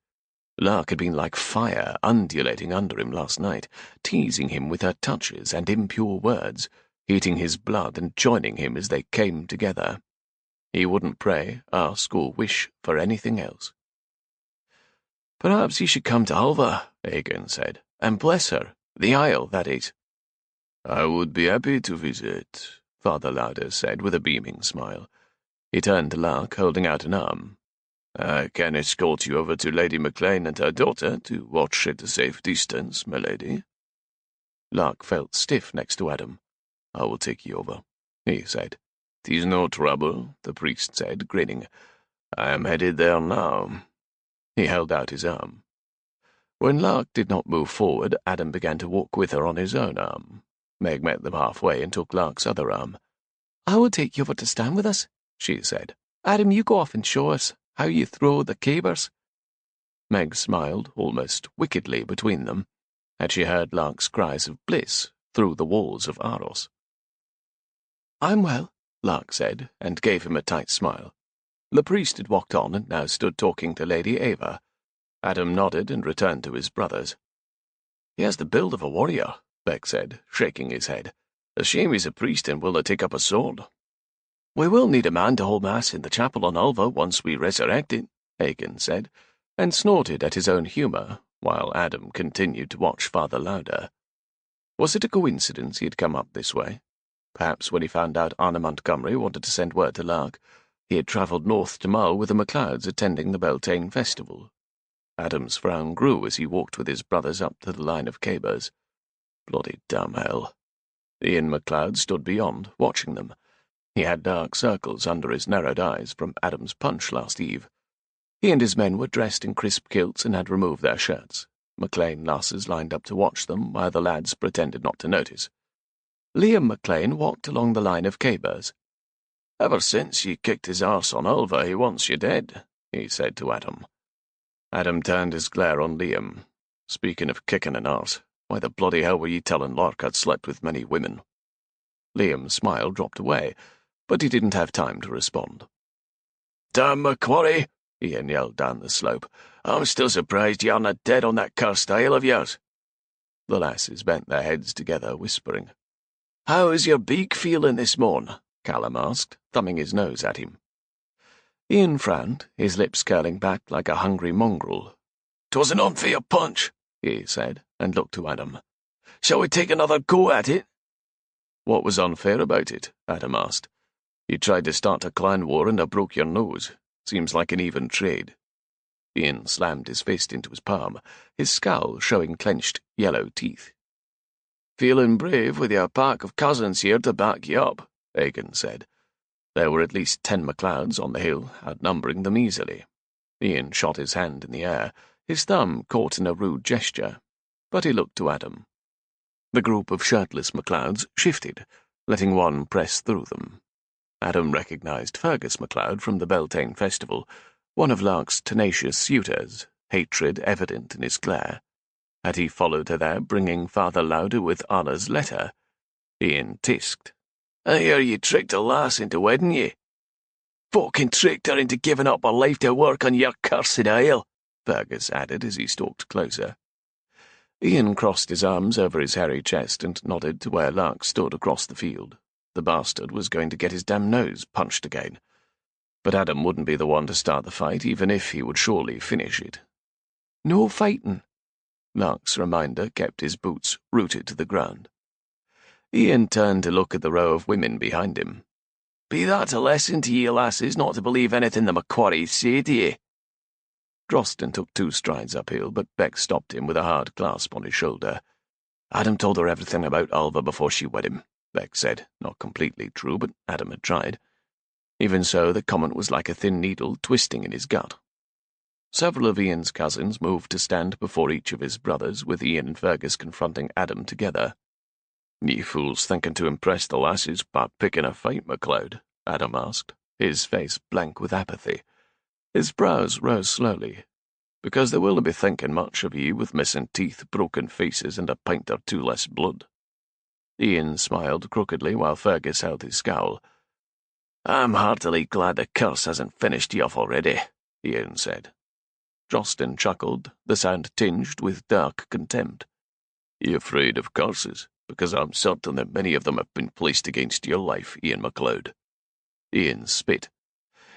S2: Lark had been like fire undulating under him last night, teasing him with her touches and impure words, heating his blood and joining him as they came together. He wouldn't pray, ask, or wish for anything else. Perhaps he should come to Alva, Hagen said, and bless her, the isle, that is.
S1: I would be happy to visit, Father Lauder said with a beaming smile. He turned to Lark, holding out an arm. I can escort you over to Lady McLean and her daughter to watch at a safe distance, my lady.
S2: Lark felt stiff next to Adam. I will take you over, he said.
S1: 'Tis no trouble, the priest said, grinning. I am headed there now.
S2: He held out his arm. When Lark did not move forward, Adam began to walk with her on his own arm. Meg met them halfway and took Lark's other arm. I will take you over to stand with us, she said. Adam, you go off and show us how you throw the cabers. Meg smiled, almost wickedly, between them, as she heard Lark's cries of bliss through the walls of Aros. I'm well, Lark said, and gave him a tight smile. The priest had walked on and now stood talking to Lady Ava. Adam nodded and returned to his brothers. He has the build of a warrior, Beck said, shaking his head. A shame he's a priest and will not take up a sword. We will need a man to hold mass in the chapel on Ulva once we resurrect it, Hagen said, and snorted at his own humour, while Adam continued to watch Father Lauder. Was it a coincidence he had come up this way? Perhaps when he found out Anna Montgomery wanted to send word to Lark, he had travelled north to Mull with the MacLeods attending the Beltane festival. Adam's frown grew as he walked with his brothers up to the line of cabers. Bloody damn hell. Ian MacLeod stood beyond, watching them. He had dark circles under his narrowed eyes from Adam's punch last eve. He and his men were dressed in crisp kilts and had removed their shirts. MacLean lasses lined up to watch them, while the lads pretended not to notice. Liam MacLean walked along the line of cabers.
S1: Ever since you kicked his arse on Ulva, he wants you dead, he said to Adam. Adam turned his glare on Liam. Speaking of kicking an arse, why the bloody hell were you telling Lark I'd slept with many women? Liam's smile dropped away, but he didn't have time to respond. Damn McQuarrie, Ian yelled down the slope. I'm still surprised you aren't dead on that cursed isle of yours. The lasses bent their heads together, whispering. How's your beak feeling this morn? Callum asked, thumbing his nose at him. Ian frowned, his lips curling back like a hungry mongrel. 'Twas an unfair punch, he said, and looked to Adam. Shall we take another go at it? What was unfair about it? Adam asked. You tried to start a clan war and I broke your nose. Seems like an even trade. Ian slammed his fist into his palm, his skull showing clenched yellow teeth. Feeling brave with your pack of cousins here to back you up, Egan said. There were at least 10 MacLeods on the hill, outnumbering them easily. Ian shot his hand in the air, his thumb caught in a rude gesture, but he looked to Adam. The group of shirtless MacLeods shifted, letting one press through them. Adam recognized Fergus MacLeod from the Beltane Festival, one of Lark's tenacious suitors, hatred evident in his glare. Had he followed her there, bringing Father Lauder with Anna's letter? Ian tisked. I hear you tricked a lass into wedding ye. Fucking tricked her into giving up her life to work on your cursed isle, Fergus added as he stalked closer. Ian crossed his arms over his hairy chest and nodded to where Lark stood across the field. The bastard was going to get his damn nose punched again. But Adam wouldn't be the one to start the fight, even if he would surely finish it. No fightin'. Lark's reminder kept his boots rooted to the ground. Ian turned to look at the row of women behind him. Be that a lesson to ye lasses not to believe anything the McQuarries say to ye? Drosten took 2 strides uphill, but Beck stopped him with a hard clasp on his shoulder. Adam told her everything about Ulva before she wed him, Beck said. Not completely true, but Adam had tried. Even so, the comment was like a thin needle twisting in his gut. Several of Ian's cousins moved to stand before each of his brothers, with Ian and Fergus confronting Adam together. Ye fools thinking to impress the lasses by picking a fight, MacLeod? Adam asked, his face blank with apathy. His brows rose slowly. Because they will be thinking much of ye with missing teeth, broken faces, and a pint or 2 less blood. Ian smiled crookedly while Fergus held his scowl. I'm heartily glad the curse hasn't finished ye off already, Ian said. Drosten chuckled, the sound tinged with dark contempt. Ye afraid of curses? Because I'm certain that many of them have been placed against your life, Ian MacLeod. Ian spit.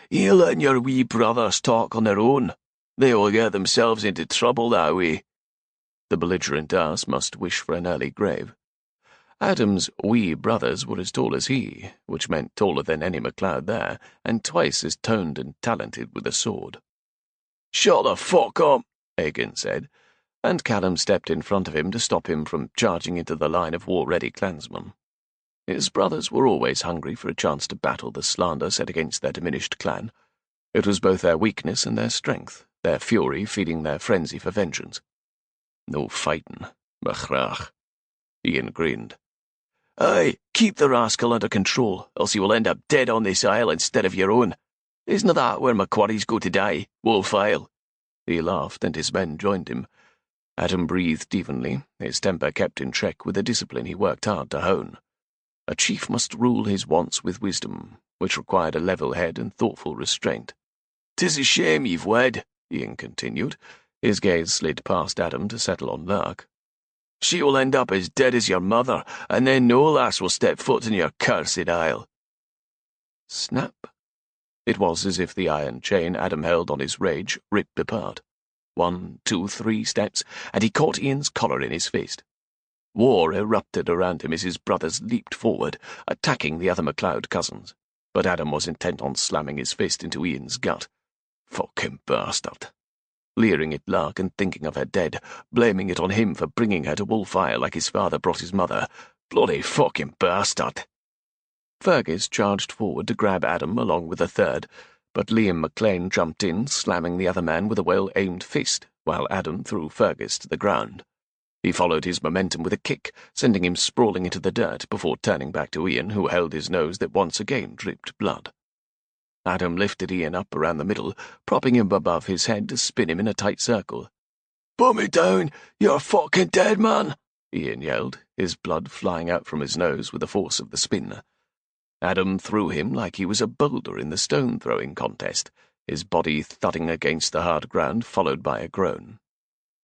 S1: You letting your wee brothers talk on their own. They will get themselves into trouble that way. The belligerent ass must wish for an early grave. Adam's wee brothers were as tall as he, which meant taller than any MacLeod there, and twice as toned and talented with a sword. Shut the fuck up, Egan said, and Callum stepped in front of him to stop him from charging into the line of war-ready clansmen. His brothers were always hungry for a chance to battle the slander set against their diminished clan. It was both their weakness and their strength, their fury feeding their frenzy for vengeance. No fightin', machrach. Ian grinned. Aye, keep the rascal under control, else you will end up dead on this isle instead of your own. Isn't that where McQuarries go to die, Wolf Isle? He laughed, and his men joined him. Adam breathed evenly, his temper kept in check with a discipline he worked hard to hone. A chief must rule his wants with wisdom, which required a level head and thoughtful restraint. 'Tis a shame you've wed, Ian continued. His gaze slid past Adam to settle on Lark. She will end up as dead as your mother, and then no lass will step foot in your cursed isle. Snap. It was as if the iron chain Adam held on his rage ripped apart. 1, 2, 3 steps, and he caught Ian's collar in his fist. War erupted around him as his brothers leaped forward, attacking the other MacLeod cousins. But Adam was intent on slamming his fist into Ian's gut. Fucking bastard. Leering at Lark and thinking of her dead, blaming it on him for bringing her to Wolf Isle like his father brought his mother. Bloody fucking bastard. Fergus charged forward to grab Adam along with a third, but Liam McLean jumped in, slamming the other man with a well-aimed fist, while Adam threw Fergus to the ground. He followed his momentum with a kick, sending him sprawling into the dirt before turning back to Ian, who held his nose that once again dripped blood. Adam lifted Ian up around the middle, propping him above his head to spin him in a tight circle. "Put me down, you're fucking dead, man!" Ian yelled, his blood flying out from his nose with the force of the spin. Adam threw him like he was a boulder in the stone-throwing contest, his body thudding against the hard ground, followed by a groan.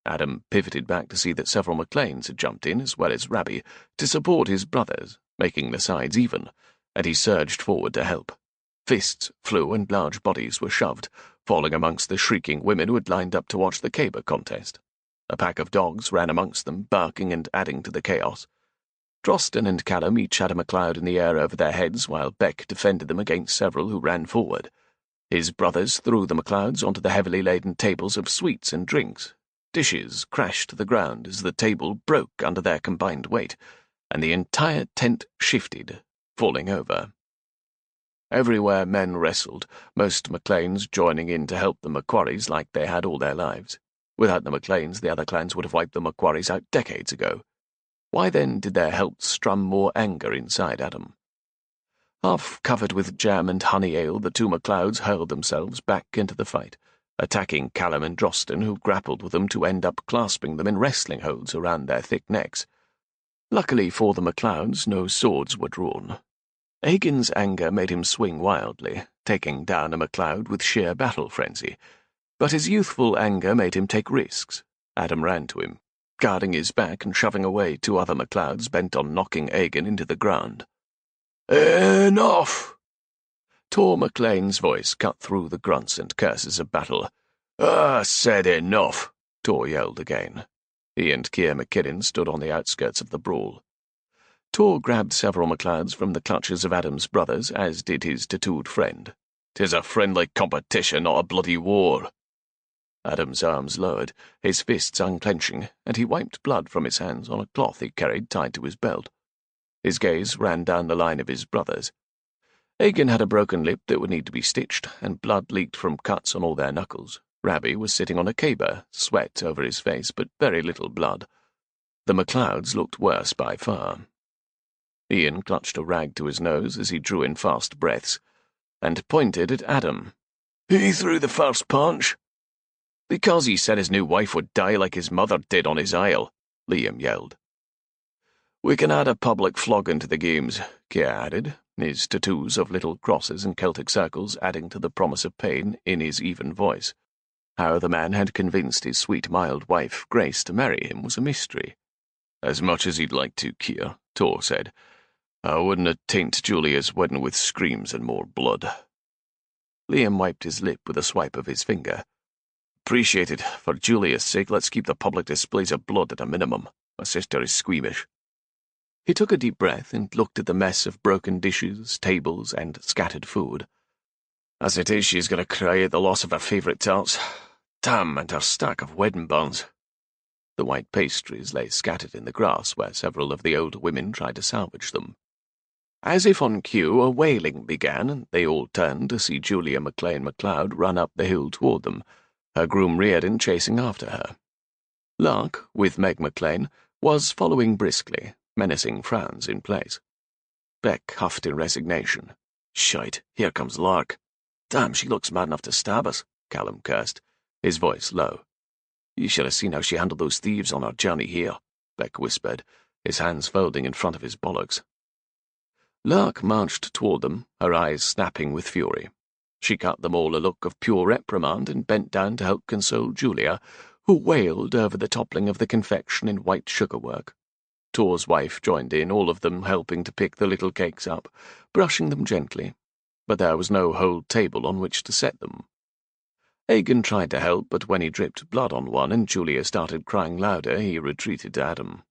S1: Adam pivoted back to see that several McLeans had jumped in, as well as Rabbie, to support his brothers, making the sides even, and he surged forward to help. Fists flew and large bodies were shoved, falling amongst the shrieking women who had lined up to watch the caber contest. A pack of dogs ran amongst them, barking and adding to the chaos. Drosten and Callum each had a MacLeod in the air over their heads, while Beck defended them against several who ran forward. His brothers threw the MacLeods onto the heavily laden tables of sweets and drinks. Dishes crashed to the ground as the table broke under their combined weight, and the entire tent shifted, falling over. Everywhere men wrestled, most MacLeans joining in to help the Macquaries like they had all their lives. Without the MacLeans, the other clans would have wiped the Macquaries out decades ago. Why then did their help strum more anger inside Adam? Half covered with jam and honey ale, the two MacLeods hurled themselves back into the fight, attacking Callum and Drosten, who grappled with them to end up clasping them in wrestling holds around their thick necks. Luckily for the MacLeods, no swords were drawn. Agin's anger made him swing wildly, taking down a MacLeod with sheer battle frenzy, but his youthful anger made him take risks. Adam ran to him, guarding his back and shoving away two other MacLeods bent on knocking Agin into the ground. "Enough!" Tor MacLean's voice cut through the grunts and curses of battle. Said enough," Tor yelled again. He and Keir McKinnon stood on the outskirts of the brawl. Tor grabbed several MacLeods from the clutches of Adam's brothers, as did his tattooed friend. "'Tis a friendly competition, not a bloody war." Adam's arms lowered, his fists unclenching, and he wiped blood from his hands on a cloth he carried tied to his belt. His gaze ran down the line of his brothers. Agin had a broken lip that would need to be stitched, and blood leaked from cuts on all their knuckles. Rabbie was sitting on a caber, sweat over his face, but very little blood. The MacLeods looked worse by far. Ian clutched a rag to his nose as he drew in fast breaths, and pointed at Adam. "He threw the first punch." "Because he said his new wife would die like his mother did on his isle," Liam yelled. "We can add a public flogging to the games," Keir added, his tattoos of little crosses and Celtic circles adding to the promise of pain in his even voice. How the man had convinced his sweet, mild wife, Grace, to marry him was a mystery. "As much as he'd like to, Keir," Tor said. "I wouldn't taint Julia's wedding with screams and more blood." Liam wiped his lip with a swipe of his finger. "Appreciate it. For Julia's sake, let's keep the public displays of blood at a minimum. My sister is squeamish." He took a deep breath and looked at the mess of broken dishes, tables, and scattered food. "As it is, she's going to cry at the loss of her favourite tarts. Damn, and her stack of wedding buns." The white pastries lay scattered in the grass where several of the old women tried to salvage them. As if on cue, a wailing began, and they all turned to see Julia MacLean MacLeod run up the hill toward them, her groom Reardon chasing after her. Lark, with Meg MacLean, was following briskly, menacing frowns in place. Beck huffed in resignation. "Shite, here comes Lark. Damn, she looks mad enough to stab us," Callum cursed, his voice low. "You should have seen how she handled those thieves on our journey here," Beck whispered, his hands folding in front of his bollocks. Lark marched toward them, her eyes snapping with fury. She cut them all a look of pure reprimand and bent down to help console Julia, who wailed over the toppling of the confection in white sugarwork. Tor's wife joined in, all of them helping to pick the little cakes up, brushing them gently, but there was no whole table on which to set them. Agin tried to help, but when he dripped blood on one and Julia started crying louder, he retreated to Adam.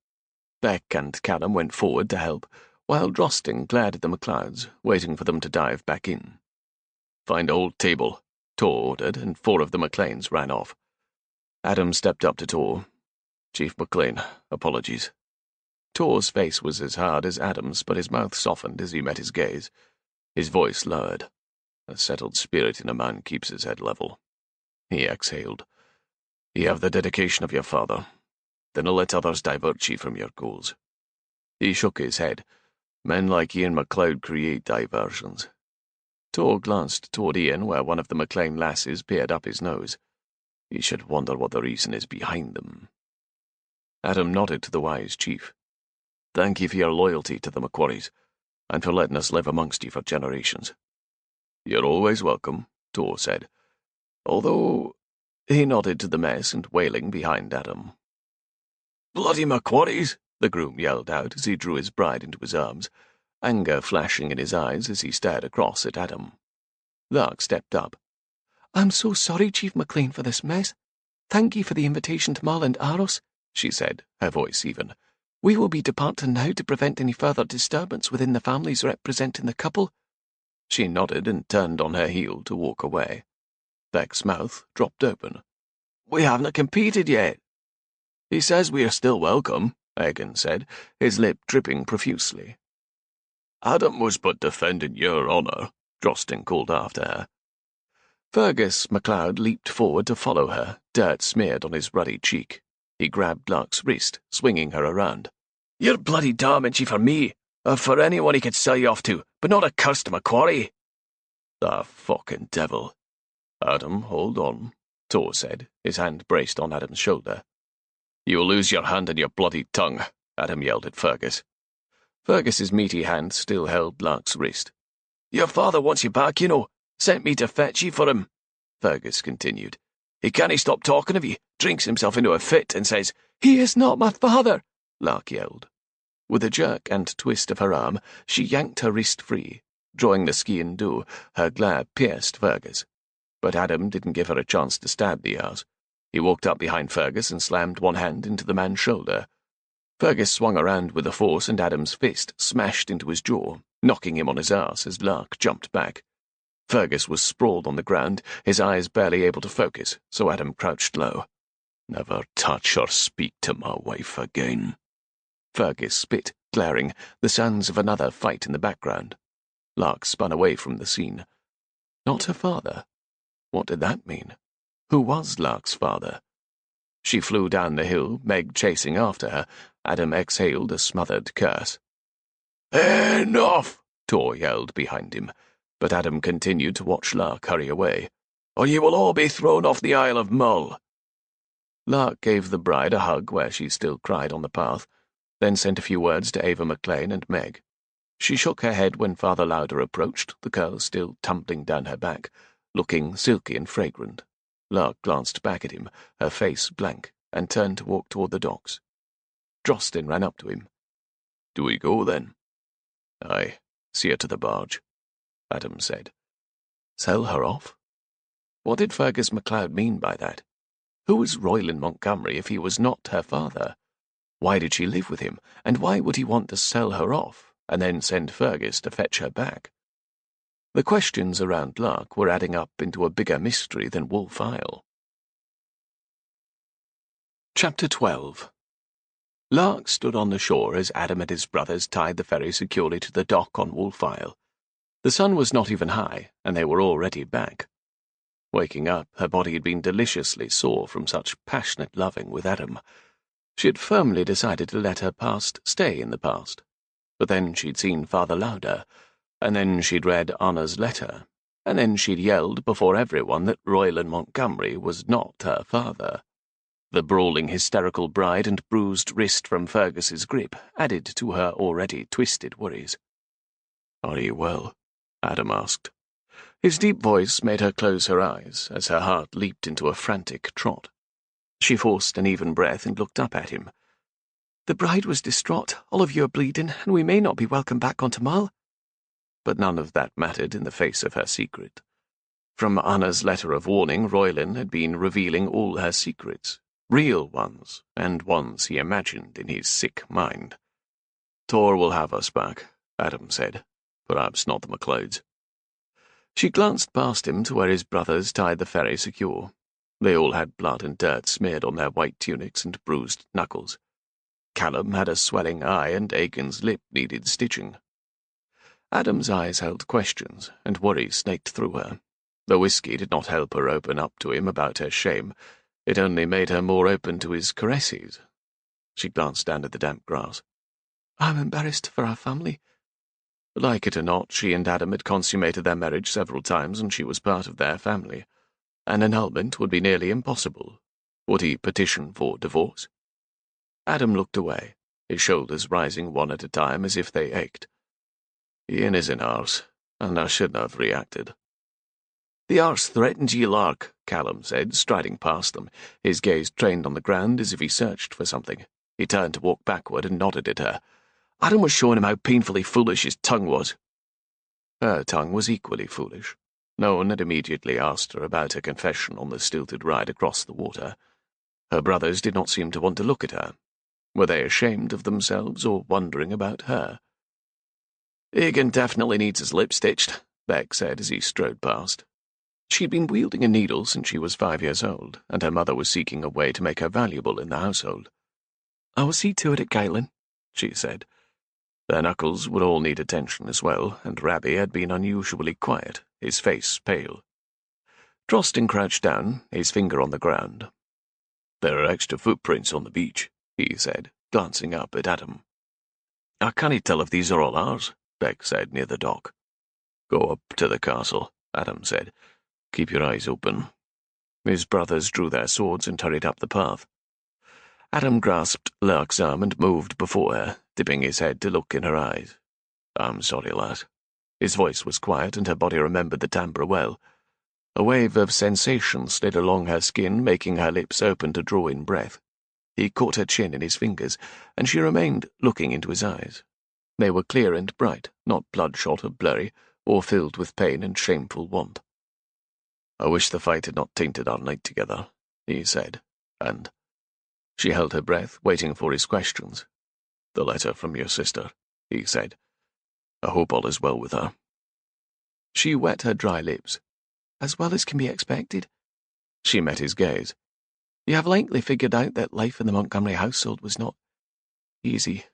S1: Beck and Callum went forward to help, while Drosten glared at the MacLeods, waiting for them to dive back in. "Find a old table," Tor ordered, and 4 of the MacLeans ran off. Adam stepped up to Tor. "Chief MacLean, apologies." Tor's face was as hard as Adam's, but his mouth softened as he met his gaze. His voice lowered. A settled spirit in a man keeps his head level. He exhaled. "You have the dedication of your father. then I'll let others divert ye from your goals. He shook his head. Men like Ian MacLeod create diversions. Tor glanced toward Ian, where one of the MacLean lasses peered up his nose. He should wonder what the reason is behind them. Adam nodded to the wise chief. Thank ye for your loyalty to the Macquaries, and for letting us live amongst ye for generations. You're always welcome, Tor said. Although, he nodded to the mess and wailing behind Adam. Bloody Macquaries! The groom yelled out as he drew his bride into his arms, anger flashing in his eyes as he stared across at Adam. Lark stepped up.
S2: I'm so sorry, Chief McLean, for this mess. Thank ye for the invitation to Mull and Aros, she said, her voice even. We will be departing now to prevent any further disturbance within the families representing the couple.
S1: She nodded and turned on her heel to walk away. Beck's mouth dropped open. We haven't competed yet. He says we are still welcome, Egan said, his lip dripping profusely. Adam was but defending your honour, Drosten called after her. Fergus MacLeod leaped forward to follow her, dirt smeared on his ruddy cheek. He grabbed Lark's wrist, swinging her around. You're bloody damage for me, or for anyone he could sell you off to, but not a cursed Macquarie. The fucking devil. Adam, hold on, Tor said, his hand braced on Adam's shoulder. You'll lose your hand and your bloody tongue, Adam yelled at Fergus. Fergus's meaty hand still held Lark's wrist. Your father wants you back, you know. Sent me to fetch you for him, Fergus continued. He can't stop talking of you, drinks himself into a fit and says, He is not my father, Lark yelled. With a jerk and twist of her arm, she yanked her wrist free. Drawing the ski do, her glare pierced Fergus. But Adam didn't give her a chance to stab the arse. He walked up behind Fergus and slammed one hand into the man's shoulder. Fergus swung around with a force and Adam's fist smashed into his jaw, knocking him on his arse as Lark jumped back. Fergus was sprawled on the ground, his eyes barely able to focus, so Adam crouched low. Never touch or speak to my wife again. Fergus spit, glaring, the sounds of another fight in the background. Lark spun away from the scene. Not her father. What did that mean? Who was Lark's father? She flew down the hill, Meg chasing after her. Adam exhaled a smothered curse. Enough! Tor yelled behind him, but Adam continued to watch Lark hurry away. Or you will all be thrown off the Isle of Mull. Lark gave the bride a hug where she still cried on the path, then sent a few words to Ava McLean and Meg. She shook her head when Father Lauder approached, the curls still tumbling down her back, looking silky and fragrant. Lark glanced back at him, her face blank, and turned to walk toward the docks. Drosten ran up to him. Do we go, then? Aye, see her to the barge, Adam said. Sell her off? What did Fergus MacLeod mean by that? Who was Royland Montgomery if he was not her father? Why did she live with him, and why would he want to sell her off, and then send Fergus to fetch her back? The questions around Lark were adding up into a bigger mystery than Wolf Isle. Chapter 12. Lark stood on the shore as Adam and his brothers tied the ferry securely to the dock on Wolf Isle. The sun was not even high, and they were already back. Waking up, her body had been deliciously sore from such passionate loving with Adam. She had firmly decided to let her past stay in the past. But then she'd seen Father Lauder, and then she'd read Anna's letter, and then she'd yelled before everyone that Royland Montgomery was not her father. The brawling, hysterical bride and bruised wrist from Fergus's grip added to her already twisted worries. Are you well? Adam asked. His deep voice made her close her eyes as her heart leaped into a frantic trot. She forced an even breath and looked up at him. The bride was distraught, all of you are bleeding, and we may not be welcome back onto Mull. But none of that mattered in the face of her secret. From Anna's letter of warning, Royland had been revealing all her secrets, real ones, and ones he imagined in his sick mind. Tor will have us back, Adam said. Perhaps not the MacLeods. She glanced past him to where his brothers tied the ferry secure. They all had blood and dirt smeared on their white tunics and bruised knuckles. Callum had a swelling eye and Aiken's lip needed stitching. Adam's eyes held questions, and worry snaked through her. The whiskey did not help her open up to him about her shame. It only made her more open to his caresses. She glanced down at the damp grass.
S2: I'm embarrassed for our family.
S1: Like it or not, she and Adam had consummated their marriage several times, and she was part of their family. An annulment would be nearly impossible. Would he petition for divorce? Adam looked away, his shoulders rising one at a time as if they ached. Ian is an arse, and I shouldn't have reacted. The arse threatens ye, Lark, Callum said, striding past them, his gaze trained on the ground as if he searched for something. He turned to walk backward and nodded at her. Adam was showing him how painfully foolish his tongue was. Her tongue was equally foolish. No one had immediately asked her about her confession on the stilted ride across the water. Her brothers did not seem to want to look at her. Were they ashamed of themselves or wondering about her? Egan definitely needs his lip stitched, Beck said as he strode past. She'd been wielding a needle since she was 5 years old, and her mother was seeking a way to make her valuable in the household.
S2: I will see to it at Galen,
S1: she said. Their knuckles would all need attention as well, and Rabbie had been unusually quiet, his face pale. Trostin crouched down, his finger on the ground. There are extra footprints on the beach, he said, glancing up at Adam. I can't tell if these are all ours, Beck said near the dock. Go up to the castle, Adam said. Keep your eyes open. His brothers drew their swords and hurried up the path. Adam grasped Lark's arm and moved before her, dipping his head to look in her eyes. I'm sorry, lad. His voice was quiet, and her body remembered the timbre well. A wave of sensation slid along her skin, making her lips open to draw in breath. He caught her chin in his fingers, and she remained looking into his eyes. They were clear and bright, not bloodshot or blurry, or filled with pain and shameful want. I wish the fight had not tainted our night together, he said, and... She held her breath, waiting for his questions. The letter from your sister, he said. I hope all is well with her. She wet her dry lips.
S2: As well as can be expected.
S1: She met his gaze.
S2: You have likely figured out that life in the Montgomery household was not easy.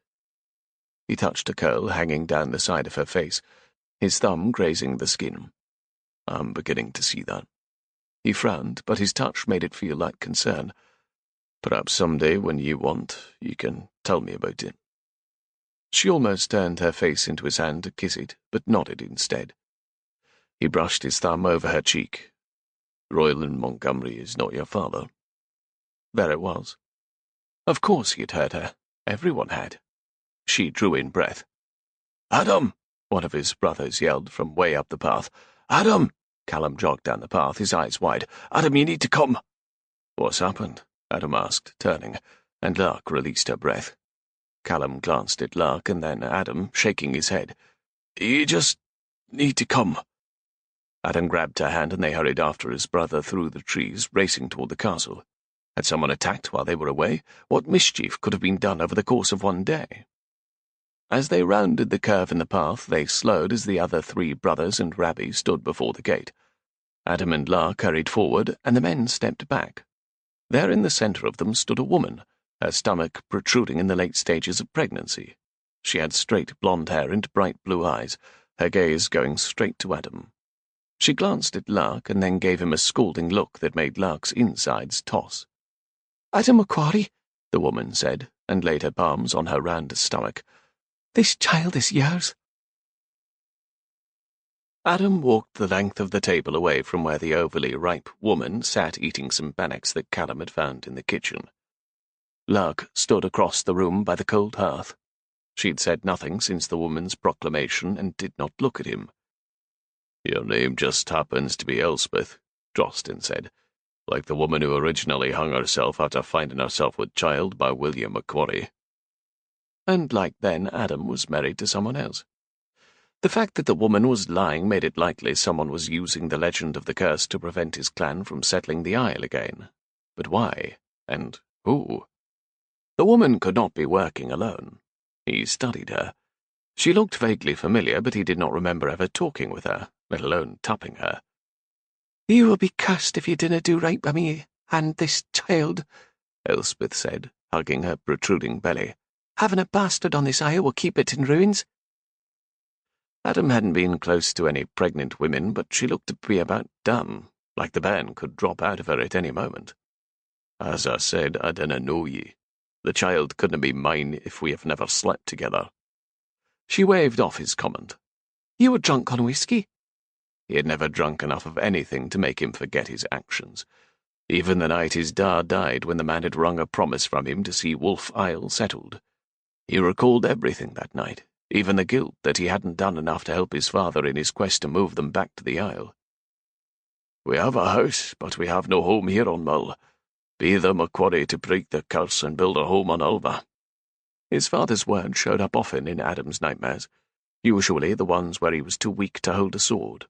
S1: He touched a curl hanging down the side of her face, his thumb grazing the skin. I'm beginning to see that. He frowned, but his touch made it feel like concern. Perhaps someday, when you want, you can tell me about it. She almost turned her face into his hand to kiss it, but nodded instead. He brushed his thumb over her cheek. Royland Montgomery is not your father. There it was. Of course he had heard her. Everyone had. She drew in breath. Adam! One of his brothers yelled from way up the path. Adam! Callum jogged down the path, his eyes wide. Adam, you need to come. What's happened? Adam asked, turning, and Lark released her breath. Callum glanced at Lark and then Adam, shaking his head. You just need to come. Adam grabbed her hand and they hurried after his brother through the trees, racing toward the castle. Had someone attacked while they were away? What mischief could have been done over the course of one day? As they rounded the curve in the path, they slowed as the other 3 brothers and Rabbie stood before the gate. Adam and Lark hurried forward, and the men stepped back. There in the centre of them stood a woman, her stomach protruding in the late stages of pregnancy. She had straight blonde hair and bright blue eyes, her gaze going straight to Adam. She glanced at Lark and then gave him a scalding look that made Lark's insides toss.
S2: Adam Macquarie,
S1: the woman said, and laid her palms on her round stomach.
S2: This child is yours.
S1: Adam walked the length of the table away from where the overly ripe woman sat eating some bannocks that Callum had found in the kitchen. Lark stood across the room by the cold hearth. She'd said nothing since the woman's proclamation and did not look at him. Your name just happens to be Elspeth, Trostin said, like the woman who originally hung herself after finding herself with child by William Macquarie. And like then, Adam was married to someone else. The fact that the woman was lying made it likely someone was using the legend of the curse to prevent his clan from settling the Isle again. But why? And who? The woman could not be working alone. He studied her. She looked vaguely familiar, but he did not remember ever talking with her, let alone tapping her.
S2: You will be cursed if you dinna do right by me and this child,
S1: Elspeth said, hugging her protruding belly.
S2: Having a bastard on this isle will keep it in ruins.
S1: Adam hadn't been close to any pregnant women, but she looked to be about done, like the bairn could drop out of her at any moment. As I said, I dinna know ye. The child couldn't be mine if we have never slept together.
S2: She waved off his comment. You were drunk on whiskey.
S1: He had never drunk enough of anything to make him forget his actions. Even the night his dad died, when the man had wrung a promise from him to see Wolf Isle settled. He recalled everything that night, even the guilt that he hadn't done enough to help his father in his quest to move them back to the Isle. We have a house, but we have no home here on Mull. Be the Macquarie to break the curse and build a home on Ulva.
S2: His father's words showed up often in Adam's nightmares, usually the ones where he was too weak to hold a sword.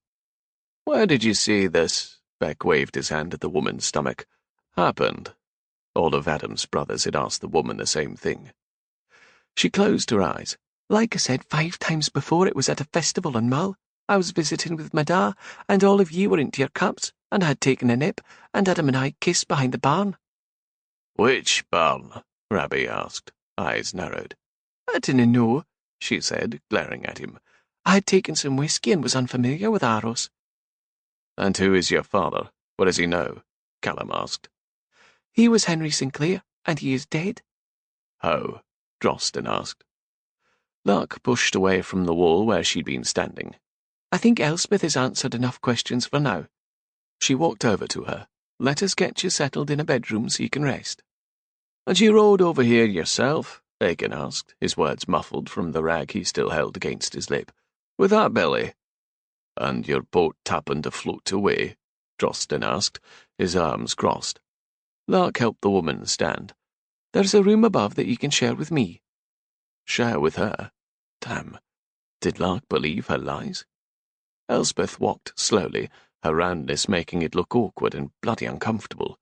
S1: Where did you see this? Beck waved his hand at the woman's stomach. Happened. All of Adam's brothers had asked the woman the same thing.
S2: She closed her eyes. Like I said 5 times before, it was at a festival on Mull. I was visiting with my da, and all of you were into your cups, and I had taken a nip, and Adam and I kissed behind the barn.
S1: Which barn? Rabbie asked, eyes narrowed.
S2: I didn't know, she said, glaring at him. I had taken some whiskey and was unfamiliar with Aros.
S1: And who is your father? What does he know? Callum asked.
S2: He was Henry Sinclair, and he is dead.
S1: How? Drosten asked. Lark pushed away from the wall where she'd been standing.
S2: I think Elspeth has answered enough questions for now. She walked over to her. Let us get you settled in a bedroom so you can rest.
S1: And you rode over here yourself? Bacon asked, his words muffled from the rag he still held against his lip. With that belly? And your boat happened to float away? Drosten asked, his arms crossed.
S2: Lark helped the woman stand. There's a room above that you can share with me.
S1: Share with her? Damn. Did Lark believe her lies? Elspeth walked slowly, her roundness making it look awkward and bloody uncomfortable.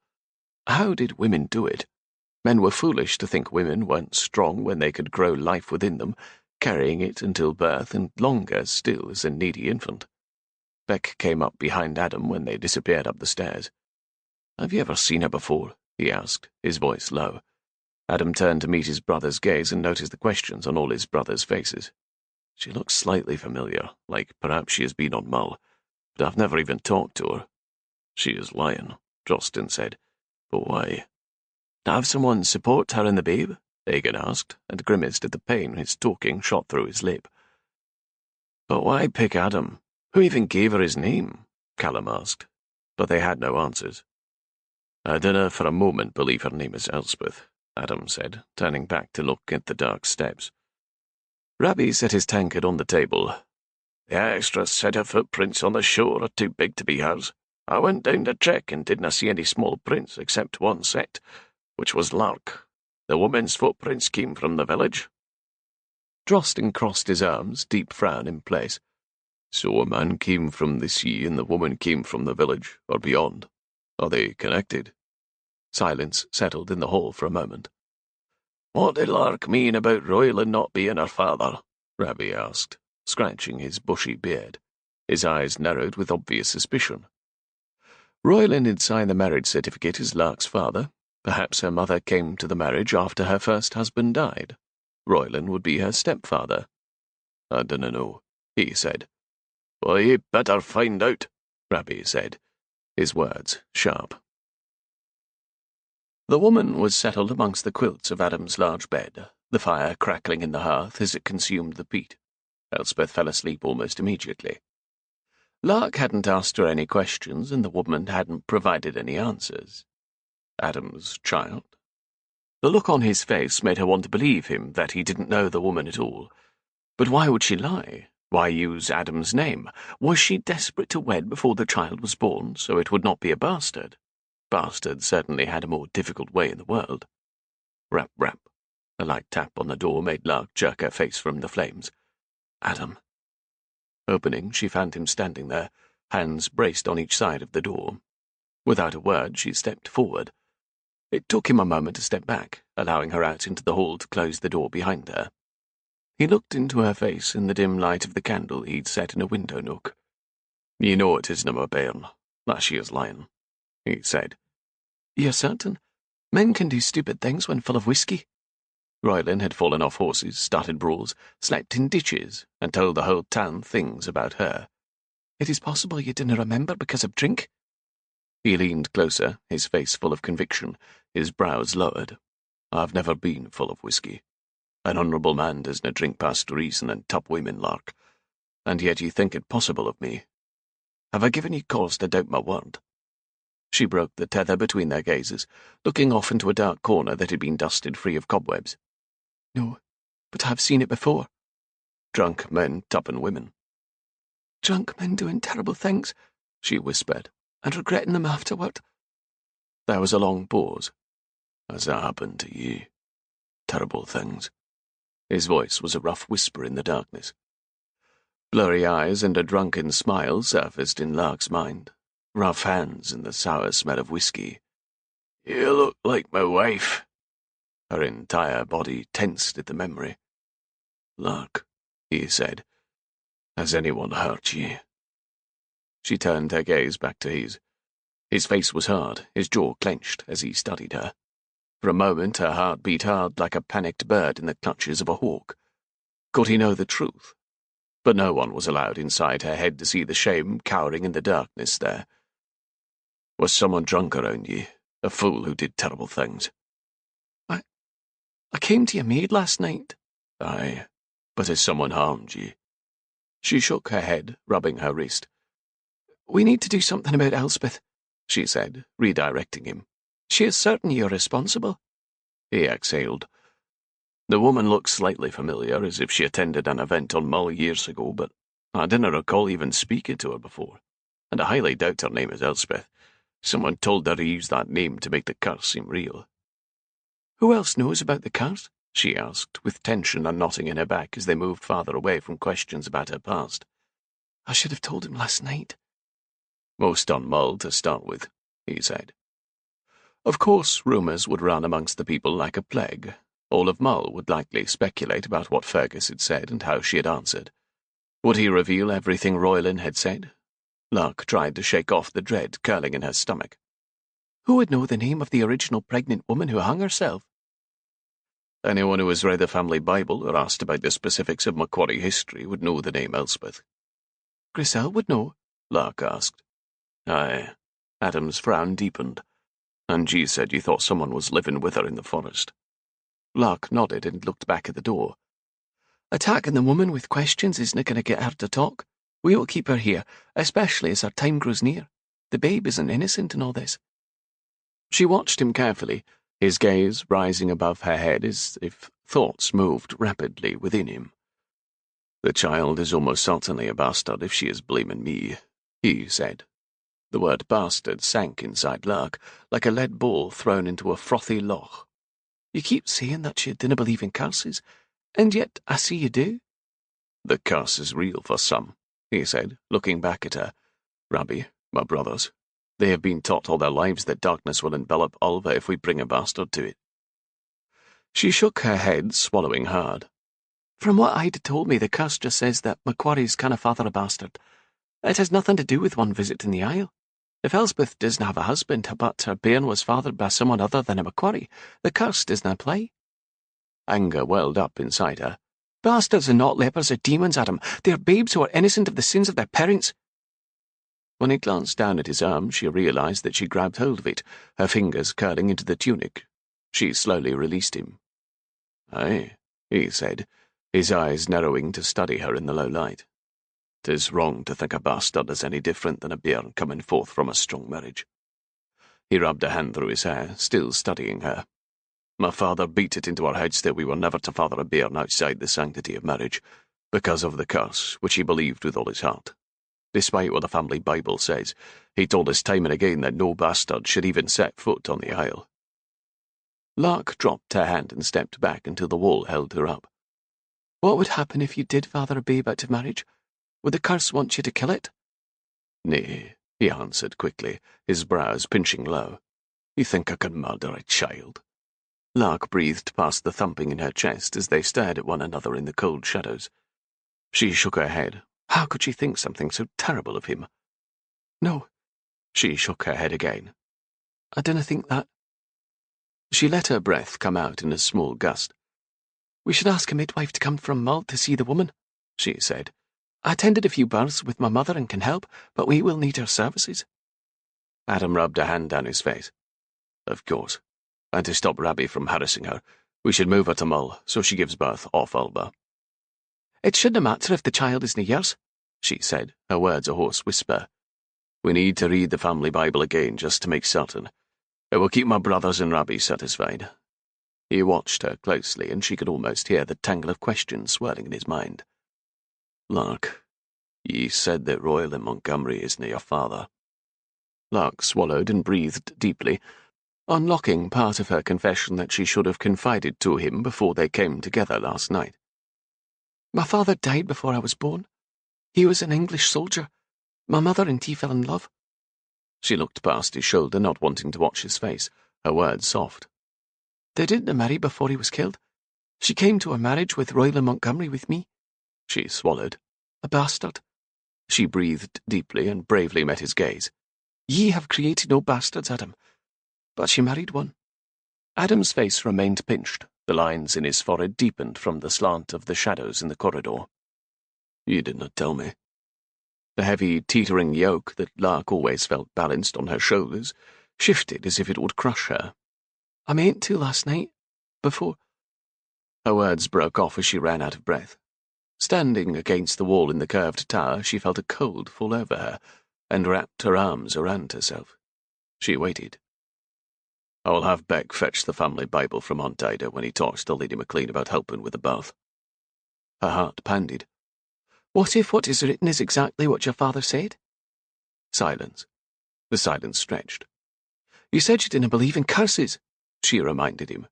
S1: How did women do it? Men were foolish to think women weren't strong when they could grow life within them, carrying it until birth and longer still as a needy infant. Beck came up behind Adam when they disappeared up the stairs. Have you ever seen her before? He asked, his voice low. Adam turned to meet his brother's gaze and noticed the questions on all his brothers' faces. She looks slightly familiar, like perhaps she has been on Mull, but I've never even talked to her. She is lying, Drosten said. But why? To have someone support her and the babe? Egan asked, and grimaced at the pain his talking shot through his lip. But why pick Adam? Who even gave her his name? Callum asked, but they had no answers. I dinna for a moment believe her name is Elspeth, Adam said, turning back to look at the dark steps. Rabbie set his tankard on the table. The extra set of footprints on the shore are too big to be hers. I went down to check and didna see any small prints except one set, which was Lark. The woman's footprints came from the village. Drosten crossed his arms, deep frown in place. So a man came from the sea and the woman came from the village, or beyond. Are they connected? Silence settled in the hall for a moment. What did Lark mean about Royland not being her father? Rabbie asked, scratching his bushy beard. His eyes narrowed with obvious suspicion. Royland had signed the marriage certificate as Lark's father. Perhaps her mother came to the marriage after her first husband died. Royland would be her stepfather. I dunno know, he said. Well, you better find out, Rabbie said, his words sharp. The woman was settled amongst the quilts of Adam's large bed, the fire crackling in the hearth as it consumed the peat. Elspeth fell asleep almost immediately. Lark hadn't asked her any questions, and the woman hadn't provided any answers. Adam's child? The look on his face made her want to believe him that he didn't know the woman at all. But why would she lie? Why use Adam's name? Was she desperate to wed before the child was born, so it would not be a bastard? Bastards certainly had a more difficult way in the world. Rap, rap. A light tap on the door made Lark jerk her face from the flames. Adam. Opening, she found him standing there, hands braced on each side of the door. Without a word, she stepped forward. It took him a moment to step back, allowing her out into the hall to close the door behind her. He looked into her face in the dim light of the candle he'd set in a window nook. You know it isna my bairn, that she is lying, he said. You're certain? Men can do stupid things when full of whiskey. Royland had fallen off horses, started brawls, slept in ditches, and told the whole town things about her. It is possible you didn't remember because of drink? He leaned closer, his face full of conviction, his brows lowered. I've never been full of whiskey. An honourable man doesna drink past reason and top women, Lark, and yet ye think it possible of me. Have I given ye cause to doubt my word?" She broke the tether between their gazes, looking off into a dark corner that had been dusted free of cobwebs.
S2: "No, but I've seen it before.
S1: Drunk men topping women."
S2: Drunk men doing terrible things," she whispered, "and regretting them afterward."
S1: There was a long pause. "Has that happened to ye? Terrible things?" His voice was a rough whisper in the darkness. Blurry eyes and a drunken smile surfaced in Lark's mind. Rough hands and the sour smell of whiskey. "You look like my wife." Her entire body tensed at the memory. "Lark," he said, "has anyone hurt ye?" She turned her gaze back to his. His face was hard, his jaw clenched as he studied her. For a moment her heart beat hard like a panicked bird in the clutches of a hawk. Could he know the truth? But no one was allowed inside her head to see the shame cowering in the darkness there. "Was someone drunk around ye? A fool who did terrible things?"
S2: I came to your maid last night."
S1: "Aye, but has someone harmed ye?" She shook her head, rubbing her wrist.
S2: "We need to do something about Elspeth," she said, redirecting him. "She is certain you're responsible."
S1: He exhaled. The woman looked slightly familiar, as if she attended an event on Mull years ago, but I didn't recall even speaking to her before, and I highly doubt her name is Elspeth. Someone told her to use that name to make the curse seem real.
S2: "Who else knows about the curse?"
S1: she asked, with tension and knotting in her back as they moved farther away from questions about her past.
S2: "I should have told him last night."
S1: "Most on Mull to start with," he said. Of course, rumours would run amongst the people like a plague. All of Mull would likely speculate about what Fergus had said and how she had answered. Would he reveal everything Roylin had said? Lark tried to shake off the dread curling in her stomach.
S2: Who would know the name of the original pregnant woman who hung herself?
S1: Anyone who has read the family Bible or asked about the specifics of Macquarie history would know the name Elspeth.
S2: Grisel would know,
S1: Lark asked. Aye. Adam's frown deepened. And G said you thought someone was living with her in the forest.
S2: Lark nodded and looked back at the door. Attacking the woman with questions isn't going to get her to talk. We will keep her here, especially as our time grows near. The babe isn't innocent in all this.
S1: She watched him carefully, his gaze rising above her head as if thoughts moved rapidly within him. "The child is almost certainly a bastard if she is blaming me," he said. The word bastard sank inside Lark, like a lead ball thrown into a frothy loch.
S2: "You keep saying that you didn't believe in curses, and yet I see you do."
S1: "The curse is real for some," he said, looking back at her. "Rabbi, my brothers, they have been taught all their lives that darkness will envelop Ulva if we bring a bastard to it." She shook her head, swallowing hard.
S2: "From what Ida told me, the curse just says that Macquarie's canna father a bastard. It has nothing to do with one visit in the Isle. If Elspeth doesn't have a husband, but her bairn was fathered by someone other than a Macquarie, the curse doesn't apply."
S1: Anger welled up inside her.
S2: "Bastards are not lepers or demons, Adam. They are babes who are innocent of the sins of their parents."
S1: When he glanced down at his arm, she realized that she grabbed hold of it, her fingers curling into the tunic. She slowly released him. "Aye," he said, his eyes narrowing to study her in the low light. "'Tis wrong to think a bastard is any different than a bairn coming forth from a strong marriage." He rubbed a hand through his hair, still studying her. "My father beat it into our heads that we were never to father a bairn outside the sanctity of marriage, because of the curse, which he believed with all his heart. Despite what the family Bible says, he told us time and again that no bastard should even set foot on the Isle." Lark dropped her hand and stepped back until the wall held her up.
S2: "What would happen if you did father a babe out of marriage? Would the curse want you to kill it?"
S1: "Nay," he answered quickly, his brows pinching low. "You think I could murder a child?" Lark breathed past the thumping in her chest as they stared at one another in the cold shadows. She shook her head. How could she think something so terrible of him?
S2: "No."
S1: She shook her head again.
S2: "I didn't think that."
S1: She let her breath come out in a small gust.
S2: "We should ask a midwife to come from Mull to see the woman," she said. "I attended a few births with my mother and can help, but we will need her services."
S1: Adam rubbed a hand down his face. "Of course. And to stop Rabbie from harassing her, we should move her to Mull, so she gives birth off Ulva.
S2: It shouldn't matter if the child isn't yours, she said, her words a hoarse whisper.
S1: We need to read the family Bible again just to make certain. It will keep my brothers and Rabbie satisfied. He watched her closely, and she could almost hear the tangle of questions swirling in his mind. Lark, ye said that Royal in Montgomery isn't your father.
S2: Lark swallowed and breathed deeply, unlocking part of her confession that she should have confided to him before they came together last night. My father died before I was born. He was an English soldier. My mother and he fell in love.
S1: She looked past his shoulder, not wanting to watch his face, her words soft.
S2: They didn't marry before he was killed. She came to a marriage with Royal in Montgomery with me.
S1: She swallowed.
S2: A bastard.
S1: She breathed deeply and bravely met his gaze.
S2: Ye have created no bastards, Adam. But she married one.
S1: Adam's face remained pinched. The lines in his forehead deepened from the slant of the shadows in the corridor. You did not tell me. The heavy, teetering yoke that Lark always felt balanced on her shoulders shifted as if it would crush her.
S2: I meant to last night, before...
S1: Her words broke off as she ran out of breath. Standing against the wall in the curved tower, she felt a cold fall over her, and wrapped her arms around herself. She waited. I will have Beck fetch the family Bible from Aunt Ida when he talks to Lady McLean about helping with the bath.
S2: Her heart pounded. What if what is written is exactly what your father said?
S1: Silence. The silence stretched.
S2: You said you didn't believe in curses,
S1: she reminded him.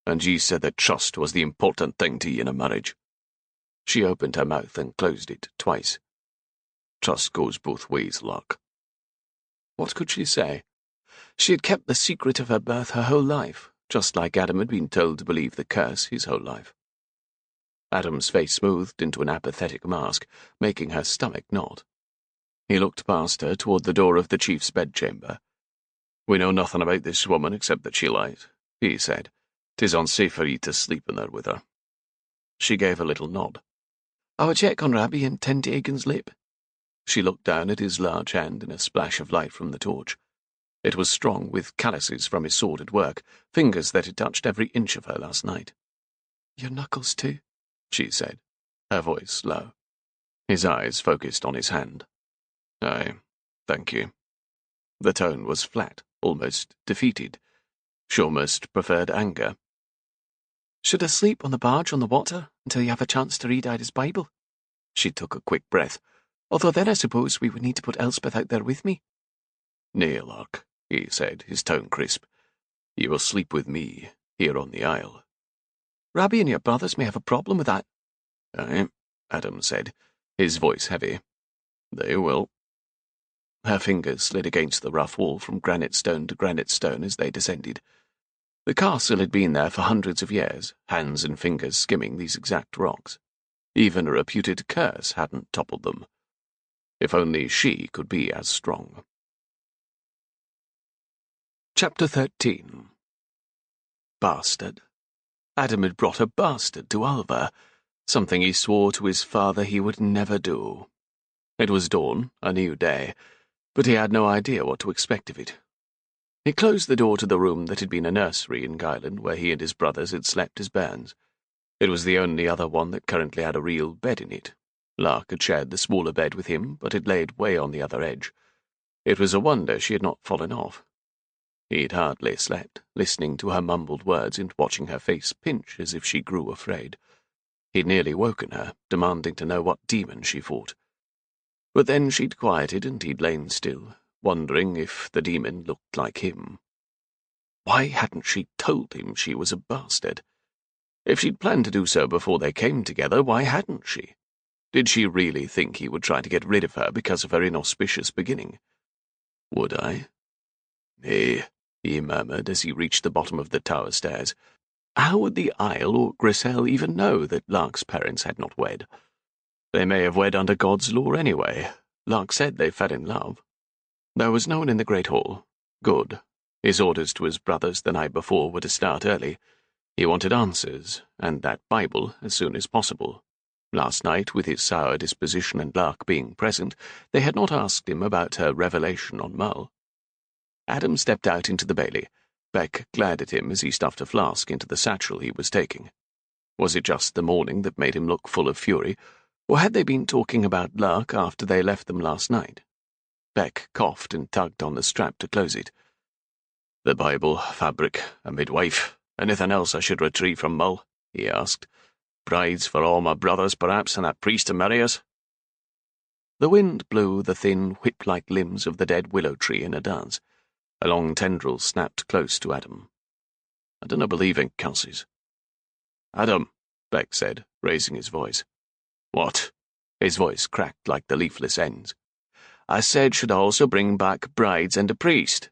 S1: And ye said that trust was the important thing to ye in a marriage. She opened her mouth and closed it twice. Trust goes both ways, Lark. What could she say? She had kept the secret of her birth her whole life, just like Adam had been told to believe the curse his whole life. Adam's face smoothed into an apathetic mask, making her stomach knot. He looked past her toward the door of the chief's bedchamber. We know nothing about this woman except that she lies, he said. 'Tis unsafe for ye to sleep in there with her. She gave a little nod.
S2: I will check on Rabbie and tend to Egan's lip.
S1: She looked down at his large hand in a splash of light from the torch. It was strong, with calluses from his sword at work, fingers that had touched every inch of her last night.
S2: Your knuckles, too,
S1: she said, her voice low. His eyes focused on his hand. Aye, thank you. The tone was flat, almost defeated. She almost preferred anger.
S2: Should I sleep on the barge on the water until you have a chance to read Ida's Bible?
S1: She took a quick breath.
S2: Although then I suppose we would need to put Elspeth out there with me.
S1: Nay, Lark, he said, his tone crisp. You will sleep with me, here on the isle.
S2: Rabbie and your brothers may have a problem with that.
S1: Aye, Adam said, his voice heavy. They will. Her fingers slid against the rough wall from granite stone to granite stone as they descended. The castle had been there for hundreds of years, hands and fingers skimming these exact rocks. Even a reputed curse hadn't toppled them. If only she could be as strong. Chapter 13. Bastard. Adam had brought a bastard to Ulva, something he swore to his father he would never do. It was dawn, a new day, but he had no idea what to expect of it. He closed the door to the room that had been a nursery in Highlander, where he and his brothers had slept as bairns. It was the only other one that currently had a real bed in it. Lark had shared the smaller bed with him, but had laid way on the other edge. It was a wonder she had not fallen off. He'd hardly slept, listening to her mumbled words and watching her face pinch as if she grew afraid. He'd nearly woken her, demanding to know what demon she fought. But then she'd quieted and he'd lain still, wondering if the demon looked like him. Why hadn't she told him she was a bastard? If she'd planned to do so before they came together, why hadn't she? Did she really think he would try to get rid of her because of her inauspicious beginning? Would I? Nay, he murmured as he reached the bottom of the tower stairs. How would the Isle or Grisel even know that Lark's parents had not wed? They may have wed under God's law anyway. Lark said they fell in love. There was no one in the great hall. Good. His orders to his brothers the night before were to start early. He wanted answers, and that Bible as soon as possible. Last night, with his sour disposition and Lark being present, they had not asked him about her revelation on Mull. Adam stepped out into the bailey. Beck glared at him as he stuffed a flask into the satchel he was taking. Was it just the morning that made him look full of fury, or had they been talking about Lark after they left them last night? Beck coughed and tugged on the strap to close it. "The Bible, fabric, a midwife, anything else I should retrieve from Mull?" he asked. "Brides for all my brothers, perhaps, and a priest to marry us?" The wind blew the thin, whip-like limbs of the dead willow tree in a dance. A long tendril snapped close to Adam. "I dunno believe in curses." "Adam," Beck said, raising his voice. "What?" His voice cracked like the leafless ends. "I said should I also bring back brides and a priest."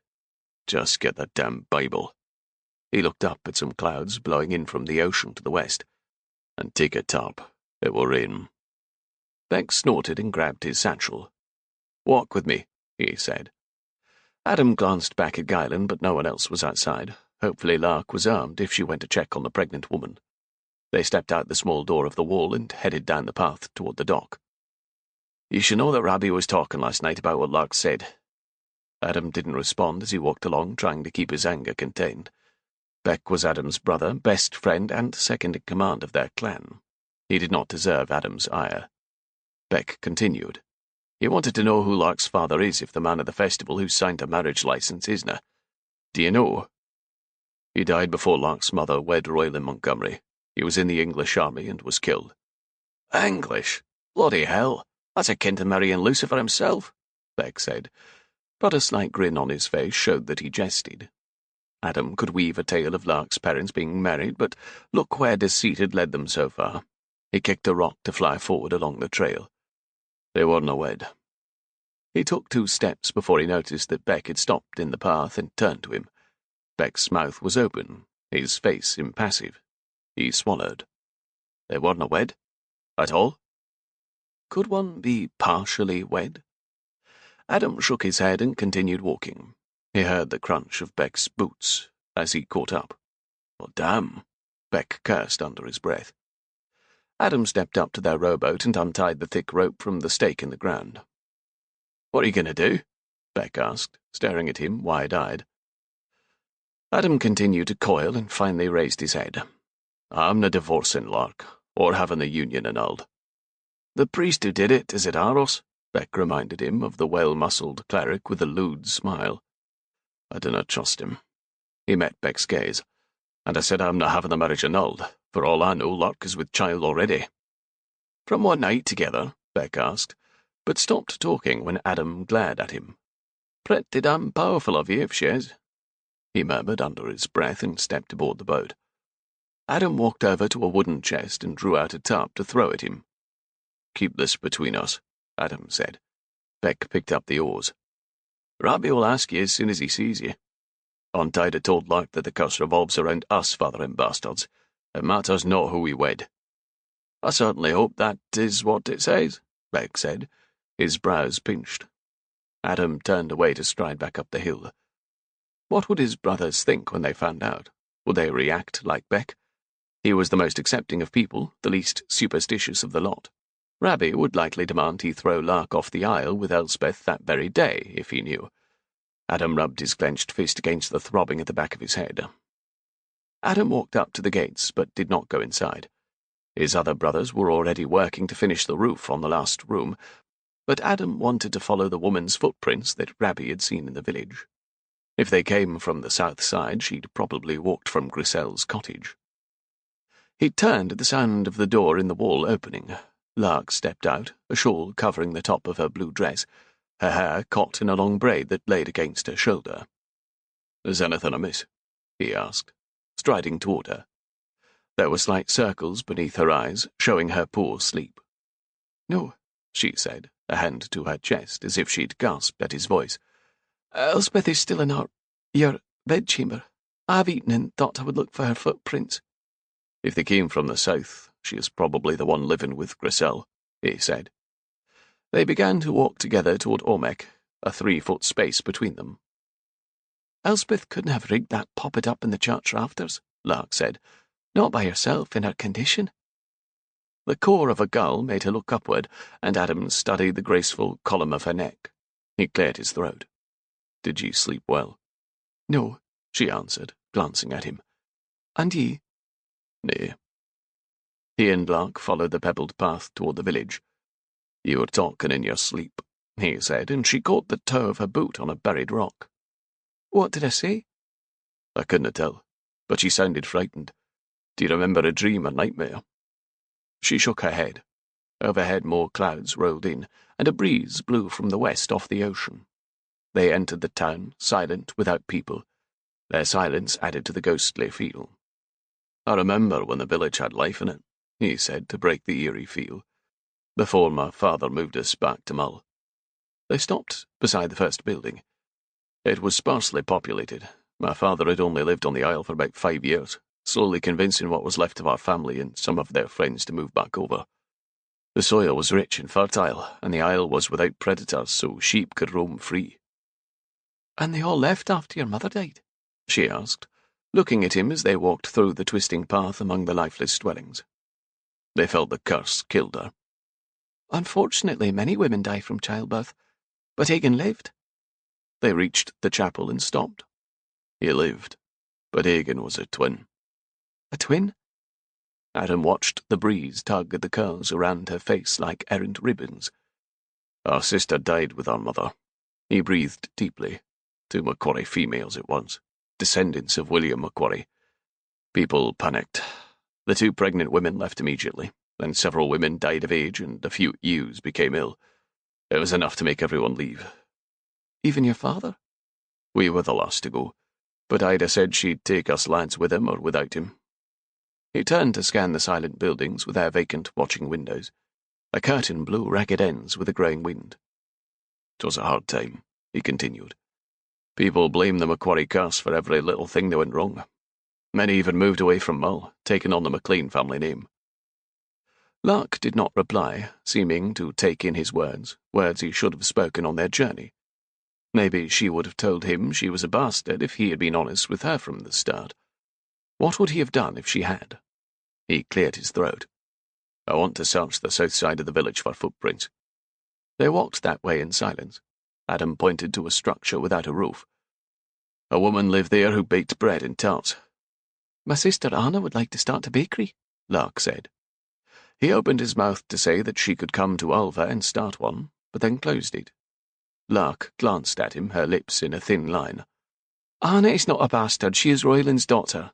S1: "Just get the damn Bible." He looked up at some clouds blowing in from the ocean to the west. "And take a tarp. It will rain." Beck snorted and grabbed his satchel. "Walk with me," he said. Adam glanced back at Guylan, but no one else was outside. Hopefully Lark was armed if she went to check on the pregnant woman. They stepped out the small door of the wall and headed down the path toward the dock. "You should know that Rabbie was talking last night about what Lark said." Adam didn't respond as he walked along, trying to keep his anger contained. Beck was Adam's brother, best friend, and second in command of their clan. He did not deserve Adam's ire. Beck continued. "He wanted to know who Lark's father is if the man at the festival who signed a marriage license isna. Do you know?" "He died before Lark's mother wed Royal Montgomery. He was in the English army and was killed." "English? Bloody hell! That's akin to marrying Lucifer himself," Beck said, but a slight grin on his face showed that he jested. Adam could weave a tale of Lark's parents being married, but look where deceit had led them so far. He kicked a rock to fly forward along the trail. "They weren't wed." He took 2 steps before he noticed that Beck had stopped in the path and turned to him. Beck's mouth was open, his face impassive. He swallowed. "They weren't wed? At all?" Could one be partially wed? Adam shook his head and continued walking. He heard the crunch of Beck's boots as he caught up. "Well, damn," Beck cursed under his breath. Adam stepped up to their rowboat and untied the thick rope from the stake in the ground. "What are you going to do?" Beck asked, staring at him wide-eyed. Adam continued to coil and finally raised his head. "I'm na divorcing Lark, or having the union annulled." "The priest who did it is at Aros," Beck reminded him of the well-muscled cleric with a lewd smile. "I do not trust him." He met Beck's gaze. "And I said I'm not having the marriage annulled. For all I know, Lark is with child already." "From one night together?" Beck asked, but stopped talking when Adam glared at him. "Pretty damn powerful of you, if she is," he murmured under his breath and stepped aboard the boat. Adam walked over to a wooden chest and drew out a tarp to throw at him. "Keep this between us," Adam said. Beck picked up the oars. "Rabbie will ask you as soon as he sees you. Aunt Ida told Lark that the curse revolves around us fathering bastards. It matters not who we wed." "I certainly hope that is what it says," Beck said, his brows pinched. Adam turned away to stride back up the hill. What would his brothers think when they found out? Would they react like Beck? He was the most accepting of people, the least superstitious of the lot. Rabbie would likely demand he throw Lark off the isle with Elspeth that very day, if he knew. Adam rubbed his clenched fist against the throbbing at the back of his head. Adam walked up to the gates, but did not go inside. His other brothers were already working to finish the roof on the last room, but Adam wanted to follow the woman's footprints that Rabbie had seen in the village. If they came from the south side, she'd probably walked from Grisel's cottage. He turned at the sound of the door in the wall opening. Lark stepped out, a shawl covering the top of her blue dress, her hair caught in a long braid that laid against her shoulder. "Is anything amiss?" he asked, striding toward her. There were slight circles beneath her eyes, showing her poor sleep. "No," she said, a hand to her chest, as if she'd gasped at his voice. "Elspeth is still in your bedchamber. I've eaten and thought I would look for her footprints." "If they came from the south, she is probably the one living with Grisel," he said. They began to walk together toward Ormek, a 3-foot space between them. "Elspeth couldn't have rigged that poppet up in the church rafters," Lark said. "Not by herself, in her condition." The core of a gull made her look upward, and Adam studied the graceful column of her neck. He cleared his throat. "Did you sleep well?" "No. she answered, glancing at him.
S2: And ye?
S1: Nay. He and Lark followed the pebbled path toward the village. You were talking in your sleep, he said, and she caught the toe of her boot on a buried rock.
S2: What did I say?
S1: I couldn't tell, but she sounded frightened. Do you remember a dream or nightmare? She shook her head. Overhead more clouds rolled in, and a breeze blew from the west off the ocean. They entered the town, silent, without people. Their silence added to the ghostly feel. I remember when the village had life in it, he said, to break the eerie feel, before my father moved us back to Mull. They stopped beside the first building. It was sparsely populated. My father had only lived on the isle for about 5 years, slowly convincing what was left of our family and some of their friends to move back over. The soil was rich and fertile, and the isle was without predators, so sheep could roam free.
S2: And they all left after your mother died?
S1: She asked, looking at him as they walked through the twisting path among the lifeless dwellings. They felt the curse killed her.
S2: Unfortunately, many women die from childbirth, but Hagen lived.
S1: They reached the chapel and stopped. He lived, but Hagen was a twin.
S2: A twin?
S1: Adam watched the breeze tug at the curls around her face like errant ribbons. Our sister died with our mother. He breathed deeply. 2 Macquarie females it was, descendants of William Macquarie. People panicked. The 2 pregnant women left immediately, then several women died of age and a few ewes became ill. It was enough to make everyone leave.
S2: Even your father?
S1: We were the last to go, but Ida said she'd take us lads with him or without him. He turned to scan the silent buildings with their vacant watching windows. A curtain blew ragged ends with a growing wind. 'Twas a hard time, he continued. People blamed the Macquarie curse for every little thing that went wrong. Many even moved away from Mull, taking on the McLean family name. Lark did not reply, seeming to take in his words he should have spoken on their journey. Maybe she would have told him she was a bastard if he had been honest with her from the start. What would he have done if she had? He cleared his throat. I want to search the south side of the village for footprints. They walked that way in silence. Adam pointed to a structure without a roof. A woman lived there who baked bread and tarts.
S2: My sister Anna would like to start a bakery,
S1: Lark said. He opened his mouth to say that she could come to Ulva and start one, but then closed it. Lark glanced at him, her lips in a thin line.
S2: Anna is not a bastard, she is Royland's daughter.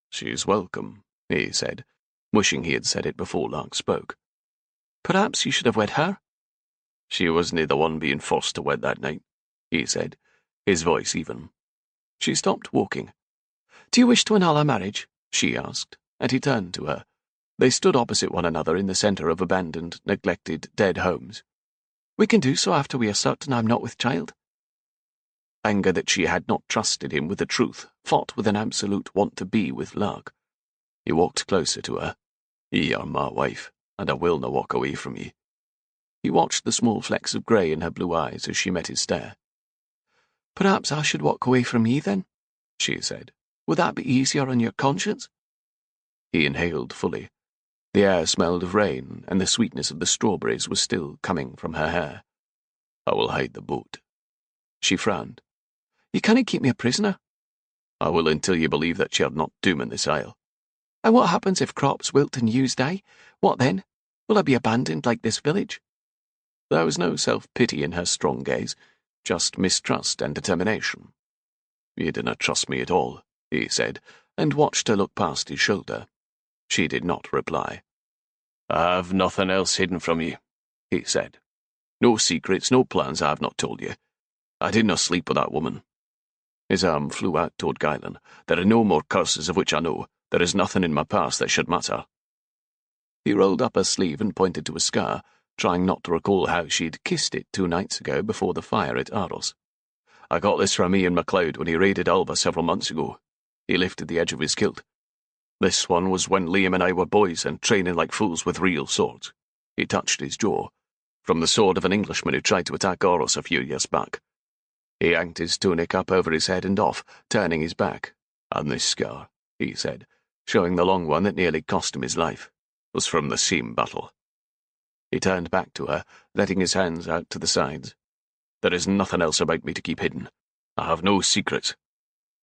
S1: She is welcome, he said, wishing he had said it before Lark spoke.
S2: Perhaps you should have wed her.
S1: She wasn't the one being forced to wed that night, he said, his voice even. She stopped walking.
S2: Do you wish to annul our marriage?
S1: She asked, and he turned to her. They stood opposite one another in the centre of abandoned, neglected, dead homes.
S2: We can do so after we are certain I am not with child.
S1: Anger that she had not trusted him with the truth fought with an absolute want to be with Lark. He walked closer to her. Ye are my wife, and I will not walk away from ye. He watched the small flecks of grey in her blue eyes as she met his stare.
S2: Perhaps I should walk away from ye then, she said. Would that be easier on your conscience?
S1: He inhaled fully. The air smelled of rain, and the sweetness of the strawberries was still coming from her hair. I will hide the boat. She frowned.
S2: You cannot keep me a prisoner.
S1: I will until you believe that ye are not doom in this isle.
S2: And what happens if crops wilt and ewes die? What then? Will I be abandoned like this village?
S1: There was no self-pity in her strong gaze, just mistrust and determination. You do not trust me at all, he said, and watched her look past his shoulder. She did not reply. I have nothing else hidden from you, he said. No secrets, no plans I have not told you. I did not sleep with that woman. His arm flew out toward Guylan. There are no more curses of which I know. There is nothing in my past that should matter. He rolled up her sleeve and pointed to a scar, trying not to recall how she'd kissed it 2 nights ago before the fire at Aros. I got this from Ian MacLeod when he raided Alva several months ago. He lifted the edge of his kilt. This one was when Liam and I were boys and training like fools with real swords. He touched his jaw. From the sword of an Englishman who tried to attack Aros a few years back. He yanked his tunic up over his head and off, turning his back. And this scar, he said, showing the long one that nearly cost him his life, was from the same battle. He turned back to her, letting his hands out to the sides. There is nothing else about me to keep hidden. I have no secrets.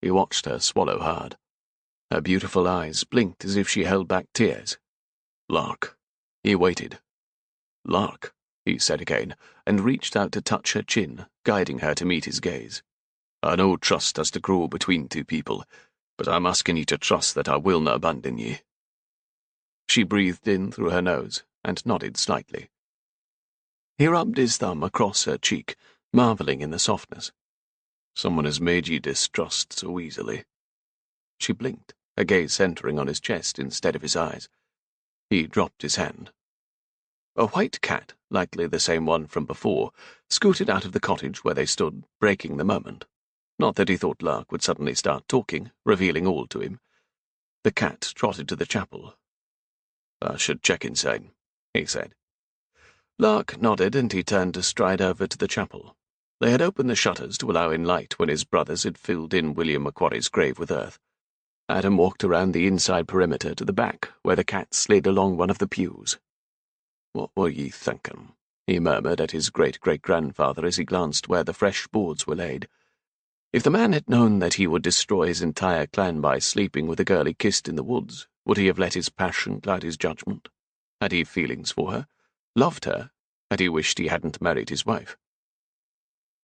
S1: He watched her swallow hard. Her beautiful eyes blinked as if she held back tears. Lark. He waited. Lark, he said again, and reached out to touch her chin, guiding her to meet his gaze. I know trust has to grow between two people, but I'm asking you to trust that I will not abandon ye. She breathed in through her nose and nodded slightly. He rubbed his thumb across her cheek, marveling in the softness. Someone has made ye distrust so easily. She blinked, her gaze centering on his chest instead of his eyes. He dropped his hand. A white cat, likely the same one from before, scooted out of the cottage where they stood, breaking the moment. Not that he thought Lark would suddenly start talking, revealing all to him. The cat trotted to the chapel. I should check inside, he said. Lark nodded, and he turned to stride over to the chapel. They had opened the shutters to allow in light when his brothers had filled in William Macquarie's grave with earth. Adam walked around the inside perimeter to the back, where the cat slid along one of the pews. What were ye thinking? He murmured at his great-great-grandfather as he glanced where the fresh boards were laid. If the man had known that he would destroy his entire clan by sleeping with a girl he kissed in the woods, would he have let his passion cloud his judgment? Had he feelings for her? Loved her? Had he wished he hadn't married his wife?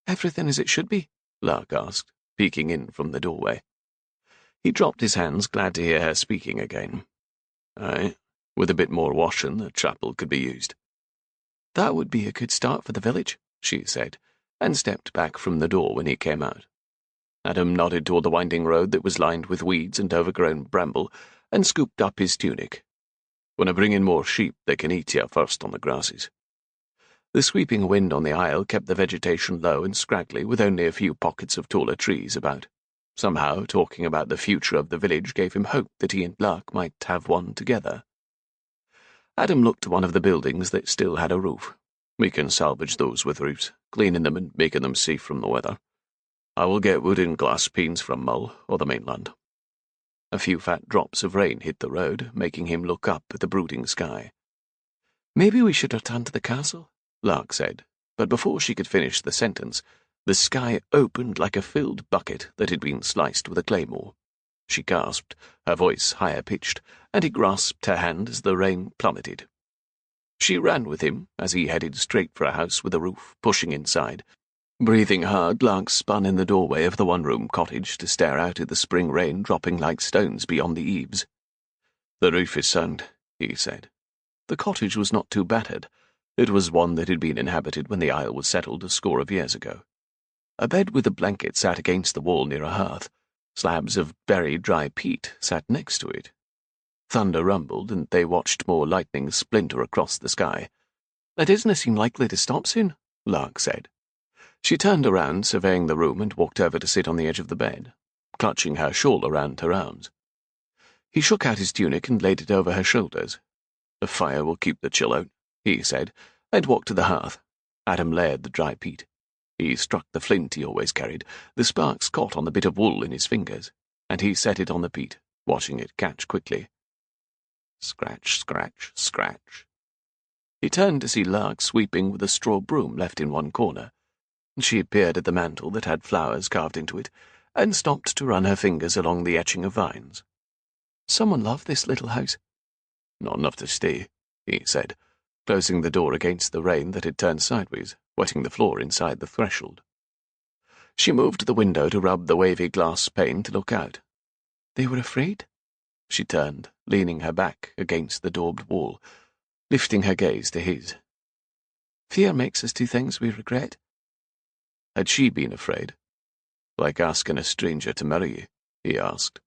S1: Everything as it should be? Lark asked, peeking in from the doorway. He dropped his hands, glad to hear her speaking again. Aye, with a bit more washing, the chapel could be used. That would be a good start for the village, she said, and stepped back from the door when he came out. Adam nodded toward the winding road that was lined with weeds and overgrown bramble, and scooped up his tunic. When I bring in more sheep, they can eat you first on the grasses. The sweeping wind on the isle kept the vegetation low and scraggly, with only a few pockets of taller trees about. Somehow, talking about the future of the village gave him hope that he and Lark might have one together. Adam looked to one of the buildings that still had a roof. We can salvage those with roofs, cleaning them and making them safe from the weather. I will get wood and glass panes from Mull or the mainland. A few fat drops of rain hit the road, making him look up at the brooding sky. Maybe we should return to the castle, Lark said, but before she could finish the sentence, the sky opened like a filled bucket that had been sliced with a claymore. She gasped, her voice higher-pitched, and he grasped her hand as the rain plummeted. She ran with him as he headed straight for a house with a roof, pushing inside. Breathing hard, Lark spun in the doorway of the one-room cottage to stare out at the spring rain dropping like stones beyond the eaves. The roof is sound, he said. The cottage was not too battered. It was one that had been inhabited when the isle was settled a score of years ago. A bed with a blanket sat against the wall near a hearth. Slabs of very dry peat sat next to it. Thunder rumbled, and they watched more lightning splinter across the sky. It doesn't seem likely to stop soon, Lark said. She turned around, surveying the room, and walked over to sit on the edge of the bed, clutching her shawl around her arms. He shook out his tunic and laid it over her shoulders. The fire will keep the chill out, he said, and walked to the hearth. Adam layered the dry peat. He struck the flint he always carried. The sparks caught on the bit of wool in his fingers, and he set it on the peat, watching it catch quickly. Scratch, scratch, scratch. He turned to see Lark sweeping with a straw broom left in one corner. She peered at the mantel that had flowers carved into it, and stopped to run her fingers along the etching of vines. Someone loved this little house. Not enough to stay, he said, closing the door against the rain that had turned sideways, wetting the floor inside the threshold. She moved to the window to rub the wavy glass pane to look out. They were afraid? She turned, leaning her back against the daubed wall, lifting her gaze to his. Fear makes us do things we regret. Had she been afraid? Like asking a stranger to marry you, he asked.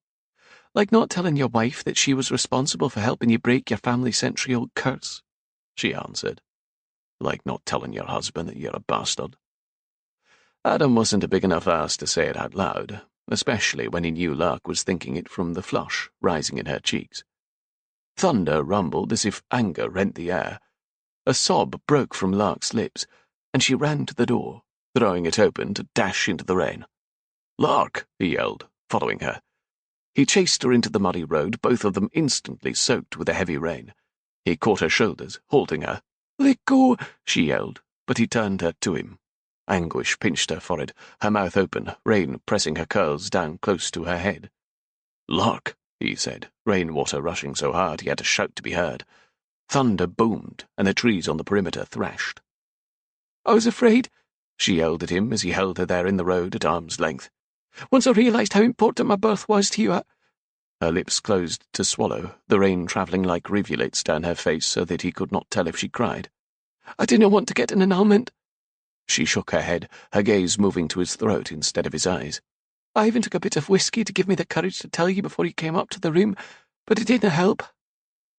S1: Like not telling your wife that she was responsible for helping you break your family century-old curse, she answered. Like not telling your husband that you're a bastard. Adam wasn't a big enough ass to say it out loud, especially when he knew Lark was thinking it from the flush rising in her cheeks. Thunder rumbled as if anger rent the air. A sob broke from Lark's lips, and she ran to the door, throwing it open to dash into the rain. Lark, he yelled, following her. He chased her into the muddy road, both of them instantly soaked with the heavy rain. He caught her shoulders, halting her. Let go, she yelled, but he turned her to him. Anguish pinched her forehead, her mouth open, rain pressing her curls down close to her head. "Lark," he said, rainwater rushing so hard he had to shout to be heard. Thunder boomed, and the trees on the perimeter thrashed.
S2: "I was afraid,"
S1: she yelled at him as he held her there in the road at arm's length.
S2: "Once I realized how important my birth was to you,
S1: Her lips closed to swallow, the rain travelling like rivulets down her face so that he could not tell if she cried.
S2: I didn't want to get an annulment."
S1: She shook her head, her gaze moving to his throat instead of his eyes.
S2: "I even took a bit of whiskey to give me the courage to tell you before you came up to the room, but it didn't help."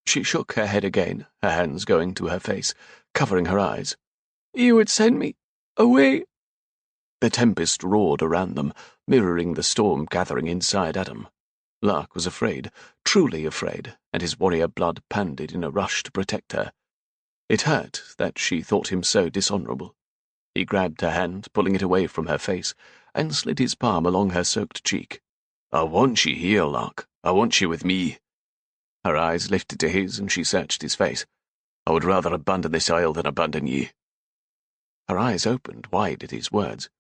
S1: She shook her head again, her hands going to her face, covering her eyes.
S2: "You would send me away."
S1: The tempest roared around them, mirroring the storm gathering inside Adam. Lark was afraid, truly afraid, and his warrior blood pounded in a rush to protect her. It hurt that she thought him so dishonourable. He grabbed her hand, pulling it away from her face, and slid his palm along her soaked cheek. "I want you here, Lark. I want you with me." Her eyes lifted to his, and she searched his face. "I would rather abandon this isle than abandon ye." Her eyes opened wide at his words.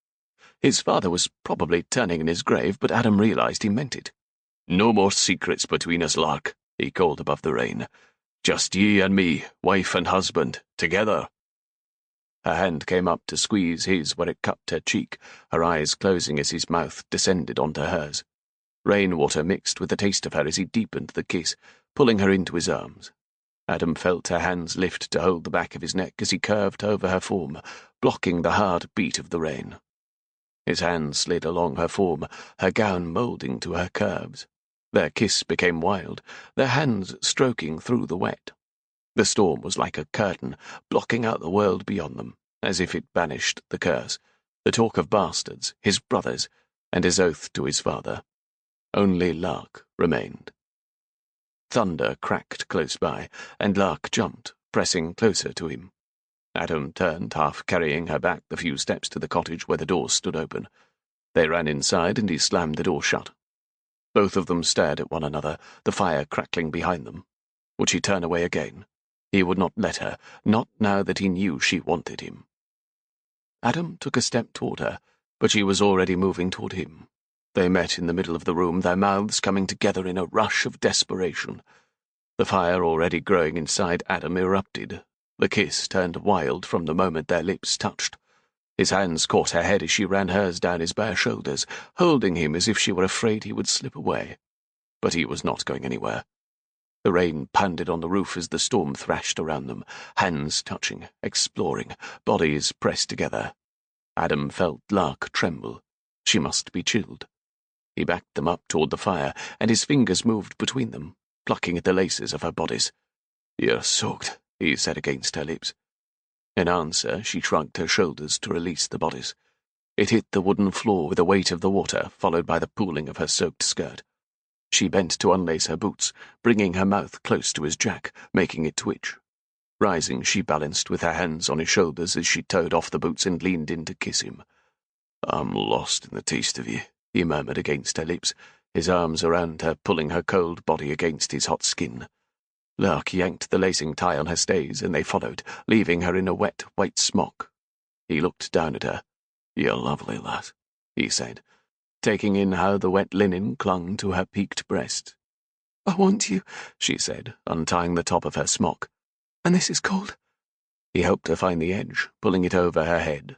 S1: His father was probably turning in his grave, but Adam realized he meant it. "No more secrets between us, Lark," he called above the rain. "Just ye and me, wife and husband, together." Her hand came up to squeeze his where it cupped her cheek, her eyes closing as his mouth descended onto hers. Rainwater mixed with the taste of her as he deepened the kiss, pulling her into his arms. Adam felt her hands lift to hold the back of his neck as he curved over her form, blocking the hard beat of the rain. His hands slid along her form, her gown moulding to her curves. Their kiss became wild, their hands stroking through the wet. The storm was like a curtain, blocking out the world beyond them, as if it banished the curse, the talk of bastards, his brothers, and his oath to his father. Only Lark remained. Thunder cracked close by, and Lark jumped, pressing closer to him. Adam turned, half carrying her back the few steps to the cottage where the door stood open. They ran inside, and he slammed the door shut. Both of them stared at one another, the fire crackling behind them. Would she turn away again? He would not let her, not now that he knew she wanted him. Adam took a step toward her, but she was already moving toward him. They met in the middle of the room, their mouths coming together in a rush of desperation. The fire already growing inside Adam erupted. The kiss turned wild from the moment their lips touched. His hands caught her head as she ran hers down his bare shoulders, holding him as if she were afraid he would slip away. But he was not going anywhere. The rain pounded on the roof as the storm thrashed around them, hands touching, exploring, bodies pressed together. Adam felt Lark tremble. She must be chilled. He backed them up toward the fire, and his fingers moved between them, plucking at the laces of her bodice. "You're soaked," he said against her lips. In answer, she shrugged her shoulders to release the bodice. It hit the wooden floor with the weight of the water, followed by the pooling of her soaked skirt. She bent to unlace her boots, bringing her mouth close to his jack, making it twitch. Rising, she balanced with her hands on his shoulders as she towed off the boots and leaned in to kiss him. "I'm lost in the taste of you," he murmured against her lips, his arms around her, pulling her cold body against his hot skin. Lark yanked the lacing tie on her stays, and they followed, leaving her in a wet, white smock. He looked down at her. "You're lovely, lass," he said, taking in how the wet linen clung to her peaked breast.
S2: "I want you,"
S1: she said, untying the top of her smock.
S2: "And this is cold."
S1: He helped her find the edge, pulling it over her head.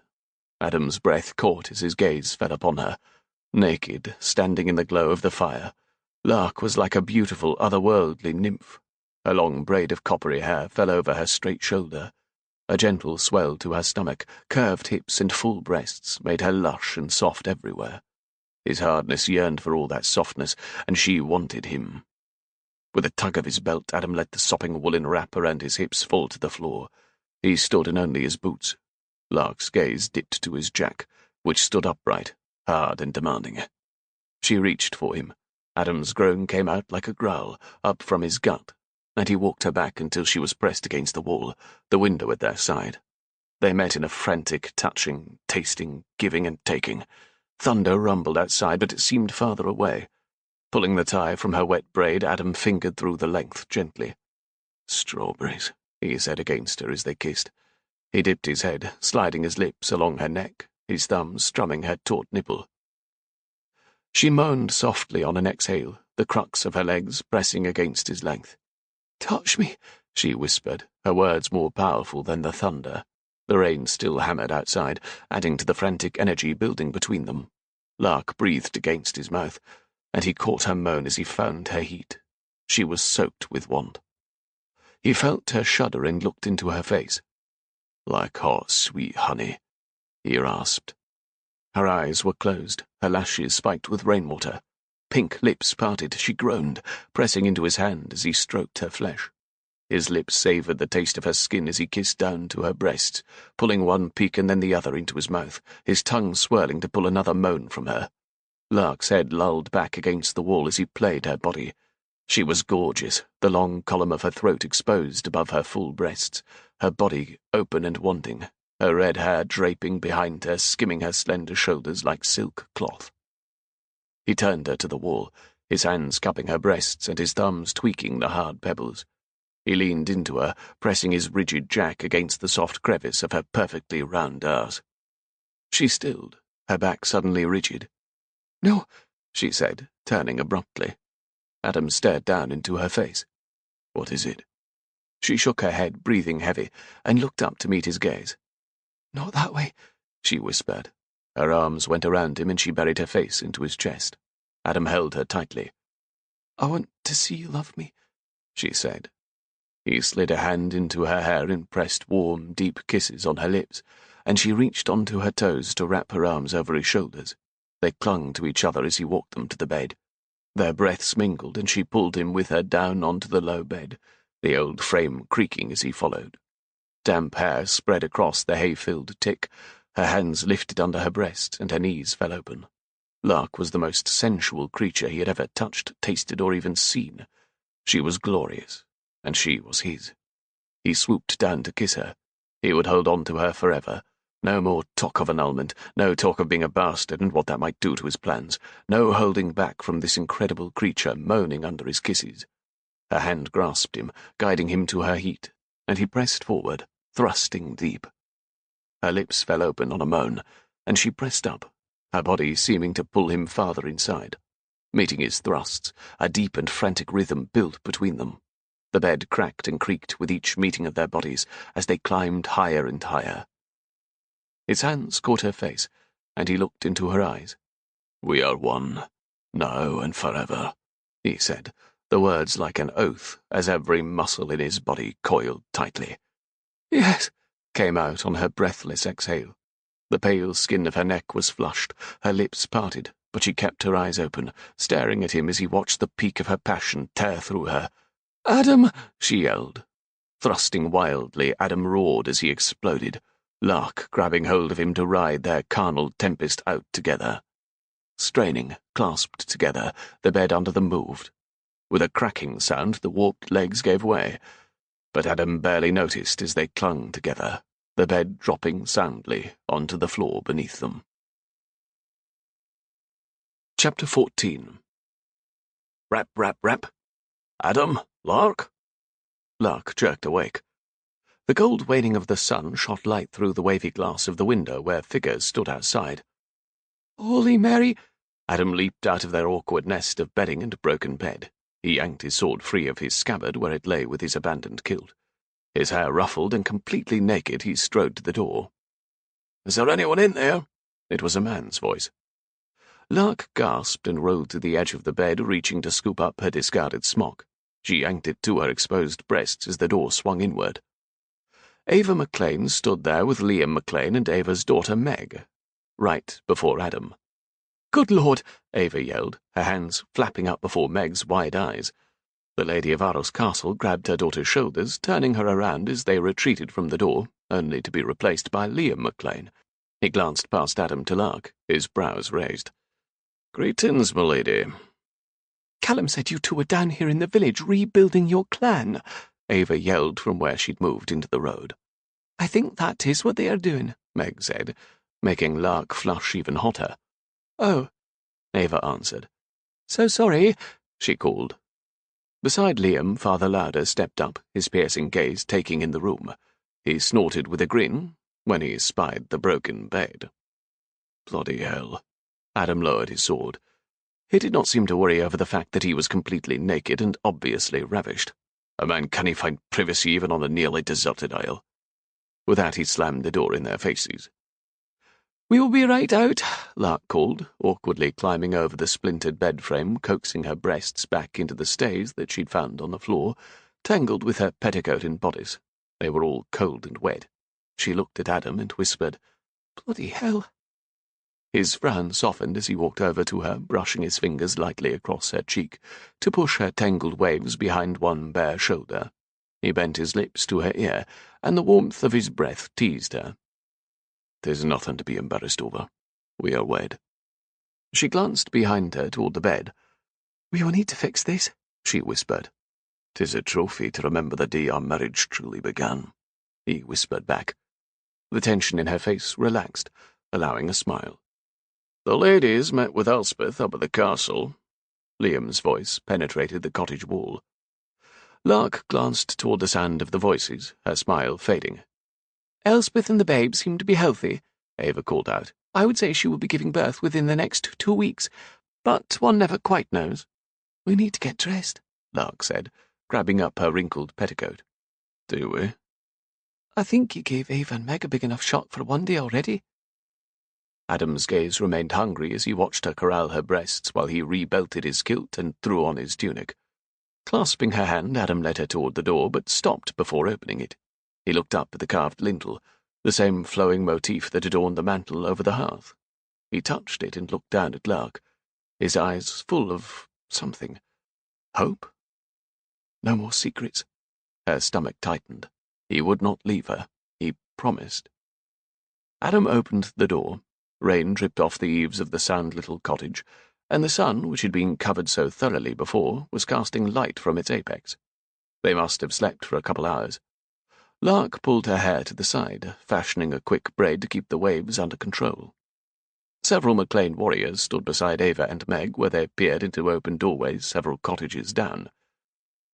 S1: Adam's breath caught as his gaze fell upon her. Naked, standing in the glow of the fire, Lark was like a beautiful, otherworldly nymph. Her long braid of coppery hair fell over her straight shoulder. A gentle swell to her stomach, curved hips and full breasts made her lush and soft everywhere. His hardness yearned for all that softness, and she wanted him. With a tug of his belt, Adam let the sopping woolen wrap around his hips fall to the floor. He stood in only his boots. Lark's gaze dipped to his jack, which stood upright, hard and demanding. She reached for him. Adam's groan came out like a growl, up from his gut, and he walked her back until she was pressed against the wall, the window at their side. They met in a frantic touching, tasting, giving and taking. Thunder rumbled outside, but it seemed farther away. Pulling the tie from her wet braid, Adam fingered through the length gently. "Strawberries," he said against her as they kissed. He dipped his head, sliding his lips along her neck, his thumb strumming her taut nipple. She moaned softly on an exhale, the crux of her legs pressing against his length.
S2: "Touch me,"
S1: she whispered, her words more powerful than the thunder. The rain still hammered outside, adding to the frantic energy building between them. Lark breathed against his mouth, and he caught her moan as he found her heat. She was soaked with want. He felt her shudder and looked into her face. "Like hot, sweet honey," he rasped. Her eyes were closed, her lashes spiked with rainwater. Pink lips parted, she groaned, pressing into his hand as he stroked her flesh. His lips savoured the taste of her skin as he kissed down to her breasts, pulling one peak and then the other into his mouth, his tongue swirling to pull another moan from her. Lark's head lulled back against the wall as he played her body. She was gorgeous, the long column of her throat exposed above her full breasts, her body open and wanting, her red hair draping behind her, skimming her slender shoulders like silk cloth. He turned her to the wall, his hands cupping her breasts and his thumbs tweaking the hard pebbles. He leaned into her, pressing his rigid jack against the soft crevice of her perfectly round arse. She stilled, her back suddenly rigid.
S2: "No,"
S1: she said, turning abruptly. Adam stared down into her face. "What is it?" She shook her head, breathing heavy, and looked up to meet his gaze.
S2: "Not that way,"
S1: she whispered. Her arms went around him and she buried her face into his chest. Adam held her tightly.
S2: "I want to see you love me,"
S1: she said. He slid a hand into her hair and pressed warm, deep kisses on her lips, and she reached onto her toes to wrap her arms over his shoulders. They clung to each other as he walked them to the bed. Their breaths mingled, and she pulled him with her down onto the low bed, the old frame creaking as he followed. Damp hair spread across the hay-filled tick, her hands lifted under her breast, and her knees fell open. Lark was the most sensual creature he had ever touched, tasted, or even seen. She was glorious, and she was his. He swooped down to kiss her. He would hold on to her forever. No more talk of annulment, no talk of being a bastard and what that might do to his plans, no holding back from this incredible creature moaning under his kisses. Her hand grasped him, guiding him to her heat, and he pressed forward, thrusting deep. Her lips fell open on a moan, and she pressed up, her body seeming to pull him farther inside. Meeting his thrusts, a deep and frantic rhythm built between them. The bed cracked and creaked with each meeting of their bodies as they climbed higher and higher. His hands caught her face, and he looked into her eyes. "We are one, now and forever," he said, the words like an oath as every muscle in his body coiled tightly.
S2: "Yes,"
S1: came out on her breathless exhale. The pale skin of her neck was flushed, her lips parted, but she kept her eyes open, staring at him as he watched the peak of her passion tear through her.
S2: "Adam!"
S1: she yelled. Thrusting wildly, Adam roared as he exploded, Lark grabbing hold of him to ride their carnal tempest out together. Straining, clasped together, the bed under them moved. With a cracking sound, the warped legs gave way, but Adam barely noticed as they clung together, the bed dropping soundly onto the floor beneath them. Chapter 14. Rap, rap, rap. "Adam? Lark?" Lark jerked awake. The gold waning of the sun shot light through the wavy glass of the window where figures stood outside.
S2: "Holy Mary!"
S1: Adam leaped out of their awkward nest of bedding and broken bed. He yanked his sword free of his scabbard where it lay with his abandoned kilt. His hair ruffled and completely naked, he strode to the door. "Is there anyone in there?" It was a man's voice. Lark gasped and rolled to the edge of the bed, reaching to scoop up her discarded smock. She yanked it to her exposed breasts as the door swung inward. Ava McLean stood there with Liam McLean and Ava's daughter Meg, right before Adam.
S2: "Good Lord!"
S1: Ava yelled, her hands flapping up before Meg's wide eyes. The lady of Aros Castle grabbed her daughter's shoulders, turning her around as they retreated from the door, only to be replaced by Liam McLean. He glanced past Adam to Lark, his brows raised. "Greetings, milady."
S2: "Callum said you two were down here in the village rebuilding your clan,"
S1: Ava yelled from where she'd moved into the road.
S2: "I think that is what they are doing,"
S1: Meg said, making Lark flush even hotter.
S2: "Oh,"
S1: Ava answered.
S2: "So sorry,"
S1: she called. Beside Liam, Father Lauder stepped up, his piercing gaze taking in the room. He snorted with a grin when he spied the broken bed. Bloody hell. Adam lowered his sword. He did not seem to worry over the fact that he was completely naked and obviously ravished. A man can't find privacy even on a nearly deserted isle. With that, he slammed the door in their faces.
S2: "We will be right out," Lark called, awkwardly climbing over the splintered bed frame, coaxing her breasts back into the stays that she'd found on the floor, tangled with her petticoat and bodice. They were all cold and wet. She looked at Adam and whispered, "Bloody hell." His frown softened as he walked over to her, brushing his fingers lightly across her cheek to push her tangled waves behind one bare shoulder. He bent his lips to her ear, and the warmth of his breath teased her. "There's nothing to be embarrassed over. We are wed." She glanced behind her toward the bed. "We will need to fix this," she whispered. "'Tis a trophy to remember the day our marriage truly began," he whispered back. The tension in her face relaxed, allowing a smile. "The ladies met with Elspeth up at the castle." Liam's voice penetrated the cottage wall. Lark glanced toward the sound of the voices, her smile fading.
S3: "Elspeth and the babe seem to be healthy," Ava called out. "I would say she will be giving birth within the next 2 weeks, but one never quite knows."
S2: "We need to get dressed," Lark said, grabbing up her wrinkled petticoat.
S1: "Do we?"
S2: "I think you gave Ava and Meg a big enough shock for one day already."
S1: Adam's gaze remained hungry as he watched her corral her breasts while he rebelted his kilt and threw on his tunic. Clasping her hand, Adam led her toward the door, but stopped before opening it. He looked up at the carved lintel, the same flowing motif that adorned the mantel over the hearth. He touched it and looked down at Lark, his eyes full of something. Hope? No more secrets. Her stomach tightened. He would not leave her. He promised. Adam opened the door. Rain dripped off the eaves of the sound little cottage, and the sun, which had been covered so thoroughly before, was casting light from its apex. They must have slept for a couple hours. Lark pulled her hair to the side, fashioning a quick braid to keep the waves under control. Several McLean warriors stood beside Ava and Meg where they peered into open doorways several cottages down.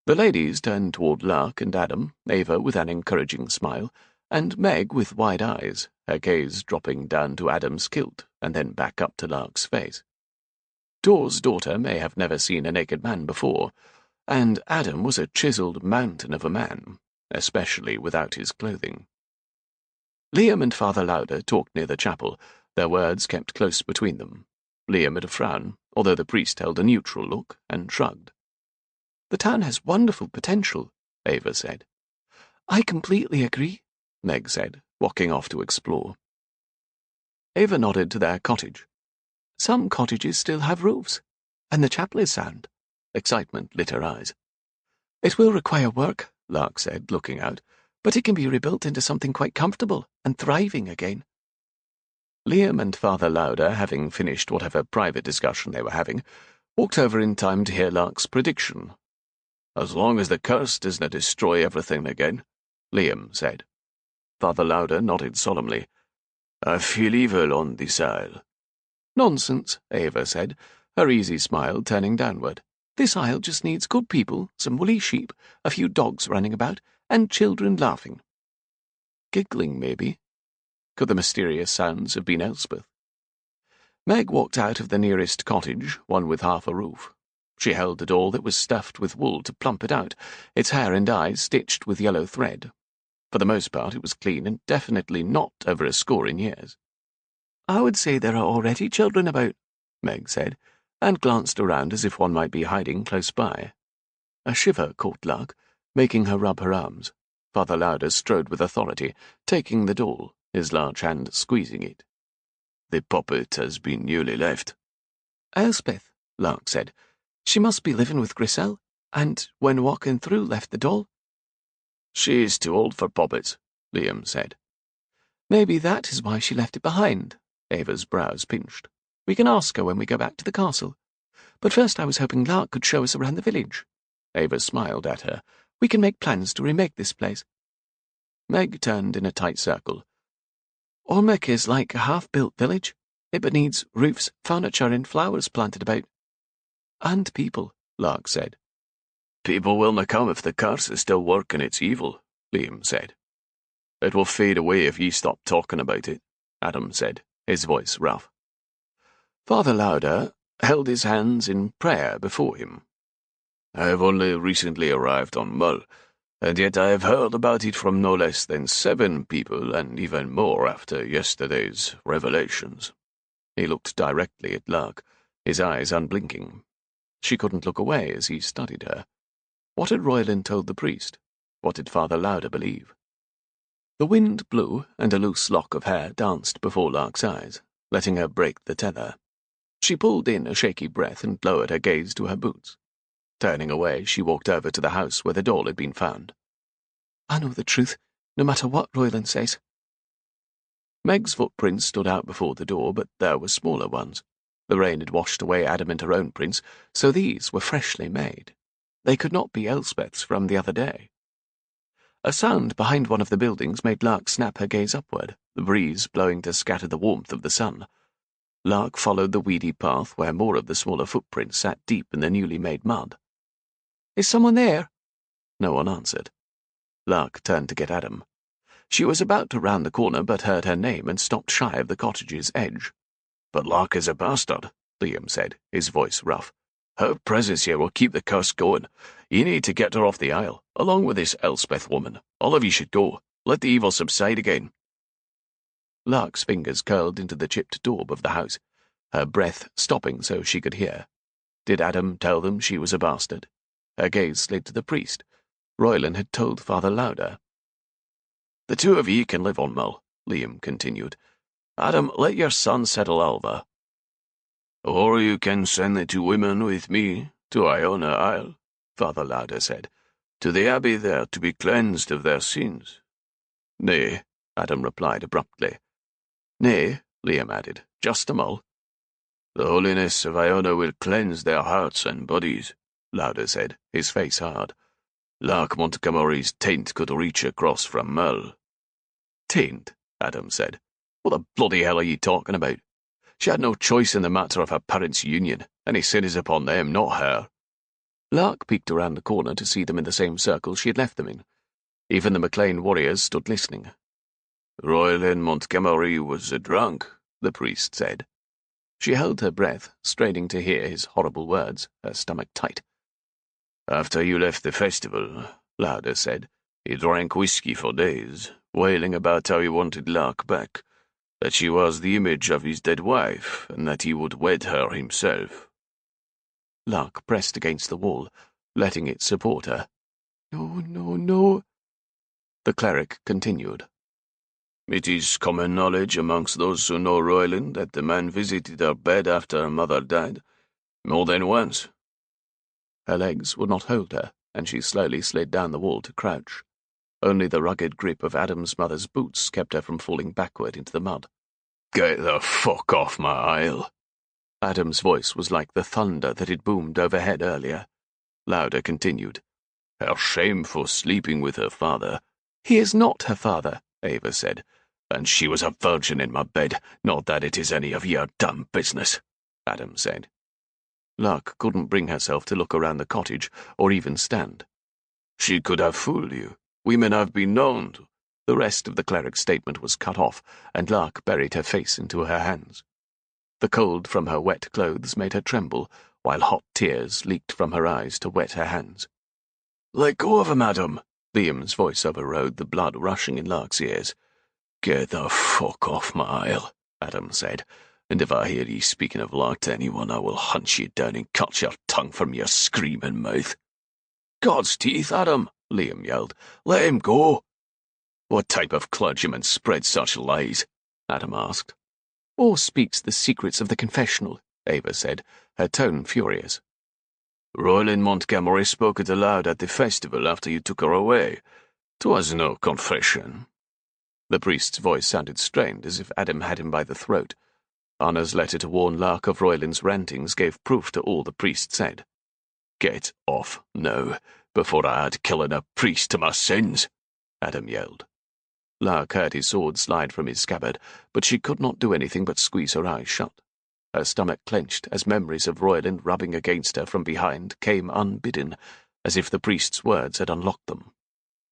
S1: The ladies turned toward Lark and Adam, Ava with an encouraging smile, and Meg with wide eyes, her gaze dropping down to Adam's kilt and then back up to Lark's face. Dor's daughter may have never seen a naked man before, and Adam was a chiseled mountain of a man, especially without his clothing. Liam and Father Lauder talked near the chapel, their words kept close between them. Liam had a frown, although the priest held a neutral look, and shrugged.
S2: "The town has wonderful potential," Ava said.
S3: "I completely agree,"
S2: Meg said, walking off to explore. Ava nodded to their cottage.
S3: "Some cottages still have roofs, and the chapel is sound."
S2: Excitement lit her eyes.
S3: "It will require work," Lark said, looking out, "but it can be rebuilt into something quite comfortable and thriving again."
S2: Liam and Father Lauder, having finished whatever private discussion they were having, walked over in time to hear Lark's prediction. "As long as the curse does not destroy everything again," Liam said. Father Lauder nodded solemnly. "I feel evil on this isle."
S3: "Nonsense," Ava said, her easy smile turning downward. "This isle just needs good people, some woolly sheep, a few dogs running about, and children laughing."
S2: Giggling, maybe. Could the mysterious sounds have been Elspeth? Meg walked out of the nearest cottage, one with half a roof. She held a doll that was stuffed with wool to plump it out, its hair and eyes stitched with yellow thread. For the most part it was clean and definitely not over a score in years.
S3: "I would say there are already children about,"
S2: Meg said, and glanced around as if one might be hiding close by. A shiver caught Lark, making her rub her arms. Father Lauder strode with authority, taking the doll, his large hand squeezing it. "The puppet has been newly left."
S3: "Elspeth," Lark said. "She must be living with Grisel, and when walking through left the doll."
S1: "She is too old for puppets," Liam said.
S3: "Maybe that is why she left it behind." Ava's brows pinched. "We can ask her when we go back to the castle. But first I was hoping Lark could show us around the village." Ava smiled at her. "We can make plans to remake this place."
S2: Meg turned in a tight circle.
S3: "Ormec is like a half-built village. It but needs roofs, furniture, and flowers planted about."
S2: "And people," Lark said.
S1: "People will not come if the curse is still working its evil," Liam said. "It will fade away if ye stop talking about it," Adam said, his voice rough. Father Lauder held his hands in prayer before him. I have only recently arrived on Mull, and yet I have heard about it from no less than 7 people, and even more after yesterday's revelations. He looked directly at Lark, his eyes unblinking. She couldn't look away as he studied her. What had Royland told the priest? What did Father Lauder believe? The wind blew, and a loose lock of hair danced before Lark's eyes, letting her break the tether. She pulled in a shaky breath and lowered her gaze to her boots. Turning away, she walked over to the house where the doll had been found.
S2: I know the truth, no matter what Royland says.
S1: Meg's footprints stood out before the door, but there were smaller ones. The rain had washed away Adam and her own prints, so these were freshly made. They could not be Elspeth's from the other day. A sound behind one of the buildings made Lark snap her gaze upward, the breeze blowing to scatter the warmth of the sun. Lark followed the weedy path where more of the smaller footprints sat deep in the newly made mud.
S2: Is someone there?
S1: No one answered. Lark turned to get Adam. She was about to round the corner but heard her name and stopped shy of the cottage's edge. But Lark is a bastard, Liam said, his voice rough. Her presence here will keep the curse going. You need to get her off the isle, along with this Elspeth woman. All of you should go. Let the evil subside again. Lark's fingers curled into the chipped daub of the house, her breath stopping so she could hear. Did Adam tell them she was a bastard? Her gaze slid to the priest. Royland had told Father Lauder. The 2 of ye can live on Mull, Liam continued. Adam, let your son settle Alva. Or you can send the 2 women with me to Iona Isle, Father Lauder said, to the abbey there to be cleansed of their sins. Nay, Adam replied abruptly. Nay, Liam added, just a Mull. The holiness of Iona will cleanse their hearts and bodies, Lauder said, his face hard. Lark Montgomery's taint could reach across from Mull. Taint, Adam said. What the bloody hell are ye talking about? She had no choice in the matter of her parents' union. Any sin is upon them, not her. Lark peeked around the corner to see them in the same circle she had left them in. Even the MacLean warriors stood listening. Royland Montgomery was a drunk, the priest said. She held her breath, straining to hear his horrible words, her stomach tight. After you left the festival, Lauder said, he drank whiskey for days, wailing about how he wanted Lark back, that she was the image of his dead wife, and that he would wed her himself. Lark pressed against the wall, letting it support her. No, no, no. The cleric continued. It is common knowledge amongst those who know Royland that the man visited her bed after her mother died, more than once. Her legs would not hold her, and she slowly slid down the wall to crouch. Only the rugged grip of Adam's mother's boots kept her from falling backward into the mud. Get the fuck off my isle. Adam's voice was like the thunder that had boomed overhead earlier. Lauder continued. Her shame for sleeping with her father. He is not her father, Ava said. And she was a virgin in my bed, not that it is any of your damn business, Adam said. Lark couldn't bring herself to look around the cottage, or even stand. She could have fooled you. Women have been known to. The rest of the cleric's statement was cut off, and Lark buried her face into her hands. The cold from her wet clothes made her tremble, while hot tears leaked from her eyes to wet her hands. Let go of her, madam, Liam's voice overrode the blood rushing in Lark's ears. Get the fuck off my isle, Adam said, and if I hear ye speaking of Lark to anyone, I will hunt you down and cut your tongue from your screaming mouth. God's teeth, Adam, Liam yelled. Let him go. What type of clergyman spreads such lies? Adam asked.
S2: Or speaks the secrets of the confessional, Ava said, her tone furious.
S1: Royland Montgomery spoke it aloud at the festival after you took her away. 'Twas no confession. The priest's voice sounded strained, as if Adam had him by the throat. Anna's letter to warn Lark of Royland's rantings gave proof to all the priest said. Get off now, before I add killing a priest to my sins, Adam yelled. Lark heard his sword slide from his scabbard, but she could not do anything but squeeze her eyes shut. Her stomach clenched as memories of Royland rubbing against her from behind came unbidden, as if the priest's words had unlocked them.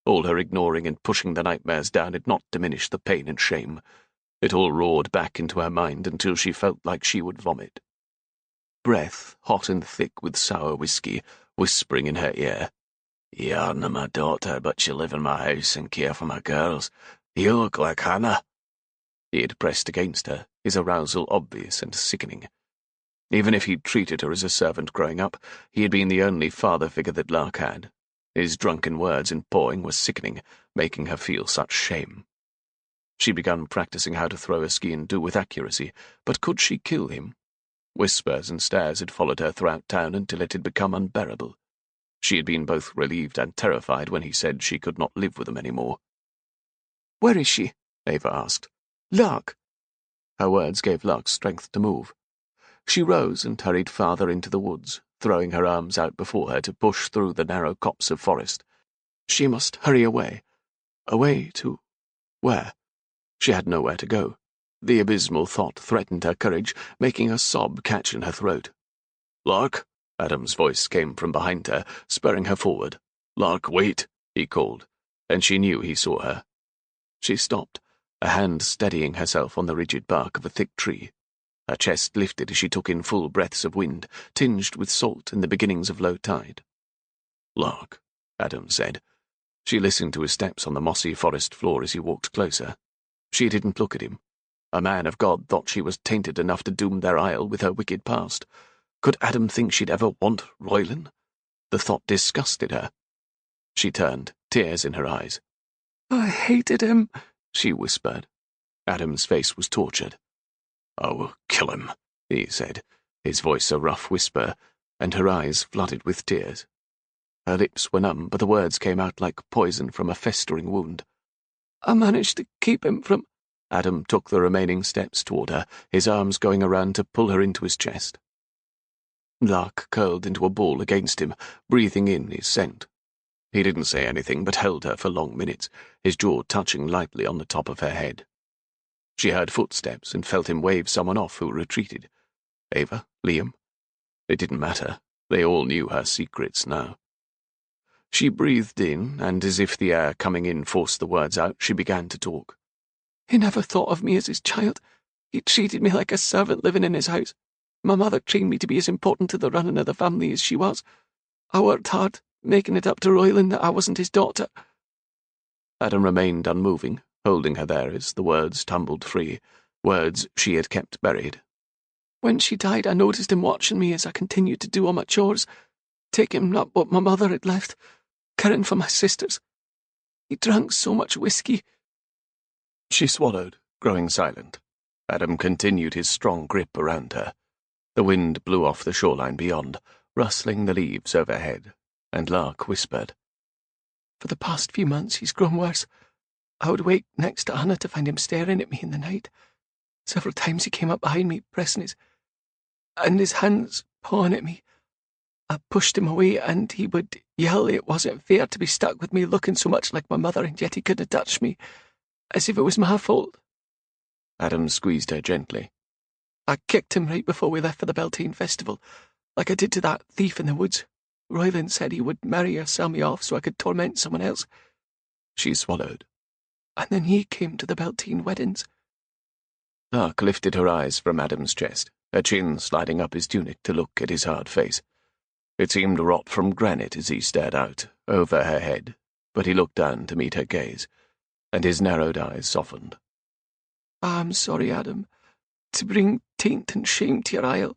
S1: All her ignoring and pushing the nightmares down had not diminished the pain and shame. It all roared back into her mind until she felt like she would vomit. breath, hot and thick with sour whiskey, whispering in her ear. "You aren't my daughter, but you live in my house and care for my girls. You look like Hannah." He had pressed against her, his arousal obvious and sickening. Even if he'd treated her as a servant growing up, he had been the only father figure that Lark had. His drunken words and pawing were sickening, making her feel such shame. She began practicing how to throw a ski and do with accuracy, but could she kill him? Whispers and stares had followed her throughout town until it had become unbearable. She had been both relieved and terrified when he said she could not live with him any more.
S2: "Where is she?"
S1: Ava asked.
S2: "Lark."
S1: Her words gave Lark strength to move. She rose and hurried farther into the woods, throwing her arms out before her to push through the narrow copse of forest. She must hurry away. Away to where? She had nowhere to go. The abysmal thought threatened her courage, making a sob catch in her throat. "Lark!" Adam's voice came from behind her, spurring her forward. "Lark, wait!" he called, and she knew he saw her. She stopped, a hand steadying herself on the rigid bark of a thick tree. Her chest lifted as she took in full breaths of wind, tinged with salt in the beginnings of low tide. "Lark," Adam said. She listened to his steps on the mossy forest floor as he walked closer. She didn't look at him. A man of God thought she was tainted enough to doom their isle with her wicked past. Could Adam think she'd ever want Roylan? The thought disgusted her. She turned, tears in her eyes.
S2: "I hated him,"
S1: she whispered. Adam's face was tortured. "I will kill him," he said, his voice a rough whisper, and her eyes flooded with tears. Her lips were numb, but the words came out like poison from a festering wound.
S2: "I managed to keep him from—"
S1: Adam took the remaining steps toward her, his arms going around to pull her into his chest. Lark curled into a ball against him, breathing in his scent. He didn't say anything, but held her for long minutes, his jaw touching lightly on the top of her head. She heard footsteps and felt him wave someone off who retreated. Ava? Liam? It didn't matter. They all knew her secrets now. She breathed in, and as if the air coming in forced the words out, she began to talk.
S2: "He never thought of me as his child. He treated me like a servant living in his house. My mother trained me to be as important to the running of the family as she was. I worked hard, making it up to Roylan that I wasn't his daughter."
S1: Adam remained unmoving, holding her there as the words tumbled free, words she had kept buried.
S2: "When she died, I noticed him watching me as I continued to do all my chores, taking up what my mother had left, caring for my sisters. He drank so much whiskey."
S1: She swallowed, growing silent. Adam continued his strong grip around her. The wind blew off the shoreline beyond, rustling the leaves overhead, and Lark whispered,
S2: "For the past few months he's grown worse. I would wake next to Anna to find him staring at me in the night. Several times he came up behind me, pressing his hands pawing at me. I pushed him away, and he would yell it wasn't fair to be stuck with me looking so much like my mother, and yet he couldn't touch me, as if it was my fault."
S1: Adam squeezed her gently.
S2: "I kicked him right before we left for the Beltane Festival, like I did to that thief in the woods. Roylan said he would marry or sell me off so I could torment someone else."
S1: She swallowed.
S2: "And then he came to the Beltane weddings."
S1: Lark lifted her eyes from Adam's chest, her chin sliding up his tunic to look at his hard face. It seemed wrought from granite as he stared out, over her head, but he looked down to meet her gaze, and his narrowed eyes softened.
S2: "I'm sorry, Adam, to bring taint and shame to your isle."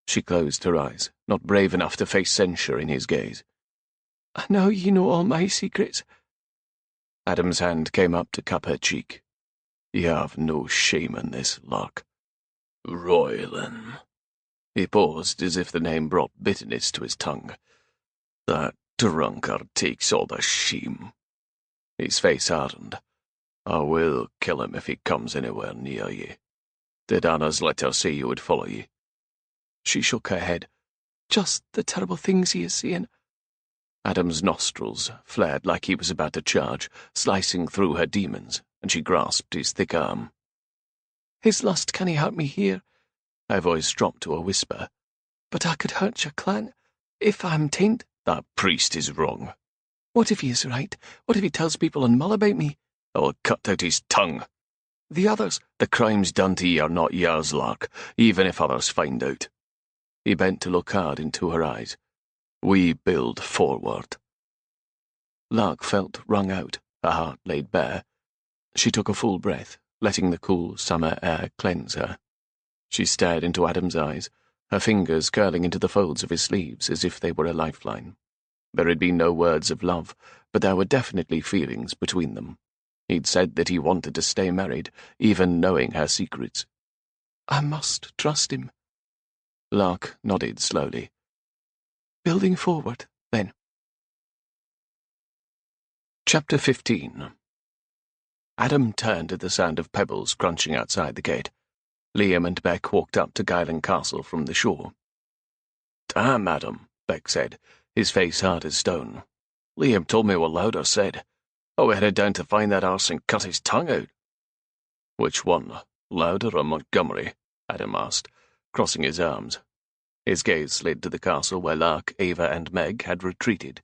S1: She closed her eyes, not brave enough to face censure in his gaze.
S2: "And now you know all my secrets."
S1: Adam's hand came up to cup her cheek. "You have no shame in this, Lark." "Roylan." He paused as if the name brought bitterness to his tongue. "That drunkard takes all the shame." His face hardened. "I will kill him if he comes anywhere near you. Did Anna's letter say you would follow you?"
S2: She shook her head. "Just the terrible things he is saying."
S1: Adam's nostrils flared like he was about to charge, slicing through her demons, and she grasped his thick arm.
S2: "His lust can't hurt me here."
S1: Her voice dropped to a whisper.
S2: "But I could hurt your clan, if I'm taint."
S1: "That priest is wrong."
S2: "What if he is right? What if he tells people in Mull about me?"
S1: "I will cut out his tongue."
S2: "The others?"
S1: "The crimes done to ye are not yours, Lark, even if others find out." He bent to look hard into her eyes. We build forward. Lark felt wrung out, her heart laid bare. She took a full breath, letting the cool summer air cleanse her. She stared into Adam's eyes, her fingers curling into the folds of his sleeves as if they were a lifeline. There had been no words of love, but there were definitely feelings between them. He'd said that he wanted to stay married, even knowing her secrets. I must trust him. Lark nodded slowly. Building forward, then. Chapter 15. Adam turned at the sound of pebbles crunching outside the gate. Liam and Beck walked up to Highlander Castle from the shore. Damn, Adam, Beck said, his face hard as stone. Liam told me what Lauder said. Oh, we headed down to find that arse and cut his tongue out. Which one, Lauder or Montgomery? Adam asked, crossing his arms. His gaze slid to the castle where Lark, Ava, and Meg had retreated.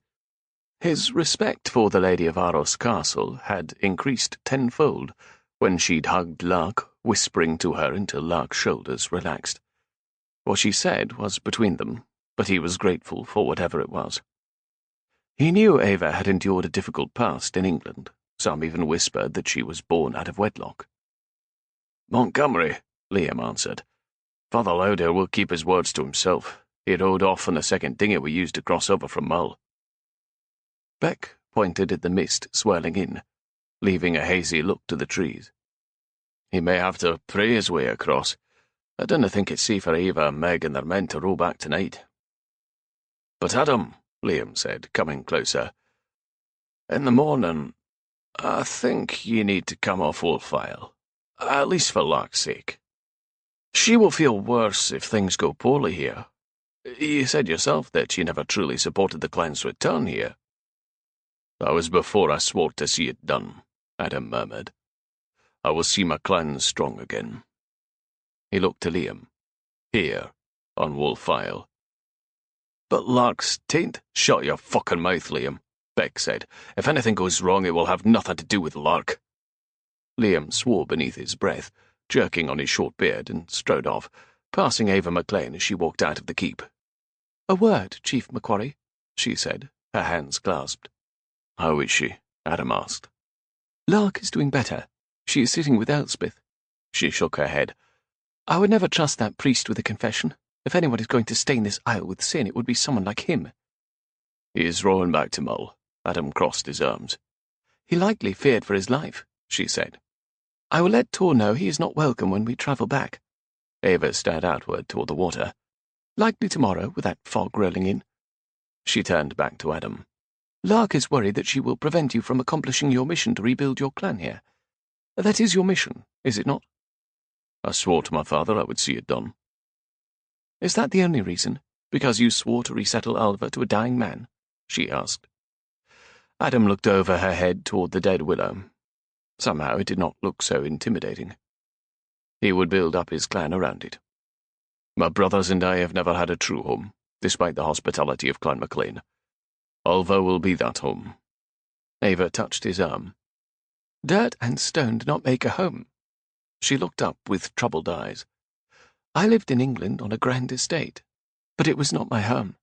S1: His respect for the Lady of Aros Castle had increased tenfold when she'd hugged Lark, whispering to her until Lark's shoulders relaxed. What she said was between them, but he was grateful for whatever it was. He knew Ava had endured a difficult past in England. Some even whispered that she was born out of wedlock. Montgomery, Liam answered. Father Lauder will keep his words to himself. He rode off on the second dinghy we used to cross over from Mull. Beck pointed at the mist swirling in, leaving a hazy look to the trees. He may have to pray his way across. I don't think it's safe for Ava, Meg, and their men to row back tonight. But Adam, Liam said, coming closer, in the morning, I think you need to come off Wolfile, at least for Lark's sake. She will feel worse if things go poorly here. You said yourself that you never truly supported the clan's return here. That was before I swore to see it done, Adam murmured. I will see my clan strong again. He looked to Liam. Here, on Wolfile. But Lark's taint? Shut your fucking mouth, Liam, Beck said. If anything goes wrong, it will have nothing to do with Lark. Liam swore beneath his breath, jerking on his short beard, and strode off, passing Ava McLean as she walked out of the keep. A word, Chief Macquarie, she said, her hands clasped. How is she? Adam asked. Lark is doing better. She is sitting with Elspeth. She shook her head. I would never trust that priest with a confession. If anyone is going to stain this isle with sin, it would be someone like him. He is rowing back to Mull. Adam crossed his arms. He likely feared for his life, she said. I will let Tor know he is not welcome when we travel back. Ava stared outward toward the water. Likely tomorrow, with that fog rolling in. She turned back to Adam. Lark is worried that she will prevent you from accomplishing your mission to rebuild your clan here. That is your mission, is it not? I swore to my father I would see it done. Is that the only reason? Because you swore to resettle Alva to a dying man? She asked. Adam looked over her head toward the dead willow. Somehow it did not look so intimidating. He would build up his clan around it. My brothers and I have never had a true home, despite the hospitality of Clan MacLean. Alva will be that home. Ava touched his arm. Dirt and stone do not make a home. She looked up with troubled eyes. I lived in England on a grand estate, but it was not my home.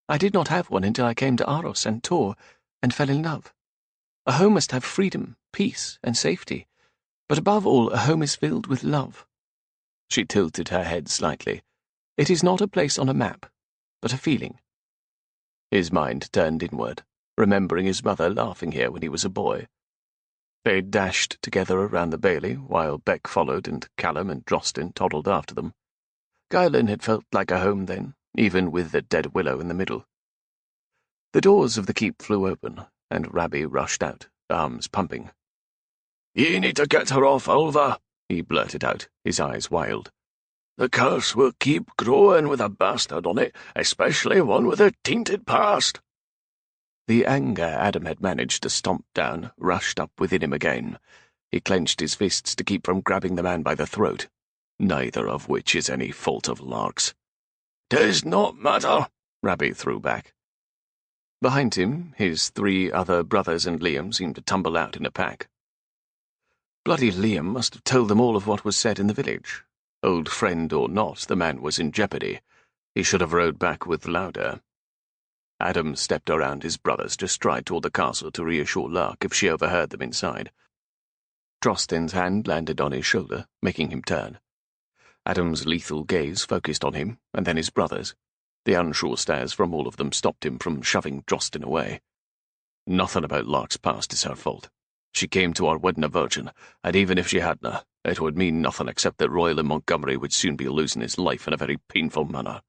S1: I did not have one until I came to Aros and Tor and fell in love. A home must have freedom, peace, and safety, but above all, a home is filled with love. She tilted her head slightly. It is not a place on a map, but a feeling. His mind turned inward, remembering his mother laughing here when he was a boy. They dashed together around the bailey, while Beck followed and Callum and Drosten toddled after them. Guylan had felt like a home then, even with the dead willow in the middle. The doors of the keep flew open, and Rabbie rushed out, arms pumping. "You need to get her off, Alva," he blurted out, his eyes wild. "The curse will keep growing with a bastard on it, especially one with a tainted past." The anger Adam had managed to stomp down rushed up within him again. He clenched his fists to keep from grabbing the man by the throat, neither of which is any fault of Lark's. "'Tis not matter," Rabbie threw back. Behind him, his 3 other brothers and Liam seemed to tumble out in a pack. Bloody Liam must have told them all of what was said in the village. Old friend or not, the man was in jeopardy. He should have rowed back with Lauder. Adam stepped around his brothers to stride toward the castle to reassure Lark if she overheard them inside. Drosten's hand landed on his shoulder, making him turn. Adam's lethal gaze focused on him, and then his brothers. The unsure stares from all of them stopped him from shoving Drosten away. Nothing about Lark's past is her fault. She came to our wedding a virgin, and even if she hadna, it would mean nothing except that Royal in Montgomery would soon be losing his life in a very painful manner.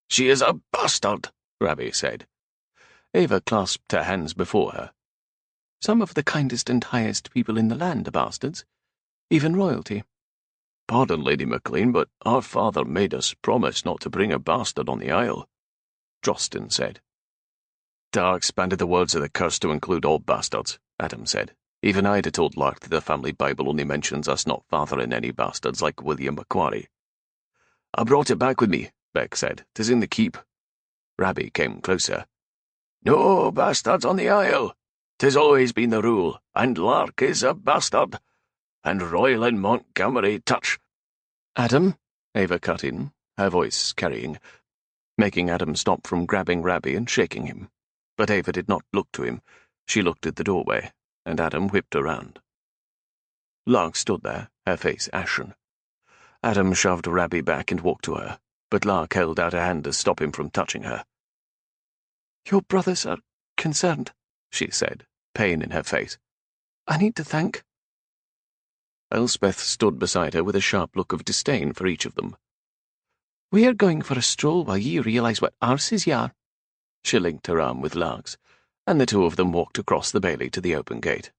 S1: "She is a bastard," Rabbie said.
S2: Ava clasped her hands before her. "Some of the kindest and highest people in the land are bastards, even royalty."
S1: "Pardon, Lady McLean, but our father made us promise not to bring a bastard on the Isle," Drosten said. "Da expanded the words of the curse to include all bastards," Adam said. "Even I'd have told Lark that the family Bible only mentions us not fathering any bastards like William Macquarie." "I brought it back with me," Beck said. "'Tis in the keep." Rabbie came closer. "No bastards on the Isle. 'Tis always been the rule, and Lark is a bastard. And Royal and Montgomery touch—"
S2: "Adam," Ava cut in, her voice carrying, making Adam stop from grabbing Rabbie and shaking him. But Ava did not look to him. She looked at the doorway, and Adam whipped around. Lark stood there, her face ashen. Adam shoved Rabbie back and walked to her, but Lark held out a hand to stop him from touching her. "Your brothers are concerned," she said, pain in her face. "I need to thank—"
S1: Elspeth stood beside her with a sharp look of disdain for each of them.
S2: "We are going for a stroll while ye realise what arses ye are." She linked her arm with Lark's, and the two of them walked across the bailey to the open gate.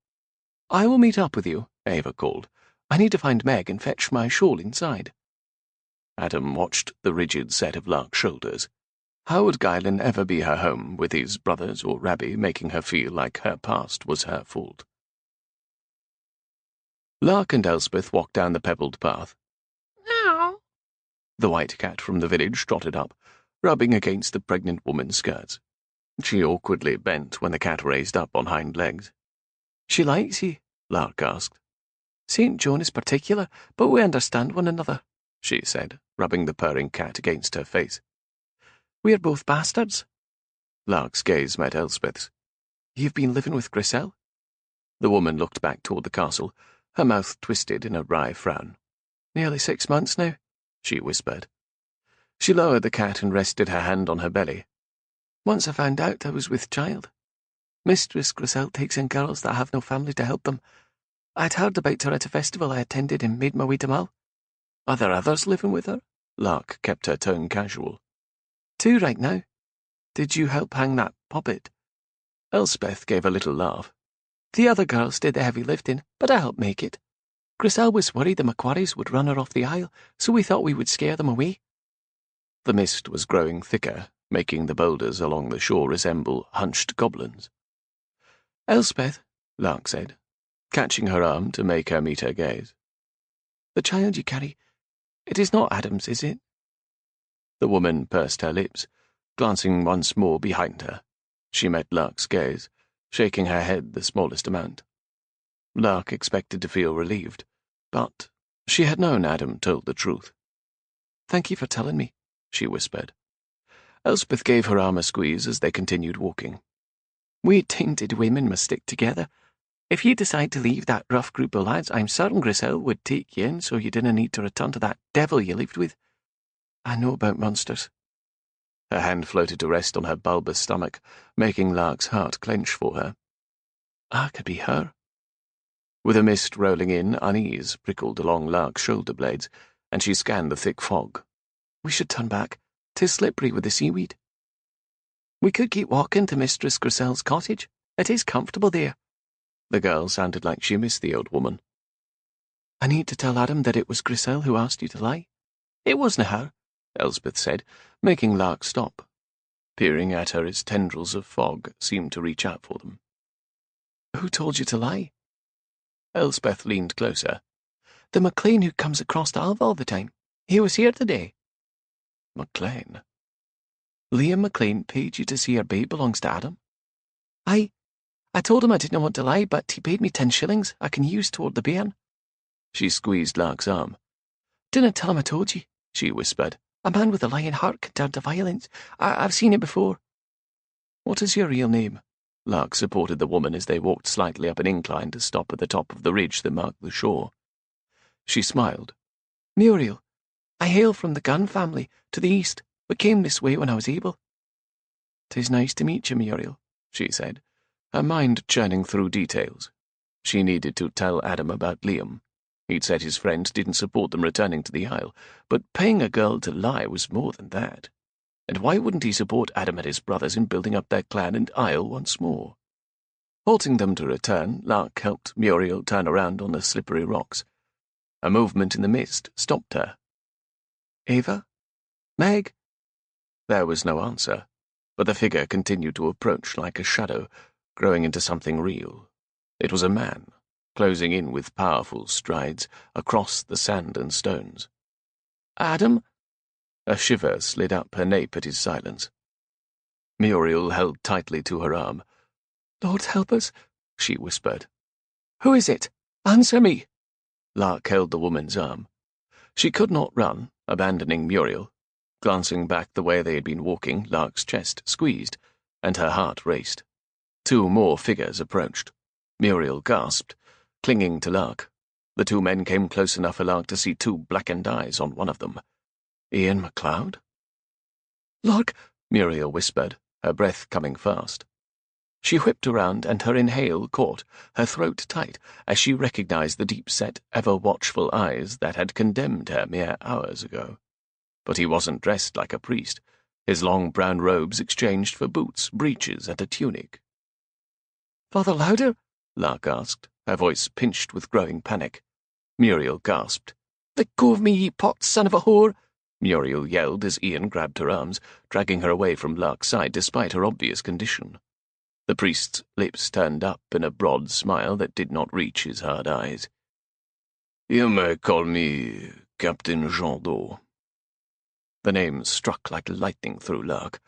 S2: "I will meet up with you," Ava called. "I need to find Meg and fetch my shawl inside."
S1: Adam watched the rigid set of Lark's shoulders. How would Guylan ever be her home with his brothers or Rabbie making her feel like her past was her fault? Lark and Elspeth walked down the pebbled path.
S3: "Meow."
S1: The white cat from the village trotted up, rubbing against the pregnant woman's skirts. She awkwardly bent when the cat raised up on hind legs.
S2: "She likes ye?" Lark asked. "St. John is particular, but we understand one another," she said, rubbing the purring cat against her face. "We are both bastards."
S1: Lark's gaze met Elspeth's.
S2: "You've been living with Grisel?"
S1: The woman looked back toward the castle, her mouth twisted in a wry frown.
S2: "Nearly 6 months now," she whispered.
S1: She lowered the cat and rested her hand on her belly.
S2: "Once I found out I was with child. Mistress Grisel takes in girls that have no family to help them. I'd heard about her at a festival I attended and made my way to Mull."
S1: "Are there others living with her?" Lark kept her tone casual.
S2: 2 right now. Did you help hang that puppet?"
S1: Elspeth gave a little laugh.
S2: "The other girls did the heavy lifting, but I helped make it. Grisel was worried the Macquaries would run her off the Isle, so we thought we would scare them away."
S1: The mist was growing thicker, making the boulders along the shore resemble hunched goblins.
S2: "Elspeth,"
S1: Lark said, catching her arm to make her meet her gaze.
S2: "The child you carry, it is not Adam's, is it?"
S1: The woman pursed her lips, glancing once more behind her. She met Lark's gaze, shaking her head the smallest amount. Lark expected to feel relieved, but she had known Adam told the truth.
S2: "Thank you for telling me," she whispered.
S1: Elspeth gave her arm a squeeze as they continued walking.
S2: "We tainted women must stick together. If you decide to leave that rough group of lads, I'm certain Grisel would take you in so you didn't need to return to that devil you lived with. I know about monsters."
S1: Her hand floated to rest on her bulbous stomach, making Lark's heart clench for her.
S2: I could be her.
S1: With a mist rolling in, unease prickled along Lark's shoulder blades, and she scanned the thick fog.
S2: "We should turn back. 'Tis slippery with the seaweed." "We could keep walking to Mistress Grisel's cottage. It is comfortable there."
S1: The girl sounded like she missed the old woman.
S2: "I need to tell Adam that it was Grisel who asked you to lie." "It wasn't her,"
S1: Elspeth said, making Lark stop. Peering at her as tendrils of fog seemed to reach out for them.
S2: "Who told you to lie?"
S1: Elspeth leaned closer.
S2: "The McLean who comes across to Alva all the time. He was here today."
S1: "McLean?"
S2: "Liam McLean paid you to see our babe belongs to Adam." I told him I didn't want to lie, but he paid me 10 shillings I can use toward the bairn."
S1: She squeezed Lark's arm.
S2: "Dinna tell him I told ye," she whispered. A man with a lion heart can turn to violence. I've seen it before.
S1: What is your real name? Lark supported the woman as they walked slightly up an incline to stop at the top of the ridge that marked the shore. She smiled.
S2: Muriel. I hail from the Gunn family, to the east, but came this way when I was able.
S1: 'Tis nice to meet you, Muriel, she said, her mind churning through details. She needed to tell Adam about Liam. He'd said his friends didn't support them returning to the Isle, but paying a girl to lie was more than that. And why wouldn't he support Adam and his brothers in building up their clan and Isle once more? Halting them to return, Lark helped Muriel turn around on the slippery rocks. A movement in the mist stopped her.
S2: Ava? Meg?
S1: There was no answer, but the figure continued to approach like a shadow, growing into something real. It was a man, closing in with powerful strides across the sand and stones.
S2: Adam?
S1: A shiver slid up her nape at his silence. Muriel held tightly to her arm.
S2: Lord help us,
S1: she whispered.
S2: Who is it? Answer me.
S1: Lark held the woman's arm. She could not run, abandoning Muriel. Glancing back the way they had been walking, Lark's chest squeezed, and her heart raced. 2 more figures approached. Muriel gasped, clinging to Lark. The 2 men came close enough for Lark to see 2 blackened eyes on one of them. Ian MacLeod?
S2: Lark,
S1: Muriel whispered, her breath coming fast. She whipped around, and her inhale caught, her throat tight, as she recognized the deep-set, ever-watchful eyes that had condemned her mere hours ago. But he wasn't dressed like a priest, his long brown robes exchanged for boots, breeches, and a tunic.
S2: Father Lauder?
S1: Lark asked, her voice pinched with growing panic. Muriel gasped.
S2: Let go of me, ye pot son of a whore!
S1: Muriel yelled as Ian grabbed her arms, dragging her away from Lark's side despite her obvious condition. The priest's lips turned up in a broad smile that did not reach his hard eyes. You may call me Captain Jandot. The name struck like lightning through Lark.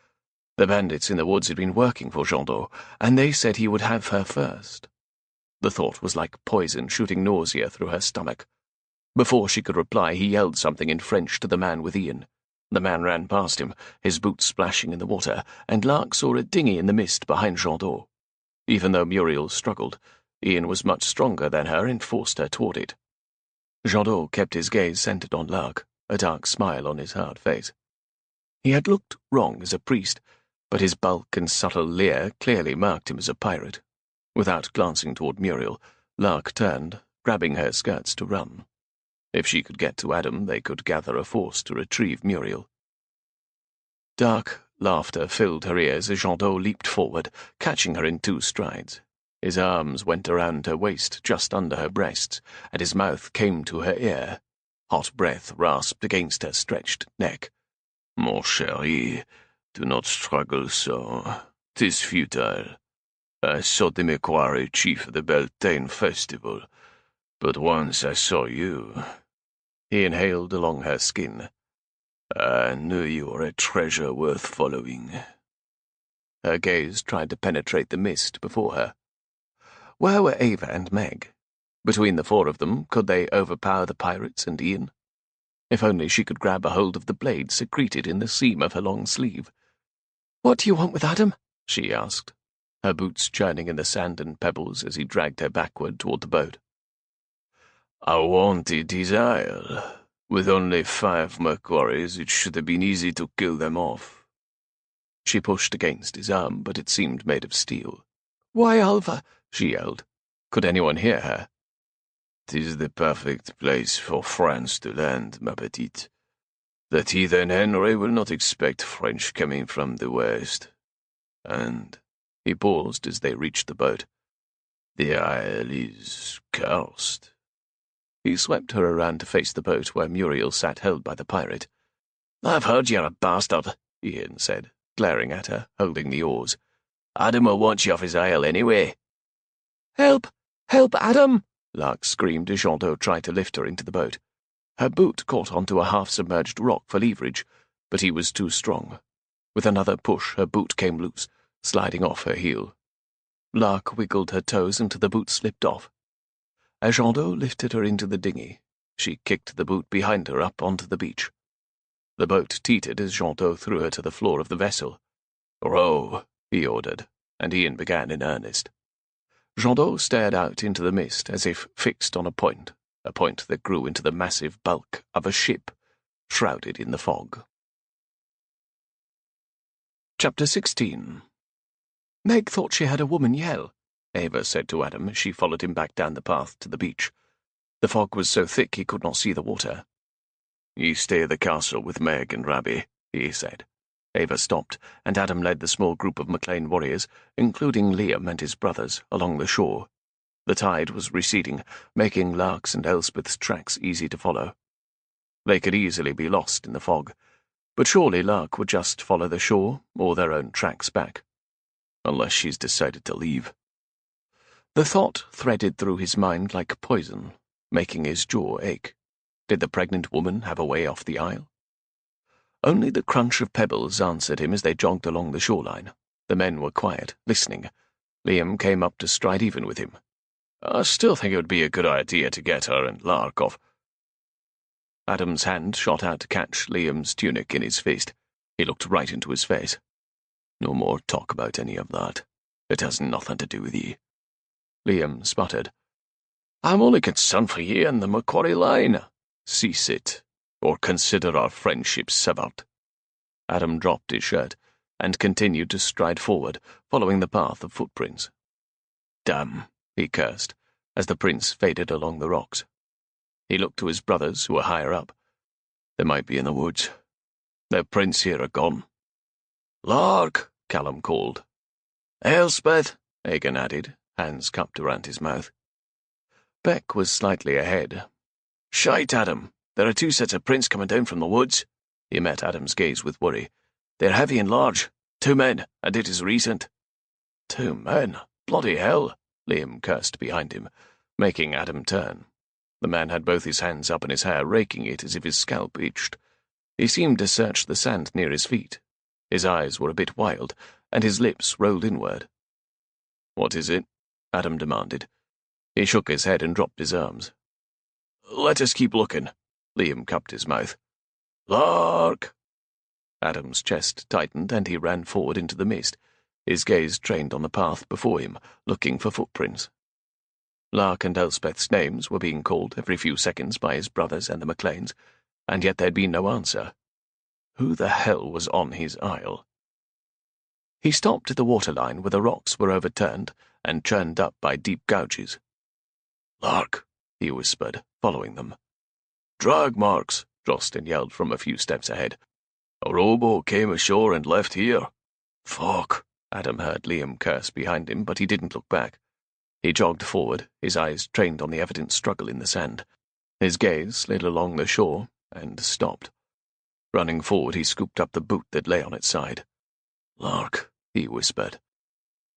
S1: The bandits in the woods had been working for Jandot, and they said he would have her first. The thought was like poison shooting nausea through her stomach. Before she could reply, he yelled something in French to the man with Ian. The man ran past him, his boots splashing in the water, and Lark saw a dinghy in the mist behind Jandot. Even though Muriel struggled, Ian was much stronger than her and forced her toward it. Jandot kept his gaze centered on Lark, a dark smile on his hard face. He had looked wrong as a priest, but his bulk and subtle leer clearly marked him as a pirate. Without glancing toward Muriel, Lark turned, grabbing her skirts to run. If she could get to Adam, they could gather a force to retrieve Muriel. Dark laughter filled her ears as Jandot leaped forward, catching her in 2 strides. His arms went around her waist, just under her breasts, and his mouth came to her ear. Hot breath rasped against her stretched neck. Mon chéri, do not struggle so. 'Tis futile. I saw the Macquarie chief of the Beltane festival, but once I saw you. He inhaled along her skin. I knew you were a treasure worth following. Her gaze tried to penetrate the mist before her. Where were Ava and Meg? Between the 4 of them, could they overpower the pirates and Ian? If only she could grab a hold of the blade secreted in the seam of her long sleeve.
S2: What do you want with Adam?
S1: She asked, her boots churning in the sand and pebbles as he dragged her backward toward the boat. I wanted his isle. With only 5 Macquaries, it should have been easy to kill them off. She pushed against his arm, but it seemed made of steel.
S2: Why, Alva?
S1: She yelled. Could anyone hear her? 'Tis the perfect place for France to land, ma petite. That heathen Henry will not expect French coming from the west. And he paused as they reached the boat. The isle is cursed. He swept her around to face the boat where Muriel sat held by the pirate. I've heard you're a bastard, Ian said, glaring at her, holding the oars. Adam will want you off his isle anyway.
S2: Help! Help, Adam!
S1: Lark screamed as Jandot tried to lift her into the boat. Her boot caught onto a half-submerged rock for leverage, but he was too strong. With another push, her boot came loose, sliding off her heel. Lark wiggled her toes until the boot slipped off. As Jandot lifted her into the dinghy, she kicked the boot behind her up onto the beach. The boat teetered as Gendot threw her to the floor of the vessel. "Row," he ordered, and Ian began in earnest. Gendot stared out into the mist as if fixed on a point that grew into the massive bulk of a ship, shrouded in the fog. Chapter 16.
S2: Meg thought she heard a woman yell,
S1: Ava said to Adam as she followed him back down the path to the beach. The fog was so thick he could not see the water. "You stay at the castle with Meg and Rabbie," he said. Ava stopped, and Adam led the small group of McLean warriors, including Liam and his brothers, along the shore. The tide was receding, making Lark's and Elspeth's tracks easy to follow. They could easily be lost in the fog, but surely Lark would just follow the shore or their own tracks back. Unless she's decided to leave. The thought threaded through his mind like poison, making his jaw ache. Did the pregnant woman have a way off the isle? Only the crunch of pebbles answered him as they jogged along the shoreline. The men were quiet, listening. Liam came up to stride even with him. "I still think it would be a good idea to get her and Lark off." Adam's hand shot out to catch Liam's tunic in his fist. He looked right into his face. "No more talk about any of that. It has nothing to do with ye." Liam sputtered. "I'm only concerned for ye and the Macquarie line. Cease it, or consider our friendship severed." Adam dropped his shirt and continued to stride forward, following the path of footprints. "Damn," he cursed, as the prince faded along the rocks. He looked to his brothers, who were higher up. They might be in the woods. Their prince here are gone. "Lark," Callum called. "Elspeth," Egan added, hands cupped around his mouth. Beck was slightly ahead. "Shite, Adam. There are 2 sets of prints coming down from the woods." He met Adam's gaze with worry. "They're heavy and large. 2 men, and it is recent." "2 men? Bloody hell," Liam cursed behind him, making Adam turn. The man had both his hands up in his hair, raking it as if his scalp itched. He seemed to search the sand near his feet. His eyes were a bit wild, and his lips rolled inward. "What is it?" Adam demanded. He shook his head and dropped his arms. "Let us keep looking." Liam cupped his mouth. "Lark!" Adam's chest tightened, and he ran forward into the mist, his gaze trained on the path before him, looking for footprints. Lark and Elspeth's names were being called every few seconds by his brothers and the McLeans, and yet there'd been no answer. Who the hell was on his isle? He stopped at the waterline where the rocks were overturned and churned up by deep gouges. "Lark," he whispered, following them. "Drag marks," Drosten yelled from a few steps ahead. "A rowboat came ashore and left here." "Fuck," Adam heard Liam curse behind him, but he didn't look back. He jogged forward, his eyes trained on the evident struggle in the sand. His gaze slid along the shore and stopped. Running forward, he scooped up the boot that lay on its side. "Lark," he whispered.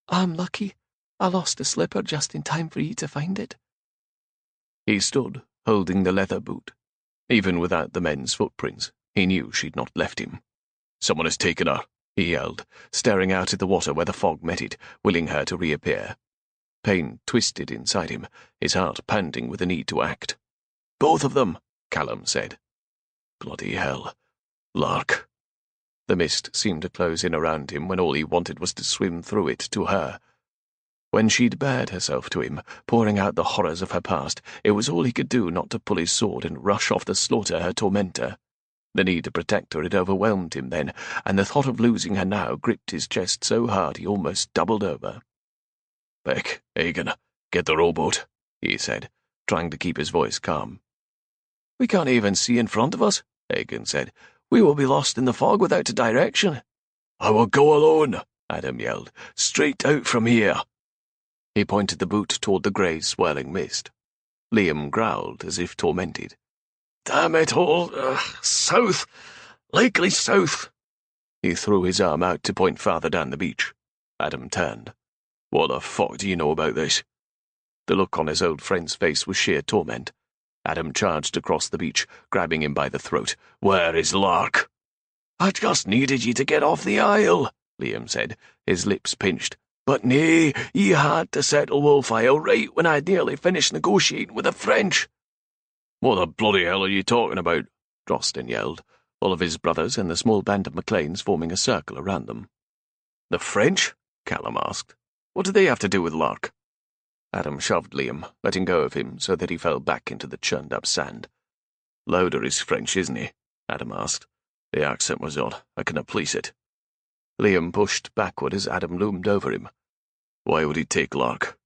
S2: "I'm lucky. I lost a slipper just in time for you to find it."
S1: He stood, holding the leather boot. Even without the men's footprints, he knew she'd not left him. "Someone has taken her," he yelled, staring out at the water where the fog met it, willing her to reappear. Pain twisted inside him, his heart pounding with the need to act. "Both of them," Callum said. Bloody hell. Lark. The mist seemed to close in around him when all he wanted was to swim through it to her. When she'd bared herself to him, pouring out the horrors of her past, it was all he could do not to pull his sword and rush off to slaughter her tormentor. The need to protect her had overwhelmed him then, and the thought of losing her now gripped his chest so hard he almost doubled over. "Beck, Egan, get the rowboat," he said, trying to keep his voice calm. "We can't even see in front of us," Egan said. "We will be lost in the fog without a direction." "I will go alone," Adam yelled. "Straight out from here." He pointed the boot toward the grey, swirling mist. Liam growled as if tormented. "Damn it all! South! Likely south!" He threw his arm out to point farther down the beach. Adam turned. "What the fuck do you know about this?" The look on his old friend's face was sheer torment. Adam charged across the beach, grabbing him by the throat. "Where is Lark?" "I just needed ye to get off the isle," Liam said, his lips pinched. "But nay, ye had to settle Wolf Isle right when I'd nearly finished negotiating with the French." "What the bloody hell are you talking about?" Drosten yelled. all of his brothers and the small band of McLeans forming a circle around them. "The French?" Callum asked. "What do they have to do with Lark?" Adam shoved Liam, letting go of him so that he fell back into the churned-up sand. "Lauder is French, isn't he?" Adam asked. "The accent was odd. I couldn't place it." Liam pushed backward as Adam loomed over him. "Why would he take Lark?"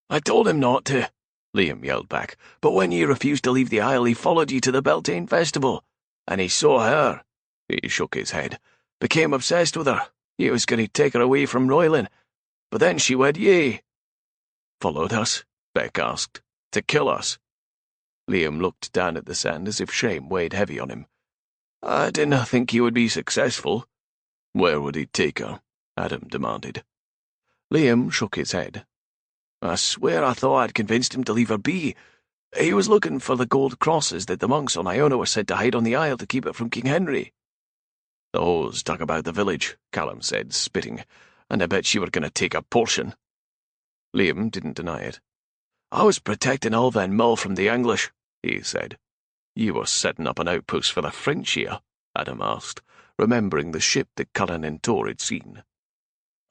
S1: "I told him not to," Liam yelled back, "but when you refused to leave the Isle, he followed you to the Beltane Festival. And he saw her." He shook his head. "Became obsessed with her. He was going to take her away from Roylin. But then she wed ye." "Followed us?" Beck asked. "To kill us?" Liam looked down at the sand as if shame weighed heavy on him. "I didn't think he would be successful." "Where would he take her?" Adam demanded. Liam shook his head. "I swear I thought I'd convinced him to leave her be. He was looking for the gold crosses that the monks on Iona were said to hide on the Isle to keep it from King Henry." "The whores dug about the village," Callum said, spitting, "and I bet she were going to take a portion." Liam didn't deny it. "I was protecting Alva and Mull from the English," he said. "You were setting up an outpost for the French here?" Adam asked, remembering the ship that Cullen and Tor had seen.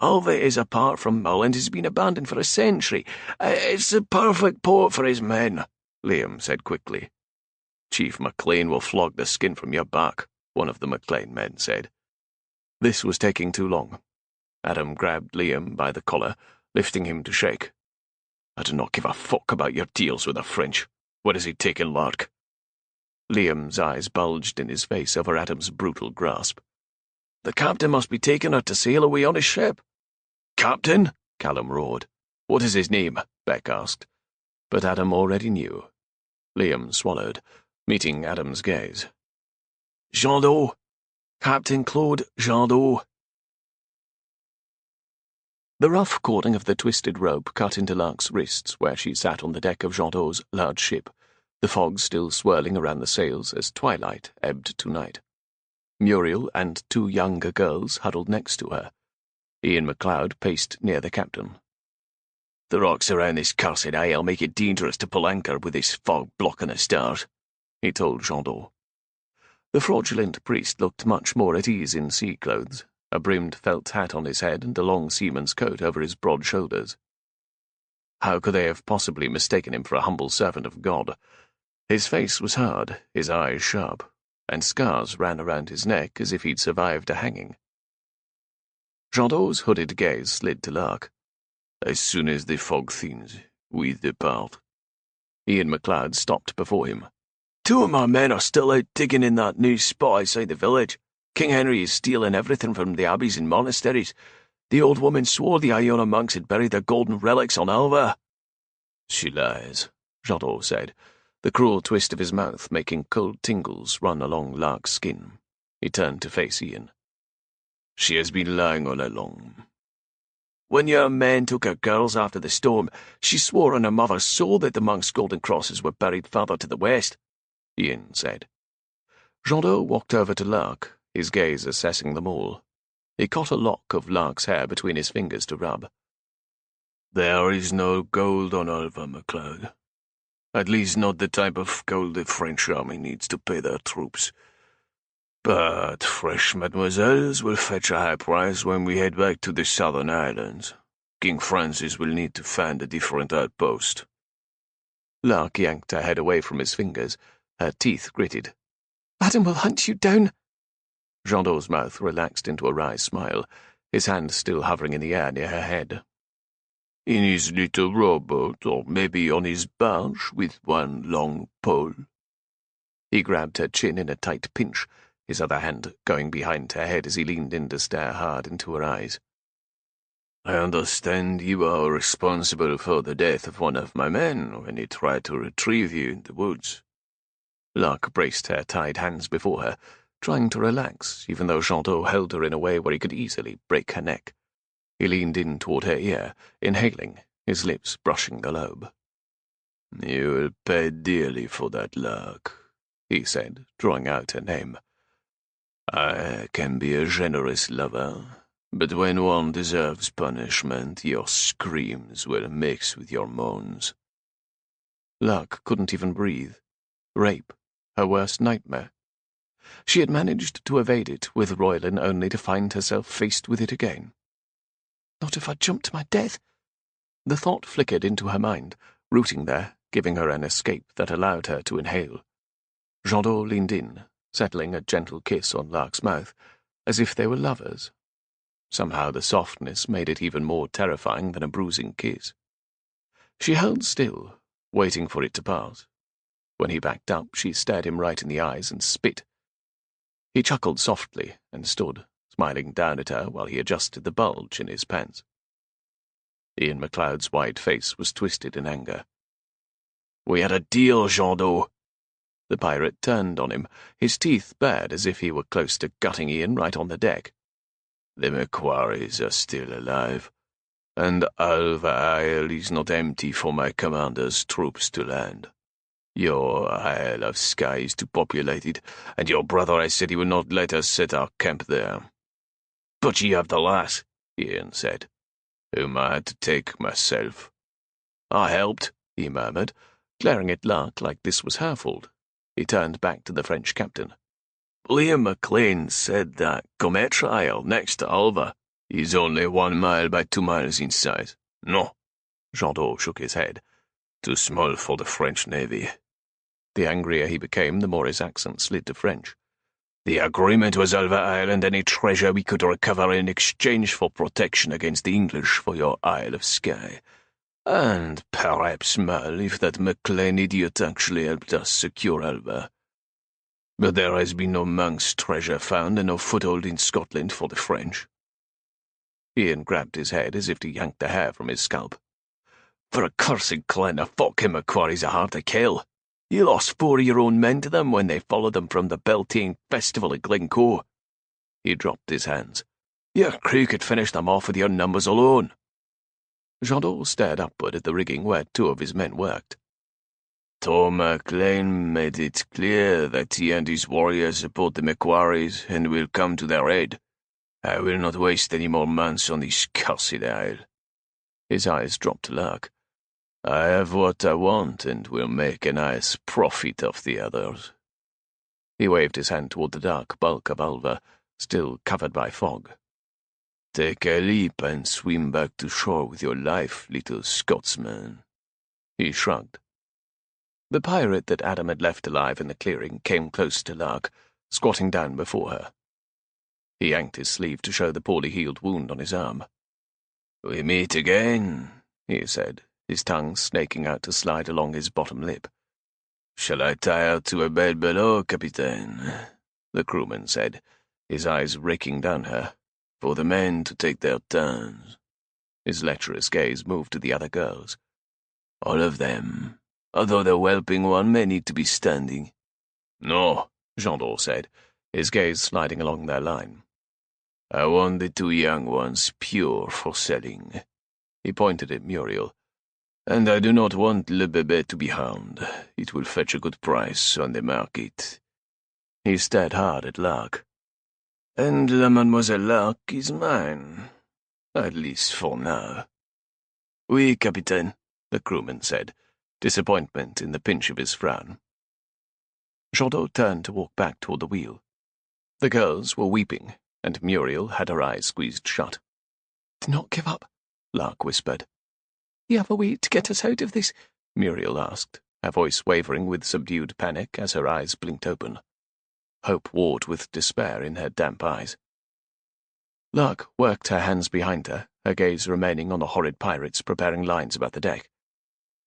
S1: "Alva is apart from Mull and has been abandoned for a century. It's the perfect port for his men," Liam said quickly. "Chief McLean will flog the skin from your back," one of the McLean men said. This was taking too long. Adam grabbed Liam by the collar, lifting him to shake. "I do not give a fuck about your deals with the French. Where is he taking Lark?" Liam's eyes bulged in his face over Adam's brutal grasp. "The captain must be taking her to sail away on his ship." "Captain?" Callum roared. "What is his name?" Beck asked. But Adam already knew. Liam swallowed, meeting Adam's gaze. "Jandot. Captain Claude Jandot." The rough cording of the twisted rope cut into Lark's wrists where she sat on the deck of Jandot's large ship, the fog still swirling around the sails as twilight ebbed to night. Muriel and two younger girls huddled next to her. Ian MacLeod paced near the captain. "The rocks around this cursed isle make it dangerous to pull anchor with this fog blocking the stars," he told Jandot. The fraudulent priest looked much more at ease in sea clothes, a brimmed felt hat on his head and a long seaman's coat over his broad shoulders. How could they have possibly mistaken him for a humble servant of God? His face was hard, his eyes sharp, and scars ran around his neck as if he'd survived a hanging. Jandot's hooded gaze slid to Lark. "As soon as the fog thins, we depart." Ian MacLeod stopped before him. "Two of my men are still out digging in that new spot outside the village. King Henry is stealing everything from the abbeys and monasteries. The old woman swore the Iona monks had buried their golden relics on Alva." "She lies," Jandot said, the cruel twist of his mouth making cold tingles run along Lark's skin. He turned to face Ian. "She has been lying all along. When your men took her girls after the storm, she swore on her mother's soul that the monks' golden crosses were buried farther to the west," Ian said. Jandot walked over to Lark, his gaze assessing them all. He caught a lock of Lark's hair between his fingers to rub. "There is no gold on Alva, MacLeod. At least not the type of gold the French army needs to pay their troops. But fresh mademoiselles will fetch a high price when we head back to the southern islands. King Francis will need to find a different outpost." Lark yanked her head away from his fingers, her teeth gritted. "Adam will hunt you down." Jandot's mouth relaxed into a wry smile, his hand still hovering in the air near her head. "In his little rowboat, or maybe on his barge with one long pole." He grabbed her chin in a tight pinch, his other hand going behind her head as he leaned in to stare hard into her eyes. "I understand you are responsible for the death of one of my men when he tried to retrieve you in the woods." Lark braced her tied hands before her, trying to relax, even though Jandot held her in a way where he could easily break her neck. He leaned in toward her ear, inhaling, his lips brushing the lobe. "You will pay dearly for that, Lark," he said, drawing out her name. "I can be a generous lover, but when one deserves punishment, your screams will mix with your moans." Lark couldn't even breathe. Rape, her worst nightmare. She had managed to evade it with Royalin only to find herself faced with it again.
S2: Not if I jump to my death.
S1: The thought flickered into her mind, rooting there, giving her an escape that allowed her to inhale. Jandot leaned in, settling a gentle kiss on Lark's mouth, as if they were lovers. Somehow the softness made it even more terrifying than a bruising kiss. She held still, waiting for it to pass. When he backed up, she stared him right in the eyes and spit. He chuckled softly and stood, smiling down at her while he adjusted the bulge in his pants. Ian MacLeod's wide face was twisted in anger. "We had a deal, Jandot." The pirate turned on him, his teeth bared as if he were close to gutting Ian right on the deck. "The Macquaries are still alive, and Alva Isle is not empty for my commander's troops to land. Your Isle of Skye is too populated, and your brother has said he will not let us set our camp there." "But ye have the lass," Ian said. "Whom I had to take myself." "I helped," he murmured, glaring at Lark like this was her fault. He turned back to the French captain. "William McLean said that Cometra Isle, next to Alva, is only 1 mile by 2 miles in size." "No." Jandot shook his head. "Too small for the French Navy." The angrier he became, the more his accent slid to French. "The agreement was Alva Isle and any treasure we could recover in exchange for protection against the English for your Isle of Skye. And perhaps Mull, if that McLean idiot actually helped us secure Alva. But there has been no Monk's treasure found and no foothold in Scotland for the French." Ian grabbed his head as if to yank the hair from his scalp. "For a cursed clan of fucking Macquaries are hard to kill. You lost 4 of your own men to them when they followed them from the Beltane Festival at Glencoe." He dropped his hands. "Your crew could finish them off with your numbers alone." Jandot stared upward at the rigging where 2 of his men worked. "Tom McLean made it clear that he and his warriors support the Macquaries and will come to their aid. I will not waste any more months on this cursed isle." His eyes dropped to Lark. "I have what I want and will make a nice profit of the others." He waved his hand toward the dark bulk of Alva, still covered by fog. "Take a leap and swim back to shore with your life, little Scotsman." He shrugged. The pirate that Adam had left alive in the clearing came close to Lark, squatting down before her. He yanked his sleeve to show the poorly healed wound on his arm. "We meet again," he said, his tongue snaking out to slide along his bottom lip. "Shall I tie out to a bed below, Capitaine?" the crewman said, his eyes raking down her, "for the men to take their turns." His lecherous gaze moved to the other girls. "All of them, although the whelping one may need to be standing." "No," Jandot said, his gaze sliding along their line. "I want the 2 young ones pure for selling." He pointed at Muriel. "And I do not want Le Bébé to be harmed. It will fetch a good price on the market." He stared hard at Lark. "And la Mademoiselle Lark is mine. At least for now." "Oui, Capitaine," the crewman said, disappointment in the pinch of his frown. Jandot turned to walk back toward the wheel. The girls were weeping, and Muriel had her eyes squeezed shut.
S2: "Do not give up,"
S1: Lark whispered.
S2: "You have a way to get us out of this?"
S1: Muriel asked, her voice wavering with subdued panic as her eyes blinked open. Hope warred with despair in her damp eyes. Lark worked her hands behind her, her gaze remaining on the horrid pirates preparing lines about the deck.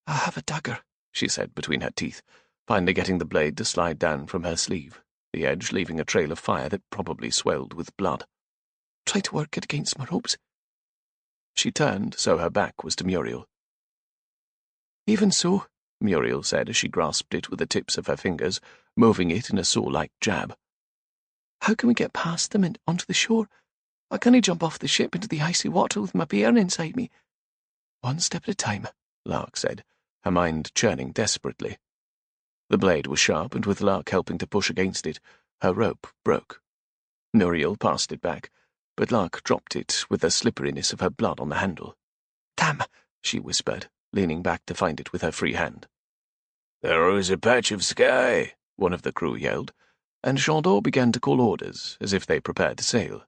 S2: "I have a dagger,"
S1: she said between her teeth, finally getting the blade to slide down from her sleeve, the edge leaving a trail of fire that probably swelled with blood.
S2: "Try to work it against my ropes."
S1: She turned so her back was to Muriel.
S2: "Even so,"
S1: Muriel said as she grasped it with the tips of her fingers, moving it in a saw-like jab.
S2: "How can we get past them and onto the shore? I can't jump off the ship into the icy water with my bairn inside me."
S1: "One step at a time," Lark said, her mind churning desperately. The blade was sharp, and with Lark helping to push against it, her rope broke. Muriel passed it back, but Lark dropped it with the slipperiness of her blood on the handle.
S2: "Damn,"
S1: she whispered, leaning back to find it with her free hand.
S3: "There is a patch of sky,"
S1: one of the crew yelled, and Jondot began to call orders, as if they prepared to sail.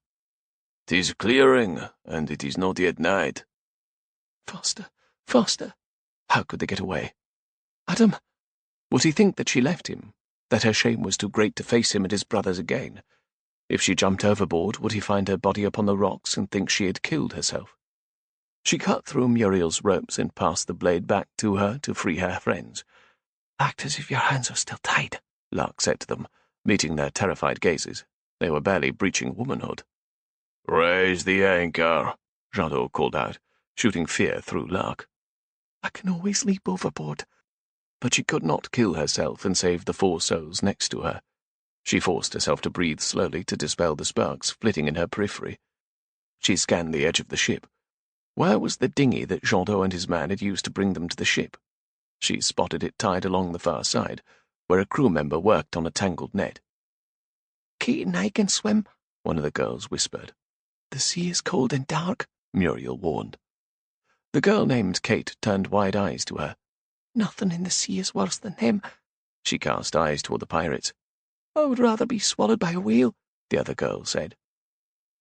S1: "'Tis clearing, and it is not yet night."
S2: Faster, faster. How could they get away?
S1: Adam! Would he think that she left him, that her shame was too great to face him and his brothers again? If she jumped overboard, would he find her body upon the rocks and think she had killed herself? She cut through Muriel's ropes and passed the blade back to her to free her friends.
S2: "Act as if your hands are still tied,"
S1: Lark said to them, meeting their terrified gazes. They were barely breaching womanhood. "Raise the anchor," Jondot called out, shooting fear through Lark.
S2: "I can always leap overboard."
S1: But she could not kill herself and save the 4 souls next to her. She forced herself to breathe slowly to dispel the sparks flitting in her periphery. She scanned the edge of the ship. Where was the dinghy that Jondot and his man had used to bring them to the ship? She spotted it tied along the far side, where a crew member worked on a tangled net.
S2: "Kate and I can swim,"
S1: one of the girls whispered.
S2: "The sea is cold and dark,"
S1: Muriel warned. The girl named Kate turned wide eyes to her.
S2: "Nothing in the sea is worse than him."
S1: She cast eyes toward the pirates.
S2: "I would rather be swallowed by a whale,"
S1: the other girl said.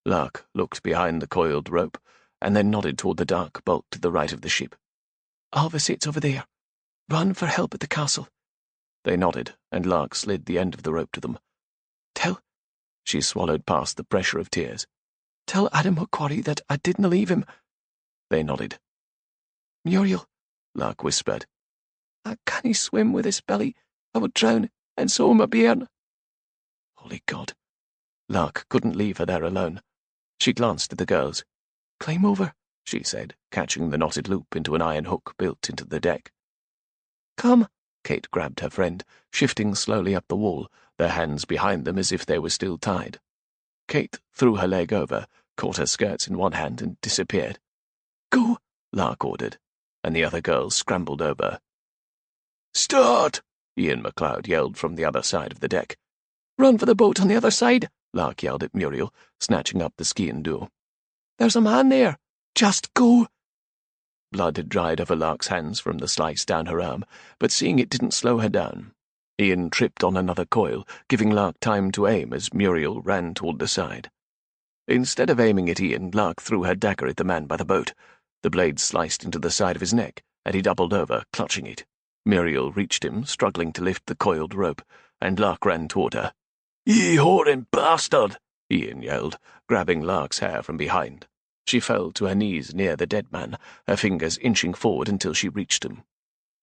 S1: Lark looked behind the coiled rope, and then nodded toward the dark bulk to the right of the ship.
S2: "Obviously it's over there. Run for help at the castle."
S1: They nodded, and Lark slid the end of the rope to them.
S2: "Tell—"
S1: She swallowed past the pressure of tears.
S2: "Tell Adam McCollum that I didn't leave him."
S1: They nodded.
S2: "Muriel,"
S1: Lark whispered.
S2: "I can't swim with his belly. I would drown, and so am a bairn."
S1: Holy God! Lark couldn't leave her there alone. She glanced at the girls.
S2: "Climb over,"
S1: she said, catching the knotted loop into an iron hook built into the deck.
S2: "Come."
S1: Kate grabbed her friend, shifting slowly up the wall, their hands behind them as if they were still tied. Kate threw her leg over, caught her skirts in one hand, and disappeared.
S2: "Go,"
S1: Lark ordered, and the other girls scrambled over. "Start!" Ian MacLeod yelled from the other side of the deck.
S2: "Run for the boat on the other side,"
S1: Lark yelled at Muriel, snatching up the ski-and duo.
S2: "There's a man there. Just go."
S1: Blood had dried over Lark's hands from the slice down her arm, but seeing it didn't slow her down. Ian tripped on another coil, giving Lark time to aim as Muriel ran toward the side. Instead of aiming at Ian, Lark threw her dagger at the man by the boat. The blade sliced into the side of his neck, and he doubled over, clutching it. Muriel reached him, struggling to lift the coiled rope, and Lark ran toward her. "Ye whoring bastard!" Ian yelled, grabbing Lark's hair from behind. She fell to her knees near the dead man, her fingers inching forward until she reached him.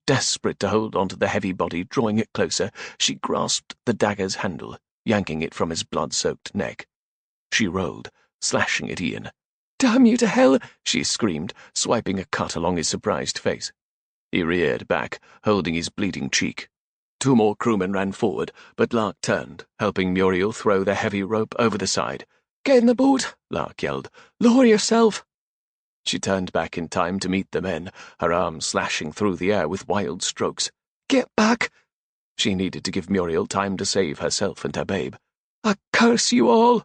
S1: Desperate to hold onto the heavy body, drawing it closer, she grasped the dagger's handle, yanking it from his blood-soaked neck. She rolled, slashing at Ian.
S2: "Damn you to hell!"
S1: she screamed, swiping a cut along his surprised face. He reared back, holding his bleeding cheek. 2 more crewmen ran forward, but Lark turned, helping Muriel throw the heavy rope over the side.
S2: "Get in the boat," Lark yelled. "Lower yourself."
S1: She turned back in time to meet the men, her arms slashing through the air with wild strokes.
S2: "Get back!"
S1: She needed to give Muriel time to save herself and her babe.
S2: "I curse you all!"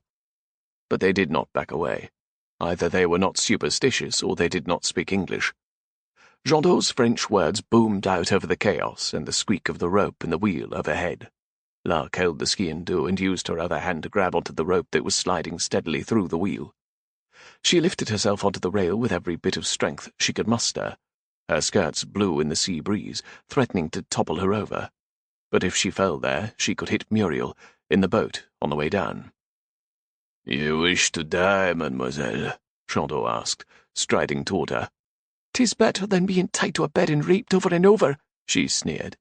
S1: But they did not back away. Either they were not superstitious or they did not speak English. Jondot's French words boomed out over the chaos and the squeak of the rope in the wheel overhead. Lark held the ski-and do and used her other hand to grab onto the rope that was sliding steadily through the wheel. She lifted herself onto the rail with every bit of strength she could muster. Her skirts blew in the sea breeze, threatening to topple her over. But if she fell there, she could hit Muriel, in the boat, on the way down. "You wish to die, mademoiselle?" Jondot asked, striding toward her.
S2: "'Tis better than being tied to a bed and raped over and over,"
S1: she sneered.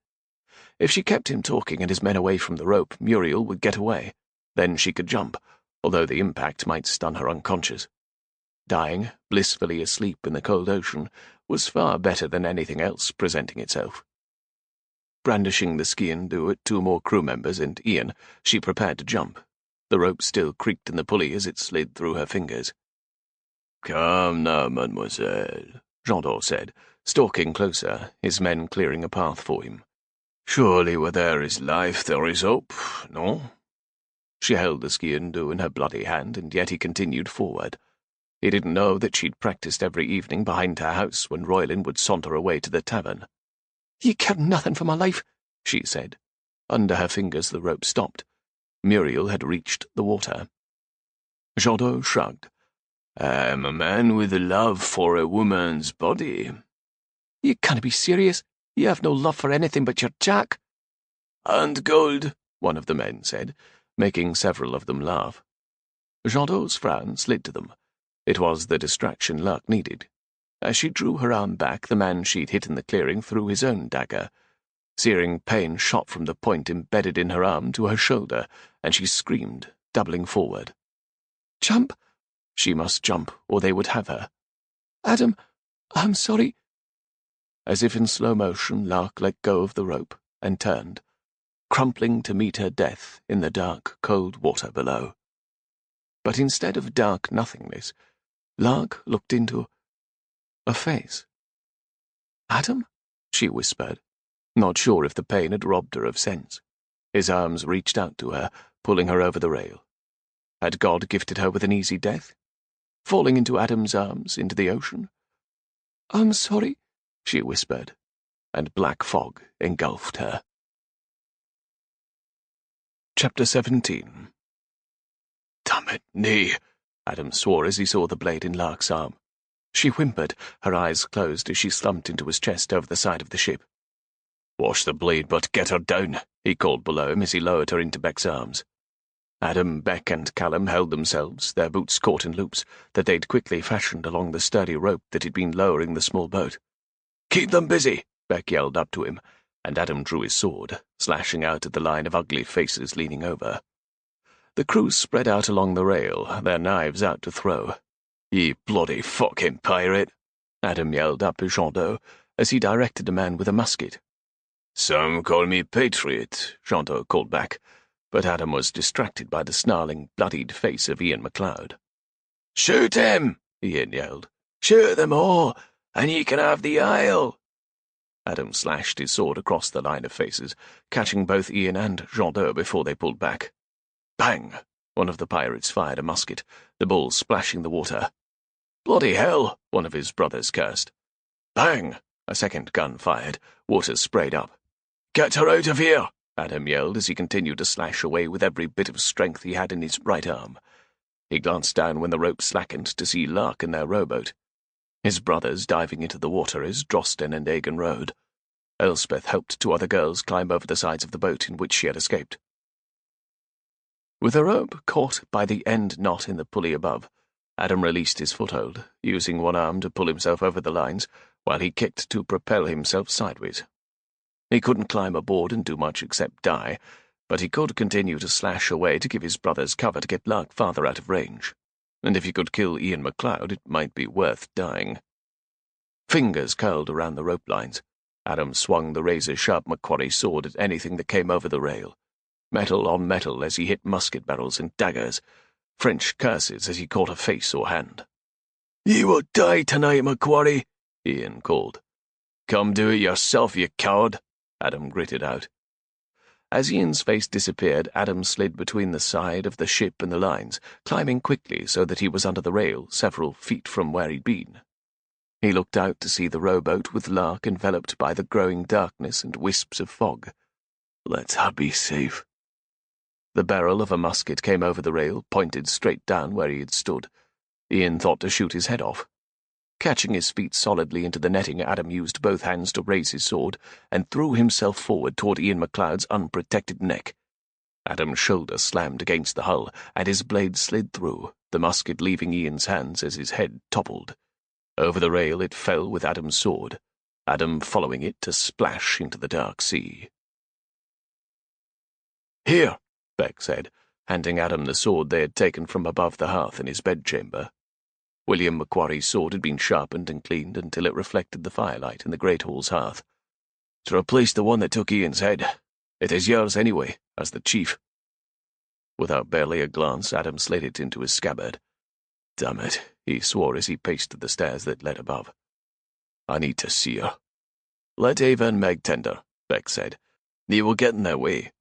S1: If she kept him talking and his men away from the rope, Muriel would get away. Then she could jump, although the impact might stun her unconscious. Dying, blissfully asleep in the cold ocean, was far better than anything else presenting itself. Brandishing the ski-and do at 2 more crew members and Ian, she prepared to jump. The rope still creaked in the pulley as it slid through her fingers. "Come now, mademoiselle," Jondot said, stalking closer, his men clearing a path for him. "Surely where there is life there is hope, no?" She held the ski-and do in her bloody hand, and yet he continued forward. He didn't know that she'd practiced every evening behind her house when Roylin would saunter away to the tavern.
S2: "Ye care nothing for my life,"
S1: she said. Under her fingers the rope stopped. Muriel had reached the water. Jondot shrugged. I'm a man with a love for a woman's body.
S2: You can't be serious. You have no love for anything but your Jack.
S1: And gold, one of the men said, making several of them laugh. Jondot's frown slid to them. It was the distraction Lark needed. As she drew her arm back, the man she'd hit in the clearing threw his own dagger. Searing pain shot from the point embedded in her arm to her shoulder, and she screamed, doubling forward.
S2: Jump!
S1: She must jump, or they would have her.
S2: Adam, I'm sorry.
S1: As if in slow motion, Lark let go of the rope and turned, crumpling to meet her death in the dark, cold water below. But instead of dark nothingness, Lark looked into a face.
S2: Adam?
S1: She whispered, not sure if the pain had robbed her of sense. His arms reached out to her, pulling her over the rail. Had God gifted her with an easy death? Falling into Adam's arms, into the ocean?
S2: I'm sorry,
S1: she whispered, and black fog engulfed her. Chapter 17. Damn it, nay, Adam swore as he saw the blade in Lark's arm. She whimpered, her eyes closed as she slumped into his chest over the side of the ship. Wash the blade, but get her down, he called below him as he lowered her into Beck's arms. Adam, Beck, and Callum held themselves, their boots caught in loops that they'd quickly fashioned along the sturdy rope that had been lowering the small boat. Keep them busy, Beck yelled up to him, and Adam drew his sword, slashing out at the line of ugly faces leaning over. The crew spread out along the rail, their knives out to throw. Ye bloody fucking pirate, Adam yelled up at Jondot as he directed a man with a musket. Some call me patriot, Jondot called back, but Adam was distracted by the snarling, bloodied face of Ian MacLeod. Shoot him, Ian yelled. Shoot them all, and ye can have the isle. Adam slashed his sword across the line of faces, catching both Ian and Jondot before they pulled back. Bang! One of the pirates fired a musket, the bull splashing the water. Bloody hell! One of his brothers cursed. Bang! A second gun fired, water sprayed up. Get her out of here! Adam yelled as he continued to slash away with every bit of strength he had in his right arm. He glanced down when the rope slackened to see Lark in their rowboat. His brothers diving into the water as Drosten and Aegon rowed. Elspeth helped two other girls climb over the sides of the boat in which she had escaped. With the rope caught by the end knot in the pulley above, Adam released his foothold, using one arm to pull himself over the lines, while he kicked to propel himself sideways. He couldn't climb aboard and do much except die, but he could continue to slash away to give his brothers cover to get Lark farther out of range. And if he could kill Ian MacLeod, it might be worth dying. Fingers curled around the rope lines. Adam swung the razor-sharp Macquarie sword at anything that came over the rail. Metal on metal as he hit musket barrels and daggers, French curses as he caught a face or hand. "Ye will die tonight, Macquarie," Ian called. "Come do it yourself, you coward," Adam gritted out. As Ian's face disappeared, Adam slid between the side of the ship and the lines, climbing quickly so that he was under the rail, several feet from where he'd been. He looked out to see the rowboat with Lark enveloped by the growing darkness and wisps of fog. Let her be safe. The barrel of a musket came over the rail, pointed straight down where he had stood. Ian thought to shoot his head off. Catching his feet solidly into the netting, Adam used both hands to raise his sword and threw himself forward toward Ian MacLeod's unprotected neck. Adam's shoulder slammed against the hull, and his blade slid through, the musket leaving Ian's hands as his head toppled. Over the rail it fell with Adam's sword, Adam following it to splash into the dark sea. "Here," Beck said, handing Adam the sword they had taken from above the hearth in his bedchamber. William Macquarie's sword had been sharpened and cleaned until it reflected the firelight in the great hall's hearth. "To replace the one that took Ian's head. It is yours anyway, as the chief." Without barely a glance, Adam slid it into his scabbard. "Damn it," he swore as he paced to the stairs that led above. "I need to see her." "Let Ava and Meg tender," Beck said. "Ye will get in their way."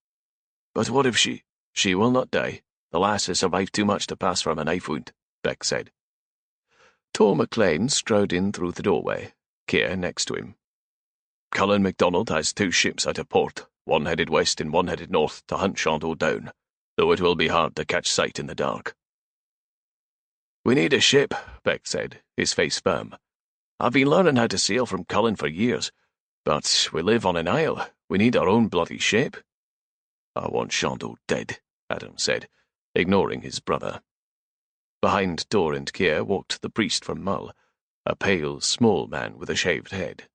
S1: "But what if she will not die. The lass has survived too much to pass from a knife wound," Beck said. Tor McLean strode in through the doorway, Keir next to him. "Cullen MacDonald has 2 ships out of port, one headed west and one headed north to hunt Jondot down. though it will be hard to catch sight in the dark. We need a ship, Beck said, his face firm. I've been learning how to sail from Cullen for years, but we live on an isle. We need our own bloody ship. I want Shanto dead, Adam said, ignoring his brother. Behind Tor and Kier walked the priest from Mull, a pale, small man with a shaved head.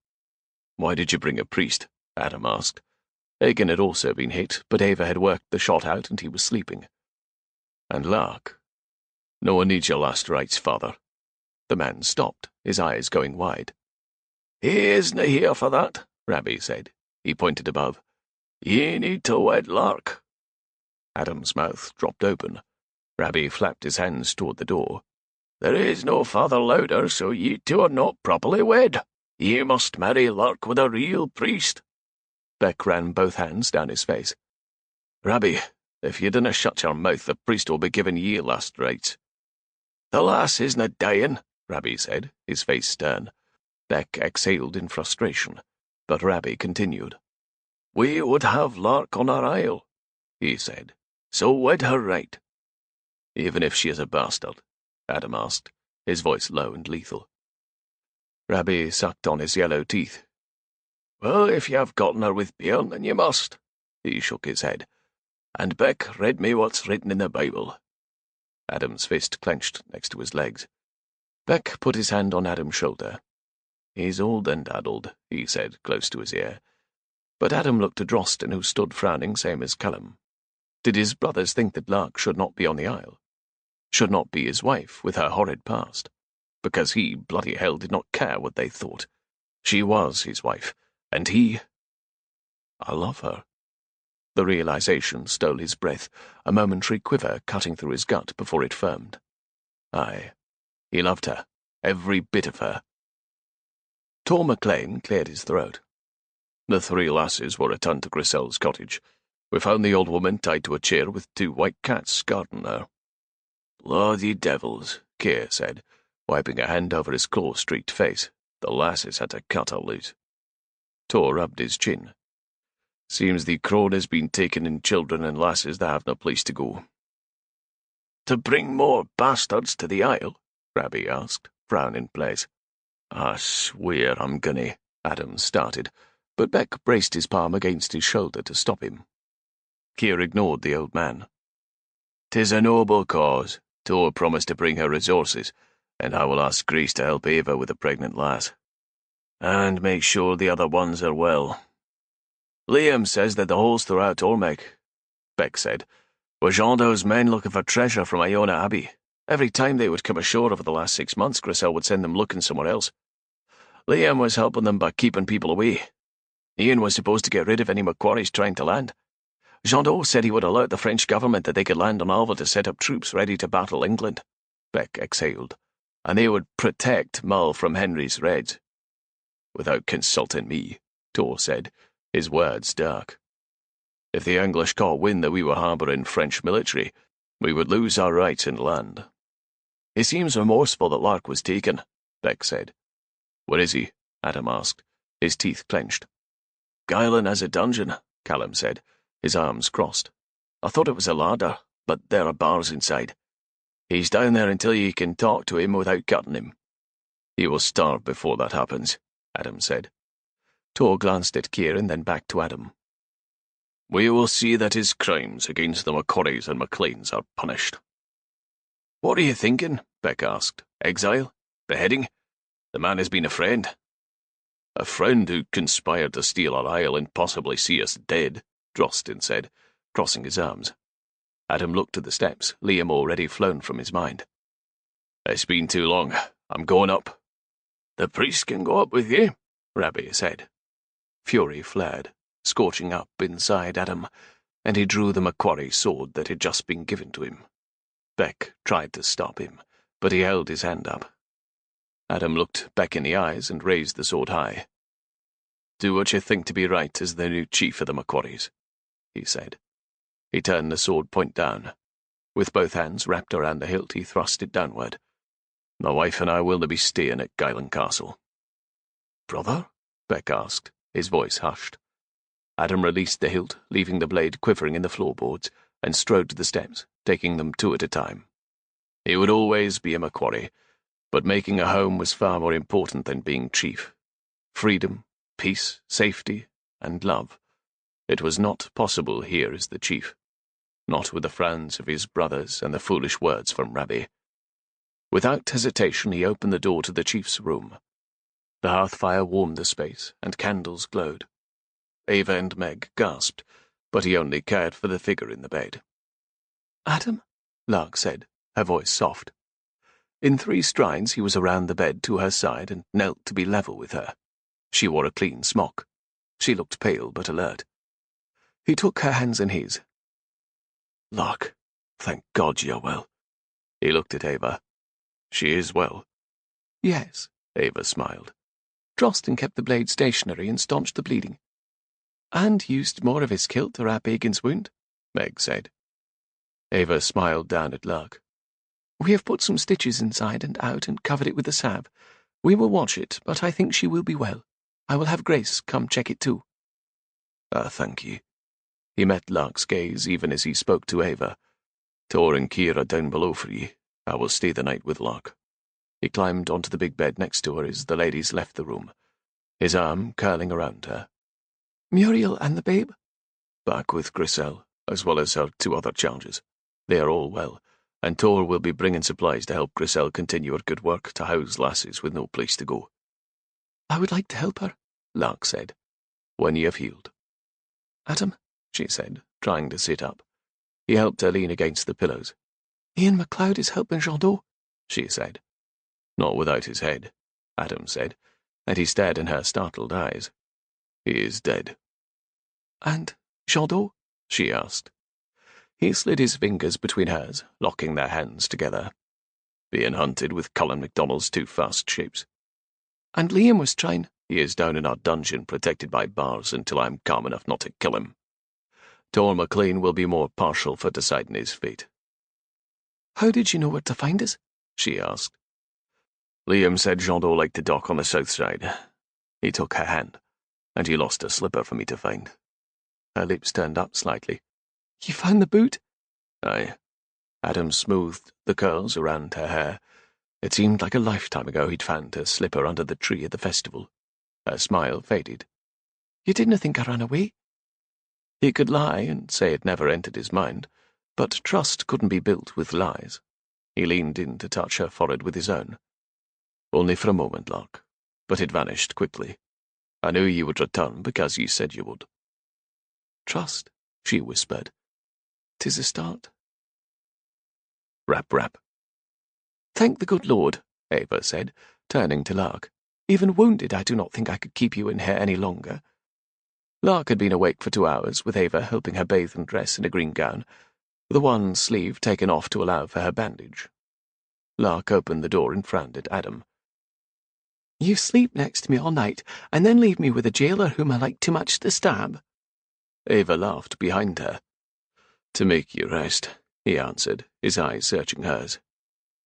S1: Why did you bring a priest? Adam asked. Egan had also been hit, but Ava had worked the shot out and he was sleeping. And Lark. No one needs your last rites, father. The man stopped, his eyes going wide. He isna here for that, Rabbi said. He pointed above. Ye need to wed Lark. Adam's mouth dropped open. Rabbi flapped his hands toward the door. There is no father louder, so ye two are not properly wed. Ye must marry Lark with a real priest. Beck ran both hands down his face. Rabbi, if ye dinna shut your mouth, the priest will be giving ye last rites. The lass isna dying, Rabbi said, his face stern. Beck exhaled in frustration, but Rabbi continued. We would have Lark on our isle, he said, so wed her right. Even if she is a bastard? Adam asked, his voice low and lethal. Rabbi sucked on his yellow teeth. Well, if you have gotten her with Björn, then you must. He shook his head. And Beck read me what's written in the Bible. Adam's fist clenched next to his legs. Beck put his hand on Adam's shoulder. He's old and addled, he said, close to his ear. But Adam looked to Drosten, who stood frowning, same as Callum. Did his brothers think that Lark should not be on the isle? Should not be his wife, with her horrid past? Because he, bloody hell, did not care what they thought. She was his wife, and he— I love her. The realization stole his breath, a momentary quiver cutting through his gut before it firmed. Aye, he loved her, every bit of her. Tor McLean cleared his throat. The three lasses were returned to Grisel's cottage. We found the old woman tied to a chair with two white cats guarding her. Bloody devils, Keir said, wiping a hand over his claw-streaked face. The lasses had to cut her loose. Tor rubbed his chin. Seems the crone has been taking in children and lasses that have no place to go. To bring more bastards to the isle? Rabbi asked, frown in place. I swear I'm gunny, Adam started, but Beck braced his palm against his shoulder to stop him. Keir ignored the old man. 'Tis a noble cause. Tor promised to bring her resources, and I will ask Grace to help Ava with the pregnant lass. And make sure the other ones are well. Liam says that the holes throughout Ormek, Beck said, were Jondo's men looking for treasure from Iona Abbey. Every time they would come ashore over the last 6 months, Grisel would send them looking somewhere else. Liam was helping them by keeping people away. Ian was supposed to get rid of any Macquaries trying to land. Jondo said he would alert the French government that they could land on Alva to set up troops ready to battle England. Beck exhaled. And they would protect Mull from Henry's raids. Without consulting me, Tor said, his words dark. If the English caught wind that we were harbouring French military, we would lose our rights in land. He seems remorseful that Lark was taken, Beck said. Where is he? Adam asked, his teeth clenched. Guylan has a dungeon, Callum said, his arms crossed. I thought it was a larder, but there are bars inside. He's down there until you can talk to him without cutting him. He will starve before that happens, Adam said. Tor glanced at Keir and then back to Adam. We will see that his crimes against the Macquaries and McLeans are punished. What are you thinking? Beck asked. Exile? Beheading? The man has been a friend. A friend who conspired to steal our isle and possibly see us dead, Drosten said, crossing his arms. Adam looked at the steps, Liam already flown from his mind. It's been too long. I'm going up. The priest can go up with you, Rabbi said. Fury flared, scorching up inside Adam, and he drew the Macquarie sword that had just been given to him. Beck tried to stop him, but he held his hand up. Adam looked Beck in the eyes and raised the sword high. Do what you think to be right as the new chief of the Macquaries, he said. He turned the sword point down. With both hands wrapped around the hilt, he thrust it downward. My wife and I will be staying at Guylan Castle. Brother? Beck asked, his voice hushed. Adam released the hilt, leaving the blade quivering in the floorboards, and strode to the steps, taking them two at a time. He would always be a Macquarie, but making a home was far more important than being chief. Freedom, peace, safety, and love. It was not possible here as the chief. Not with the frowns of his brothers and the foolish words from Rabbi. Without hesitation he opened the door to the chief's room. The hearth fire warmed the space, and candles glowed. Ava and Meg gasped, but he only cared for the figure in the bed.
S2: "Adam?"
S1: Lark said, her voice soft. In 3 strides he was around the bed to her side and knelt to be level with her. She wore a clean smock. She looked pale but alert. He took her hands in his. "Lark, thank God you're well." He looked at Ava. "She is well."
S2: "Yes,"
S1: Ava smiled.
S2: Troston kept the blade stationary and staunched the bleeding. "And used more of his kilt to wrap Egan's wound,"
S1: Meg said. Ava smiled down at Lark.
S2: "We have put some stitches inside and out and covered it with the salve. We will watch it, but I think she will be well. I will have Grace come check it too."
S1: Thank you." He met Lark's gaze even as he spoke to Ava. "Tor and Kira down below for ye. I will stay the night with Lark." He climbed onto the big bed next to her as the ladies left the room, his arm curling around her.
S2: "Muriel and the babe?"
S1: "Back with Griselle, as well as her 2 other charges. They are all well, and Tor will be bringing supplies to help Griselle continue her good work to house lasses with no place to go."
S2: "I would like to help her,"
S1: Lark said, "when ye have healed."
S2: "Adam,"
S1: she said, trying to sit up. He helped her lean against the pillows.
S2: "Ian MacLeod is helping Jadot,"
S1: she said. "Not without his head," Adam said, and he stared in her startled eyes. "He is dead."
S2: "And Jadot?"
S1: she asked. He slid his fingers between hers, locking their hands together. "Being hunted with Cullen MacDonald's 2 fast shapes."
S2: "And Liam was trying—"
S1: "He is down in our dungeon, protected by bars, until I am calm enough not to kill him. Tor MacLean will be more partial for deciding his fate."
S2: "How did you know where to find us?"
S1: she asked. "Liam said Jadot liked to dock on the south side. He took her hand, and he lost a slipper for me to find." Her lips turned up slightly.
S2: "You found the boot?"
S1: "Aye." Adam smoothed the curls around her hair. It seemed like a lifetime ago he'd found her slipper under the tree at the festival. Her smile faded.
S2: "You didn't think I ran away?"
S1: He could lie and say it never entered his mind, but trust couldn't be built with lies. He leaned in to touch her forehead with his own. "Only for a moment, Lark, but it vanished quickly. I knew you would return because you said you would."
S2: "Trust,"
S1: she whispered.
S2: "'Tis a start."
S1: Rap, rap.
S2: "Thank the good Lord," Ava said, turning to Lark. "Even wounded, I do not think I could keep you in here any longer."
S1: Lark had been awake for 2 hours, with Ava helping her bathe and dress in a green gown, the one sleeve taken off to allow for her bandage. Lark opened the door and frowned at Adam.
S2: "You sleep next to me all night, and then leave me with a jailer whom I like too much to stab?"
S1: Ava laughed behind her. "To make you rest," he answered, his eyes searching hers.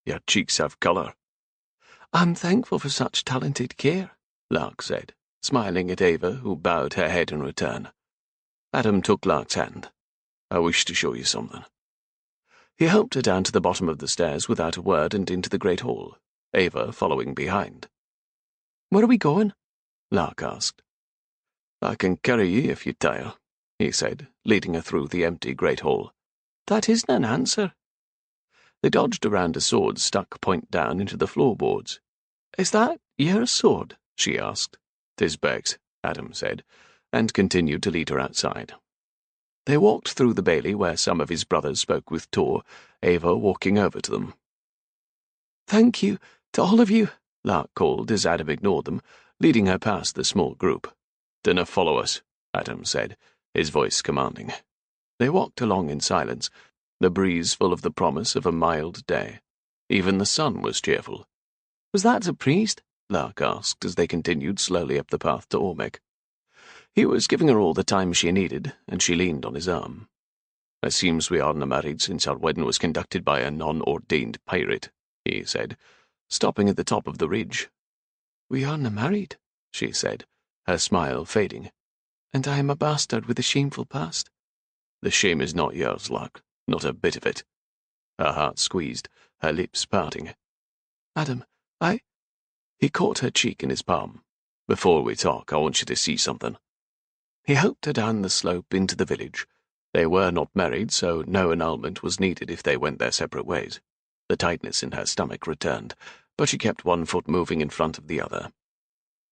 S1: "Your cheeks have colour."
S2: "I'm thankful for such talented care,"
S1: Lark said, smiling at Ava, who bowed her head in return. Adam took Lark's hand. "I wish to show you something." He helped her down to the bottom of the stairs without a word and into the great hall, Ava following behind.
S2: "Where are we going?"
S1: Lark asked. "I can carry ye if you tire," he said, leading her through the empty great hall.
S2: "That isn't an answer."
S1: They dodged around a sword stuck point down into the floorboards.
S2: "Is that your sword?"
S1: she asked. "'Tis Beck's," Adam said, and continued to lead her outside. They walked through the bailey where some of his brothers spoke with Tor, Ava walking over to them.
S2: "Thank you to all of you,"
S1: Lark called as Adam ignored them, leading her past the small group. "Dinna follow us," Adam said, his voice commanding. They walked along in silence, the breeze full of the promise of a mild day. Even the sun was cheerful.
S2: "Was that a priest?"
S1: Lark asked as they continued slowly up the path to Ormek. He was giving her all the time she needed, and she leaned on his arm. "It seems we arena married since our wedding was conducted by a non-ordained pirate," he said, stopping at the top of the ridge.
S2: "We arena married,"
S1: she said, her smile fading.
S2: "And I am a bastard with a shameful past."
S1: "The shame is not yours, Lark," Not a bit of it. Her heart squeezed, her lips parting.
S2: Adam, He caught her cheek in his palm.
S1: Before we talk, I want you to see something. He helped her down the slope into the village. They were not married, so no annulment was needed if they went their separate ways. The tightness in her stomach returned, but she kept one foot moving in front of the other.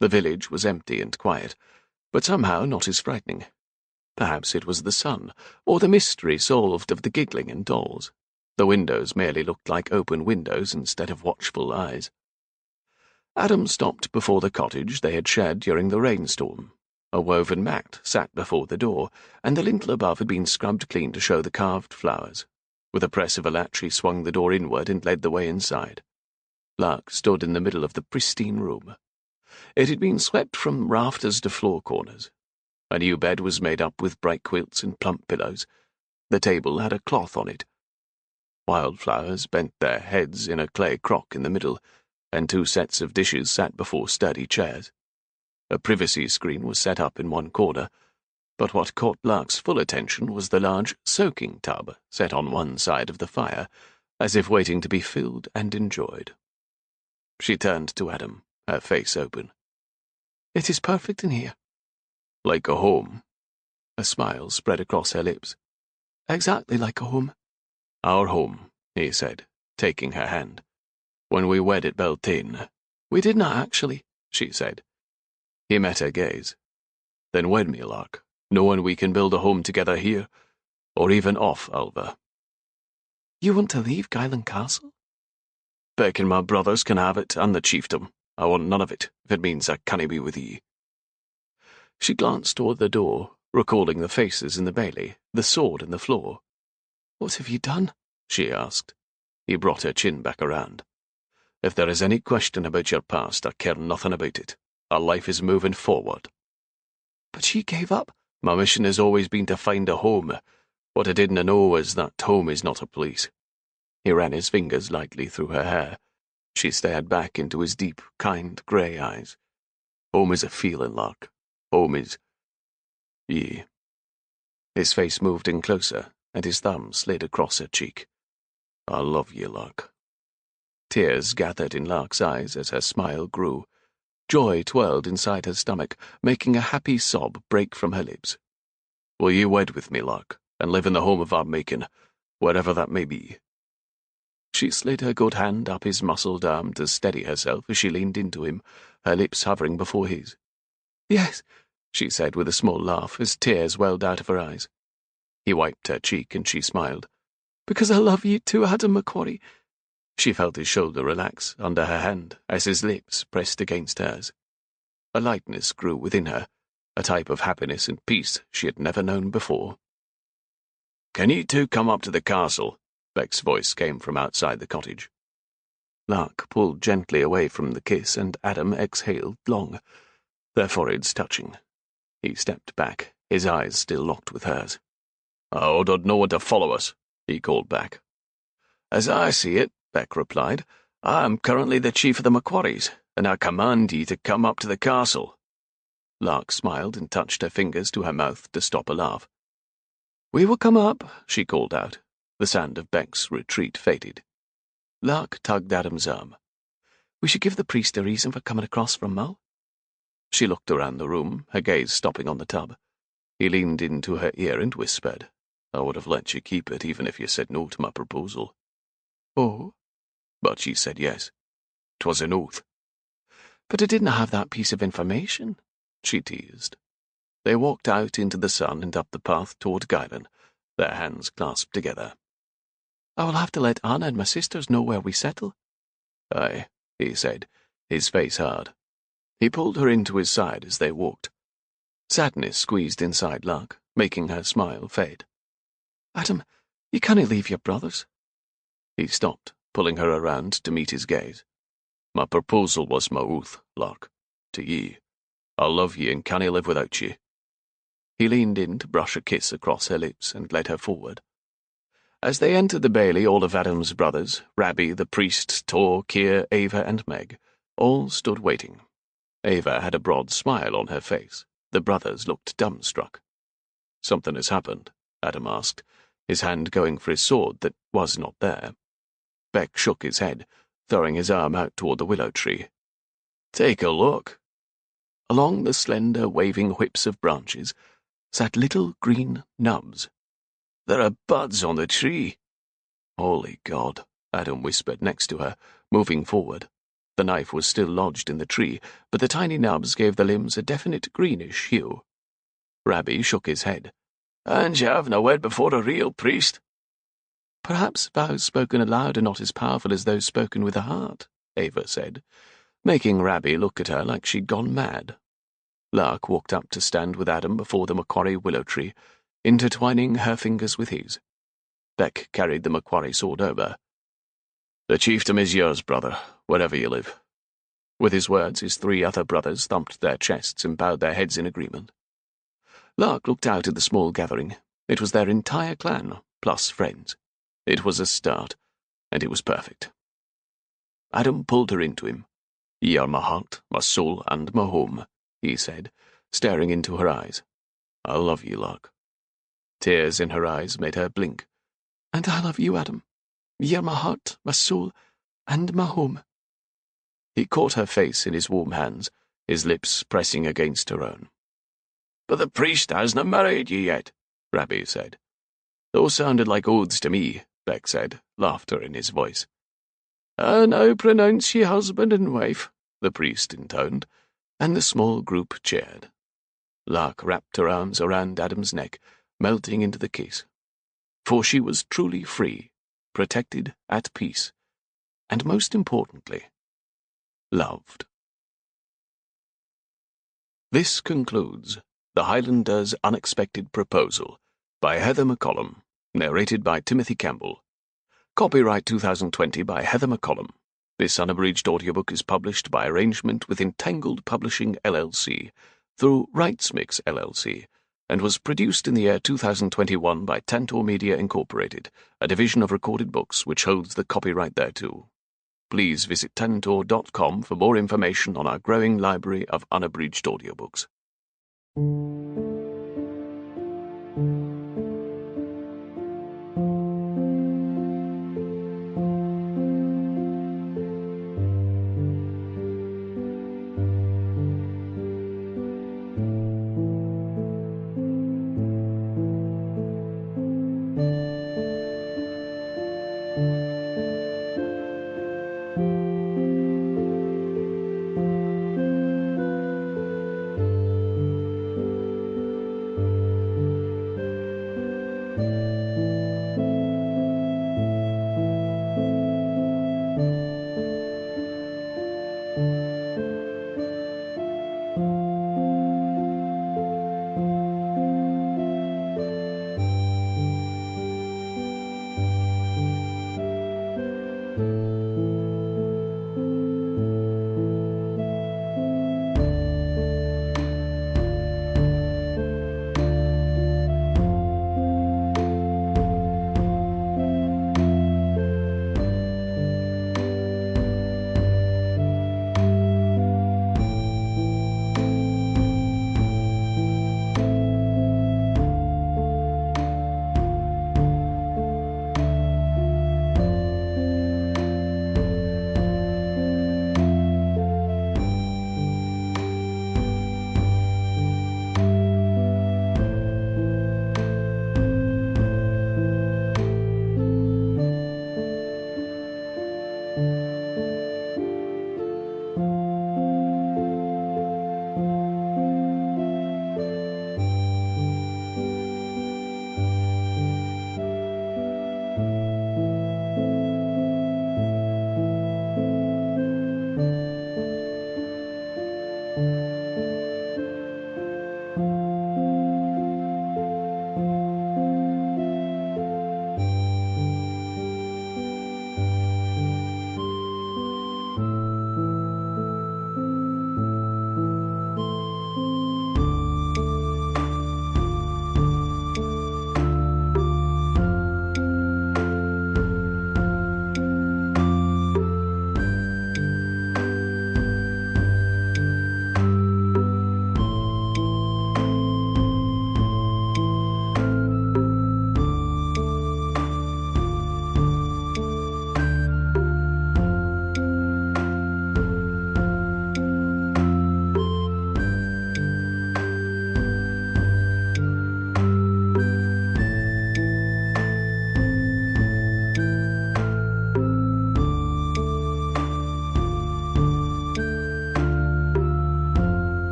S1: The village was empty and quiet, but somehow not as frightening. Perhaps it was the sun, or the mystery solved of the giggling and dolls. The windows merely looked like open windows instead of watchful eyes. Adam stopped before the cottage they had shared during the rainstorm. A woven mat sat before the door, and the lintel above had been scrubbed clean to show the carved flowers. With a press of a latch he swung the door inward and led the way inside. Lark stood in the middle of the pristine room. It had been swept from rafters to floor corners. A new bed was made up with bright quilts and plump pillows. The table had a cloth on it. Wildflowers bent their heads in a clay crock in the middle, and two sets of dishes sat before sturdy chairs. A privacy screen was set up in one corner, but what caught Lark's full attention was the large soaking tub set on one side of the fire, as if waiting to be filled and enjoyed. She turned to Adam, her face open.
S2: "It is perfect in here."
S1: "Like a home?" A smile spread across her lips.
S2: "Exactly like a home."
S1: "Our home," he said, taking her hand. "When we wed at Beltane."
S2: "We did not actually," she said.
S1: He met her gaze. "Then wed me, Lark, knowing we can build a home together here, or even off Alva."
S2: "You want to leave Guyland Castle?"
S1: "Beck and my brothers can have it, and the chiefdom. I want none of it, if it means I cannae be with ye." She glanced toward the door, recalling the faces in the bailey, the sword in the floor.
S2: "What have you done?"
S1: she asked. He brought her chin back around. "If there is any question about your past, I care nothing about it. Our life is moving forward."
S2: "But she gave up."
S1: "My mission has always been to find a home. What I didn't know is that home is not a place." He ran his fingers lightly through her hair. She stared back into his deep, kind grey eyes. "Home is a feeling, Lark. Home is... ye." His face moved in closer, and his thumb slid across her cheek. "I love ye, Lark." Tears gathered in Lark's eyes as her smile grew. Joy twirled inside her stomach, making a happy sob break from her lips. "Will ye wed with me, Lark, and live in the home of our making, wherever that may be?" She slid her good hand up his muscled arm to steady herself as she leaned into him, her lips hovering before his.
S2: "Yes,"
S1: she said with a small laugh as tears welled out of her eyes. He wiped her cheek and she smiled.
S2: "Because I love you too, Adam McQuarrie."
S1: She felt his shoulder relax under her hand as his lips pressed against hers. A lightness grew within her, a type of happiness and peace she had never known before. "Can you two come up to the castle?" Beck's voice came from outside the cottage. Lark pulled gently away from the kiss, and Adam exhaled long, their foreheads touching. He stepped back, his eyes still locked with hers. "I ordered no one to follow us," he called back. "As I see it," Beck replied, "I am currently the chief of the McQuarries, and I command ye to come up to the castle." Lark smiled and touched her fingers to her mouth to stop a laugh. "We will come up," she called out. The sound of Beck's retreat faded. Lark tugged Adam's arm. "We should give the priest a reason for coming across from Mull." She looked around the room, her gaze stopping on the tub. He leaned into her ear and whispered, "I would have let you keep it even if you said no to my proposal."
S2: "Oh?"
S1: "But she said yes. 'Twas an oath."
S2: "But I didn't have that piece of information,"
S1: she teased. They walked out into the sun and up the path toward Guyland, their hands clasped together.
S2: "I will have to let Anna and my sisters know where we settle."
S1: "Aye," he said, his face hard. He pulled her into his side as they walked. Sadness squeezed inside Lark, making her smile fade.
S2: "Adam, you can't leave your brothers."
S1: He stopped, pulling her around to meet his gaze. "My proposal was my oath, Lark, to ye. I love ye and cannae live without ye." He leaned in to brush a kiss across her lips and led her forward. As they entered the bailey, all of Adam's brothers, Rabbi, the priest, Tor, Keir, Ava, and Meg, all stood waiting. Ava had a broad smile on her face. The brothers looked dumbstruck. "Something has happened?" Adam asked, his hand going for his sword that was not there. Beck shook his head, throwing his arm out toward the willow tree. "Take a look." Along the slender, waving whips of branches sat little green nubs. "There are buds on the tree." "Holy God," Adam whispered next to her, moving forward. The knife was still lodged in the tree, but the tiny nubs gave the limbs a definite greenish hue. Rabbie shook his head. "And you have no word before a real priest?"
S2: Perhaps vows spoken aloud are not as powerful as those spoken with the heart, Ava said, making Rabbie look at her like she'd gone mad. Lark walked up to stand with Adam before the Macquarie willow tree, intertwining her fingers with his. Beck carried the Macquarie sword over. "The chiefdom is yours, brother, wherever you live." With his words, his 3 other brothers thumped their chests and bowed their heads in agreement. Lark looked out at the small gathering. It was their entire clan, plus friends. It was a start, and it was perfect. Adam pulled her into him. "Ye are my heart, my soul, and my home," he said, staring into her eyes. "I love you, Lark." Tears in her eyes made her blink. "And I love you, Adam. Ye are my heart, my soul, and my home."
S1: He caught her face in his warm hands, his lips pressing against her own. "But the priest hasna married ye yet," Rabbie said. "Those sounded like oaths to me," Beck said, laughter in his voice. "And I pronounce ye husband and wife," the priest intoned, and the small group cheered. Lark wrapped her arms around Adam's neck, melting into the kiss. For she was truly free, protected, at peace, and most importantly, loved. This concludes The Highlander's Unexpected Proposal by Heather McCollum, narrated by Timothy Campbell. Copyright 2020 by Heather McCollum. This unabridged audiobook is published by arrangement with Entangled Publishing LLC through RightsMix LLC and was produced in the year 2021 by Tantor Media Incorporated, a division of Recorded Books which holds the copyright thereto. Please visit tantor.com for more information on our growing library of unabridged audiobooks.